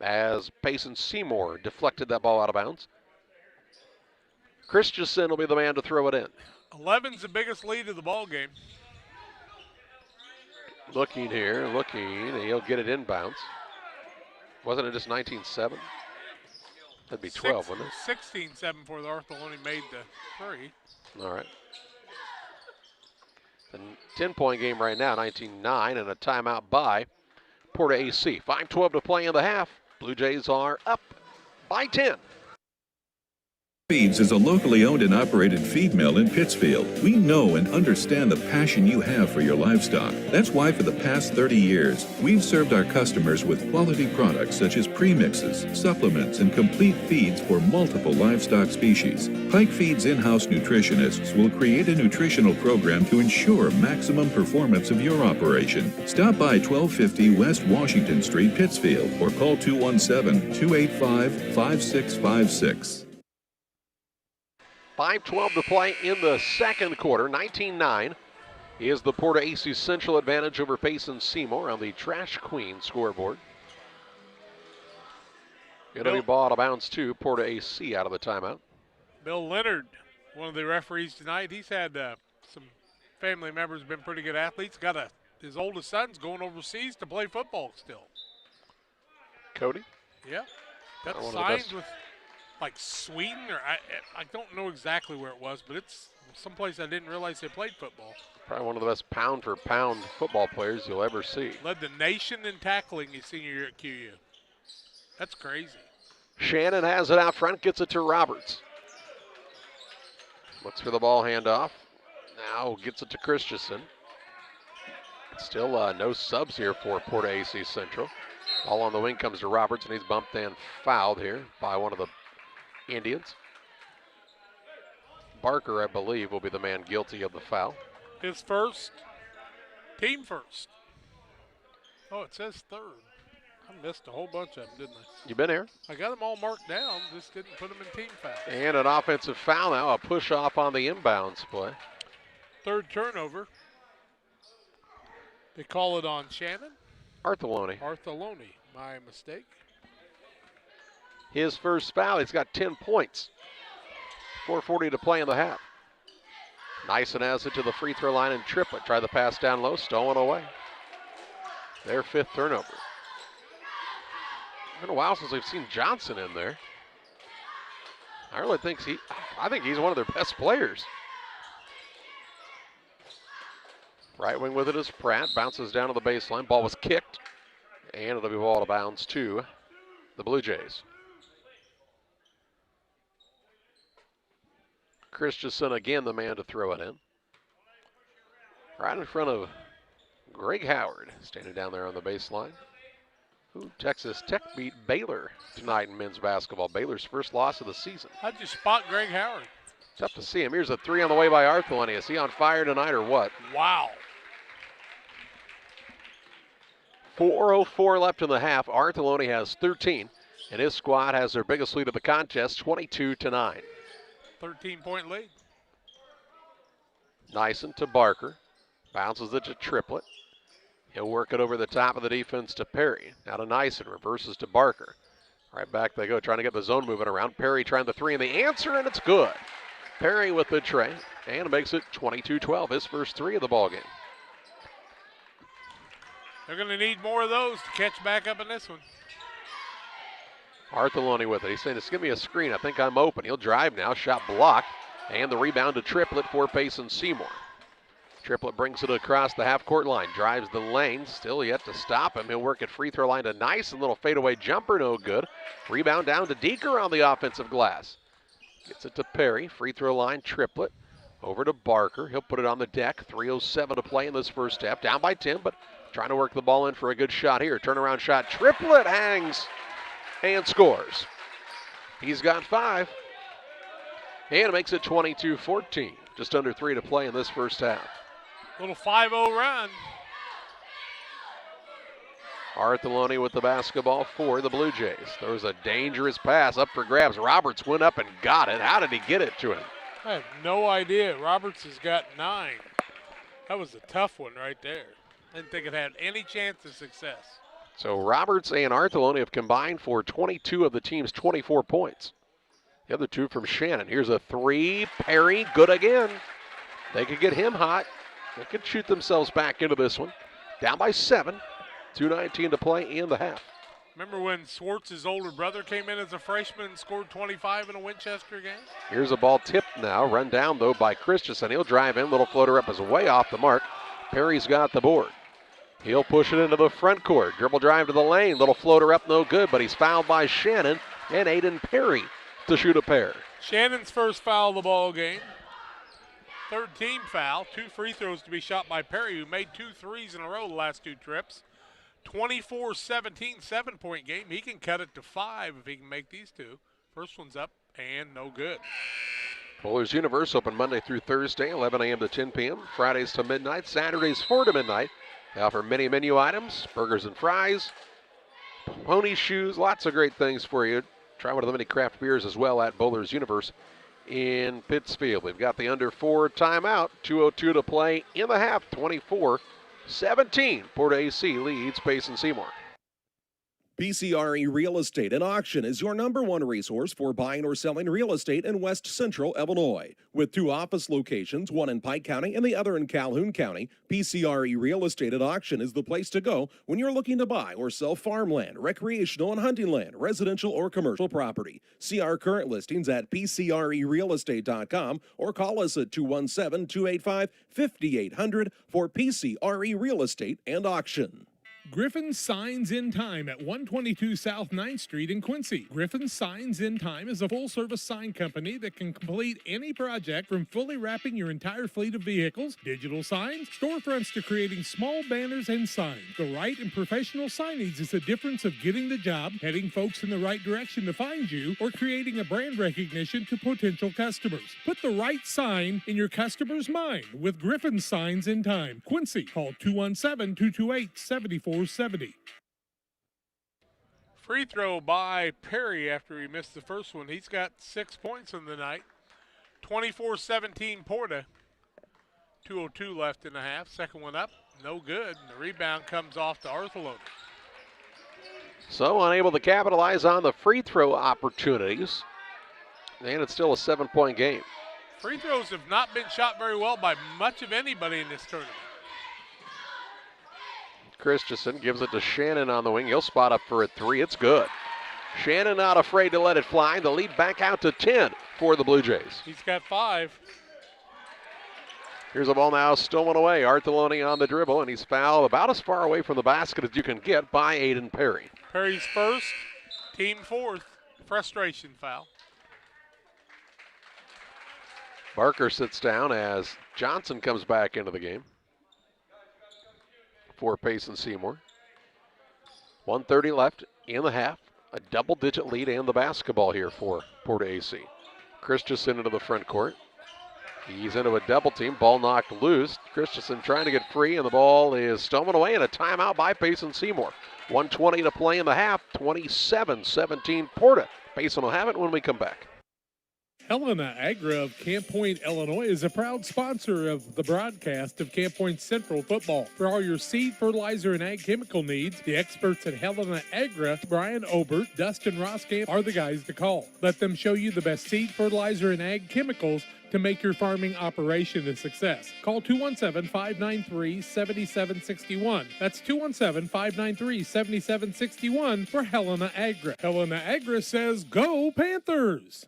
as Payson Seymour deflected that ball out of bounds. Christensen will be the man to throw it in. 11's the biggest lead of the ball game. Looking here, and he'll get it inbounds. Wasn't it just 19-7? That'd be 12, wouldn't it? 16-7 for the Artheloni made the 3. All right. The 10-point game right now, 19-9, and a timeout by PORTA-A. 5:12 to play in the half. Blue Jays are up by 10. Feeds is a locally owned and operated feed mill in Pittsfield. We know and understand the passion you have for your livestock. That's why for the past 30 years, we've served our customers with quality products such as premixes, supplements, and complete feeds for multiple livestock species. Pike Feeds in-house nutritionists will create a nutritional program to ensure maximum performance of your operation. Stop by 1250 West Washington Street, Pittsfield, or call 217-285-5656. 5:12 to play in the second quarter. 19-9 is the PORTA-A Central advantage over Payson Seymour on the Trash Queen scoreboard. Going to be ball out of bounds too. PORTA-A out of the timeout. Bill Leonard, one of the referees tonight, he's had some family members, been pretty good athletes. Got his oldest son's going overseas to play football still. Cody? Yeah. Got One of the signed best with like Sweden, or I don't know exactly where it was, but it's someplace I didn't realize they played football. Probably one of the best pound-for-pound football players you'll ever see. Led the nation in tackling his senior year at QU. That's crazy. Shannon has it out front, gets it to Roberts. Looks for the ball handoff. Now gets it to Christensen. Still no subs here for PORTA-A Central. Ball on the wing comes to Roberts, and he's bumped and fouled here by one of the Indians. Barker, I believe, will be the man guilty of the foul. His first, team first. Oh, it says third. I missed a whole bunch of them, didn't I? You been here? I got them all marked down, just didn't put them in team foul. And an offensive foul now, a push off on the inbounds play. Third turnover. They call it on Shannon? Artheloni. Artheloni, my mistake. His first foul, he's got 10 points. 4:40 to play in the half. Nyson has it to the free throw line and Triplett. Try the pass down low, stolen away. Their fifth turnover. It's been a while since we've seen Johnson in there. I really think I think he's one of their best players. Right wing with it is Pratt. Bounces down to the baseline. Ball was kicked. And it'll be ball out of bounds to the Blue Jays. Christensen again the man to throw it in. Right in front of Greg Howard. Standing down there on the baseline. Texas Tech beat Baylor tonight in men's basketball. Baylor's first loss of the season. How'd you spot Greg Howard? Tough to see him. Here's a three on the way by Artheloni. Is he on fire tonight or what? Wow. 4:04 left in the half. Artheloni has 13, and his squad has their biggest lead of the contest, 22-9. 13-point lead. Nyson to Barker. Bounces it to Triplett. He'll work it over the top of the defense to Perry. Now to Nyson. Reverses to Barker. Right back they go, trying to get the zone moving around. Perry trying the three, and the answer, and it's good. Perry with the tray, and makes it 22-12, his first three of the ball game. They're going to need more of those to catch back up in this one. Artheloni with it. He's saying, just give me a screen. I think I'm open. He'll drive now. Shot blocked. And the rebound to Triplett for Payson Seymour. Triplett brings it across the half-court line. Drives the lane. Still yet to stop him. He'll work at free throw line to Nyson. Little fadeaway jumper. No good. Rebound down to Deeker on the offensive glass. Gets it to Perry. Free throw line. Triplett. Over to Barker. He'll put it on the deck. 3:07 to play in this first half. Down by 10, but trying to work the ball in for a good shot here. Turnaround shot. Triplett hangs and scores. He's got 5. And makes it 22-14. Just under 3 to play in this first half. Little 5-0 run. Artheloni with the basketball for the Blue Jays. Throws a dangerous pass up for grabs. Roberts went up and got it. How did he get it to him? I have no idea. Roberts has got 9. That was a tough one right there. Didn't think it had any chance of success. So Roberts and Artheloni have combined for 22 of the team's 24 points. The other 2 from Shannon. Here's a 3. Perry, good again. They could get him hot. They could shoot themselves back into this one. Down by 7. 2:19 to play in the half. Remember when Swartz's older brother came in as a freshman and scored 25 in a Winchester game? Here's a ball tipped now. Run down, though, by Christensen. He'll drive in. Little floater up is way off the mark. Perry's got the board. He'll push it into the front court. Dribble drive to the lane. Little floater up, no good, but he's fouled by Shannon and Aiden Perry to shoot a pair. Shannon's first foul of the ball game. Third team foul. 2 free throws to be shot by Perry, who made 2 threes in a row the last 2 trips. 24-17, 7-point game. He can cut it to 5 if he can make these 2. First one's up and no good. Bowlers Universe open Monday through Thursday, 11 a.m. to 10 p.m. Fridays to midnight, Saturdays 4 to midnight. They offer many menu items, burgers and fries, pony shoes, lots of great things for you. Try one of the many craft beers as well at Bowlers Universe in Pittsfield. We've got the under 4 timeout, 2:02 to play in the half, 24-17. PORTA-A leads Payson Seymour. PCRE Real Estate and Auction is your #1 resource for buying or selling real estate in West Central Illinois. With 2 office locations, one in Pike County and the other in Calhoun County, PCRE Real Estate and Auction is the place to go when you're looking to buy or sell farmland, recreational and hunting land, residential or commercial property. See our current listings at PCRERealestate.com or call us at 217-285-5800 for PCRE Real Estate and Auction. Griffin Signs in Time at 122 South 9th Street in Quincy. Griffin Signs in Time is a full-service sign company that can complete any project from fully wrapping your entire fleet of vehicles, digital signs, storefronts to creating small banners and signs. The right and professional signage is the difference of getting the job, heading folks in the right direction to find you, or creating a brand recognition to potential customers. Put the right sign in your customer's mind with Griffin Signs in Time. Quincy, call 217-228-7470. Free throw by Perry after he missed the first one. He's got 6 points in the night. 24-17 Porta. 2:02 left in the half. Second one up, no good. The rebound comes off to Arthelone. So unable to capitalize on the free throw opportunities. And it's still a 7-point game. Free throws have not been shot very well by much of anybody in this tournament. Christensen gives it to Shannon on the wing. He'll spot up for a 3. It's good. Shannon not afraid to let it fly. The lead back out to 10 for the Blue Jays. He's got 5. Here's a ball now stolen away. Arthelone on the dribble, and he's fouled about as far away from the basket as you can get by Aiden Perry. Perry's first, team 4th. Frustration foul. Barker sits down as Johnson comes back into the game for Payson Seymour. 1:30 left in the half. A double-digit lead and the basketball here for Porta-A. Christensen into the front court. He's into a double team. Ball knocked loose. Christensen trying to get free, and the ball is stolen away, and a timeout by Payson Seymour. 1:20 to play in the half. 27-17 Porta. Payson will have it when we come back. Helena Agra of Camp Point, Illinois is a proud sponsor of the broadcast of Camp Point Central football. For all your seed, fertilizer, and ag chemical needs, the experts at Helena Agra, Brian Obert, Dustin Roskamp, are the guys to call. Let them show you the best seed, fertilizer, and ag chemicals to make your farming operation a success. Call 217-593-7761. That's 217-593-7761 for Helena Agra. Helena Agra says, go Panthers!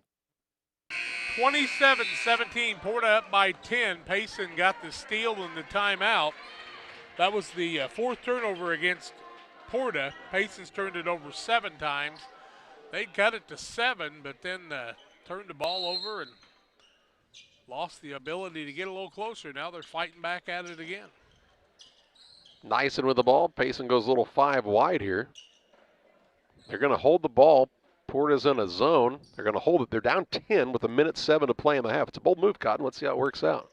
27-17, Porta up by 10. Payson got the steal and the timeout. That was the 4th turnover against Porta. Payson's turned it over 7 times. They cut it to 7, but then turned the ball over and lost the ability to get a little closer. Now they're fighting back at it again. Nyson with the ball. Payson goes a little 5 wide here. They're going to hold the ball. Porta's in a zone. They're going to hold it. They're down 10 with 1:07 to play in the half. It's a bold move, Cotton. Let's see how it works out.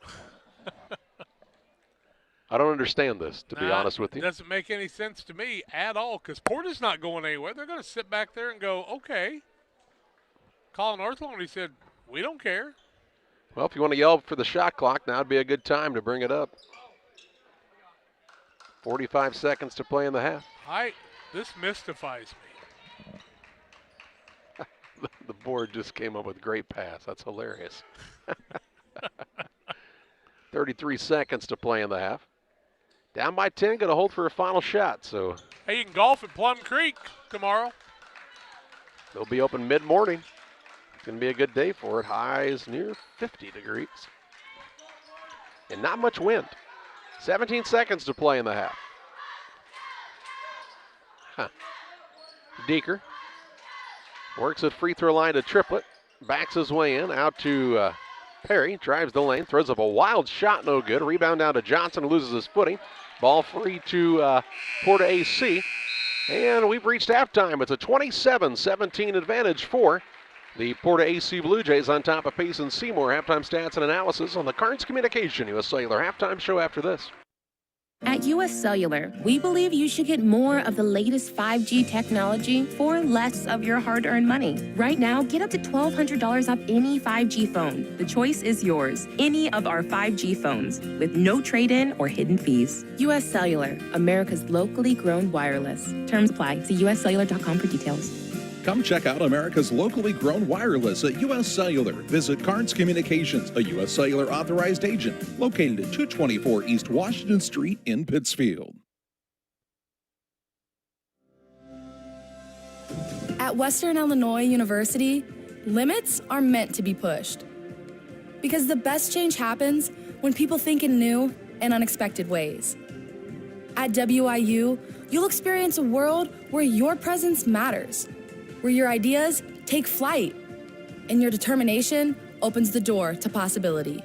I don't understand this, to be honest with you. It doesn't make any sense to me at all because Porta's not going anywhere. They're going to sit back there and go, okay. Colin Arthelone, he said, we don't care. Well, if you want to yell for the shot clock, now would be a good time to bring it up. 45 seconds to play in the half. This mystifies me. The board just came up with a great pass. That's hilarious. 33 seconds to play in the half. Down by 10, going to hold for a final shot. So hey, you can golf at Plum Creek tomorrow. They'll be open mid-morning. It's going to be a good day for it. Highs near 50 degrees. And not much wind. 17 seconds to play in the half. Deeker works at free throw line to Triplett. Backs his way in. Out to Perry. Drives the lane. Throws up a wild shot. No good. Rebound down to Johnson. Loses his footing. Ball free to Porta-A. And we've reached halftime. It's a 27-17 advantage for the Porta-A Blue Jays on top of Payson Seymour. Halftime stats and analysis on the Carnes Communication U.S. Cellular halftime show after this. At US Cellular, we believe you should get more of the latest 5G technology for less of your hard-earned money. Right now, get up to $1,200 off any 5G phone. The choice is yours. Any of our 5G phones with no trade-in or hidden fees. US Cellular, America's locally grown wireless. Terms apply. See uscellular.com for details. Come check out America's locally grown wireless at U.S. Cellular. Visit Carnes Communications, a U.S. Cellular authorized agent, located at 224 East Washington Street in Pittsfield. At Western Illinois University, limits are meant to be pushed. Because the best change happens when people think in new and unexpected ways. At WIU, you'll experience a world where your presence matters, where your ideas take flight, and your determination opens the door to possibility.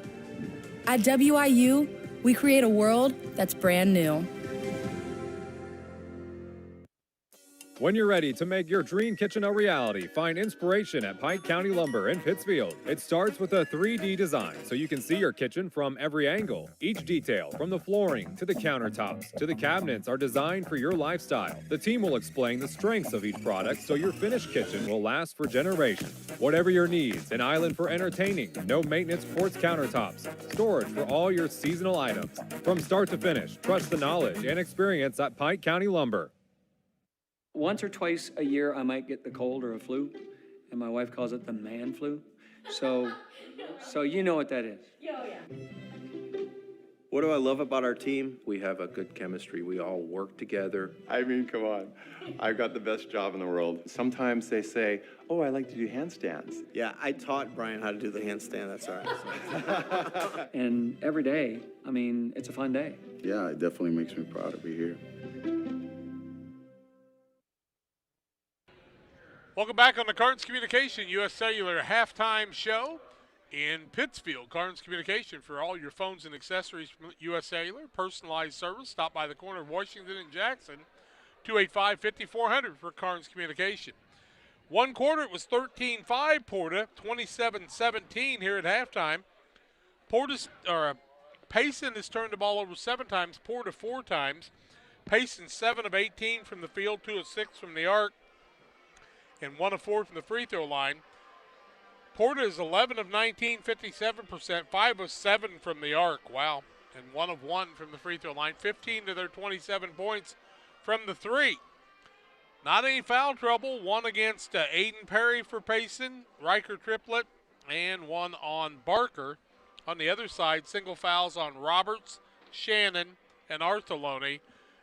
At WIU, we create a world that's brand new. When you're ready to make your dream kitchen a reality, find inspiration at Pike County Lumber in Pittsfield. It starts with a 3D design so you can see your kitchen from every angle. Each detail, from the flooring to the countertops to the cabinets, are designed for your lifestyle. The team will explain the strengths of each product so your finished kitchen will last for generations. Whatever your needs, an island for entertaining, no maintenance quartz countertops, storage for all your seasonal items. From start to finish, trust the knowledge and experience at Pike County Lumber. Once or twice a year, I might get the cold or a flu, and my wife calls it the man flu. So you know what that is. Yeah. What do I love about our team? We have a good chemistry. We all work together. I mean, come on. I've got the best job in the world. Sometimes they say, oh, I like to do handstands. Yeah, I taught Brian how to do the handstand. That's all right. And every day, I mean, it's a fun day. Yeah, it definitely makes me proud to be here. Welcome back on the Carnes Communication U.S. Cellular halftime show in Pittsfield. Carnes Communication for all your phones and accessories from U.S. Cellular. Personalized service. Stop by the corner of Washington and Jackson. 285-5400 for Carnes Communication. One quarter, it was 13-5 Porta, 27-17 here at halftime. Payson has turned the ball over 7 times, Porta 4 times. Payson 7 of 18 from the field, 2 of 6 from the arc, and 1 of 4 from the free throw line. Porta is 11 of 19, 57%, 5 of 7 from the arc. Wow. And 1 of 1 from the free throw line. 15 to their 27 points from the 3. Not any foul trouble. 1 against Aiden Perry for Payson, Riker triplet, and 1 on Barker. On the other side, single fouls on Roberts, Shannon, and Arthelone.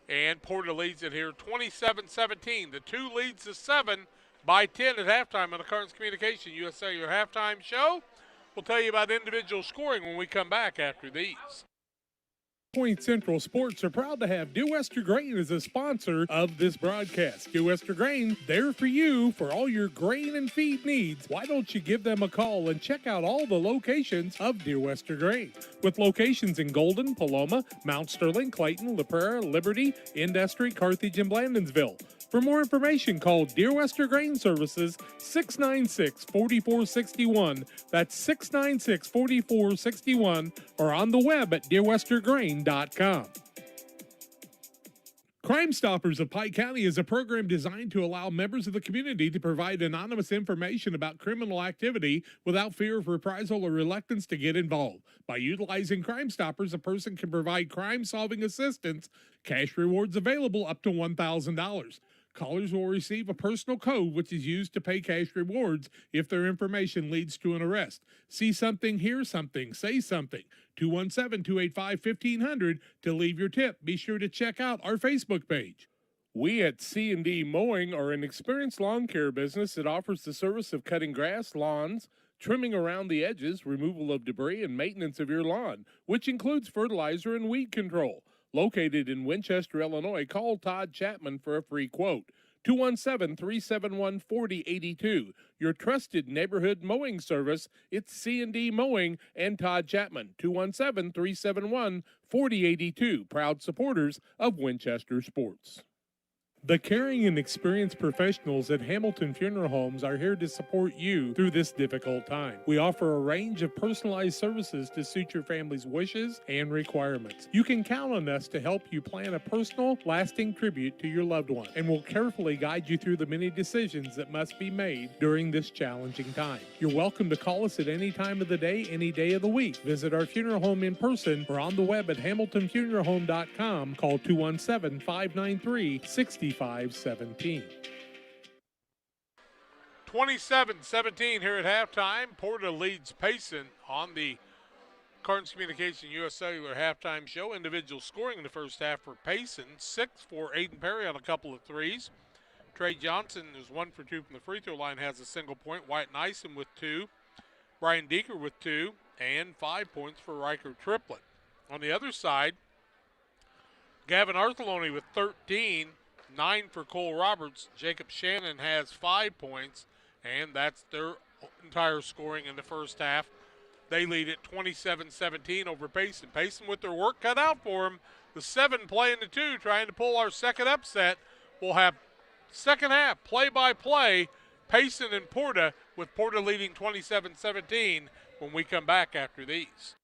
And Porta leads it here 27-17. The 2 leads to 7 by 10 at halftime on the Carnes Communication U.S. Cellular halftime show. We'll tell you about individual scoring when we come back after these. Point Central Sports are proud to have Dear Wester Grain as a sponsor of this broadcast. Dear Wester Grain, there for you for all your grain and feed needs. Why don't you give them a call and check out all the locations of Dear Wester Grain? With locations in Golden, Paloma, Mount Sterling, Clayton, La Prairie, Liberty, Industry, Carthage, and Blandonsville. For more information, call Dear Wester Grain Services 696-4461. That's 696-4461, or on the web at dearwestergrain.com. Crime Stoppers of Pike County is a program designed to allow members of the community to provide anonymous information about criminal activity without fear of reprisal or reluctance to get involved. By utilizing Crime Stoppers, a person can provide crime-solving assistance, cash rewards available up to $1,000. Callers will receive a personal code which is used to pay cash rewards if their information leads to an arrest. See something, hear something, say something. 217-285-1500 to leave your tip. Be sure to check out our Facebook page. We at C&D Mowing are an experienced lawn care business that offers the service of cutting grass, lawns, trimming around the edges, removal of debris, and maintenance of your lawn, which includes fertilizer and weed control. Located in Winchester, Illinois, call Todd Chapman for a free quote. 217-371-4082. Your trusted neighborhood mowing service. It's C&D Mowing and Todd Chapman. 217-371-4082. Proud supporters of Winchester Sports. The caring and experienced professionals at Hamilton Funeral Homes are here to support you through this difficult time. We offer a range of personalized services to suit your family's wishes and requirements. You can count on us to help you plan a personal, lasting tribute to your loved one, and we'll carefully guide you through the many decisions that must be made during this challenging time. You're welcome to call us at any time of the day, any day of the week. Visit our funeral home in person or on the web at hamiltonfuneralhome.com. Call 217-593-6517. 27-17 here at halftime. Porta leads Payson on the Cards Communication U.S. Cellular halftime show. Individual scoring in the first half for Payson. 6 for Aiden Perry on a couple of threes. Trey Johnson is 1 for 2 from the free throw line, has a single point. Wyatt Nyson with 2. Brian Deeker with 2. And 5 points for Riker Triplett. On the other side, Gavin Artheloni with 13. 9 for Cole Roberts. Jacob Shannon has 5 points, and that's their entire scoring in the first half. They lead at 27-17 over Payson. Payson with their work cut out for them. The 7 playing the 2, trying to pull our second upset. We'll have second half play-by-play, Payson and Porta, with Porta leading 27-17 when we come back after these.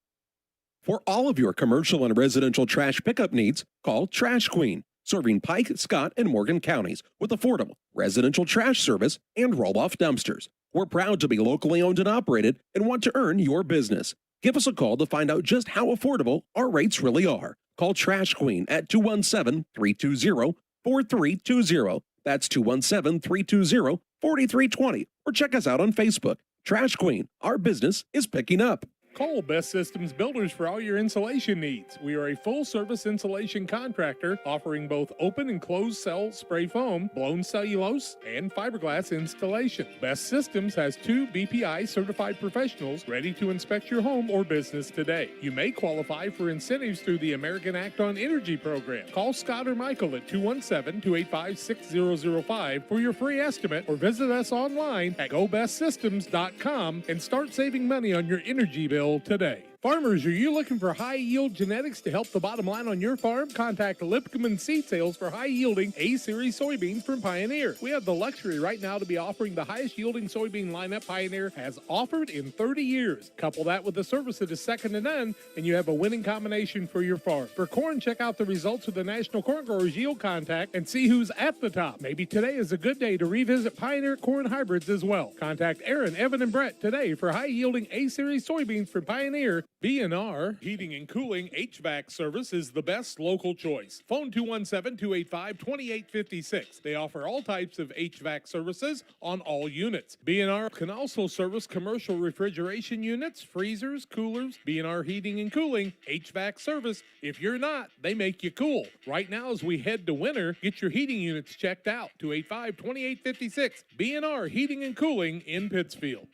For all of your commercial and residential trash pickup needs, call Trash Queen, serving Pike, Scott, and Morgan counties with affordable residential trash service and roll-off dumpsters. We're proud to be locally owned and operated and want to earn your business. Give us a call to find out just how affordable our rates really are. Call Trash Queen at 217-320-4320. That's 217-320-4320. Or check us out on Facebook. Trash Queen, our business is picking up. Call Best Systems Builders for all your insulation needs. We are a full-service insulation contractor offering both open and closed cell spray foam, blown cellulose, and fiberglass installation. Best Systems has 2 BPI certified professionals ready to inspect your home or business today. You may qualify for incentives through the American Act on Energy program. Call Scott or Michael at 217-285-6005 for your free estimate, or visit us online at gobestsystems.com and start saving money on your energy bill today. Farmers, are you looking for high-yield genetics to help the bottom line on your farm? Contact Lipcomb Seed Sales for high-yielding A-Series soybeans from Pioneer. We have the luxury right now to be offering the highest-yielding soybean lineup Pioneer has offered in 30 years. Couple that with a service that is second to none, and you have a winning combination for your farm. For corn, check out the results of the National Corn Growers Yield Contact and see who's at the top. Maybe today is a good day to revisit Pioneer corn hybrids as well. Contact Aaron, Evan, and Brett today for high-yielding A-Series soybeans from Pioneer. B&R Heating and Cooling HVAC service is the best local choice. Phone 217-285-2856. They offer all types of HVAC services on all units. B&R can also service commercial refrigeration units, freezers, coolers. B&R Heating and Cooling HVAC service. If you're not, they make you cool. Right now as we head to winter, get your heating units checked out. 285-2856. B&R Heating and Cooling in Pittsfield.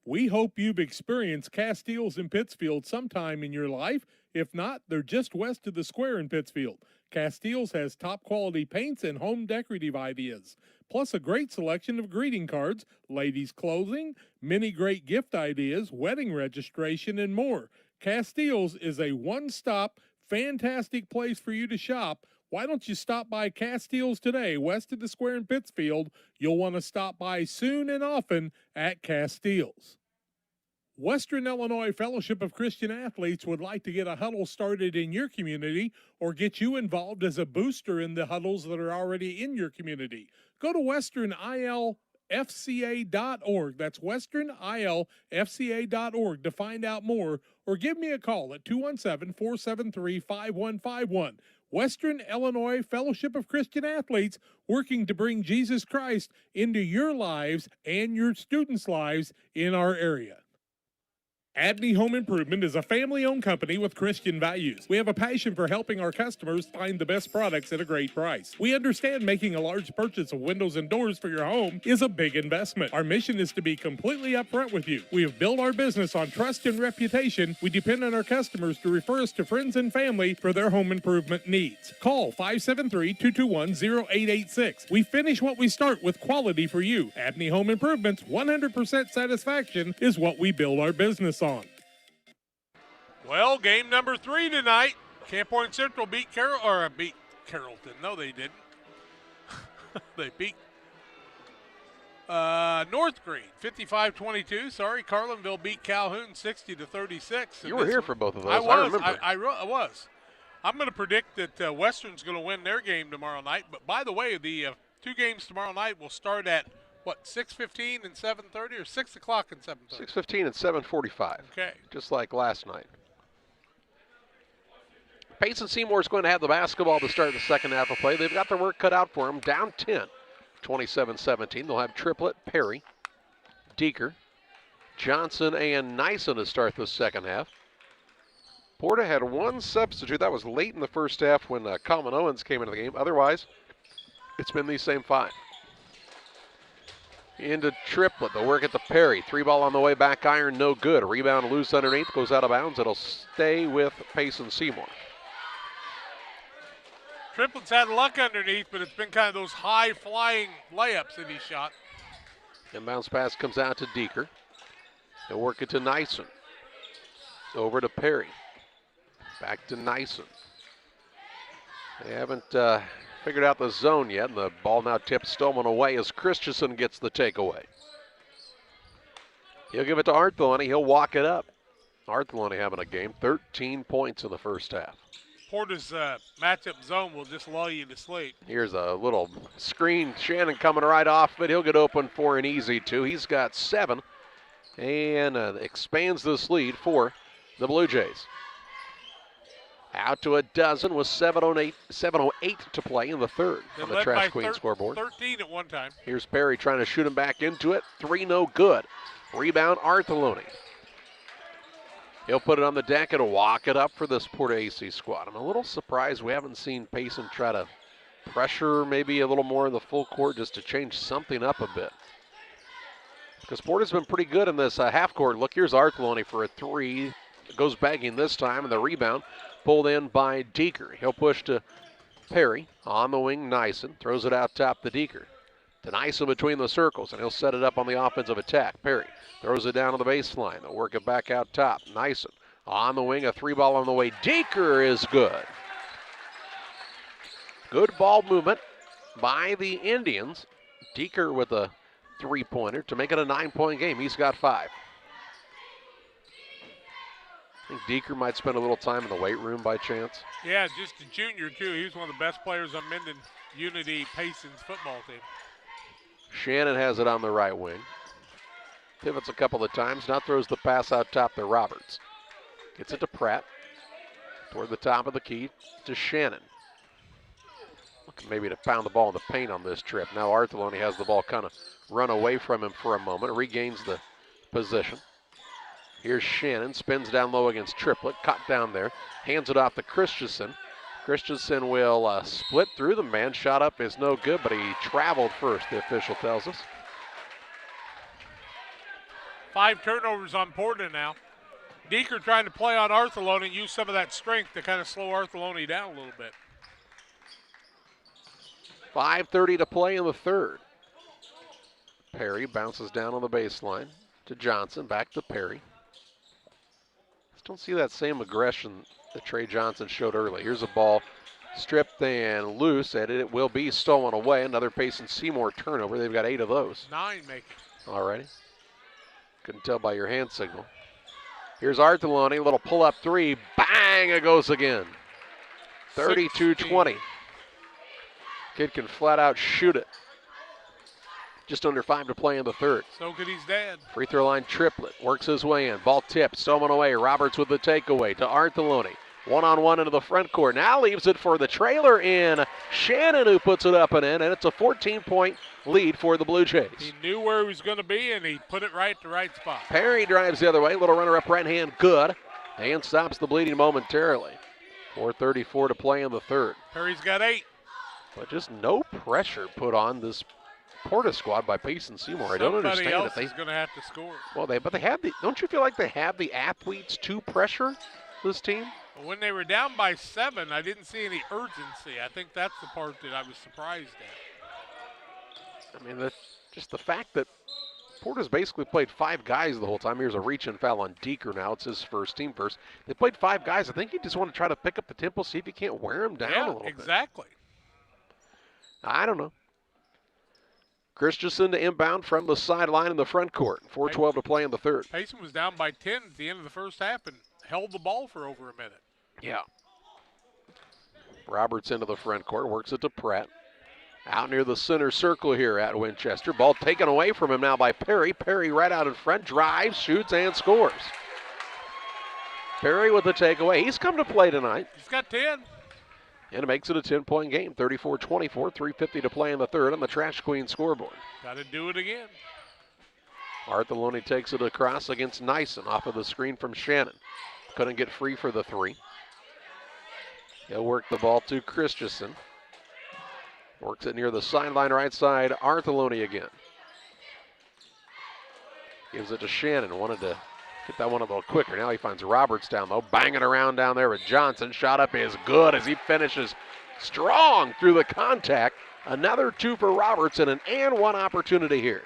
We hope you've experienced Castiles in Pittsfield sometime in your life. If not, they're just west of the square in Pittsfield. Castiles has top quality paints and home decorative ideas, plus a great selection of greeting cards, ladies' clothing, many great gift ideas, wedding registration, and more. Castiles is a one-stop, fantastic place for you to shop. Why don't you stop by Castiles today, west of the square in Pittsfield? You'll want to stop by soon and often at Castiles. Western Illinois Fellowship of Christian Athletes would like to get a huddle started in your community or get you involved as a booster in the huddles that are already in your community. Go to westernilfca.org. That's westernilfca.org to find out more, or give me a call at 217-473-5151. Western Illinois Fellowship of Christian Athletes, working to bring Jesus Christ into your lives and your students' lives in our area. Abney Home Improvement is a family-owned company with Christian values. We have a passion for helping our customers find the best products at a great price. We understand making a large purchase of windows and doors for your home is a big investment. Our mission is to be completely upfront with you. We have built our business on trust and reputation. We depend on our customers to refer us to friends and family for their home improvement needs. Call 573-221-0886. We finish what we start with quality for you. Abney Home Improvements, 100% satisfaction is what we build our business on. Well, game number 3 tonight. Camp Point Central beat Carrollton. No, they didn't. They beat North Greene 55-22. Sorry, Carlinville beat Calhoun 60-36. You were here for both of those. I was. I remember. I was. I'm going to predict that Western's going to win their game tomorrow night. But by the way, the 2 games tomorrow night will start at what, 6:15 and 7:30, or 6 o'clock and 7:30? 6:15 and 7:45. Okay. Just like last night. Payson Seymour is going to have the basketball to start the second half of play. They've got their work cut out for them. Down 10, 27-17. They'll have Triplett, Perry, Deeker, Johnson, and Nyson to start the second half. Porta had 1 substitute. That was late in the first half when Coleman Owens came into the game. Otherwise, it's been these same 5. Into Triplett. They'll work at the Perry. 3 ball on the way back iron, no good. A rebound loose underneath, goes out of bounds. It'll stay with Payson Seymour. Triplett's had luck underneath, but it's been kind of those high-flying layups that he shot. Inbounds pass comes out to Deeker. They'll work it to Nyson. Over to Perry. Back to Nyson. They haven't figured out the zone yet, and the ball now tipped, stolen away as Christensen gets the takeaway. He'll give it to Artheloni. He'll walk it up. Artheloni having a game. 13 points in the first half. Porta's matchup zone will just lull you to sleep. Here's a little screen. Shannon coming right off, but he'll get open for an easy 2. He's got 7 and expands this lead for the Blue Jays. Out to a dozen with 7:08 to play in the third on the Trash Queen scoreboard. 13 at one time. Here's Perry trying to shoot him back into it. 3 no good. Rebound Artheloni. He'll put it on the deck and walk it up for this Porta-A squad. I'm a little surprised we haven't seen Payson try to pressure maybe a little more in the full court just to change something up a bit. Because Porta's been pretty good in this half court. Look, here's Artheloni for a 3. It goes begging this time, and the rebound pulled in by Deeker. He'll push to Perry. On the wing, Nyson throws it out top to Deeker. To Nyson between the circles, and he'll set it up on the offensive attack. Perry throws it down to the baseline. They'll work it back out top. Nyson on the wing, a 3 ball on the way. Deeker is good. Good ball movement by the Indians. Deeker with a 3-pointer to make it a 9-point game. He's got 5. I think Deeker might spend a little time in the weight room by chance. Yeah, just a junior, too. He was one of the best players on Minden Unity Payson's football team. Shannon has it on the right wing. Pivots a couple of times. Now throws the pass out top to Roberts. Gets it to Pratt. Toward the top of the key to Shannon. Looking maybe to pound the ball in the paint on this trip. Now Artheloni has the ball kind of run away from him for a moment. Regains the position. Here's Shannon. Spins down low against Triplett. Caught down there. Hands it off to Christensen. Christensen will split through the man. Shot up is no good, but he traveled first, the official tells us. 5 turnovers on Porta now. Deeker trying to play on Artheloni and use some of that strength to kind of slow Artheloni down a little bit. 5:30 to play in the third. Perry bounces down on the baseline to Johnson. Back to Perry. Just don't see that same aggression that Trey Johnson showed early. Here's a ball stripped and loose, and it will be stolen away. Another Payson Seymour turnover. They've got 8 of those. 9 make it. Alrighty. Couldn't tell by your hand signal. Here's Artheloni, a little pull-up 3. Bang, it goes again. 32-20. Kid can flat out shoot it. Just under 5 to play in the third. So could his dad. Free throw line Triplett works his way in. Ball tipped, stolen away. Roberts with the takeaway to Artheloni. One-on-one into the front court. Now leaves it for the trailer in Shannon, who puts it up and in, and it's a 14-point lead for the Blue Jays. He knew where he was going to be, and he put it right at the right spot. Perry drives the other way. Little runner-up right hand, good. And stops the bleeding momentarily. 4:34 to play in the third. Perry's got 8. But just no pressure put on this Porta squad by Payson Seymour. I don't understand Somebody it. else is going to have to score. Well, they have the. Don't you feel like they have the athletes to pressure this team? When they were down by 7, I didn't see any urgency. I think that's the part that I was surprised at. I mean, just the fact that Porta's basically played 5 guys the whole time. Here's a reach-in foul on Deeker now. It's his first, team first. They played 5 guys. I think you just want to try to pick up the tempo, see if you can't wear them down a little bit. Exactly. I don't know. Christensen to inbound from the sideline in the front court. 4:12 to play in the third. Payson was down by 10 at the end of the first half and held the ball for over a minute. Yeah. Roberts into the front court, works it to Pratt. Out near the center circle here at Winchester. Ball taken away from him now by Perry. Perry right out in front, drives, shoots, and scores. Perry with the takeaway. He's come to play tonight. He's got 10. And it makes it a 10-point game, 34-24, 3:50 to play in the third on the Trash Queen scoreboard. Got to do it again. Artheloni takes it across against Nyson off of the screen from Shannon. Couldn't get free for the 3. He'll work the ball to Christensen. Works it near the sideline right side. Artheloni again. Gives it to Shannon. Wanted to get that one a little quicker. Now he finds Roberts down low. Banging around down there with Johnson. Shot up is good as he finishes strong through the contact. Another 2 for Roberts and an and 1 opportunity here.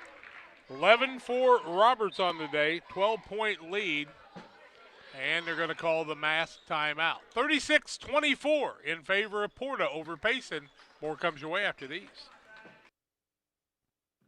11 for Roberts on the day. 12-point lead. And they're going to call the mass timeout. 36-24 in favor of Porta over Payson. More comes your way after these.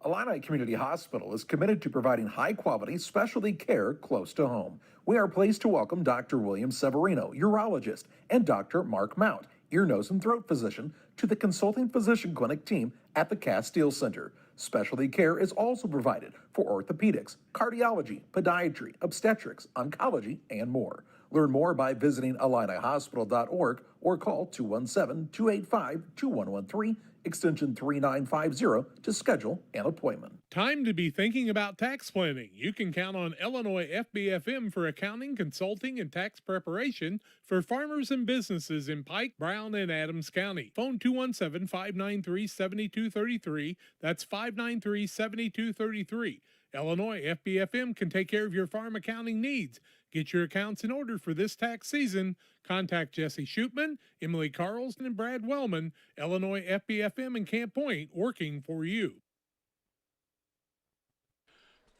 Illini Community Hospital is committed to providing high-quality specialty care close to home. We are pleased to welcome Dr. William Severino, urologist, and Dr. Mark Mount, ear, nose, and throat physician, to the consulting physician clinic team at the Castile Center. Specialty care is also provided for orthopedics, cardiology, podiatry, obstetrics, oncology, and more. Learn more by visiting IlliniHospital.org or call 217-285-2113, extension 3950 to schedule an appointment. Time to be thinking about tax planning. You can count on Illinois FBFM for accounting, consulting, and tax preparation for farmers and businesses in Pike, Brown, and Adams County. Phone 217-593-7233. That's 593-7233. Illinois FBFM can take care of your farm accounting needs. Get your accounts in order for this tax season. Contact Jesse Shootman, Emily Carlson, and Brad Wellman. Illinois FBFM in Camp Point, working for you.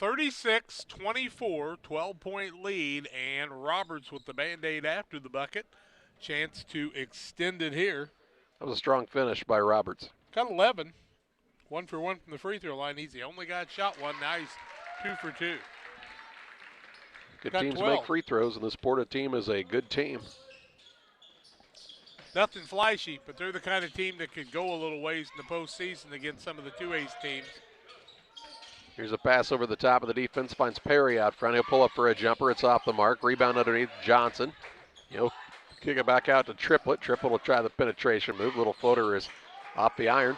36-24, 12-point lead, and Roberts with the Band-Aid after the bucket. Chance to extend it here. That was a strong finish by Roberts. Got 11. 1 for 1 from the free throw line. He's the only guy that shot one. Now he's 2 for 2. Good Got teams 12. make free throws, and this Porta team is a good team. Nothing flashy, but they're the kind of team that could go a little ways in the postseason against some of the 2A's teams. Here's a pass over the top of the defense, finds Perry out front. He'll pull up for a jumper. It's off the mark. Rebound underneath Johnson. He'll kick it back out to Triplett. Triplett will try the penetration move. Little floater is off the iron.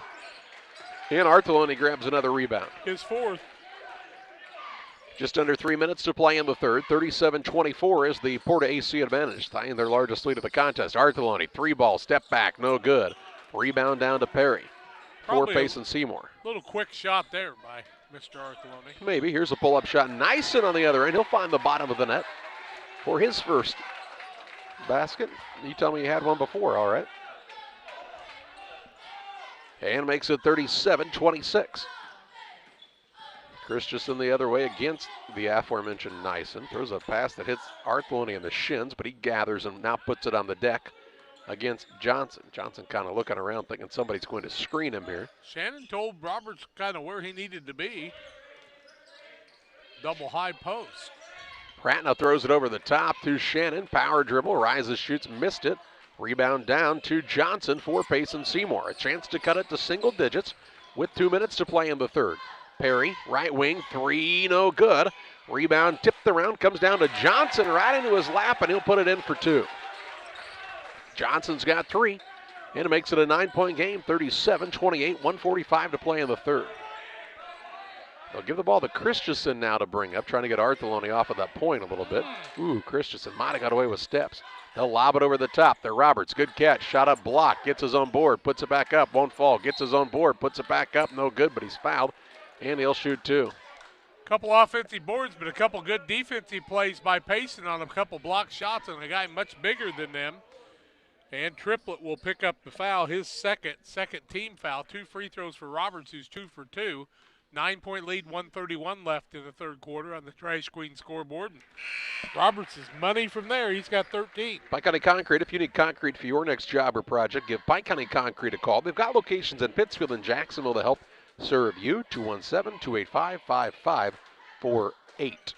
And Artheloni grabs another rebound. His 4th. Just under 3 minutes to play in the third. 37-24 is the Porta-A advantage, tying their largest lead of the contest. Artheloni, 3-ball, step back, no good. Rebound down to Perry. For Payson Seymour. Little quick shot there by Mr. Artheloni. Maybe. Here's a pull-up shot. Nyson on the other end. He'll find the bottom of the net for his first basket. You tell me you had one before, all right. And makes it 37-26. Christensen the other way against the aforementioned Nyson. Throws a pass that hits Artheloni in the shins, but he gathers and now puts it on the deck against Johnson. Johnson kind of looking around thinking somebody's going to screen him here. Shannon told Roberts kind of where he needed to be. Double high post. Pratt now throws it over the top to Shannon. Power dribble, rises, shoots, missed it. Rebound down to Johnson for Payson Seymour. A chance to cut it to single digits with 2 minutes to play in the third. Perry, right wing, 3, no good. Rebound tipped around, comes down to Johnson right into his lap, and he'll put it in for 2. Johnson's got 3, and it makes it a 9-point game, 37-28, 1:45 to play in the third. They'll give the ball to Christensen now to bring up, trying to get Artheloni off of that point a little bit. Ooh, Christensen might have got away with steps. They'll lob it over the top. They're Roberts, good catch, shot up, block, gets his own board, puts it back up, won't fall, gets his own board, puts it back up, no good, but he's fouled, and he'll shoot 2. Couple offensive boards, but a couple good defensive plays by Payson on a couple block shots on a guy much bigger than them. And Triplett will pick up the foul, his second team foul. 2 free throws for Roberts, who's 2 for 2. 9-point lead, 1:31 left in the third quarter on the Trash Queen scoreboard. And Roberts is money from there. He's got 13. Pike County Concrete, if you need concrete for your next job or project, give Pike County Concrete a call. They've got locations in Pittsfield and Jacksonville to help serve you. 217-285-5548.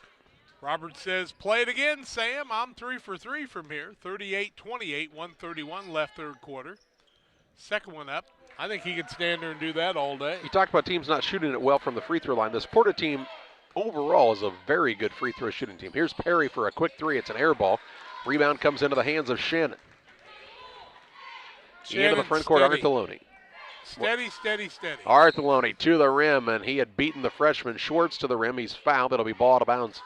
Roberts says, play it again, Sam. I'm 3 for 3 from here. 38-28, 1:31 left third quarter. Second one up. I think he could stand there and do that all day. You talked about teams not shooting it well from the free throw line. This Porta team overall is a very good free throw shooting team. Here's Perry for a quick three. It's an air ball. Rebound comes into the hands of Shannon. Into the front court, Artheloni. Steady, steady, steady. Artheloni to the rim, and he had beaten the freshman Schwartz to the rim. He's fouled. It'll be ball out of bounds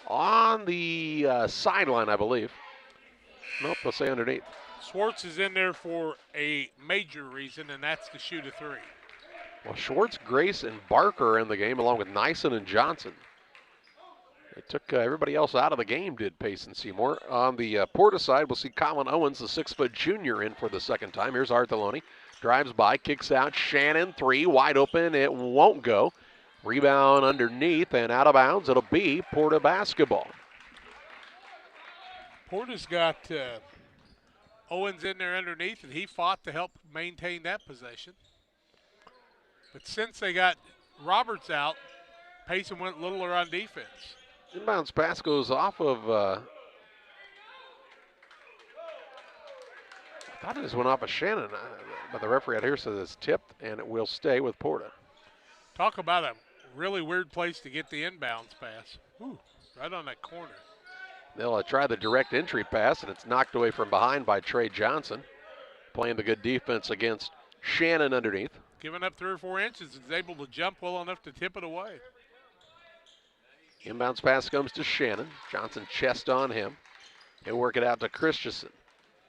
on the sideline, I believe. Nope, they'll say underneath. Schwartz is in there for a major reason, and that's to shoot a three. Well, Schwartz, Grace, and Barker are in the game, along with Nyson and Johnson. They took everybody else out of the game, did Payson Seymour. On the Porta side, we'll see Colin Owens, the 6-foot junior, in for the second time. Here's Artheloni. Drives by, kicks out. Shannon, three, wide open. It won't go. Rebound underneath and out of bounds. It'll be Porta basketball. Porta's got Owens in there underneath, and he fought to help maintain that possession. But since they got Roberts out, Payson went littler on defense. Inbounds pass goes off of, I thought it just went off of Shannon, but the referee out here says it's tipped, and it will stay with Porta. Talk about a really weird place to get the inbounds pass. Ooh, right on that corner. They'll try the direct entry pass, and it's knocked away from behind by Trey Johnson, playing the good defense against Shannon underneath. Giving up 3 or 4 inches, is able to jump well enough to tip it away. Inbounds pass comes to Shannon. Johnson chest on him. He'll work it out to Christensen.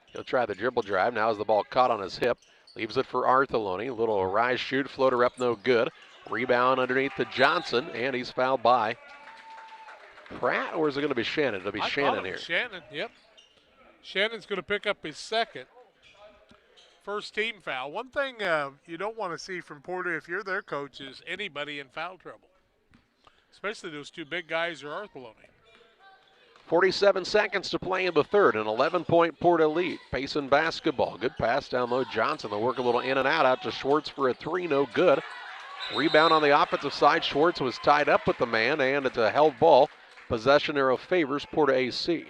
He'll try the dribble drive. Now as the ball caught on his hip. Leaves it for Artheloni. Little rise shoot, floater up, no good. Rebound underneath to Johnson, and he's fouled by Pratt, or is it going to be Shannon? It'll be Shannon here. Shannon, yep. Shannon's going to pick up his second. First team foul. One thing you don't want to see from Porta if you're their coach is anybody in foul trouble, especially those two big guys or Artheloni. 47 seconds to play in the third, an 11-point Porta lead. Payson basketball. Good pass down low. Johnson, they'll work a little in and out to Schwartz for a three, no good. Rebound on the offensive side. Schwartz was tied up with the man, and it's a held ball. Possession arrow favors Porta AC.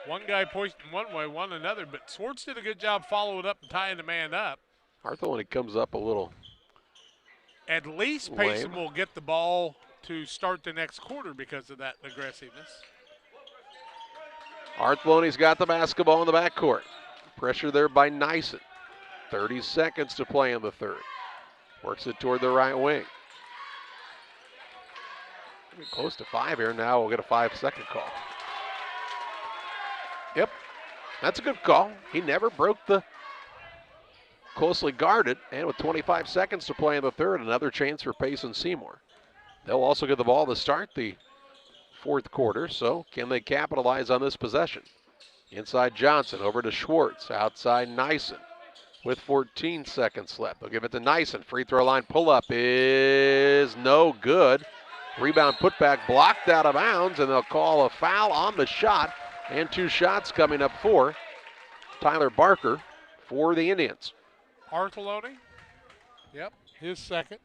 One guy pushed one way, one another, but Schwartz did a good job following up and tying the man up. Artheloni comes up a little. At least Payson will get the ball to start the next quarter because of that aggressiveness. Artheloni's got the basketball in the backcourt. Pressure there by Nyson. 30 seconds to play in the third. Works it toward the right wing. Close to 5 here. Now we'll get a 5-second call. Yep, that's a good call. He never broke the closely guarded, and with 25 seconds to play in the third, another chance for Payson Seymour. They'll also get the ball to start the fourth quarter, so can they capitalize on this possession? Inside Johnson, over to Schwartz, outside Nyson with 14 seconds left. They'll give it to Nyson. Free throw line pull-up is no good. Rebound putback blocked out of bounds, and they'll call a foul on the shot. And 2 shots coming up for Tyler Barker for the Indians. Artheloni, yep, his second.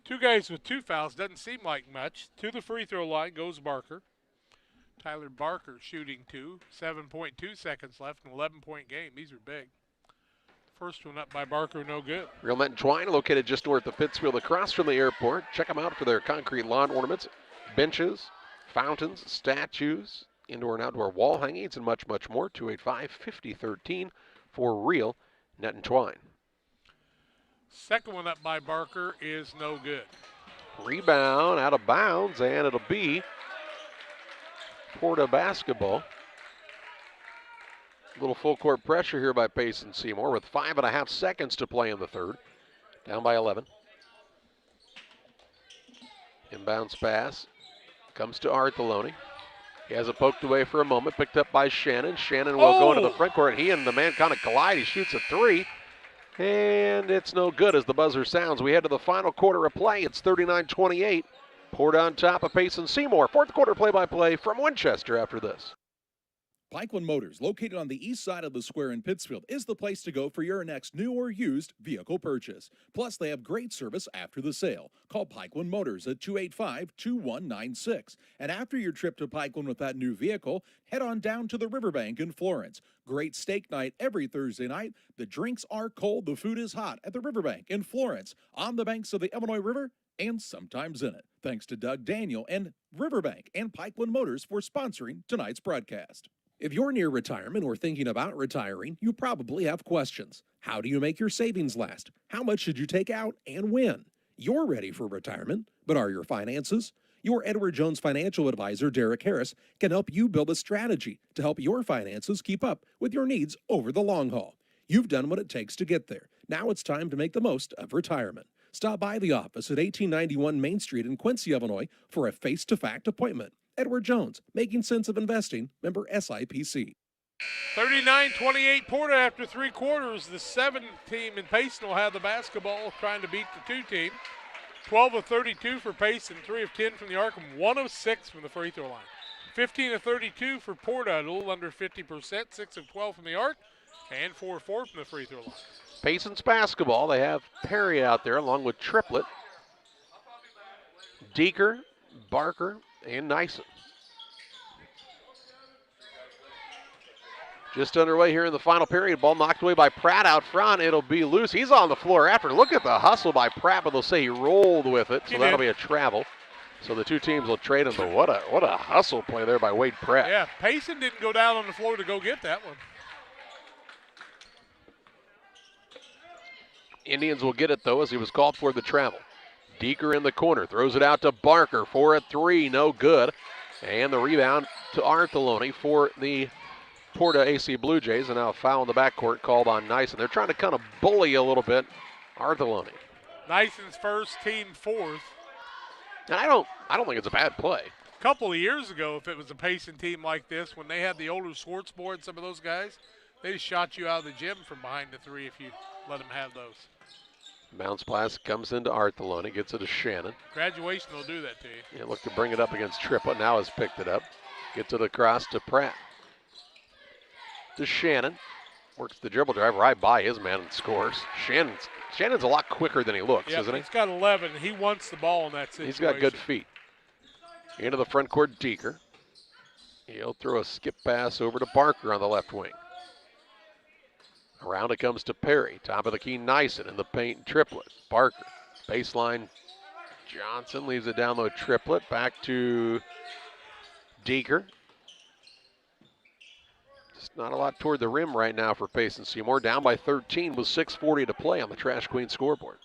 2 guys with 2 fouls, doesn't seem like much. To the free throw line goes Barker. Tyler Barker shooting 2, 7.2 seconds left, an 11-point game. These are big. First one up by Barker, no good. Real Net and Twine, located just north of Pittsfield, across from the airport. Check them out for their concrete lawn ornaments, benches, fountains, statues, indoor and outdoor wall hangings, and much, much more. 285-5013 for Real Net and Twine. Second one up by Barker is no good. Rebound out of bounds, and it'll be Porta basketball. A little full court pressure here by Payson Seymour with 5.5 seconds to play in the third. Down by 11. Inbounds pass comes to Artheloni. He has it poked away for a moment, picked up by Shannon. Shannon will go into the front court. He and the man kind of collide. He shoots a three. And it's no good as the buzzer sounds. We head to the final quarter of play. It's 39-28. Porta on top of Payson Seymour. Fourth quarter play-by-play from Winchester after this. Pikeland Motors, located on the east side of the square in Pittsfield, is the place to go for your next new or used vehicle purchase. Plus, they have great service after the sale. Call Pikeland Motors at 285-2196. And after your trip to Pikeland with that new vehicle, head on down to the Riverbank in Florence. Great steak night every Thursday night. The drinks are cold, the food is hot at the Riverbank in Florence, on the banks of the Illinois River, and sometimes in it. Thanks to Doug Daniel and Riverbank and Pikeland Motors for sponsoring tonight's broadcast. If you're near retirement or thinking about retiring, you probably have questions. How do you make your savings last? How much should you take out and when? You're ready for retirement, but are your finances? Your Edward Jones financial advisor, Derek Harris, can help you build a strategy to help your finances keep up with your needs over the long haul. You've done what it takes to get there. Now it's time to make the most of retirement. Stop by the office at 1891 Main Street in Quincy, Illinois for a face-to-fact appointment. Edward Jones, making sense of investing, member SIPC. 39-28 Porta after 3 quarters. The 7 team in Payson will have the basketball trying to beat the 2 team. 12 of 32 for Payson, 3 of 10 from the arc, and 1 of 6 from the free throw line. 15 of 32 for Porta, a little under 50%, 6 of 12 from the arc, and 4 of 4 from the free throw line. Payson's basketball, they have Perry out there along with Triplett, Deeker, Barker, and Nyson. Just underway here in the final period. Ball knocked away by Pratt out front. It'll be loose. He's on the floor after. Look at the hustle by Pratt, but they'll say he rolled with it, so that'll be a travel. So the 2 teams will trade him. But what a hustle play there by Wade Pratt. Yeah, Payson didn't go down on the floor to go get that one. Indians will get it, though, as he was called for the travel. Deeker in the corner, throws it out to Barker for a 3, no good. And the rebound to Artheloni for the Porta-A Blue Jays, and now a foul in the backcourt called on Nyson. They're trying to kind of bully a little bit Artheloni. Nyson's first, team 4th. And I don't think it's a bad play. A couple of years ago, if it was a Payson team like this, when they had the older Schwartzboard and some of those guys, they just shot you out of the gym from behind the 3 if you let them have those. Bounce pass comes into Artheloni, gets it to Shannon. Graduation will do that to you. Yeah, look to bring it up against Triplett. Now has picked it up. Gets it across to Pratt. To Shannon. Works the dribble drive right by his man and scores. Shannon's a lot quicker than he looks, isn't he? He's got 11. He wants the ball in that situation. He's got good feet. Into the front court, Deeker. He'll throw a skip pass over to Barker on the left wing. Around it comes to Perry. Top of the key, Nyson in the paint, Triplett. Barker, baseline. Johnson leaves it down low, Triplett. Back to Deeker. Just not a lot toward the rim right now for Payson Seymour. Down by 13 with 6:40 to play on the Trash Queen scoreboard.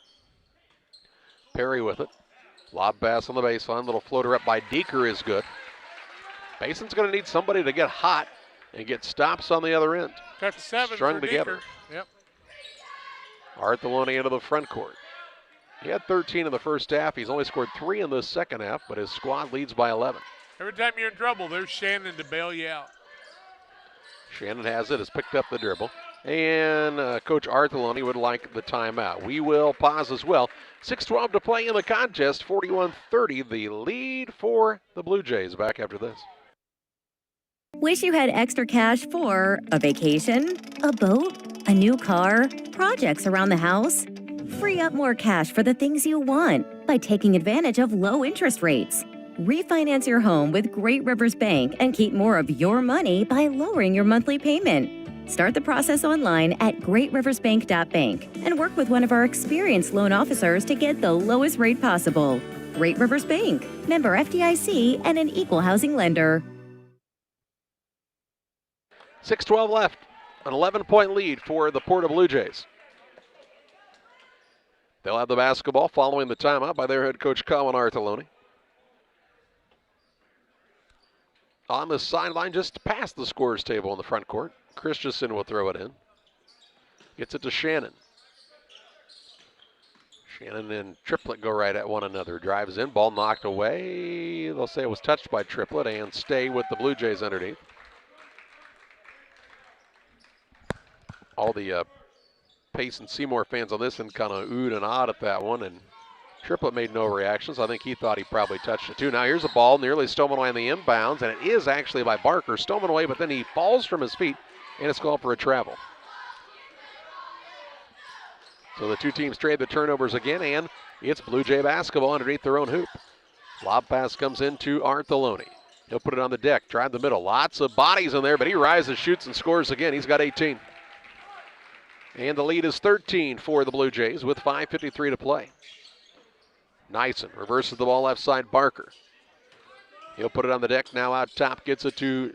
Perry with it. Lob pass on the baseline. Little floater up by Deeker is good. Payson's going to need somebody to get hot and get stops on the other end. Got 7 strung for together. Deeker. Yep. Artheloni into the front court. He had 13 in the first half. He's only scored 3 in the second half, but his squad leads by 11. Every time you're in trouble, there's Shannon to bail you out. Shannon has it, has picked up the dribble. And Coach Artheloni would like the timeout. We will pause as well. 6:12 to play in the contest, 41-30, the lead for the Blue Jays. Back after this. Wish you had extra cash for a vacation, a boat, a new car, projects around the house? Free up more cash for the things you want by taking advantage of low interest rates. Refinance your home with Great Rivers Bank and keep more of your money by lowering your monthly payment. Start the process online at greatriversbank.bank and work with one of our experienced loan officers to get the lowest rate possible. Great Rivers Bank, member FDIC, and an equal housing lender. 6:12 left, an 11-point lead for the Porta Blue Jays. They'll have the basketball following the timeout by their head coach, Colin Artheloni. On the sideline, just past the scorer's table in the front court, Christensen will throw it in. Gets it to Shannon. Shannon and Triplett go right at one another. Drives in, ball knocked away. They'll say it was touched by Triplett and stay with the Blue Jays underneath. All the Payson Seymour fans on this and kind of oohed and awed at that one, and Triplett made no reactions. I think he thought he probably touched it too. Now here's a ball nearly stolen away on the inbounds, and it is actually by Barker. Stolen away, but then he falls from his feet, and it's called for a travel. So the two teams trade the turnovers again, and it's Blue Jay basketball underneath their own hoop. Lob pass comes into Artheloni. He'll put it on the deck, drive the middle. Lots of bodies in there, but he rises, shoots, and scores again. He's got 18. And the lead is 13 for the Blue Jays with 5:53 to play. Nyson reverses the ball left side, Barker. He'll put it on the deck, now out top, gets it to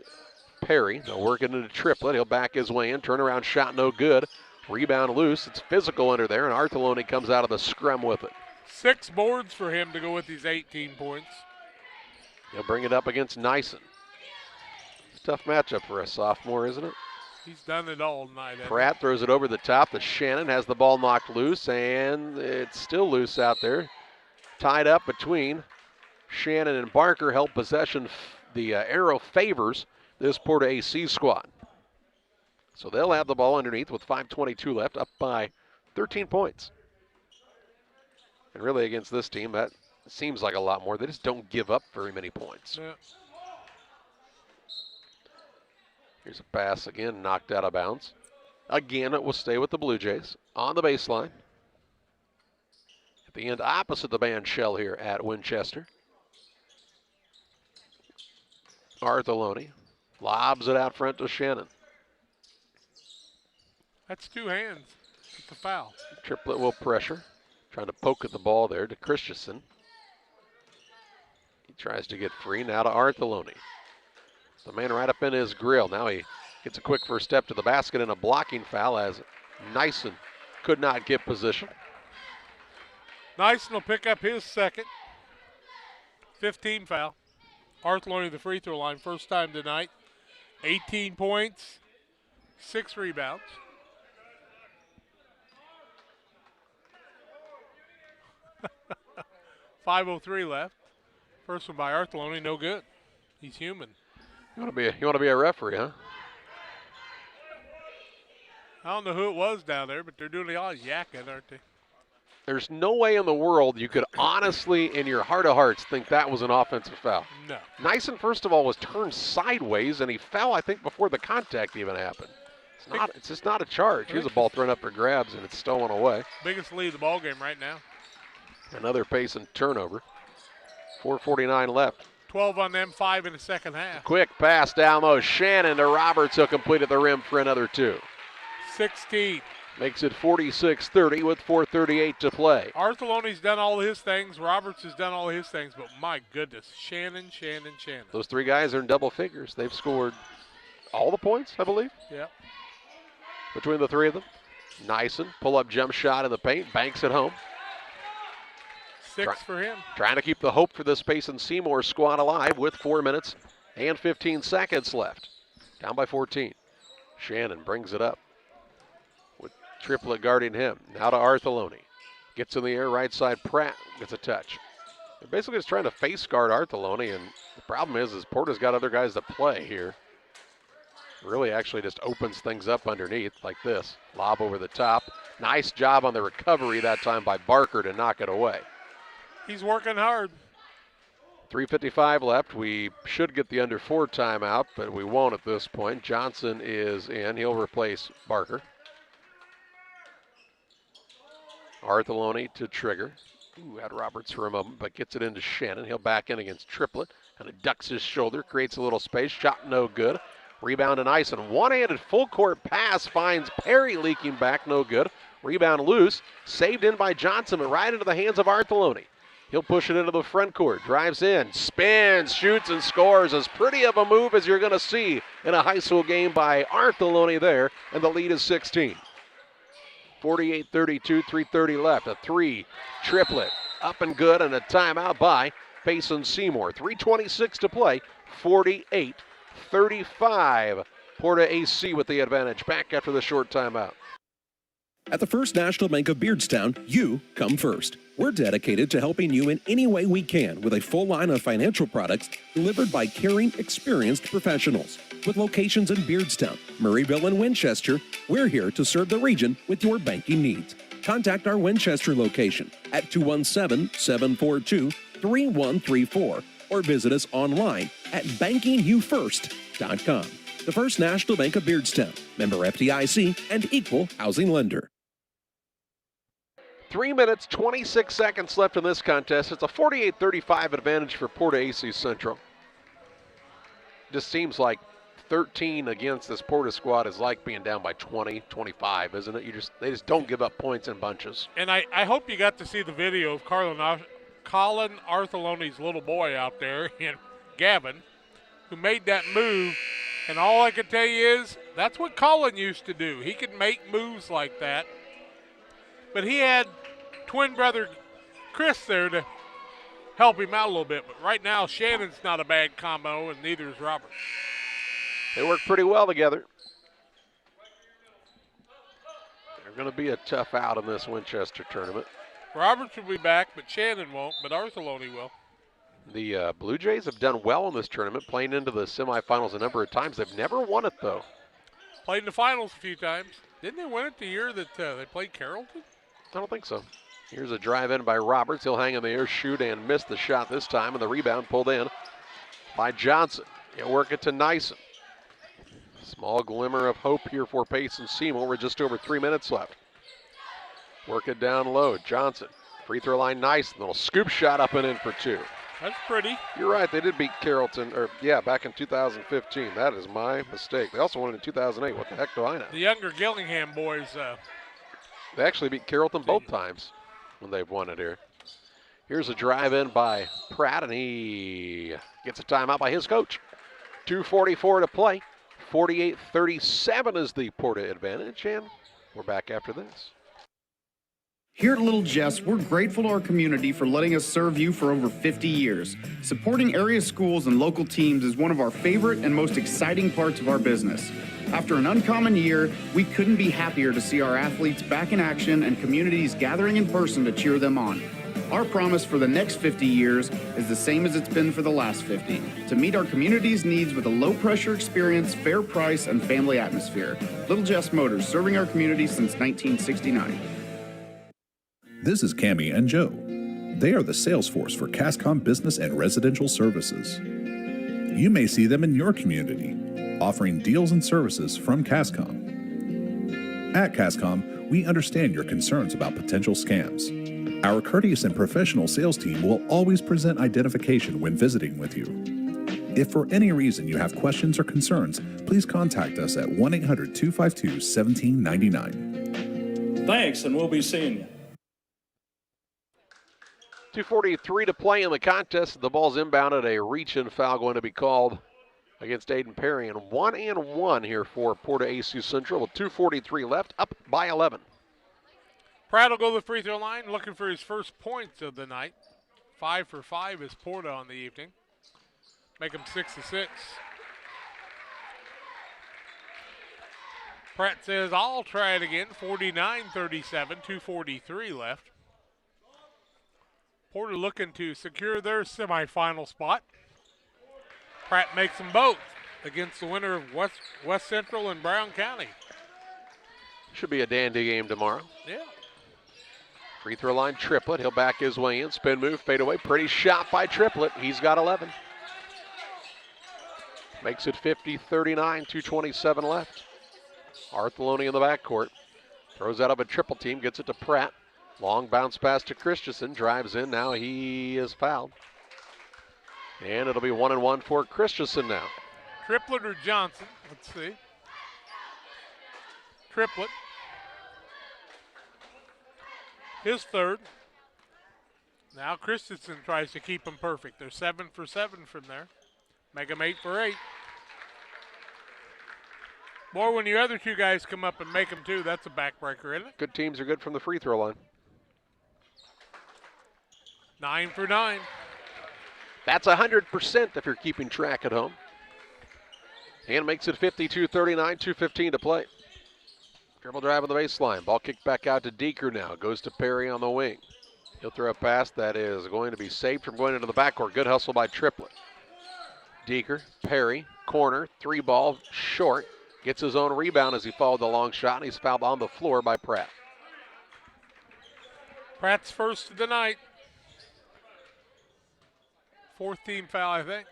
Perry. They'll work it into Triplett. He'll back his way in, turnaround shot no good. Rebound loose, it's physical under there, and Artheloni comes out of the scrum with it. 6 boards for him to go with these 18 points. He'll bring it up against Nyson. It's a tough matchup for a sophomore, isn't it? He's done it all night. Pratt throws it over the top to Shannon, has the ball knocked loose, and it's still loose out there. Tied up between Shannon and Barker. Held possession. The arrow favors this PORTA-A squad. So they'll have the ball underneath with 5:22 left, up by 13 points. And really against this team, that seems like a lot more. They just don't give up very many points. Yeah. Here's a pass again, knocked out of bounds. Again, it will stay with the Blue Jays on the baseline. At the end opposite the band shell here at Winchester. Artheloni lobs it out front to Shannon. That's 2 hands. It's a foul. Triplett will pressure. Trying to poke at the ball there to Christensen. He tries to get free, now to Artheloni. The man right up in his grill. Now he gets a quick first step to the basket and a blocking foul as Nyson could not get position. Nyson will pick up his second. 15 foul. Artheloni the free throw line, first time tonight. 18 points, 6 rebounds. .503 left. First one by Artheloni, no good. He's human. You want to be a referee, huh? I don't know who it was down there, but they're doing all yakking, aren't they? There's no way in the world you could honestly, in your heart of hearts, think that was an offensive foul. No. Nyson, first of all, was turned sideways, and he fell, I think, before the contact even happened. It's just not a charge. Here's a ball thrown up for grabs, and it's stolen away. Biggest lead of the ball game right now. Another Payson turnover. 4:49 left. 12 on them, 5 in the second half. Quick pass down low. Shannon to Roberts, who completed the rim for another 2. 16. Makes it 46-30 with 4:38 to play. Artheloni's done all his things. Roberts has done all his things, but my goodness, Shannon. Those 3 guys are in double figures. They've scored all the points, I believe. Yep. Between the 3 of them. Nyson, pull-up jump shot in the paint, banks it home. 6 for him. Trying to keep the hope for this Payson Seymour squad alive with 4 minutes and 15 seconds left. Down by 14. Shannon brings it up with Triplett guarding him. Now to Artheloni. Gets in the air, right side. Pratt gets a touch. They're basically just trying to face guard Artheloni, and the problem is Porta's got other guys to play here. Really actually just opens things up underneath like this. Lob over the top. Nice job on the recovery that time by Barker to knock it away. He's working hard. 3:55 left. We should get the under 4 timeout, but we won't at this point. Johnson is in. He'll replace Barker. Artheloni to trigger. Ooh, had Roberts for a moment, but gets it into Shannon. He'll back in against Triplett. Kind of ducks his shoulder, creates a little space. Shot no good. Rebound to Nyson. One-handed full court pass finds Perry leaking back, no good. Rebound loose. Saved in by Johnson, but right into the hands of Artheloni. He'll push it into the front court, drives in, spins, shoots, and scores. As pretty of a move as you're going to see in a high school game by Artheloni there, and the lead is 16. 48-32, 3:30 left. A 3, Triplett, up and good, and a timeout by Payson Seymour. 3:26 to play, 48-35. PORTA-A with the advantage. Back after the short timeout. At the First National Bank of Beardstown, you come first. We're dedicated to helping you in any way we can with a full line of financial products delivered by caring, experienced professionals. With locations in Beardstown, Murrayville, and Winchester, we're here to serve the region with your banking needs. Contact our Winchester location at 217-742-3134 or visit us online at bankingyoufirst.com. The First National Bank of Beardstown, member FDIC, and equal housing lender. 3 minutes, 26 seconds left in this contest. It's a 48-35 advantage for PORTA-A Central. Just seems like 13 against this Porta squad is like being down by 20, 25, isn't it? They just don't give up points in bunches. And I hope you got to see the video of Colin Artholone's little boy out there, and Gavin, who made that move. And all I can tell you is that's what Colin used to do. He could make moves like that. But he had twin brother Chris there to help him out a little bit. But right now, Shannon's not a bad combo, and neither is Robert. They work pretty well together. They're going to be a tough out in this Winchester tournament. Roberts will be back, but Shannon won't, but Artholone will. The Blue Jays have done well in this tournament, playing into the semifinals a number of times. They've never won it, though. Played in the finals a few times. Didn't they win it the year that they played Carrollton? I don't think so. Here's a drive in by Roberts. He'll hang in the air, shoot, and miss the shot this time, and the rebound pulled in by Johnson. He'll work it to Nyson. Small glimmer of hope here for Payson Seymour with just over 3 minutes left. Work it down low. Johnson, free throw line, nice. Little scoop shot up and in for two. That's pretty. You're right, they did beat Carrollton, back in 2015. That is my mistake. They also won it in 2008. What the heck do I know? The younger Gillingham boys. They actually beat Carrollton both times when they've won it here. Here's a drive in by Pratt, and he gets a timeout by his coach. 2:44 to play. 48-37 is the Porta advantage, and we're back after this. Here at Little Jess, we're grateful to our community for letting us serve you for over 50 years. Supporting area schools and local teams is one of our favorite and most exciting parts of our business. After an uncommon year, we couldn't be happier to see our athletes back in action and communities gathering in person to cheer them on. Our promise for the next 50 years is the same as it's been for the last 50, to meet our community's needs with a low-pressure experience, fair price, and family atmosphere. Little Jess Motors, serving our community since 1969. This is Cammie and Joe. They are the sales force for CASCOM Business and Residential Services. You may see them in your community, offering deals and services from CASCOM. At CASCOM, we understand your concerns about potential scams. Our courteous and professional sales team will always present identification when visiting with you. If for any reason you have questions or concerns, please contact us at 1-800-252-1799. Thanks, and we'll be seeing you. 2:43 to play in the contest. The ball's inbounded. A reach-in foul going to be called against Aiden Perry. And 1-and-1 here for Porta-A Central with 2:43 left, up by 11. Pratt will go to the free throw line, looking for his first points of the night. 5 for 5 is Porta on the evening. Make him 6-6. Pratt says, I'll try it again. 49-37, 2:43 left. Porta looking to secure their semifinal spot. Pratt makes them both against the winner of West Central and Brown County. Should be a dandy game tomorrow. Yeah. Free throw line, Triplett. He'll back his way in. Spin move, fade away. Pretty shot by Triplett. He's got 11. Makes it 50-39, 2:27 left. Artholone in the backcourt. Throws out of a triple team, gets it to Pratt. Long bounce pass to Christensen. Drives in. Now he is fouled. And it'll be 1-and-1 for Christensen now. Triplett or Johnson? Let's see. Triplett. His third. Now Christensen tries to keep him perfect. They're 7 for 7 from there. Make them 8 for 8. Boy, when your other two guys come up and make them too, that's a backbreaker, isn't it? Good teams are good from the free throw line. 9 for 9. That's 100% if you're keeping track at home. And makes it 52-39, 2:15 to play. Dribble drive on the baseline. Ball kicked back out to Deeker now. Goes to Perry on the wing. He'll throw a pass that is going to be saved from going into the backcourt. Good hustle by Triplett. Deeker, Perry, corner. 3-ball short. Gets his own rebound as he followed the long shot, and he's fouled on the floor by Pratt. Pratt's first of the night. 4th team foul, I think.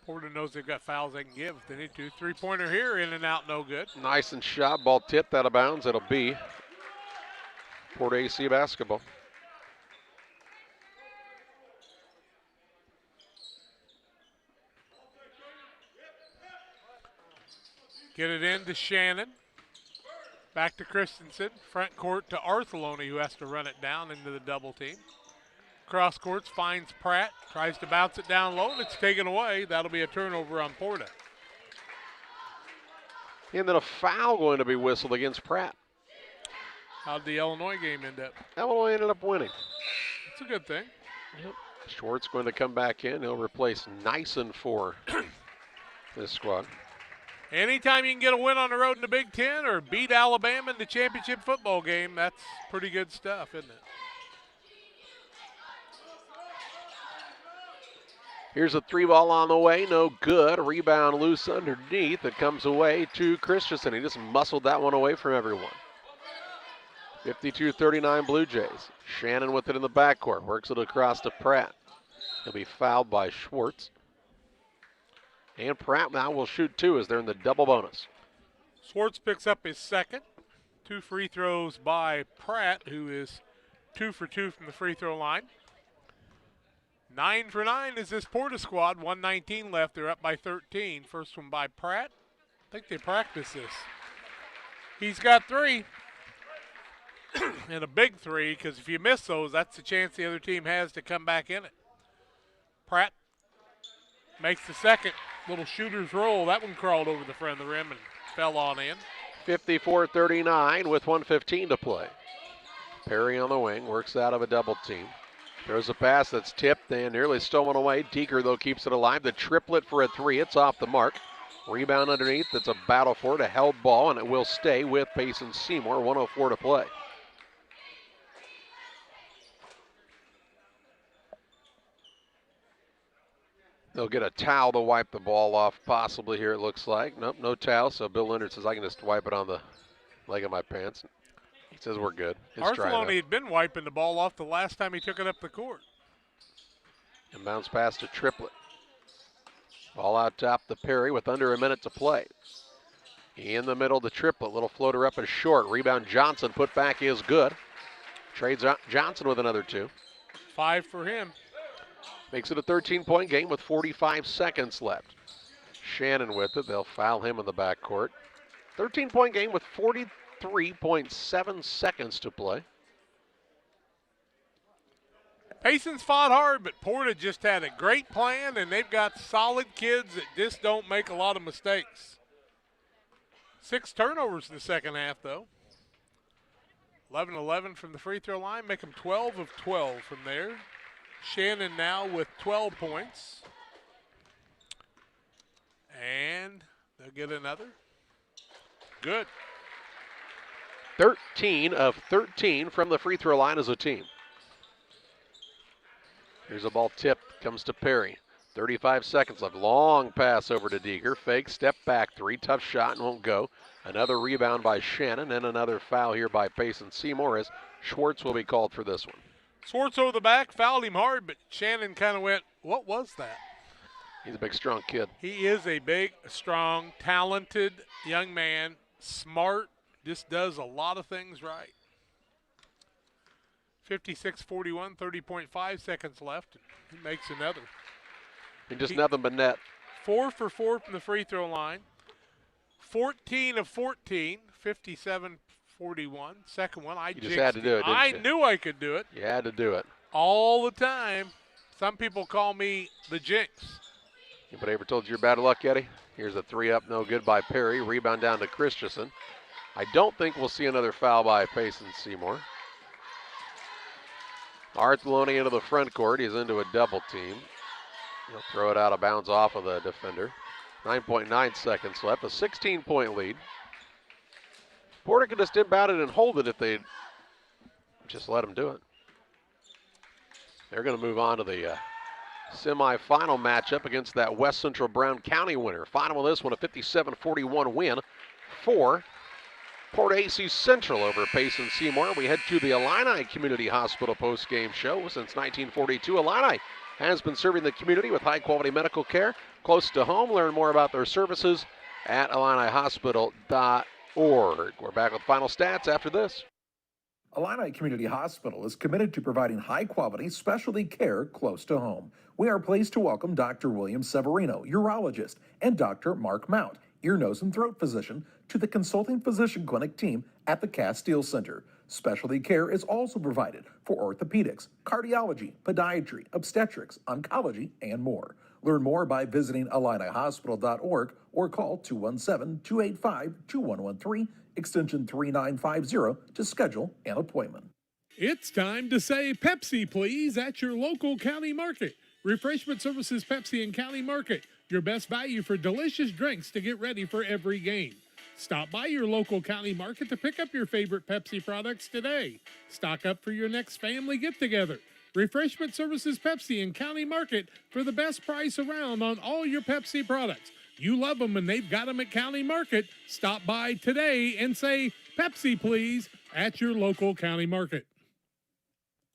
Porta knows they've got fouls they can give if they need to. 3-pointer here, in and out, no good. Nice and shot. Ball tipped out of bounds. It'll be PORTA-A basketball. Get it in to Shannon. Back to Christensen. Front court to Arthelone, who has to run it down into the double team. Cross courts finds Pratt. Tries to bounce it down low, and it's taken away. That'll be a turnover on Porta. And then a foul going to be whistled against Pratt. How'd the Illinois game end up? Illinois ended up winning. It's a good thing. Yep. Schwartz going to come back in. He'll replace Nyson for this squad. Anytime you can get a win on the road in the Big Ten or beat Alabama in the championship football game, that's pretty good stuff, isn't it? Here's a 3-ball on the way, no good. Rebound loose underneath. It comes away to Christensen. He just muscled that one away from everyone. 52-39 Blue Jays. Shannon with it in the backcourt. Works it across to Pratt. He'll be fouled by Schwartz. And Pratt now will shoot 2 as they're in the double bonus. Schwartz picks up his second. 2 free throws by Pratt, who is 2 for 2 from the free throw line. 9 for 9 is this Porta squad. 1:19 left. They're up by 13. First one by Pratt. I think they practice this. He's got 3. And a big 3, because if you miss those, that's the chance the other team has to come back in it. Pratt makes the second. Little shooter's roll. That one crawled over the front of the rim and fell on in. 54-39 with 1:15 to play. Perry on the wing, works out of a double team. Throws a pass that's tipped and nearly stolen away. Deeker, though, keeps it alive. The triplet for a 3. It's off the mark. Rebound underneath. It's a battle for it. A held ball, and it will stay with Payson Seymour. 1:04 to play. They'll get a towel to wipe the ball off, possibly here, it looks like. Nope, no towel, so Bill Leonard says I can just wipe it on the leg of my pants. He says we're good. Arthelone had been wiping the ball off the last time he took it up the court. And bounce pass to Triplet. Ball out top to Perry with under a minute to play. In the middle to Triplet. Little floater up and short. Rebound Johnson. Put back is good. Trades Johnson with another 2. 5 for him. Makes it a 13-point game with 45 seconds left. Shannon with it. They'll foul him in the backcourt. 13-point game with 43.7 seconds to play. Payson's fought hard, but Porta just had a great plan, and they've got solid kids that just don't make a lot of mistakes. 6 turnovers in the second half, though. 11-11 from the free throw line, make them 12 of 12 from there. Shannon now with 12 points. And they'll get another. Good. 13 of 13 from the free throw line as a team. Here's a ball tipped, comes to Perry. 35 seconds left. Long pass over to Deeger. Fake, step back 3. Tough shot and won't go. Another rebound by Shannon and another foul here by Payson Seymour as Schwartz will be called for this one. Schwartz over the back, fouled him hard, but Shannon kind of went, what was that? He's a big, strong kid. He is a big, strong, talented young man, smart, just does a lot of things right. 56-41, 30.5 seconds left. He makes another. And just nothing but net. 4 for 4 from the free throw line. 14 of 14, 57-41. Second one, You just had to do it, didn't you? I knew I could do it. You had to do it. All the time. Some people call me the jinx. Anybody ever told you you're bad luck, Eddie? Here's a 3 up, no good by Perry. Rebound down to Christensen. I don't think we'll see another foul by Payson Seymour. Arthelone into the front court. He's into a double team. He'll throw it out of bounds off of the defender. 9.9 seconds left, a 16-point lead. Porta could just inbound it and hold it if they just let him do it. They're going to move on to the semifinal matchup against that West Central Brown County winner. Final of this one, a 57-41 win for PORTA-A Central over Payson Seymour. We head to the Illini Community Hospital post-game show. Since 1942, Illini has been serving the community with high-quality medical care close to home. Learn more about their services at IlliniHospital.org. We're back with final stats after this. Illini Community Hospital is committed to providing high-quality specialty care close to home. We are pleased to welcome Dr. William Severino, urologist, and Dr. Mark Mount, ear, nose, and throat physician, to the consulting physician clinic team at the Castile Center. Specialty care is also provided for orthopedics, cardiology, podiatry, obstetrics, oncology, and more. Learn more by visiting IlliniHospital.org or call 217-285-2113, extension 3950 to schedule an appointment. It's time to say Pepsi, please, at your local county market. Refreshment Services Pepsi and County Market, your best value for delicious drinks to get ready for every game. Stop by your local county market to pick up your favorite Pepsi products today. Stock up for your next family get-together. Refreshment Services Pepsi and County Market for the best price around on all your Pepsi products. You love them and they've got them at County Market. Stop by today and say, Pepsi, please, at your local county market.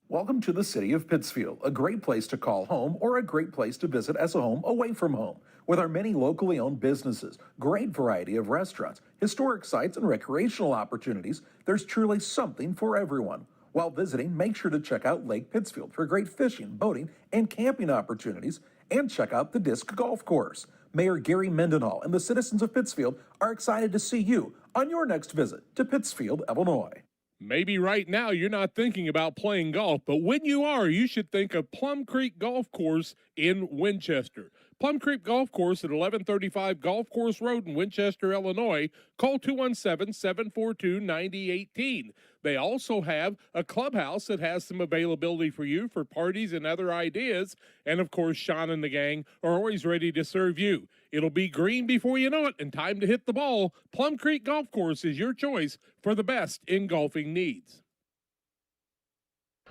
Welcome to the city of Pittsfield, a great place to call home or a great place to visit as a home away from home. With our many locally owned businesses, great variety of restaurants, historic sites, and recreational opportunities, there's truly something for everyone. While visiting, make sure to check out Lake Pittsfield for great fishing, boating, and camping opportunities, and check out the Disc Golf Course. Mayor Gary Mendenhall and the citizens of Pittsfield are excited to see you on your next visit to Pittsfield, Illinois. Maybe right now you're not thinking about playing golf, but when you are, you should think of Plum Creek Golf Course in Winchester. Plum Creek Golf Course at 1135 Golf Course Road in Winchester, Illinois. Call 217-742-9018. They also have a clubhouse that has some availability for you for parties and other ideas. And, of course, Sean and the gang are always ready to serve you. It'll be green before you know it and time to hit the ball. Plum Creek Golf Course is your choice for the best in golfing needs.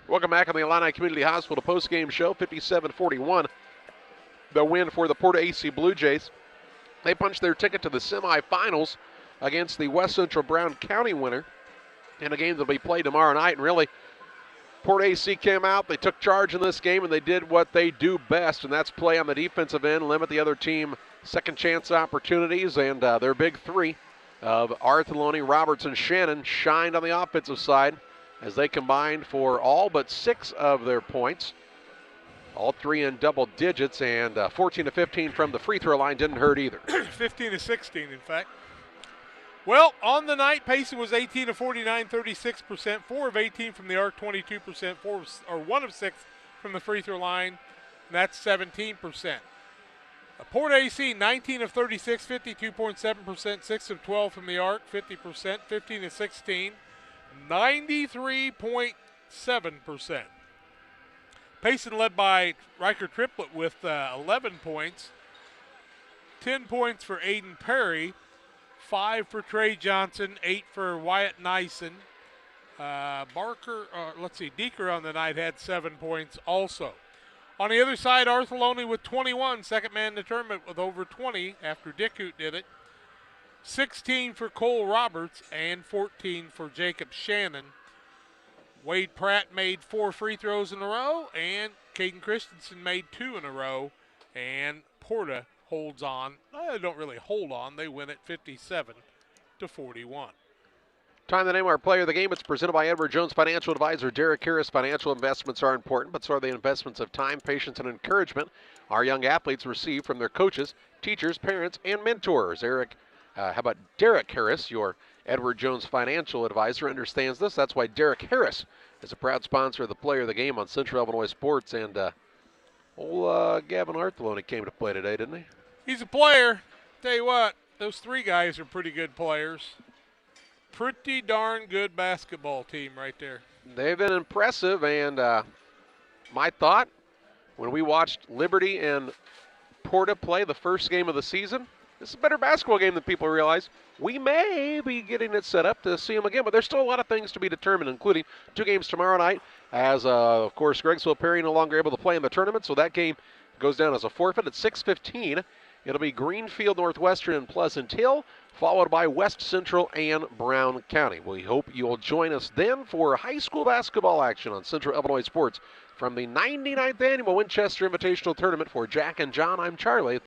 Welcome back on the Illini Community Hospital postgame show, 57-41. The win for the PORTA-A Blue Jays. They punched their ticket to the semifinals against the West Central Brown County winner in a game that will be played tomorrow night. And really, PORTA-A came out, they took charge in this game, and they did what they do best, and that's play on the defensive end, limit the other team second chance opportunities, and their big three of Artheloni, Roberts, and Shannon shined on the offensive side as they combined for all but 6 of their points. All 3 in double digits, and 14-15 from the free throw line didn't hurt either. 15-16, in fact. Well, on the night, Payson was 18 of 49, 36%, 4 of 18 from the arc, 22%, 1 of 6 from the free throw line, and that's 17%. PORTA-A 19 of 36, 52.7%, 6 of 12 from the arc, 50%, 15-16, 93.7%. Payson led by Riker Triplett with 11 points, 10 points for Aiden Perry, 5 for Trey Johnson, 8 for Wyatt Nyson. Deeker on the night had 7 points also. On the other side, Artheloni with 21, second man in the tournament with over 20 after Dickhoot did it. 16 for Cole Roberts and 14 for Jacob Shannon. Wade Pratt made 4 free throws in a row, and Caden Christensen made 2 in a row, and Porta holds on. They don't really hold on. They win at 57-41. Time to name our player of the game. It's presented by Edward Jones Financial Advisor Derek Harris. Financial investments are important, but so are the investments of time, patience, and encouragement our young athletes receive from their coaches, teachers, parents, and mentors. How about Derek Harris, your Edward Jones Financial Advisor, understands this. That's why Derek Harris is a proud sponsor of the player of the game on Central Illinois Sports. And Gavin Artheloni came to play today, didn't he? He's a player. Tell you what, those 3 guys are pretty good players. Pretty darn good basketball team right there. They've been impressive, and my thought, when we watched Liberty and Porta play the first game of the season, This is a better basketball game than people realize. We may be getting it set up to see them again, but there's still a lot of things to be determined, including 2 games tomorrow night, as, of course, Greggsville Perry no longer able to play in the tournament, so that game goes down as a forfeit at 6:15. It'll be Greenfield Northwestern and Pleasant Hill, followed by West Central and Brown County. We hope you'll join us then for high school basketball action on Central Illinois Sports from the 99th Annual Winchester Invitational Tournament. For Jack and John, I'm Charlie.